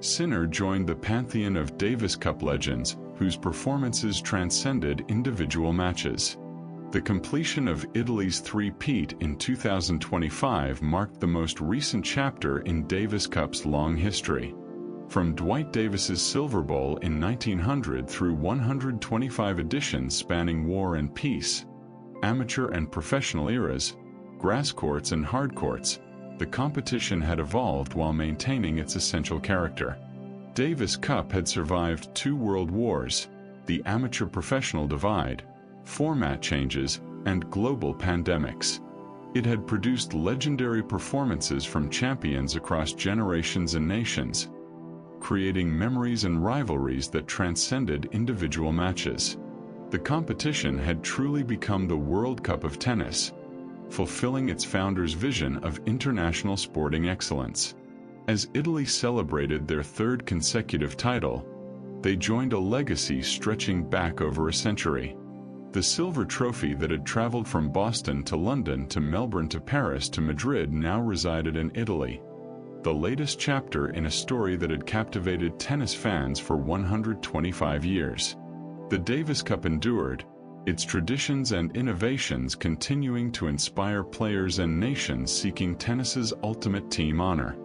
Sinner joined the pantheon of Davis Cup legends whose performances transcended individual matches. The completion of Italy's three-peat in 2025 marked the most recent chapter in Davis Cup's long history. From Dwight Davis's Silver Bowl in 1900 through 125 editions spanning war and peace, amateur and professional eras, grass courts and hard courts, the competition had evolved while maintaining its essential character. Davis Cup had survived 2 world wars, the amateur-professional divide, format changes, and global pandemics. It had produced legendary performances from champions across generations and nations, creating memories and rivalries that transcended individual matches. The competition had truly become the World Cup of tennis, fulfilling its founder's vision of international sporting excellence. As Italy celebrated their 3rd consecutive title, they joined a legacy stretching back over a century. The silver trophy that had traveled from Boston to London to Melbourne to Paris to Madrid now resided in Italy, the latest chapter in a story that had captivated tennis fans for 125 years. The Davis Cup endured, its traditions and innovations continuing to inspire players and nations seeking tennis's ultimate team honor.